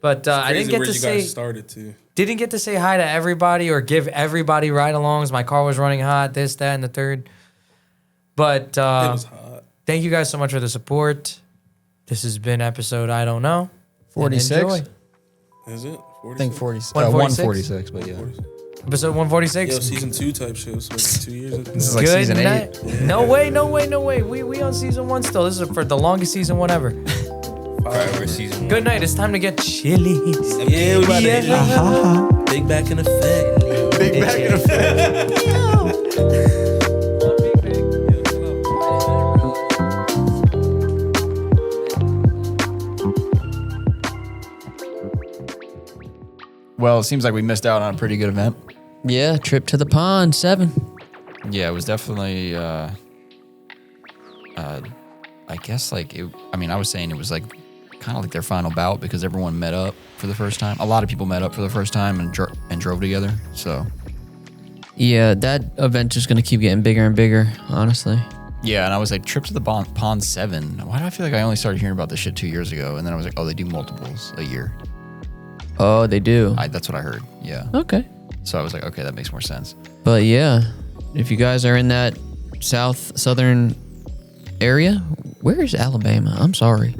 [SPEAKER 3] But I didn't get
[SPEAKER 2] where
[SPEAKER 3] to
[SPEAKER 2] you
[SPEAKER 3] say
[SPEAKER 2] guys started too.
[SPEAKER 3] didn't get to say hi to everybody or give everybody ride-alongs. My car was running hot, this, that, and the third. But
[SPEAKER 2] It was hot.
[SPEAKER 3] thank you guys so much for the support. This has been episode I don't know.
[SPEAKER 1] 46?
[SPEAKER 3] And enjoy.
[SPEAKER 2] Is it?
[SPEAKER 1] I think 46.
[SPEAKER 3] 146?
[SPEAKER 1] 146, but yeah.
[SPEAKER 3] Episode 146.
[SPEAKER 2] Yo, season 2 type shit. It was like 2 years ago.
[SPEAKER 1] This is like
[SPEAKER 3] Good
[SPEAKER 1] season 8.
[SPEAKER 3] night. No way. We on season 1 still. This is for the longest season 1 ever.
[SPEAKER 4] Forever season 1.
[SPEAKER 3] Good night. It's time to get chilly.
[SPEAKER 2] Yeah, we about to big back in effect.
[SPEAKER 1] Big back in effect. Well, it seems like we missed out on a pretty good event.
[SPEAKER 6] Yeah, trip to the pond, 7.
[SPEAKER 1] Yeah, it was definitely, I guess like, I was saying it was like kind of like their final bout because everyone met up for the first time. A lot of people met up for the first time and drove together. So,
[SPEAKER 6] Yeah, that event just gonna keep getting bigger and bigger, honestly.
[SPEAKER 1] yeah, and I was like, trip to the pond 7. Why do I feel like I only started hearing about this shit 2 years ago? And then I was like, oh, they do multiples a year.
[SPEAKER 6] Oh, they do.
[SPEAKER 1] That's what I heard. Yeah.
[SPEAKER 6] Okay.
[SPEAKER 1] So I was like, okay, that makes more sense.
[SPEAKER 6] But yeah, if you guys are in that southern area, where is Alabama? I'm sorry.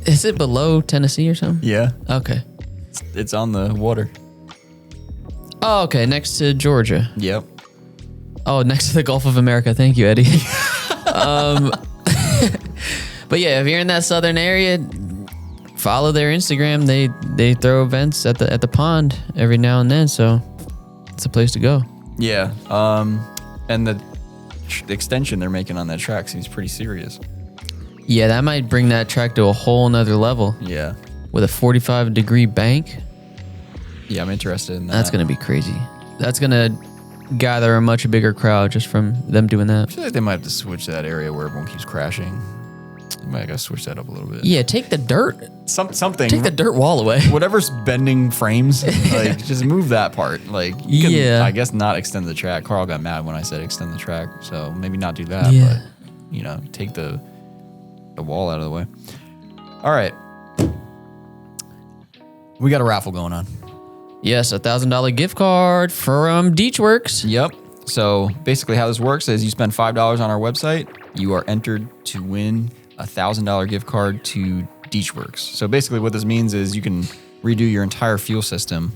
[SPEAKER 6] Is it below Tennessee or something?
[SPEAKER 1] Yeah.
[SPEAKER 6] Okay.
[SPEAKER 1] It's on the water.
[SPEAKER 6] Oh, okay. Next to Georgia.
[SPEAKER 1] Yep.
[SPEAKER 6] Oh, next to the Gulf of America. Thank you, Eddie. But yeah, if you're in that southern area, follow their Instagram. They throw events at the pond every now and then, so it's a place to go.
[SPEAKER 1] Yeah. And the extension they're making on that track seems pretty serious.
[SPEAKER 6] Yeah, that might bring that track to a whole nother level
[SPEAKER 1] Yeah.
[SPEAKER 6] with a 45-degree bank.
[SPEAKER 1] Yeah, I'm interested in that.
[SPEAKER 6] That's gonna be crazy. That's gonna gather a much bigger crowd just from them doing
[SPEAKER 1] I
[SPEAKER 6] that.
[SPEAKER 1] feel like they might have to switch that area where everyone keeps crashing. They might have to switch that up a little bit.
[SPEAKER 6] Yeah, take the dirt.
[SPEAKER 1] Something.
[SPEAKER 6] Take the dirt wall away.
[SPEAKER 1] Whatever's bending frames, like just move that part. Like you can,
[SPEAKER 6] Yeah.
[SPEAKER 1] I guess not extend the track. Carl got mad when I said extend the track, so maybe not do that.
[SPEAKER 6] Yeah.
[SPEAKER 1] But take the wall out of the way. All right, we got a raffle going on.
[SPEAKER 6] Yes, $1,000 gift card from Deechworks.
[SPEAKER 1] Yep. So basically, how this works is you spend $5 on our website, you are entered to win a $1,000 gift card to Deechworks. So basically, what this means is you can redo your entire fuel system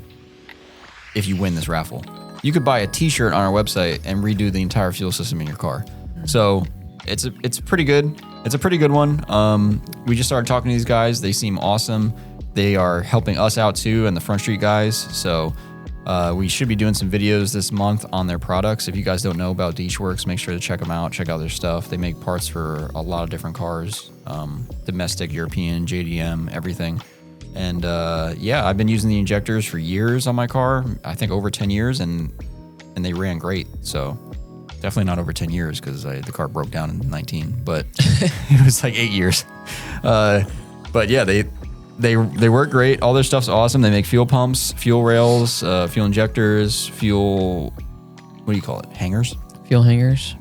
[SPEAKER 1] if you win this raffle. You could buy a T-shirt on our website and redo the entire fuel system in your car. So it's pretty good. It's a pretty good one. We just started talking to these guys. They seem awesome. They are helping us out too, and the Front Street guys. So we should be doing some videos this month on their products. If you guys don't know about Deechworks, make sure to check them out. Check out their stuff. They make parts for a lot of different cars, domestic, European, JDM, everything. And I've been using the injectors for years on my car. I think over 10 years, and and they ran great. So definitely not over 10 years because the car broke down in 19, but it was like 8 years. But yeah, they work great. All their stuff's awesome. They make fuel pumps, fuel rails, fuel injectors, fuel, what do you call it? Hangers?
[SPEAKER 6] Fuel hangers.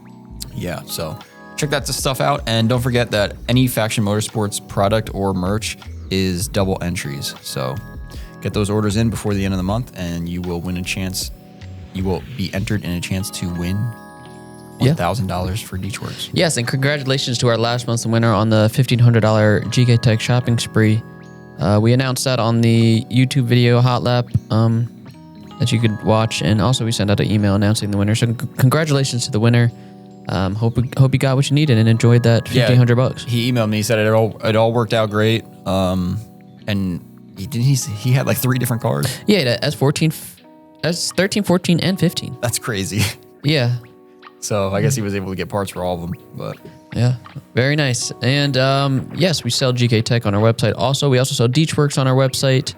[SPEAKER 1] Yeah, so check that stuff out. And don't forget that any Faction Motorsports product or merch is double entries. So get those orders in before the end of the month and you will win a chance. You will be entered in a chance to win $1,000 for Deechworks.
[SPEAKER 6] Yes, and congratulations to our last month's winner on the $1,500 GK Tech shopping spree. We announced that on the YouTube video Hot Lap that you could watch, and also we sent out an email announcing the winner. So congratulations to the winner. Hope you got what you needed and enjoyed that $1,500.
[SPEAKER 1] He emailed me. He said it all worked out great. And he had like 3 different cars.
[SPEAKER 6] Yeah, S13, 14, and 15.
[SPEAKER 1] That's crazy.
[SPEAKER 6] Yeah.
[SPEAKER 1] So I guess he was able to get parts for all of them. But
[SPEAKER 6] yeah, very nice. And yes, we sell GK Tech on our website. Also, we also sell Deechworks on our website.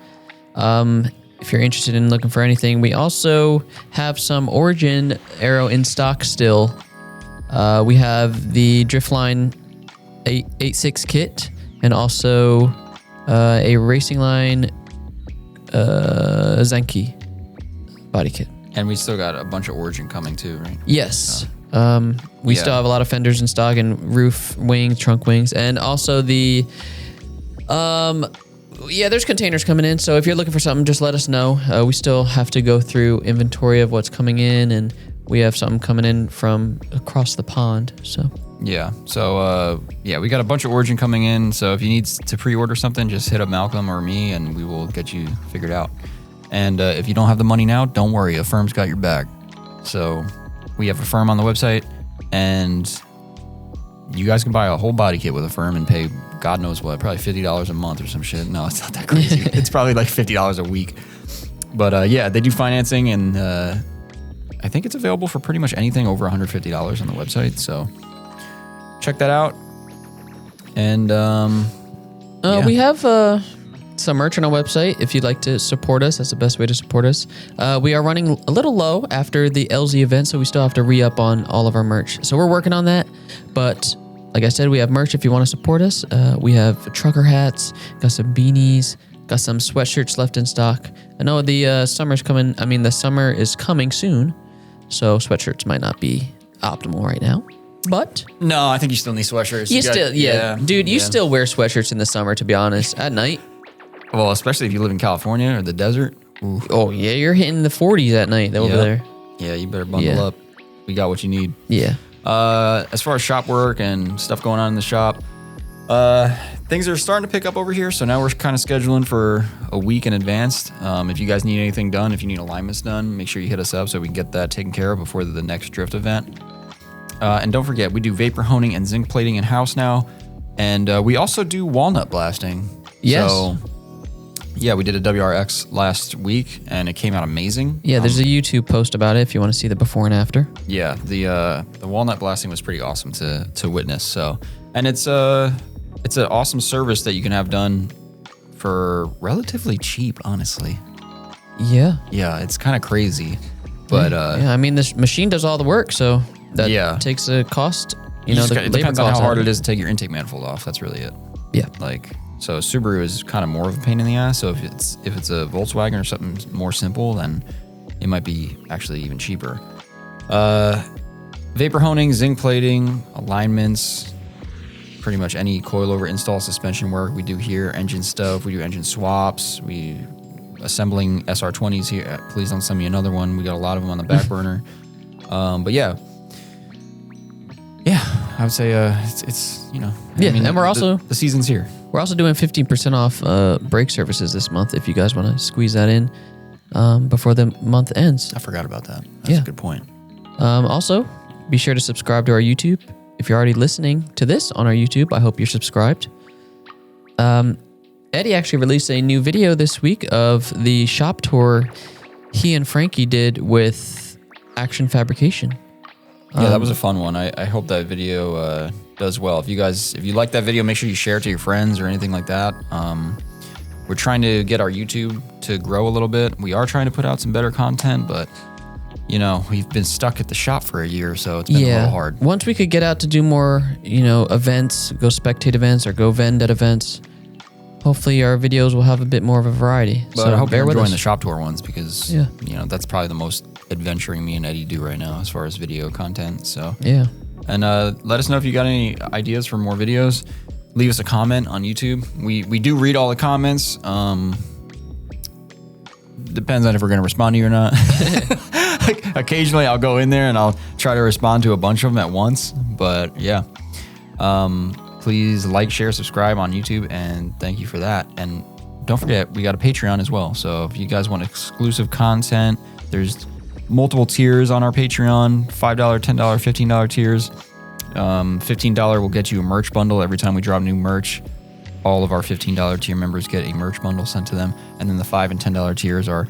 [SPEAKER 6] If you're interested in looking for anything, we also have some Origin Aero in stock still. We have the Driftline 886 kit and also a Racing Line Zenki body kit.
[SPEAKER 1] And we still got a bunch of Origin coming too, right?
[SPEAKER 6] Yes. We still have a lot of fenders in stock and roof wings, trunk wings, and also the there's containers coming in. So if you're looking for something, just let us know. We still have to go through inventory of what's coming in, and we have something coming in from across the pond. So
[SPEAKER 1] yeah. So we got a bunch of Origin coming in. So if you need to pre-order something, just hit up Malcolm or me, and we will get you figured out. And if you don't have the money now, don't worry. Affirm's got your back. So we have Affirm on the website, and you guys can buy a whole body kit with Affirm and pay God knows what, probably $50 a month or some shit. No, it's not that crazy. It's probably like $50 a week. But yeah, they do financing, and I think it's available for pretty much anything over $150 on the website. So check that out. And
[SPEAKER 6] we have some merch on our website. If you'd like to support us, that's the best way to support us. We are running a little low after the LZ event, so we still have to re-up on all of our merch. So we're working on that. But like I said, we have merch if you want to support us. We have trucker hats, got some beanies, got some sweatshirts left in stock. I know the summer's coming. I mean, the summer is coming soon, so sweatshirts might not be optimal right now. But
[SPEAKER 1] no, I think you still need sweatshirts.
[SPEAKER 6] You still wear sweatshirts in the summer, to be honest, at night.
[SPEAKER 1] Well, especially if you live in California or the desert. Ooh.
[SPEAKER 6] Oh, yeah, you're hitting the 40s at night over there.
[SPEAKER 1] Yeah, you better bundle up. We got what you need.
[SPEAKER 6] Yeah.
[SPEAKER 1] As far as shop work and stuff going on in the shop, things are starting to pick up over here. So now we're kind of scheduling for a week in advance. If you guys need anything done, if you need alignments done, make sure you hit us up so we can get that taken care of before the next drift event. And don't forget, we do vapor honing and zinc plating in-house now. And we also do walnut blasting.
[SPEAKER 6] Yes.
[SPEAKER 1] So yeah, we did a WRX last week, and it came out amazing.
[SPEAKER 6] Yeah, there's a YouTube post about it if you want to see the before and after.
[SPEAKER 1] Yeah, the walnut blasting was pretty awesome to witness. So, and it's an awesome service that you can have done for relatively cheap, honestly.
[SPEAKER 6] Yeah.
[SPEAKER 1] Yeah, it's kind of crazy, but
[SPEAKER 6] I mean, this machine does all the work, so that takes a cost. You know,
[SPEAKER 1] it depends on how hard it is to take your intake manifold off. That's really it.
[SPEAKER 6] Yeah.
[SPEAKER 1] So Subaru is kind of more of a pain in the ass. So if it's a Volkswagen or something more simple, then it might be actually even cheaper. Vapor honing, zinc plating, alignments, pretty much any coilover install suspension work we do here. Engine stuff, we do engine swaps. We assembling SR20s here. Please don't send me another one. We got a lot of them on the back burner. But yeah, I would say it's
[SPEAKER 6] Yeah, I mean, and we're also
[SPEAKER 1] the season's here.
[SPEAKER 6] We're also doing 15% off brake services this month if you guys want to squeeze that in before the month ends.
[SPEAKER 1] I forgot about that. That's a good point.
[SPEAKER 6] Also, be sure to subscribe to our YouTube. If you're already listening to this on our YouTube, I hope you're subscribed. Eddie actually released a new video this week of the shop tour he and Frankie did with Action Fabrication.
[SPEAKER 1] Yeah, that was a fun one. I hope that video does well. If you like that video, make sure you share it to your friends or anything like that. We're trying to get our YouTube to grow a little bit. We are trying to put out some better content, but you know, we've been stuck at the shop for a year, so it's been a little hard.
[SPEAKER 6] Once we could get out to do more, events, go spectate events or go vend at events, hopefully our videos will have a bit more of a variety.
[SPEAKER 1] But
[SPEAKER 6] so
[SPEAKER 1] I hope you're enjoying
[SPEAKER 6] us.
[SPEAKER 1] the shop tour ones because, that's probably the most adventuring me and Eddie do right now as far as video content. So
[SPEAKER 6] yeah.
[SPEAKER 1] And let us know if you got any ideas for more videos. Leave us a comment on YouTube. We do read all the comments. Depends on if we're going to respond to you or not. Like, occasionally I'll go in there and I'll try to respond to a bunch of them at once. But yeah, please like, share, subscribe on YouTube, and thank you for that. And don't forget, we got a Patreon as well. So if you guys want exclusive content, there's multiple tiers on our Patreon, $5, $10, $15 tiers. $15 will get you a merch bundle every time we drop new merch. All of our $15 tier members get a merch bundle sent to them. And then the $5 and $10 tiers are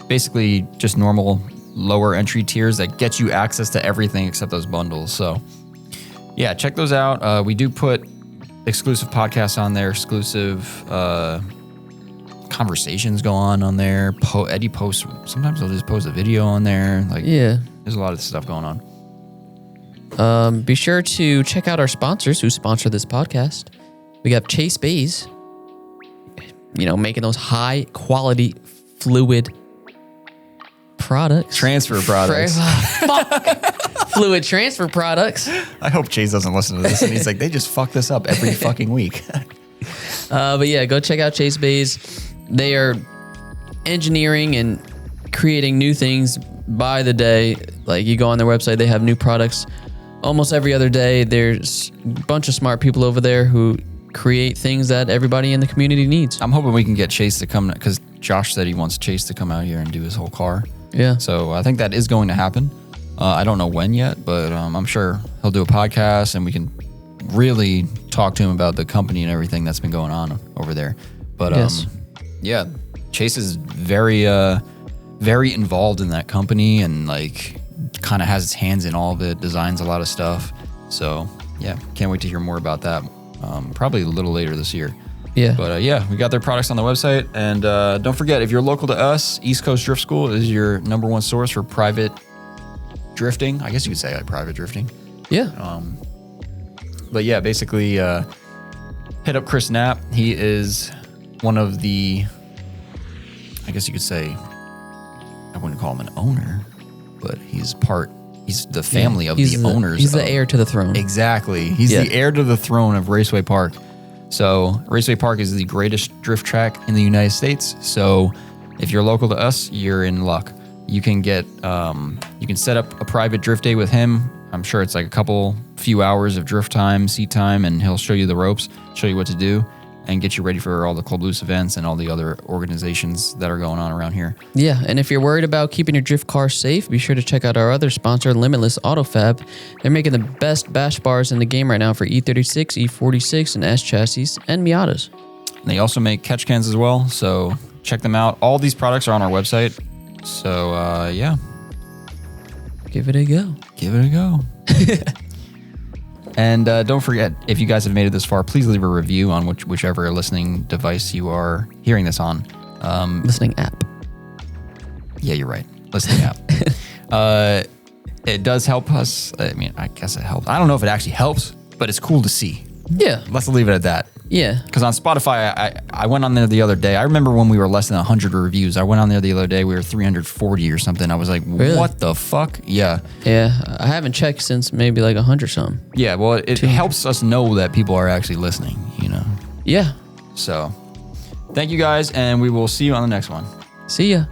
[SPEAKER 1] basically just normal lower entry tiers that get you access to everything except those bundles. So yeah, check those out. We do put exclusive podcasts on there, exclusive conversations go on there. Eddie posts, sometimes he'll just post a video on there. Like,
[SPEAKER 6] Yeah.
[SPEAKER 1] there's a lot of stuff going on.
[SPEAKER 6] Be sure to check out our sponsors who sponsor this podcast. We have Chase Bays, making those high quality fluid products.
[SPEAKER 1] Transfer products.
[SPEAKER 6] Fluid transfer products.
[SPEAKER 1] I hope Chase doesn't listen to this and he's like, they just fuck this up every fucking week.
[SPEAKER 6] But yeah, go check out Chase Bays. They are engineering and creating new things by the day. Like, you go on their website, they have new products almost every other day. There's a bunch of smart people over there who create things that everybody in the community needs.
[SPEAKER 1] I'm hoping we can get Chase to come, because Josh said he wants Chase to come out here and do his whole car.
[SPEAKER 6] Yeah.
[SPEAKER 1] So I think that is going to happen. I don't know when yet, but I'm sure he'll do a podcast and we can really talk to him about the company and everything that's been going on over there. But
[SPEAKER 6] Yes.
[SPEAKER 1] yeah, Chase is very, very involved in that company and like kind of has his hands in all of it, designs a lot of stuff. So yeah, can't wait to hear more about that. Probably a little later this year.
[SPEAKER 6] Yeah.
[SPEAKER 1] But yeah, we got their products on the website. And don't forget, if you're local to us, East Coast Drift School is your #1 source for private drifting. I guess you could say like private drifting.
[SPEAKER 6] Yeah.
[SPEAKER 1] But yeah, basically hit up Chris Knapp. He is one of the, I guess you could say, I wouldn't call him an owner, but he's the family of the owners.
[SPEAKER 6] He's the heir to the throne.
[SPEAKER 1] Exactly. He's the heir to the throne of Raceway Park. So Raceway Park is the greatest drift track in the United States. So if you're local to us, you're in luck. You can get, you can set up a private drift day with him. I'm sure it's like a few hours of drift time, seat time, and he'll show you the ropes, show you what to do, and get you ready for all the Club Loose events and all the other organizations that are going on around here.
[SPEAKER 6] Yeah, and if you're worried about keeping your drift car safe, be sure to check out our other sponsor, Limitless Auto Fab. They're making the best bash bars in the game right now for E36, E46, and S chassis, and Miatas.
[SPEAKER 1] And they also make catch cans as well, so check them out. All these products are on our website. So, yeah.
[SPEAKER 6] Give it a go.
[SPEAKER 1] Give it a go. And don't forget, if you guys have made it this far, please leave a review on whichever listening device you are hearing this on.
[SPEAKER 6] Listening app.
[SPEAKER 1] Yeah, you're right. Listening app. It does help us. I mean, I guess it helps. I don't know if it actually helps, but it's cool to see.
[SPEAKER 6] Yeah.
[SPEAKER 1] Let's leave it at that.
[SPEAKER 6] Yeah.
[SPEAKER 1] Because on Spotify, I went on there the other day. I remember when we were less than 100 reviews. I went on there the other day. We were 340 or something. I was like,
[SPEAKER 6] Really?
[SPEAKER 1] what the fuck? Yeah.
[SPEAKER 6] Yeah. I haven't checked since maybe like 100 something.
[SPEAKER 1] Yeah, well, it helps us know that people are actually listening,
[SPEAKER 6] Yeah.
[SPEAKER 1] So, thank you guys, and we will see you on the next one.
[SPEAKER 6] See ya.